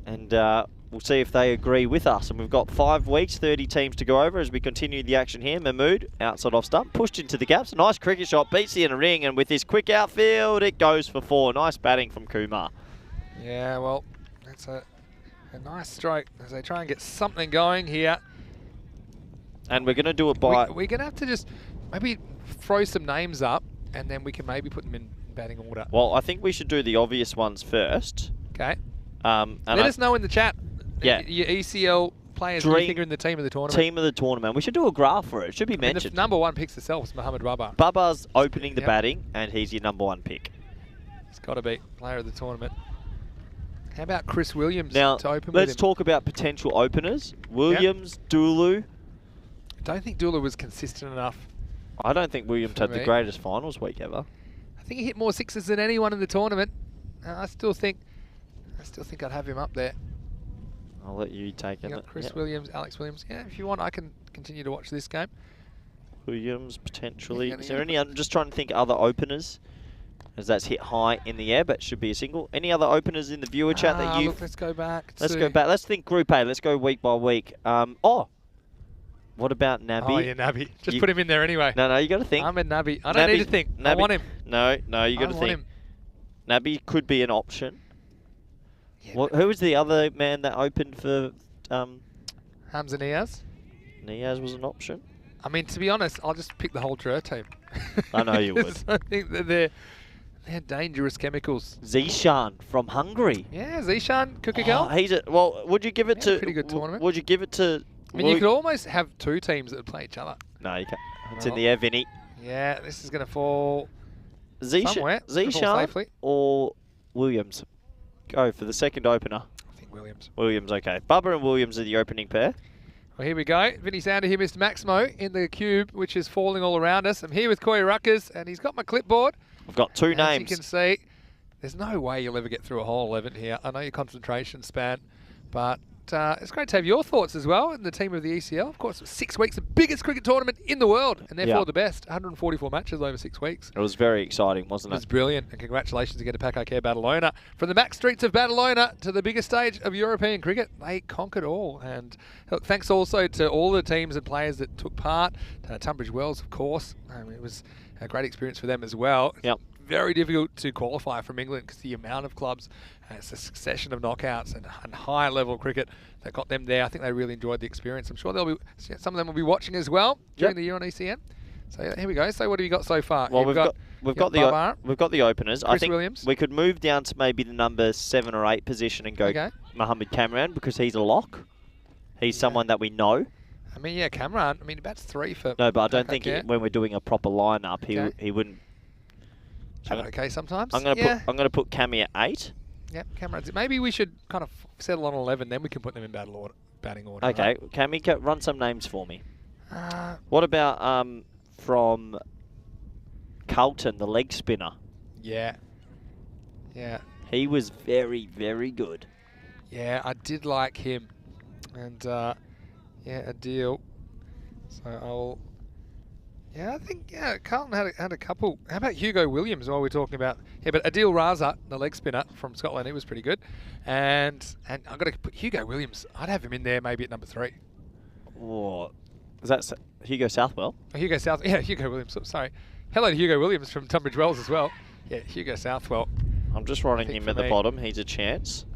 S3: And we'll see if they agree with us. And we've got 5 weeks, 30 teams to go over as we continue the action here. Mahmood, outside off stump, pushed into the gaps. Nice cricket shot, beats the inner ring. And with his quick outfield, it goes for 4. Nice batting from Kumar.
S4: Yeah, well, that's a nice stroke as they try and get something going here.
S3: And we're going to do it by...
S4: We're going to have to just maybe throw some names up and then we can maybe put them in batting order.
S3: Well, I think we should do the obvious ones first.
S4: Okay.
S3: And
S4: Let us know in the chat.
S3: Yeah.
S4: Your ECL players you think are in the team of the tournament.
S3: Team of the tournament. We should do a graph for it. It should be mentioned.
S4: The number 1 picks itself is Mohammed Rabah.
S3: Bubba's opening the batting, and he's your number 1 pick.
S4: It's got to be player of the tournament. How about Chris Williams
S3: Now,
S4: to open
S3: let's
S4: with him?
S3: talk about potential openers. Williams, Dulu.
S4: I don't think Dula was consistent enough.
S3: I don't think Williams had the
S4: me.
S3: greatest finals week ever.
S4: I think he hit more sixes than anyone in the tournament. I still think I'd have him up there.
S3: I'll let you take
S4: You
S3: it.
S4: got Chris
S3: Yep.
S4: Williams, Alex Williams. Yeah, if you want, I can continue to watch this game.
S3: Williams, potentially.
S4: Yeah,
S3: Is there any... I'm just trying to think other openers, as that's hit high in the air, but should be a single. Any other openers in the viewer chat that you...
S4: Look, let's go back.
S3: Let's go back. Let's think Group A. Let's go week by week. What about Nabi?
S4: Oh, yeah, Nabi. Just
S3: You-
S4: put him in there anyway.
S3: No, you got to think.
S4: Ahmed Nabi. I don't need to think. I want him.
S3: No, you got to
S4: I want
S3: think.
S4: him.
S3: Nabi could be an option.
S4: Yeah,
S3: Who was the other man that opened for
S4: Hamza Niaz.
S3: Niaz was an option?
S4: I mean, to be honest, I'll just pick the whole Trur team.
S3: I know you would.
S4: I think that they're dangerous chemicals.
S3: Zishan from Hungary.
S4: Yeah, Zishan, Kukagel.
S3: Would you give it
S4: He had a
S3: to...
S4: pretty good tournament.
S3: Would you give it to...
S4: I mean, you could almost have 2 teams that would play each other.
S3: No, you can't. It's in the air, Vinny.
S4: Yeah, this is going to fall somewhere. It's gonna fall
S3: Zishan
S4: safely.
S3: or Williams? Go for the second opener.
S4: I think Williams.
S3: Williams, okay. Bubba and Williams are the opening pair.
S4: Well, here we go. Vinny Sander here, Mr. Maximo, in the cube, which is falling all around us. I'm here with Corey Ruckers, and he's got my clipboard.
S3: I've got 2
S4: As
S3: names.
S4: you can see, there's no way you'll ever get through a whole 11 here. I know your concentration span, but it's great to have your thoughts as well in the team of the ECL. Of course, 6 weeks, the biggest cricket tournament in the world, and therefore the best. 144 matches over 6 weeks.
S3: It was very exciting, wasn't
S4: It
S3: it?
S4: was brilliant, and congratulations again to Pack I Care Badalona. From the back streets of Badalona to the biggest stage of European cricket, they conquered all. And look, thanks also to all the teams and players that took part. Tunbridge Wells, of course. It was a great experience for them as well.
S3: Yep.
S4: Very difficult to qualify from England because the amount of clubs, it's a succession of knockouts and high level cricket that got them there. I think they really enjoyed the experience. I'm sure some of them will be watching as well during the year on ECN. So here we go. So what have you got so far?
S3: Well, we've got the openers.
S4: Chris
S3: I think
S4: Williams.
S3: we could move down to maybe the number 7 or 8 position and go Mohammed Kamran because he's a lock. He's someone that we know.
S4: I mean, yeah, Kamran. I mean, he bats 3 for.
S3: No, but I don't
S4: Pack
S3: think when we're doing a proper lineup, he wouldn't.
S4: Okay, sometimes.
S3: I'm going to put Cammy at 8.
S4: Yep, Cameron's. Maybe we should kind of settle on 11, then we can put them in batting order.
S3: Okay,
S4: Right?
S3: Cammy, run some names for me. What about from Carlton, the leg spinner?
S4: Yeah.
S3: He was very, very good.
S4: Yeah, I did like him. And, a deal. So I'll... Yeah, I think, Carlton had a couple. How about Hugo Williams while we're talking about... Yeah, but Adil Raza, the leg spinner from Scotland, he was pretty good. And I've got to put Hugo Williams. I'd have him in there maybe at number 3.
S3: Oh, is that Hugo Southwell?
S4: Oh, Hugo Williams. Sorry. Hello to Hugo Williams from Tunbridge Wells as well. Yeah, Hugo Southwell.
S3: I'm just writing him at the
S4: me.
S3: bottom. He's a chance.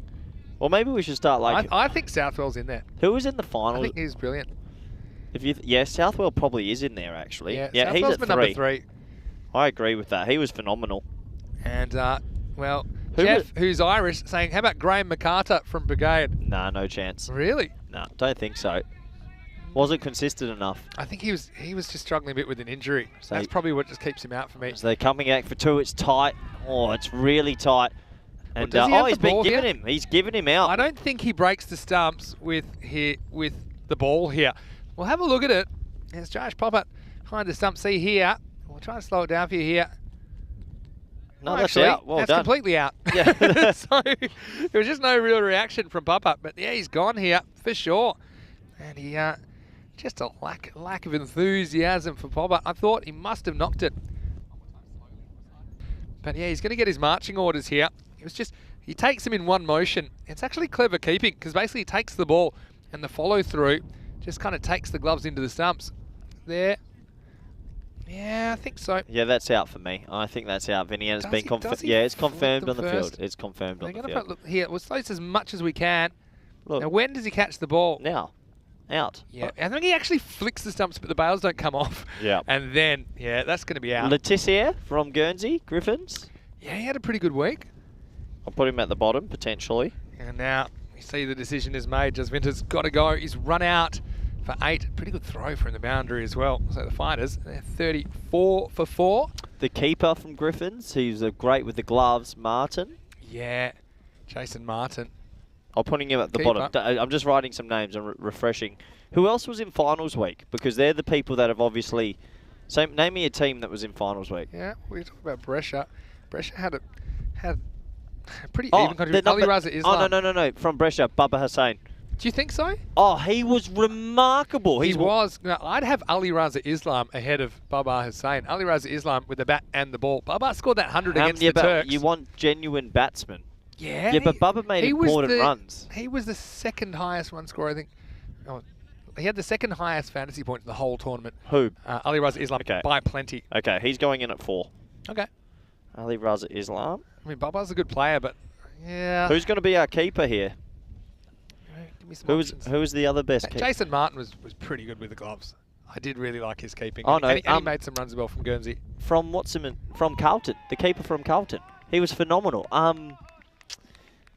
S3: Or maybe we should start like...
S4: I think Southwell's in there.
S3: Who was in the
S4: I
S3: final?
S4: think he's brilliant.
S3: Yeah, Southwell probably is in there, actually.
S4: Yeah,
S3: he's
S4: Southwell's
S3: at
S4: been
S3: 3.
S4: number 3.
S3: I agree with that. He was phenomenal.
S4: And, well,
S3: Who
S4: Jeff, who's Irish, saying, how about Graham McCarter from Brigade?
S3: Nah, no chance.
S4: Really?
S3: Nah, don't think so. Wasn't consistent enough.
S4: I think he was just struggling a bit with an injury. So that's
S3: So-
S4: probably what just keeps him out for me.
S3: So they're coming back for 2. It's tight. Oh, it's really tight. And
S4: does he have
S3: he's
S4: the
S3: been
S4: ball
S3: giving
S4: here?
S3: him. He's giving him out.
S4: I don't think he breaks the stumps with the ball here. We'll have a look at it. There's Josh Poppert behind the stump. See here. We'll try and slow it down for you here.
S3: No,
S4: Oh,
S3: that's
S4: actually,
S3: out. Well
S4: that's
S3: done.
S4: completely out.
S3: Yeah.
S4: So there was just no real reaction from Poppert. But yeah, he's gone here for sure. And he just a lack of enthusiasm for Poppert. I thought he must have knocked it. But yeah, he's going to get his marching orders here. It was just, he takes him in one motion. It's actually clever keeping because basically he takes the ball and the follow through just kind of takes the gloves into the stumps. There. Yeah, I think so.
S3: Yeah, that's out for me. I think that's out, Vinny, and it's been confirmed. Yeah, it's confirmed on the field. It's confirmed on the field.
S4: Look here, we'll slow this as much as we can.
S3: Look.
S4: Now, when does he catch the ball?
S3: Now. Out.
S4: Yeah, I think he actually flicks the stumps, but the bails don't come off.
S3: Yeah.
S4: And then, yeah, that's going to be out.
S3: Letitia from Guernsey, Griffins.
S4: Yeah, he had a pretty good week.
S3: I'll put him at the bottom, potentially.
S4: And now we see the decision is made. Jasvinta's got to go. He's run out for 8. Pretty good throw from the boundary as well. So the fighters, they're 34 for 4.
S3: The keeper from Griffins, he's great with the gloves, Martin.
S4: Yeah, Jason Martin.
S3: I'm putting him at the
S4: Keeper.
S3: bottom. I'm just writing some names and refreshing. Who else was in finals week? Because they're the people that have obviously... So name me a team that was in finals week.
S4: Yeah, we talk about Brescia. Brescia had a pretty
S3: Oh,
S4: even contribution. Ali Raza Islam.
S3: Oh, no. From Brescia, Baba Hussein.
S4: Do you think so?
S3: Oh, he was remarkable.
S4: He was. Now, I'd have Ali Raza Islam ahead of Baba Hussein. Ali Raza Islam with the bat and the ball. Baba scored that 100 against the Turks.
S3: You want genuine batsmen.
S4: Yeah.
S3: Yeah, but Baba made important runs.
S4: He was the second highest run scorer, I think. Oh, he had the second highest fantasy point in the whole tournament.
S3: Who?
S4: Ali Raza Islam by plenty.
S3: Okay, he's going in at 4.
S4: Okay.
S3: Ali Raza Islam.
S4: I mean, Baba's a good player, but yeah.
S3: Who's going to be our keeper here?
S4: Give me some
S3: Who
S4: options.
S3: was the other best keeper?
S4: Jason Martin was pretty good with the gloves. I did really like his keeping.
S3: Oh,
S4: and
S3: no,
S4: he made some runs as well from Guernsey.
S3: From from Carlton. The keeper from Carlton. He was phenomenal.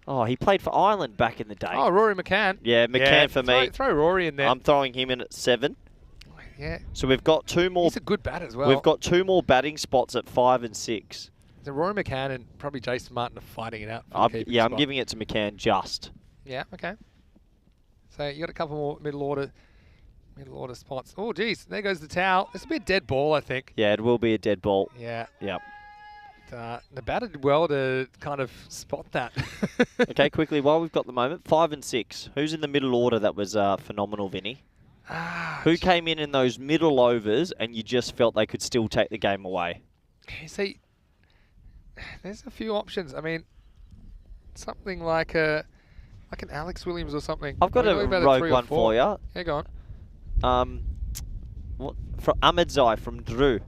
S3: Oh, he played for Ireland back in the day.
S4: Oh, Rory McCann.
S3: Yeah, McCann for me.
S4: Throw Rory in there.
S3: I'm throwing him in at 7.
S4: Yeah.
S3: So we've got 2 more.
S4: He's a good bat as well.
S3: We've got 2 more batting spots at 5 and 6.
S4: So Rory McCann and probably Jason Martin are fighting it out. For the keeping
S3: I'm
S4: spot.
S3: giving it to McCann just.
S4: Yeah. Okay. So you got a couple more middle order spots. Oh, geez, there goes the towel. This will be a dead ball, I think.
S3: Yeah, it will be a dead ball.
S4: Yeah.
S3: Yep.
S4: The batter did well to kind of spot that.
S3: Okay, quickly, while we've got the moment, 5 and 6. Who's in the middle order that was phenomenal, Vinny? Who came in those middle overs and you just felt they could still take the game away?
S4: You see, there's a few options. I mean, something like an Alex Williams or something.
S3: I've got a rogue one for you.
S4: Yeah, go on.
S3: From Ahmedzai from Drew.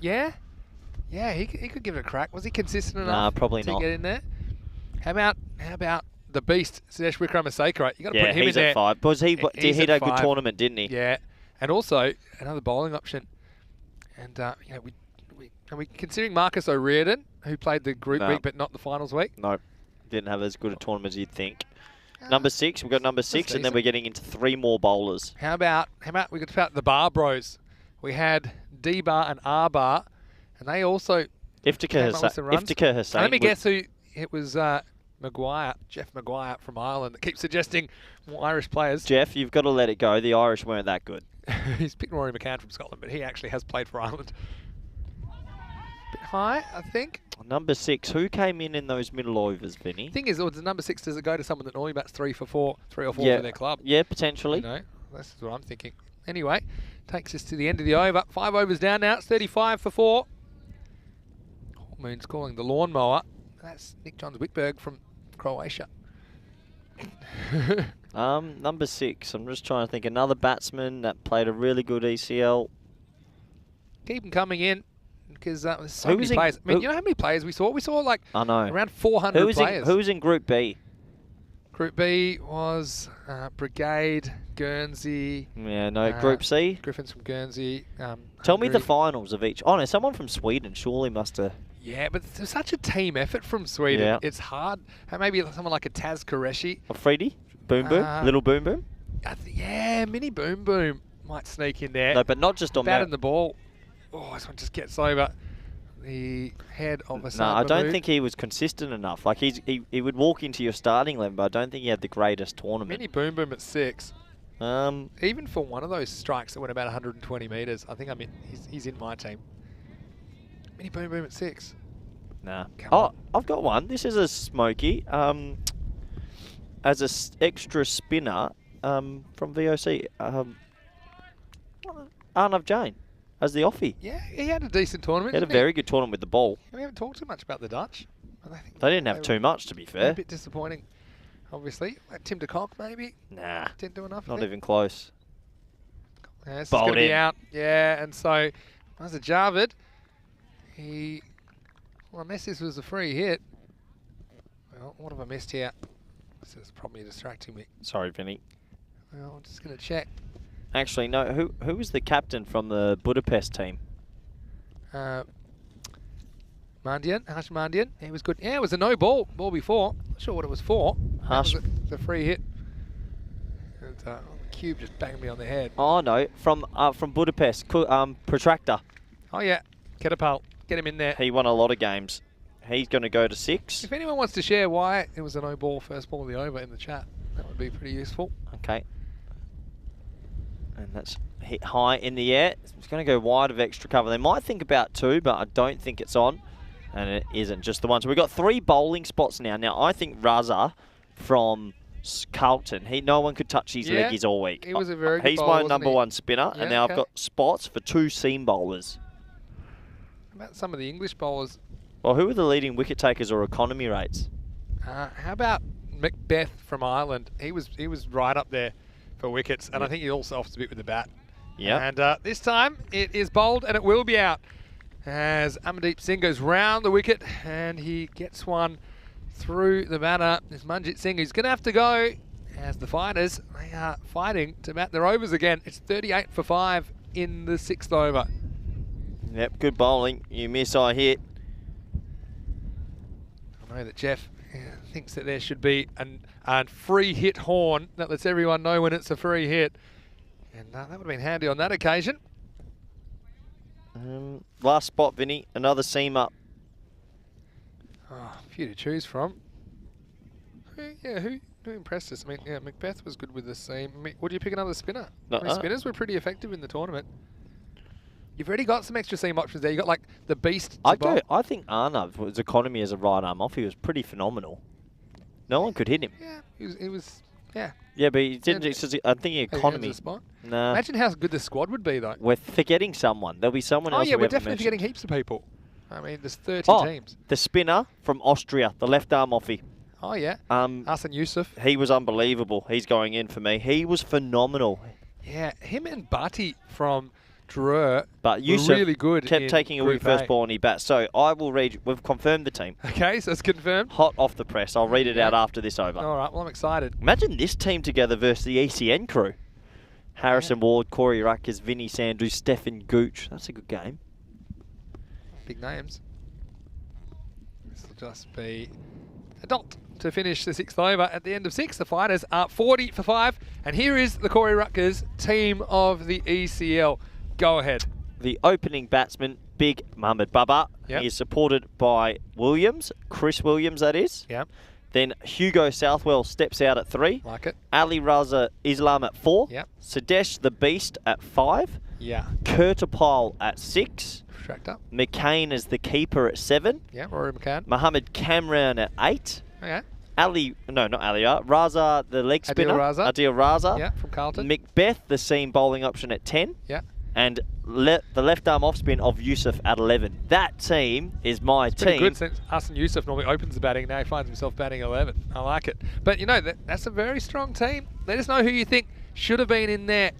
S4: Yeah? Yeah, he could give it a crack. Was he consistent enough
S3: Nah, probably
S4: to
S3: not.
S4: get in there? How about the beast, Sudesh Wickramaseko? You got to put him
S3: he's
S4: in there.
S3: at 5. Because he had a good
S4: 5.
S3: tournament, didn't he?
S4: Yeah, and also another bowling option. And we considering Marcus O'Riordan, who played the group week but not the finals week.
S3: No, didn't have as good a tournament as you'd think. Number 6, we've got number 6, and then we're getting into 3 more bowlers.
S4: How about we could about the Bar Bros? We had D Bar and R Bar, and they also
S3: Iftikhar Hussain.
S4: Let me guess who it was. Jeff Maguire from Ireland, that keeps suggesting more Irish players.
S3: Jeff, you've got to let it go. The Irish weren't that good.
S4: He's picked Rory McCann from Scotland, but he actually has played for Ireland. Bit high, I think.
S3: Number 6, who came in those middle overs, Vinny?
S4: Thing is, the number 6, does it go to someone that normally bats 3 or 4 for their club?
S3: Yeah, potentially.
S4: You know, that's what I'm thinking. Anyway, takes us to the end of the over. 5 overs down now. It's 35 for 4. Moon's calling the lawnmower. That's Nick Johns Wickberg from Croatia.
S3: Number 6. I'm just trying to think. Another batsman that played a really good ECL.
S4: Keep them coming in because there's so many players. I mean, you know how many players we saw? We saw like around 400 players.
S3: Who was in Group B?
S4: Group B was Brigade, Guernsey.
S3: Yeah, no, Group C.
S4: Griffins from Guernsey.
S3: Tell me the
S4: Hungary.
S3: finals of each. Oh, no, someone from Sweden surely must have.
S4: Yeah, but there's such a team effort from Sweden.
S3: Yeah.
S4: It's hard. Maybe someone like a Taz Qureshi.
S3: Afridi? Boom Boom? Little Boom Boom?
S4: Yeah, Mini Boom Boom might sneak in there.
S3: No, but not just on
S4: Batting the ball. Oh, this one just gets over the head of a
S3: No, I don't think he was consistent enough. Like he would walk into your starting 11, but I don't think he had the greatest tournament.
S4: Mini Boom Boom at 6. Even for one of those strikes that went about 120 metres, I think he's in my team. Mini Boom Boom at 6.
S3: Nah.
S4: Come
S3: Oh,
S4: on.
S3: I've got one. This is a smoky. As an extra spinner from VOC, Arnav Jain as the offie.
S4: Yeah, he had a decent tournament.
S3: He had a
S4: didn't he?
S3: very good tournament with the ball.
S4: We haven't talked too much about the Dutch. I think
S3: They didn't have
S4: were
S3: too much, to be
S4: A
S3: fair.
S4: bit disappointing, obviously. Tim de Kock, maybe.
S3: Nah,
S4: Didn't do enough. I
S3: not
S4: think.
S3: even close.
S4: Yeah, this is
S3: Bowled
S4: going to be
S3: in.
S4: out. Yeah, and so as a Jarvid, well, unless this was a free hit. Well, what have I missed here? This is probably distracting me.
S3: Sorry, Vinny.
S4: Well, I'm just going to check.
S3: Actually, no. Who was the captain from the Budapest team?
S4: Mandian, Harsh Mandian. He was good. Yeah, it was a no ball before. Not sure what it was for.
S3: Harsh.
S4: That was the free hit. And, the cube just banged me on the head.
S3: Oh no, from Budapest. Protractor.
S4: Oh yeah, Ketapal. Get him in there.
S3: He won a lot of games. He's going to go to 6.
S4: If anyone wants to share why it was a no ball first ball of the over in the chat, that would be pretty useful.
S3: Okay. And that's hit high in the air. It's going to go wide of extra cover. They might think about 2, but I don't think it's on. And it isn't, just the one. So we've got 3 bowling spots now. Now, I think Raza from Carlton, no one could touch his leggies all week.
S4: He was a very good
S3: He's
S4: bowler,
S3: my
S4: wasn't
S3: number
S4: he?
S3: 1 spinner.
S4: Yeah,
S3: and now
S4: okay.
S3: I've got spots for 2 seam bowlers.
S4: How about some of the English bowlers?
S3: Well, who are the leading wicket takers or economy rates?
S4: How about Macbeth from Ireland? He was right up there for wickets, and I think he also offs a bit with the bat.
S3: Yeah.
S4: And this time it is bowled, and it will be out as Amandeep Singh goes round the wicket, and he gets one through the batter. It's Manjit Singh who's going to have to go as the fighters, they are fighting to bat their overs again. It's 38 for 5 in the 6th over.
S3: Yep, good bowling. You miss, I hit.
S4: I know that Jeff thinks that there should be a free hit horn that lets everyone know when it's a free hit. And that would have been handy on that occasion.
S3: Last spot, Vinny. Another seam up.
S4: Oh, a few to choose from. Who impressed us? I mean, yeah, Macbeth was good with the seam. Would you pick another spinner? I mean, spinners were pretty effective in the tournament. You've already got some extra seam options there. You got like the beast.
S3: I think Arnav's economy as a right arm off, he was pretty phenomenal. No one could hit him.
S4: Yeah, he was. Yeah.
S3: Yeah, but he didn't. I think
S4: He
S3: economy.
S4: earns a spot.
S3: Nah.
S4: Imagine how good the squad would be, though.
S3: We're forgetting someone. There'll be someone
S4: Oh
S3: else.
S4: yeah,
S3: we
S4: we're
S3: haven't
S4: definitely
S3: mentioned.
S4: getting heaps of people. I mean, there's 30
S3: Oh,
S4: teams.
S3: the spinner from Austria, the left arm offie.
S4: Oh yeah. Hassan Yusuf.
S3: He was unbelievable. He's going in for me. He was phenomenal.
S4: Yeah, him and Bati from Dreux
S3: But
S4: were
S3: Yusuf
S4: really good.
S3: kept
S4: in
S3: taking a wee
S4: Group
S3: first
S4: A.
S3: ball and he bat. So I will read. We've confirmed the team.
S4: Okay, so it's confirmed.
S3: Hot off the press. I'll read it out after this over.
S4: All right, well, I'm excited.
S3: Imagine this team together versus the ECN crew. Harrison Ward, Corey Ruckers, Vinny Sandhu, Stefan Gooch. That's a good game.
S4: Big names. This will just be a dot to finish the 6th over. At the end of 6, the fighters are 40 for 5. And here is the Corey Ruckers team of the ECL. Go ahead.
S3: The opening batsman, Big Mohamed Baba.
S4: Yep.
S3: He is supported by Williams, Chris Williams that is.
S4: Yeah,
S3: Then Hugo Southwell steps out at 3.
S4: like it.
S3: Ali Raza Islam at 4.
S4: Yep.
S3: Sadesh the Beast at 5.
S4: Yeah.
S3: Kurtapal at 6.
S4: Tracked up.
S3: McCain as the keeper at 7.
S4: Yeah, Rory McCann.
S3: Mohammed Kamran at 8.
S4: Okay.
S3: Raza the leg spinner. Adil Raza.
S4: Yeah, from Carlton.
S3: Macbeth the seam bowling option at 10.
S4: Yeah.
S3: And the left arm off spin of Yusuf at 11. That team is my
S4: Pretty
S3: team.
S4: good since Hassan Yusuf normally opens the batting. Now he finds himself batting 11. I like it. But, you know, that's a very strong team. Let us know who you think should have been in there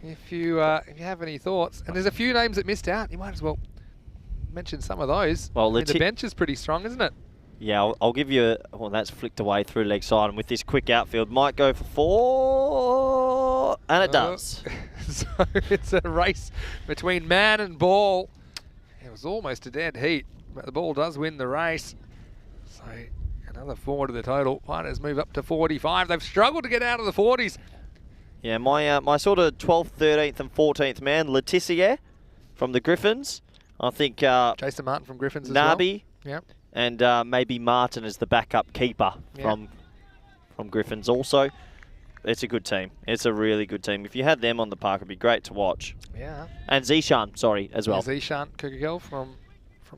S4: if you have any thoughts. And there's a few names that missed out. You might as well mention some of those.
S3: Well,
S4: I mean, the bench is pretty strong, isn't it?
S3: Yeah, I'll give you well, that's flicked away through leg side, and with this quick outfield, might go for 4, and it does.
S4: So it's a race between man and ball. It was almost a dead heat, but the ball does win the race. So another 4 to the total. Fighters move up to 45. They've struggled to get out of the 40s.
S3: Yeah, my sort of 12th, 13th and 14th man, Letitia from the Griffins. I think
S4: Jason Martin from Griffins as well.
S3: Nabi.
S4: Yep.
S3: And maybe Martin as the backup keeper from Griffins also. It's a good team. It's a really good team. If you had them on the park, it'd be great to watch.
S4: Yeah.
S3: And Zishan, sorry, as well.
S4: Yeah, Zishan Kukagel from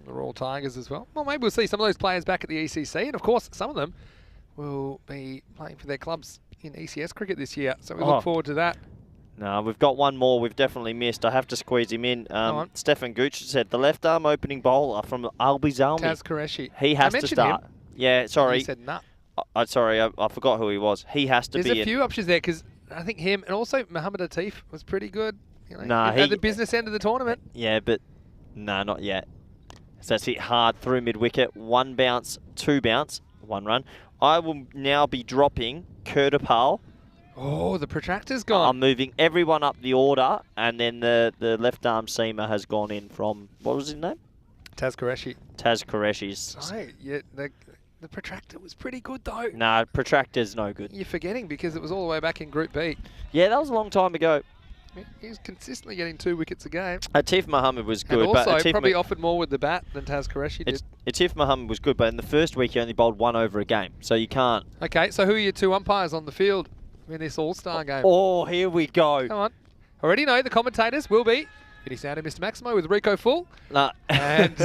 S4: the Royal Tigers as well. Well, maybe we'll see some of those players back at the ECC. And, of course, some of them will be playing for their clubs in ECS cricket this year. So we look forward to that.
S3: No, we've got one more we've definitely missed. I have to squeeze him in. Stefan Gooch said the left arm opening bowler from Albi Zalmi.
S4: Taz Qureshi.
S3: He has to start.
S4: Him.
S3: Yeah, sorry.
S4: He said nah.
S3: Sorry, I forgot who he was. He has to be
S4: There's a few options there because I think him and also Mohammed Atif was pretty good. You know,
S3: nah,
S4: at the business end of the tournament.
S3: Yeah, but no, not yet. So that's hit hard through mid-wicket. 1 bounce, 2 bounce, 1 run. I will now be dropping Kurtapal.
S4: Oh, the protractor's gone.
S3: I'm moving everyone up the order, and then the left arm seamer has gone in from, what was his name?
S4: Taz Qureshi.
S3: Taz Qureshi's.
S4: Oh, yeah, the protractor was pretty good though.
S3: Nah, protractor's no good.
S4: You're forgetting because it was all the way back in Group B.
S3: Yeah, that was a long time ago.
S4: He was consistently getting 2 wickets a game.
S3: Atif Muhammad was good,
S4: And also,
S3: but Atif
S4: probably offered more with the bat than Taz Qureshi did.
S3: Atif Muhammad was good, but in the first week he only bowled 1 over a game, so you can't.
S4: Okay, so who are your 2 umpires on the field in this All-Star game?
S3: Oh, here we go.
S4: Come on. Already know the commentators will be Vinny Sound and Mr. Maximo with Rico Full.
S3: Nah.
S4: And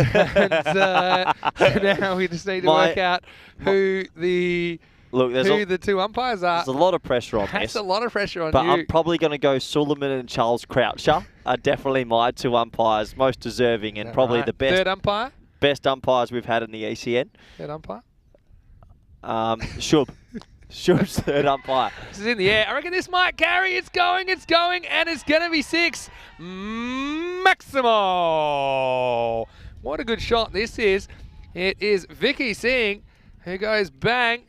S4: now we just need to work out who the 2 umpires are.
S3: There's a lot of pressure on this.
S4: That's a lot of pressure on
S3: but
S4: you.
S3: I'm probably going to go Suleiman and Charles Croucher are definitely my 2 umpires, most deserving and probably the best.
S4: 3rd umpire?
S3: Best umpires we've had in the ECN.
S4: 3rd umpire?
S3: Shub. Shub's 3rd umpire.
S4: This is in the air. I reckon this might carry. It's going, and it's going to be 6. Maximo. What a good shot this is. It is Vicky Singh who goes bang.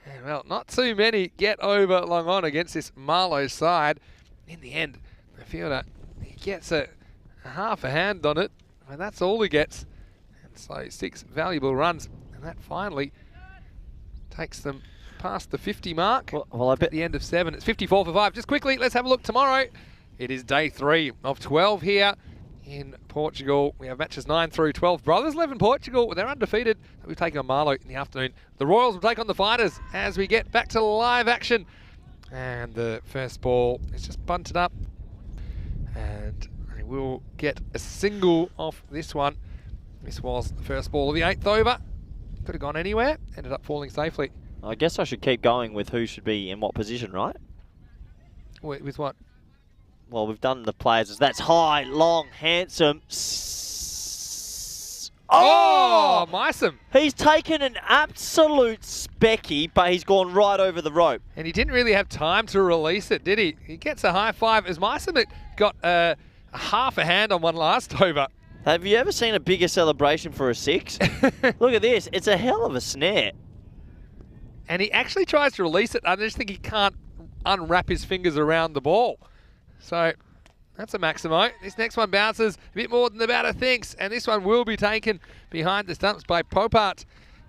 S4: And, well, not too many get over long on against this Marlow side. In the end, the fielder, he gets a half a hand on it, and that's all he gets. And so 6 valuable runs, and that finally takes them past the 50 mark.
S3: Well, I bet
S4: at the end of 7. It's 54 for 5. Just quickly, let's have a look tomorrow. It is day 3 of 12 here in Portugal. We have matches 9 through 12. Brothers live in Portugal. They're undefeated. We've taken on Marlow in the afternoon. The Royals will take on the Fighters as we get back to live action. And the first ball is just bunted up. And they will get a single off this one. This was the first ball of the 8th over. Could have gone anywhere. Ended up falling safely.
S3: I guess I should keep going with who should be in what position, right?
S4: With what?
S3: Well, we've done the players. That's high, long, handsome.
S4: Oh, Mysom.
S3: He's taken an absolute specky, but he's gone right over the rope.
S4: And he didn't really have time to release it, did he? He gets a high 5 as Mysom got a half a hand on one last over.
S3: Have you ever seen a bigger celebration for a 6? Look at this. It's a hell of a snare.
S4: And he actually tries to release it. I just think he can't unwrap his fingers around the ball. So that's a Maximo. This next one bounces a bit more than the batter thinks. And this one will be taken behind the stumps by Popart.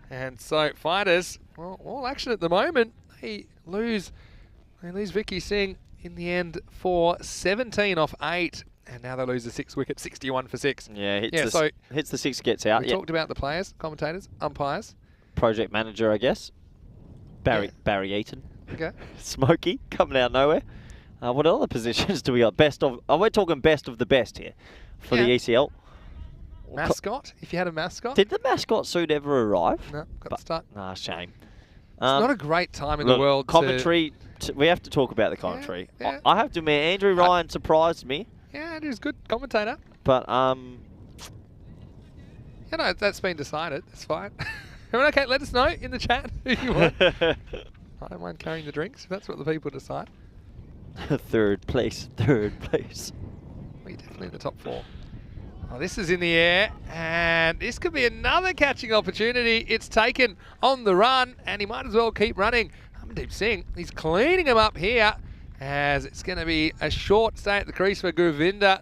S4: And so Fighters, well, all action at the moment. They lose Vicky Singh in the end for 17 off 8. And now they lose the 6 wicket, 61 for 6.
S3: Yeah, hits the 6, gets out.
S4: We talked about the players, commentators, umpires.
S3: Project manager, I guess. Barry Eaton.
S4: Okay.
S3: Smokey, coming out of nowhere. What other positions do we got? Best of... Oh, we're talking best of the best here for the ECL.
S4: Mascot, if you had a mascot.
S3: Did the mascot suit ever arrive?
S4: No, got stuck.
S3: Nah, shame.
S4: It's not a great time in the world
S3: commentary, we have to talk about the commentary.
S4: Yeah.
S3: I have to admit, Andrew Ryan surprised me.
S4: Yeah, Andrew's a good commentator.
S3: But,
S4: you know, that's been decided. It's fine. Okay, let us know in the chat who you want. I don't mind carrying the drinks if that's what the people decide.
S3: Third place.
S4: We're definitely in the top 4. Oh, this is in the air, and this could be another catching opportunity. It's taken on the run, and he might as well keep running. Amandeep Singh, he's cleaning him up here, as it's going to be a short stay at the crease for Govinda,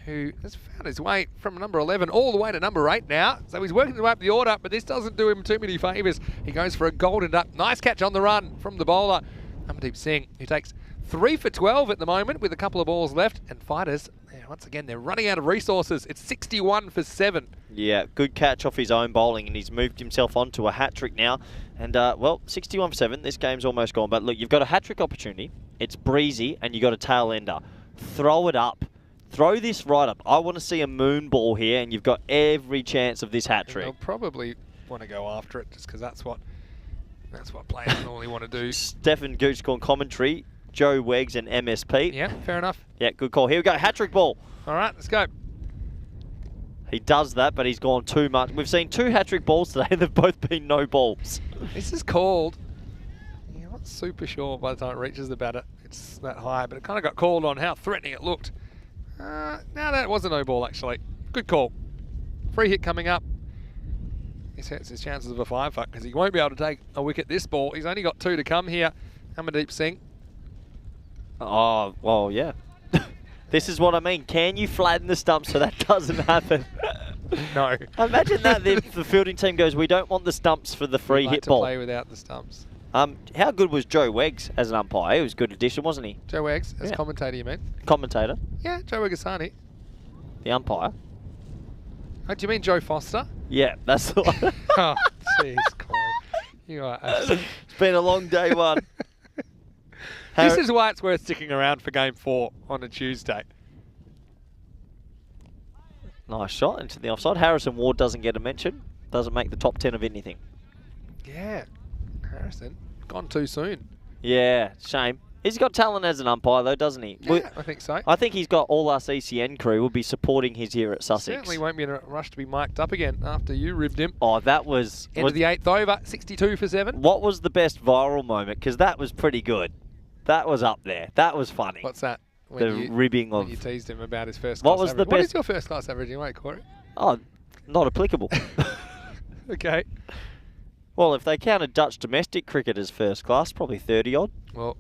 S4: who has found his way from number 11 all the way to number 8 now. So he's working his way up the order, but this doesn't do him too many favours. He goes for a golden duck. Nice catch on the run from the bowler, Amandeep Singh, who takes 3 for 12 at the moment with a couple of balls left. And fighters, once again, they're running out of resources. It's 61 for 7.
S3: Yeah, good catch off his own bowling, and he's moved himself on to a hat-trick now. And, well, 61 for 7, this game's almost gone. But look, you've got a hat-trick opportunity. It's breezy, and you've got a tail-ender. Throw it up. Throw this right up. I want to see a moon ball here, and you've got every chance of this hat-trick.
S4: They'll probably want to go after it, just because that's what players normally want to do.
S3: Stefan Gooch on commentary. Joe Weggs and MSP.
S4: Yeah, fair enough.
S3: Yeah, good call. Here we go, hat-trick ball.
S4: All right, let's go.
S3: He does that, but he's gone too much. We've seen 2 hat-trick balls today. They've both been no balls. This
S4: is called. You're not super sure by the time it reaches the batter. It's that high, but it kind of got called on how threatening it looked. No, that was a no ball, actually. Good call. Free hit coming up. He sets his chances of a 5-fuck because he won't be able to take a wicket this ball. He's only got 2 to come here. Amandeep Singh.
S3: Oh, well, yeah. This is what I mean. Can you flatten the stumps so that doesn't happen?
S4: No.
S3: Imagine that the fielding team goes, we don't want the stumps for the free hit ball.
S4: Play without the stumps.
S3: How good was Joe Weggs as an umpire? He was a good addition, wasn't he?
S4: Joe Weggs, as commentator, you mean?
S3: Commentator?
S4: Yeah, Joe Weggasani.
S3: The umpire?
S4: Oh, do you mean Joe Foster?
S3: Yeah, that's the one.
S4: Oh, jeez, Corey. You are
S3: It's been a long day one.
S4: This is why it's worth sticking around for Game 4 on a Tuesday.
S3: Nice shot into the offside. Harrison Ward doesn't get a mention. Doesn't make the top 10 of anything.
S4: Yeah. Harrison, gone too soon.
S3: Yeah, shame. He's got talent as an umpire, though, doesn't he?
S4: Yeah, I think so.
S3: I think he's got all us ECN crew will be supporting his here at Sussex.
S4: Certainly won't be in a rush to be mic'd up again after you ribbed him.
S3: Oh, that was...
S4: End of the 8th over, 62 for 7.
S3: What was the best viral moment? Because that was pretty good. That was up there. That was funny.
S4: What's that?
S3: Ribbing of...
S4: When you teased him about his first
S3: what
S4: class
S3: was
S4: average.
S3: the best?
S4: What is your first class average anyway, Corey?
S3: Oh, not applicable.
S4: Okay.
S3: Well, if they counted Dutch domestic cricket as first class, probably 30 odd.
S4: Well,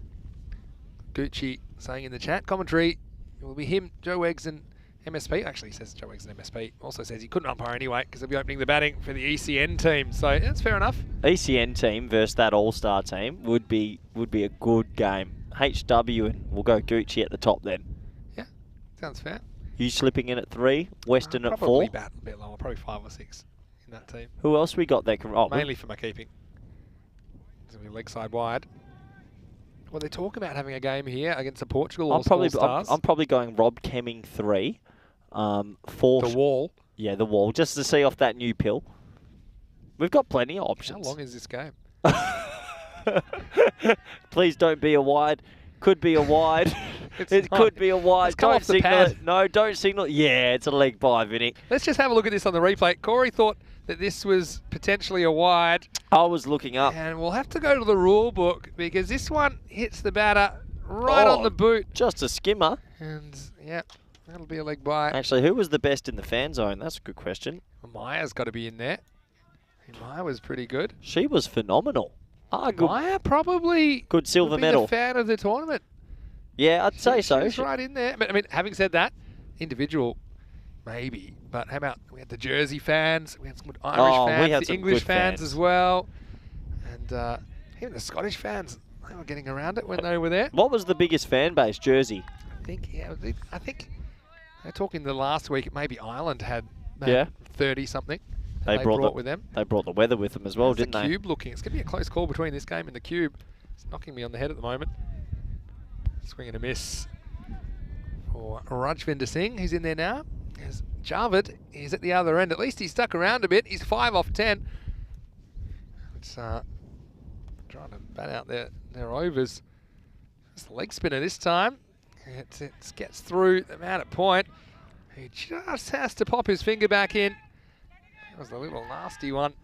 S4: Gucci saying in the chat commentary, it will be him, Joe Weggs and MSP. Actually, he says Joe Weggs and MSP. Also says he couldn't umpire anyway because he'll be opening the batting for the ECN team. So that's fair enough.
S3: ECN team versus that All-Star team would be a good game. HW and we'll go Gucci at the top then.
S4: Yeah, sounds fair.
S3: You slipping in at 3, Western at 4.
S4: Probably bat a bit lower, probably 5 or 6 in that team.
S3: Who else we got there?
S4: Mainly for my keeping. It's going to be leg side wide. Well, they talk about having a game here against the Portugal All-Stars.
S3: I'm probably going Rob Kemming 3. 4.
S4: The wall.
S3: Yeah, the wall, just to see off that new pill. We've got plenty of options.
S4: How long is this game?
S3: Please don't be a wide. Could be a wide. It could be a wide.
S4: Let's come
S3: Don't
S4: off the
S3: signal
S4: pad.
S3: it. No, don't signal. Yeah, it's a leg by, Vinny.
S4: Let's just have a look at this on the replay. Corey thought that this was potentially a wide.
S3: I was looking up.
S4: And we'll have to go to the rule book because this one hits the batter right on the boot.
S3: Just a skimmer.
S4: And, yeah, that'll be a leg by.
S3: Actually, who was the best in the fan zone? That's a good question.
S4: Maya's got to be in there. Maya was pretty good.
S3: She was phenomenal. Good.
S4: Maya probably
S3: good silver
S4: would be
S3: medal.
S4: The fan of the tournament.
S3: Yeah, I'd say so.
S4: She's right in there. But, I mean, having said that, individual, maybe. But how about we had the Jersey fans, we had some good Irish fans,
S3: we had
S4: the
S3: some
S4: English
S3: good
S4: fans as well, and even the Scottish fans. They were getting around it when they were there.
S3: What was the biggest fan base? Jersey.
S4: I think they're talking the last week. Maybe Ireland had 30 something.
S3: They brought
S4: with them.
S3: They brought the weather with them as well, didn't they?
S4: The cube looking. It's going to be a close call between this game and the cube. It's knocking me on the head at the moment. Swing and a miss for Rajvinder Singh, who's in there now. As Javed is at the other end. At least he's stuck around a bit. He's 5 off 10. It's trying to bat out their overs. It's the leg spinner this time. It gets through the man at point. He just has to pop his finger back in. That was a little nasty one.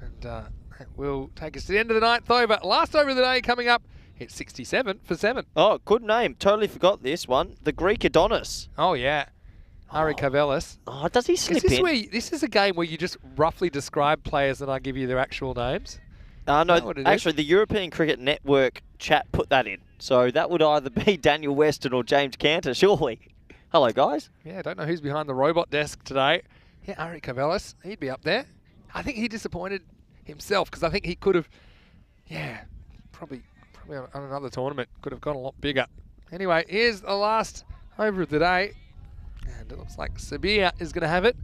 S4: And that will take us to the end of the 9th over. Last over of the day coming up. It's 67 for 7.
S3: Oh, good name. Totally forgot this one. The Greek Adonis.
S4: Oh, yeah. Ari Cavellis.
S3: Oh, does he slip
S4: Is this
S3: in?
S4: this is a game where you just roughly describe players and I give you their actual names?
S3: No,
S4: Is that what it is?
S3: actually, the European Cricket Network chat put that in. So that would either be Daniel Weston or James Cantor, surely. Hello, guys.
S4: Yeah, don't know who's behind the robot desk today. Yeah, Ari Cavellis, he'd be up there. I think he disappointed himself because I think he could have, probably on another tournament, could have gone a lot bigger. Anyway, here's the last over of the day. And it looks like Sabir is going to have it.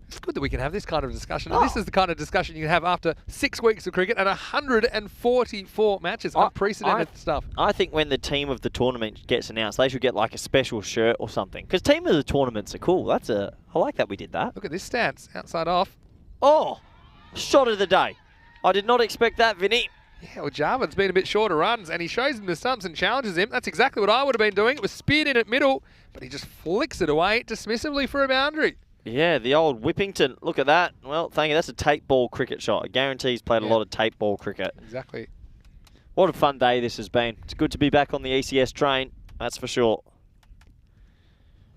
S4: It's good that we can have this kind of discussion. And this is the kind of discussion you can have after 6 weeks of cricket and 144 matches. Unprecedented stuff.
S3: I think when the team of the tournament gets announced, they should get like a special shirt or something. Because team of the tournaments are cool. I like that we did that.
S4: Look at this stance. Outside off.
S3: Oh, shot of the day. I did not expect that, Vinny.
S4: Yeah, well, Jarvin's been a bit short of runs, and he shows him the stumps and challenges him. That's exactly what I would have been doing. It was speared in at middle, but he just flicks it away dismissively for a boundary.
S3: Yeah, the old Whippington. Look at that. Well, thank you. That's a tape ball cricket shot. I guarantee he's played a lot of tape ball cricket.
S4: Exactly.
S3: What a fun day this has been. It's good to be back on the ECS train, that's for sure.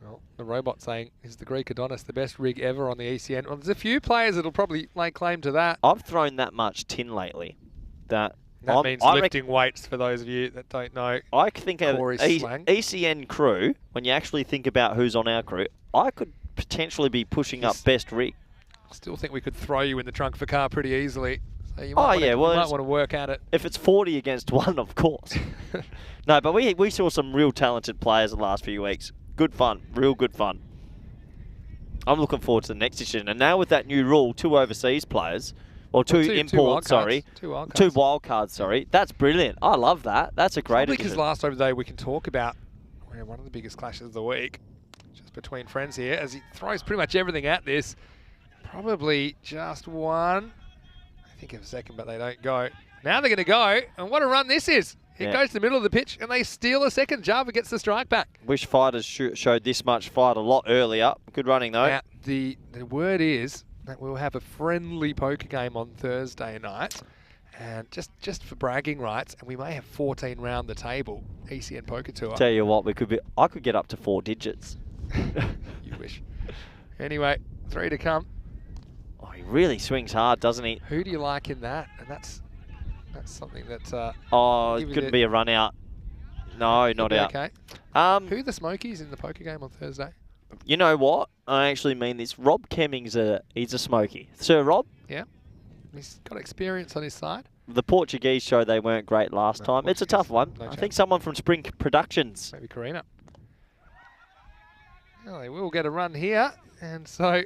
S4: Well, the robot saying, is the Greek Adonis the best rig ever on the ECN? Well, there's a few players that'll probably lay claim to that.
S3: I've thrown that much tin lately. That
S4: means lifting weights for those of you that don't know.
S3: I think of
S4: Corey's slang.
S3: ECN crew, when you actually think about who's on our crew, I could potentially be pushing up best rig.
S4: I still think we could throw you in the trunk of a car pretty easily. So you might might want to work at it.
S3: If it's 40 against 1, of course. No, but we saw some real talented players the last few weeks. Good fun, real good fun. I'm looking forward to the next decision. And now with that new rule, 2 overseas players, or two imports, sorry. 2 wildcards. 2 wildcards, sorry. That's brilliant. I love that. That's a great addition.
S4: Because last over the day we can talk about one of the biggest clashes of the week, just between friends here, as he throws pretty much everything at this. Probably just one. I think of a second, but they don't go. Now they're going to go, and what a run this is. It goes to the middle of the pitch, and they steal a second. Java gets the strike back.
S3: Wish fighters showed this much fight a lot earlier. Good running, though.
S4: Now, the word is that we'll have a friendly poker game on Thursday night, and just for bragging rights, and we may have 14 round the table ECN Poker Tour.
S3: Tell you what, I could get up to 4 digits.
S4: You wish. Anyway, 3 to come.
S3: Oh, he really swings hard, doesn't he?
S4: Who do you like in that? And that's something that.
S3: It couldn't be a run out. No, not out.
S4: Okay. Who are the Smokies in the poker game on Thursday?
S3: You know what? I actually mean this. Rob Kemming's he's a smoky. Sir Rob?
S4: Yeah. He's got experience on his side.
S3: The Portuguese show they weren't great last time. It's a tough one. I think someone from Spring Productions.
S4: Maybe Karina. Well, they will get a run here, and so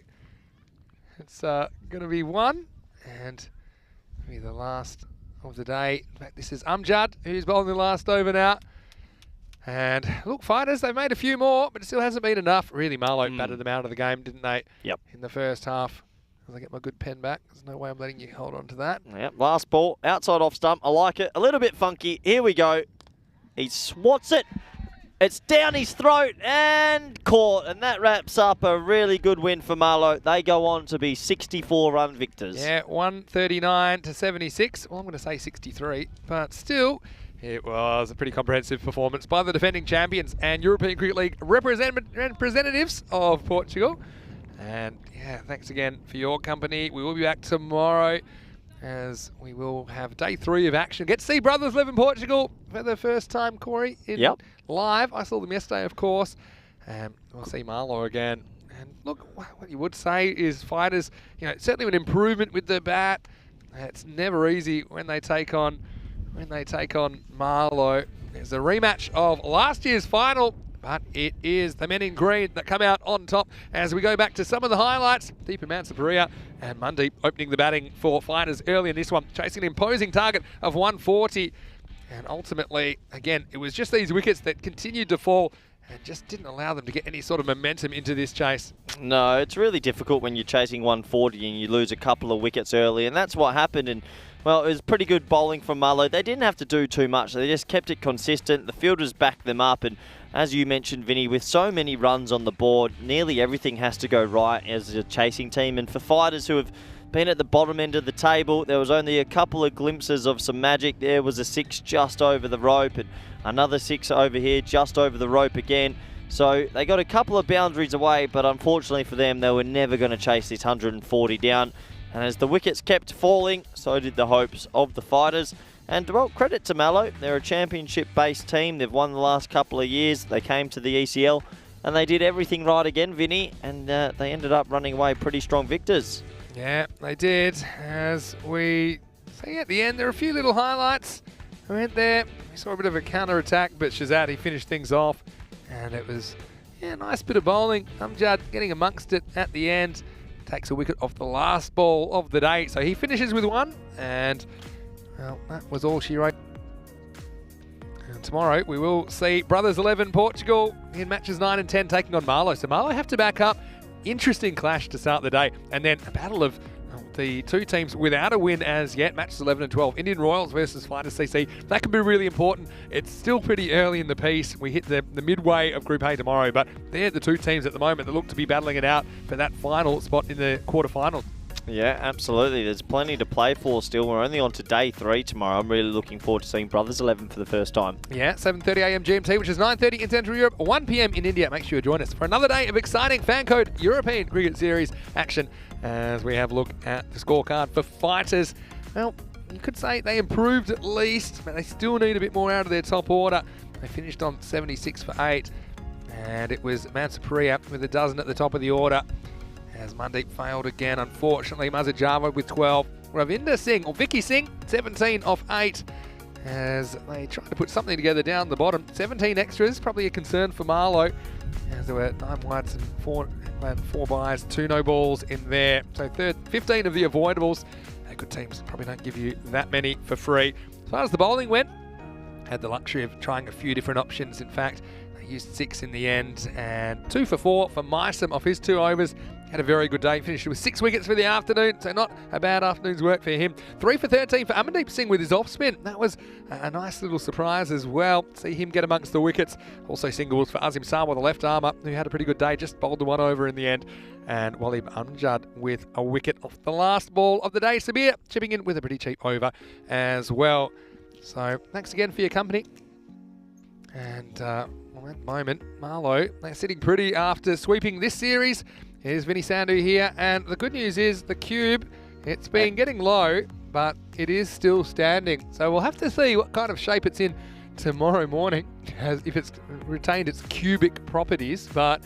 S4: it's going to be 1, and maybe the last of the day. In fact, this is Amjad, who's bowling the last over now. And look, fighters, they made a few more, but it still hasn't been enough. Really, Marlowe battered them out of the game, didn't they?
S3: Yep.
S4: In the first half. As I get my good pen back, there's no way I'm letting you hold on to that.
S3: Yep, last ball, outside off stump. I like it. A little bit funky. Here we go. He swats it. It's down his throat and caught. And that wraps up a really good win for Marlowe. They go on to be 64-run victors.
S4: Yeah, 139 to 76. Well, I'm going to say 63, but still, it was a pretty comprehensive performance by the defending champions and European Cricket League representatives of Portugal. And yeah, thanks again for your company. We will be back tomorrow as we will have day 3 of action. Get to see Brothers live in Portugal for the first time, Corey, in live. I saw them yesterday, of course. We'll see Marlowe again. And look, what you would say is fighters, certainly an improvement with the bat. It's never easy when they take on Marlowe. There's a rematch of last year's final. But it is the men in green that come out on top as we go back to some of the highlights. Deepa Mansapuria and Mundy opening the batting for fighters early in this one, chasing an imposing target of 140. And ultimately, again, it was just these wickets that continued to fall and just didn't allow them to get any sort of momentum into this chase.
S3: No, it's really difficult when you're chasing 140 and you lose a couple of wickets early, and that's what happened. And well, it was pretty good bowling from Marlowe. They didn't have to do too much. They just kept it consistent. The fielders backed them up, and as you mentioned, Vinny, with so many runs on the board, nearly everything has to go right as a chasing team. And for fighters who have been at the bottom end of the table, there was only a couple of glimpses of some magic. There was a 6 just over the rope and another 6 over here just over the rope again. So they got a couple of boundaries away, but unfortunately for them, they were never going to chase this 140 down. And as the wickets kept falling, so did the hopes of the fighters. And, well, credit to Mallow. They're a championship-based team. They've won the last couple of years. They came to the ECL, and they did everything right again, Vinny, and they ended up running away pretty strong victors.
S4: Yeah, they did. As we see at the end, there are a few little highlights. We went there, we saw a bit of a counter-attack, but Shazad, he finished things off. And it was a nice bit of bowling. Amjad getting amongst it at the end. Takes a wicket off the last ball of the day. So he finishes with one. And, well, that was all she wrote. And tomorrow we will see Brothers 11 Portugal in matches 9 and 10 taking on Marlow. So Marlow have to back up. Interesting clash to start the day. And then a battle of the two teams without a win as yet, matches 11 and 12. Indian Royals versus Fighters CC. That can be really important. It's still pretty early in the piece. We hit the midway of Group A tomorrow, but they're the two teams at the moment that look to be battling it out for that final spot in the quarterfinals.
S3: Yeah, absolutely. There's plenty to play for still. We're only on to day 3 tomorrow. I'm really looking forward to seeing Brothers 11 for the first time.
S4: Yeah, 7:30 a.m. GMT, which is 9:30 in Central Europe, 1 p.m. in India. Make sure you join us for another day of exciting FanCode European Cricket Series action as we have a look at the scorecard for fighters. Well, you could say they improved at least, but they still need a bit more out of their top order. They finished on 76 for 8, and it was Mansapriya with a dozen at the top of the order. As Mandeep failed again, unfortunately. Mazhar Java with 12. Ravinder Singh, or Vicky Singh, 17 off 8. As they tried to put something together down the bottom. 17 extras, probably a concern for Marlow. As there were 9 wides and 4 byes, 2 no balls in there. So 15 of the avoidables. Good teams probably don't give you that many for free. As far as the bowling went, had the luxury of trying a few different options. In fact, they used 6 in the end, and 2 for 4 for Mysam off his 2 overs. Had a very good day, finished with 6 wickets for the afternoon, so not a bad afternoon's work for him. 3 for 13 for Amandeep Singh with his off spin. That was a nice little surprise as well. See him get amongst the wickets. Also singles for Azim Sarwar, the left armer, who had a pretty good day, just bowled the 1 over in the end. And Walid Amjad with a wicket off the last ball of the day. Sabir chipping in with a pretty cheap over as well. So thanks again for your company. And at the moment, Marlow, they're sitting pretty after sweeping this series. Here's Vinny Sandhu here, and the good news is the cube, it's been getting low, but it is still standing. So we'll have to see what kind of shape it's in tomorrow morning, as if it's retained its cubic properties. But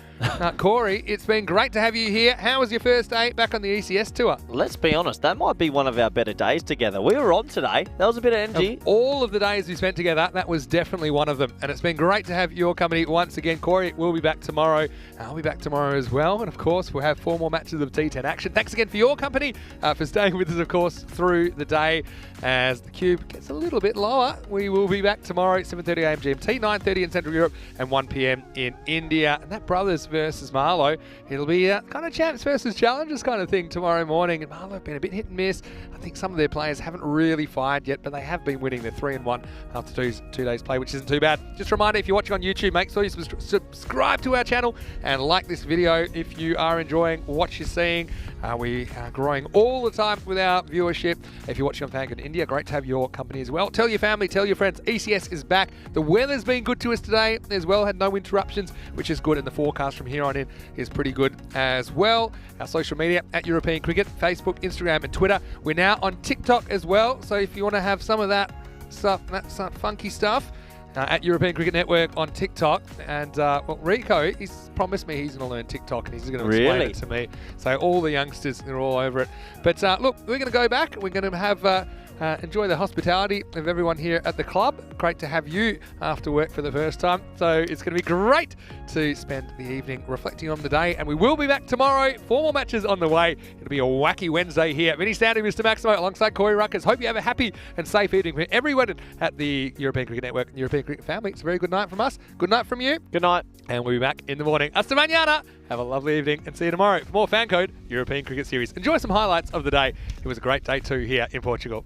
S4: Corey, it's been great to have you here. How was your first day back on the ECS tour?
S3: Let's be honest, that might be one of our better days together. We were on today. That was a bit of energy.
S4: Of all of the days we spent together, that was definitely one of them. And it's been great to have your company once again. Corey will be back tomorrow. I'll be back tomorrow as well. And of course, we'll have 4 more matches of T10 action. Thanks again for your company, for staying with us, of course, through the day. As the cube gets a little bit lower, we will be back tomorrow, 7:30 a.m. GMT, 9:30 in Central Europe, and 1 p.m. in India. And that Brothers versus Marlow, it'll be kind of champs versus challengers kind of thing tomorrow morning. And Marlow have been a bit hit and miss. I think some of their players haven't really fired yet, but they have been winning. They're 3-1 after 2 days play, which isn't too bad. Just a reminder, if you're watching on YouTube, make sure you subscribe to our channel and like this video if you are enjoying what you're seeing. We are growing all the time with our viewership. If you're watching on FanCode India, great to have your company as well. Tell your family, tell your friends. ECS is back. The weather's been good to us today as well. Had no interruptions, which is good. And the forecast from here on in is pretty good as well. Our social media at European Cricket, Facebook, Instagram, and Twitter. We're now on TikTok as well. So if you want to have some of that stuff, funky stuff, at European Cricket Network on TikTok. And well, Rico, he's promised me he's going to learn TikTok and he's going to explain it to me. So all the youngsters, they're all over it. But look, we're going to go back. We're going to have enjoy the hospitality of everyone here at the club. Great to have you after work for the first time. So it's going to be great to spend the evening reflecting on the day. And we will be back tomorrow. 4 more matches on the way. It'll be a wacky Wednesday here. Vinny Sandhu, Mr. Maximo, alongside Corey Ruckers. Hope you have a happy and safe evening for everyone at the European Cricket Network and European Cricket family. It's a very good night from us. Good night from you.
S3: Good night.
S4: And we'll be back in the morning. Hasta mañana. Have a lovely evening and see you tomorrow for more FanCode European Cricket Series. Enjoy some highlights of the day. It was a great day too here in Portugal.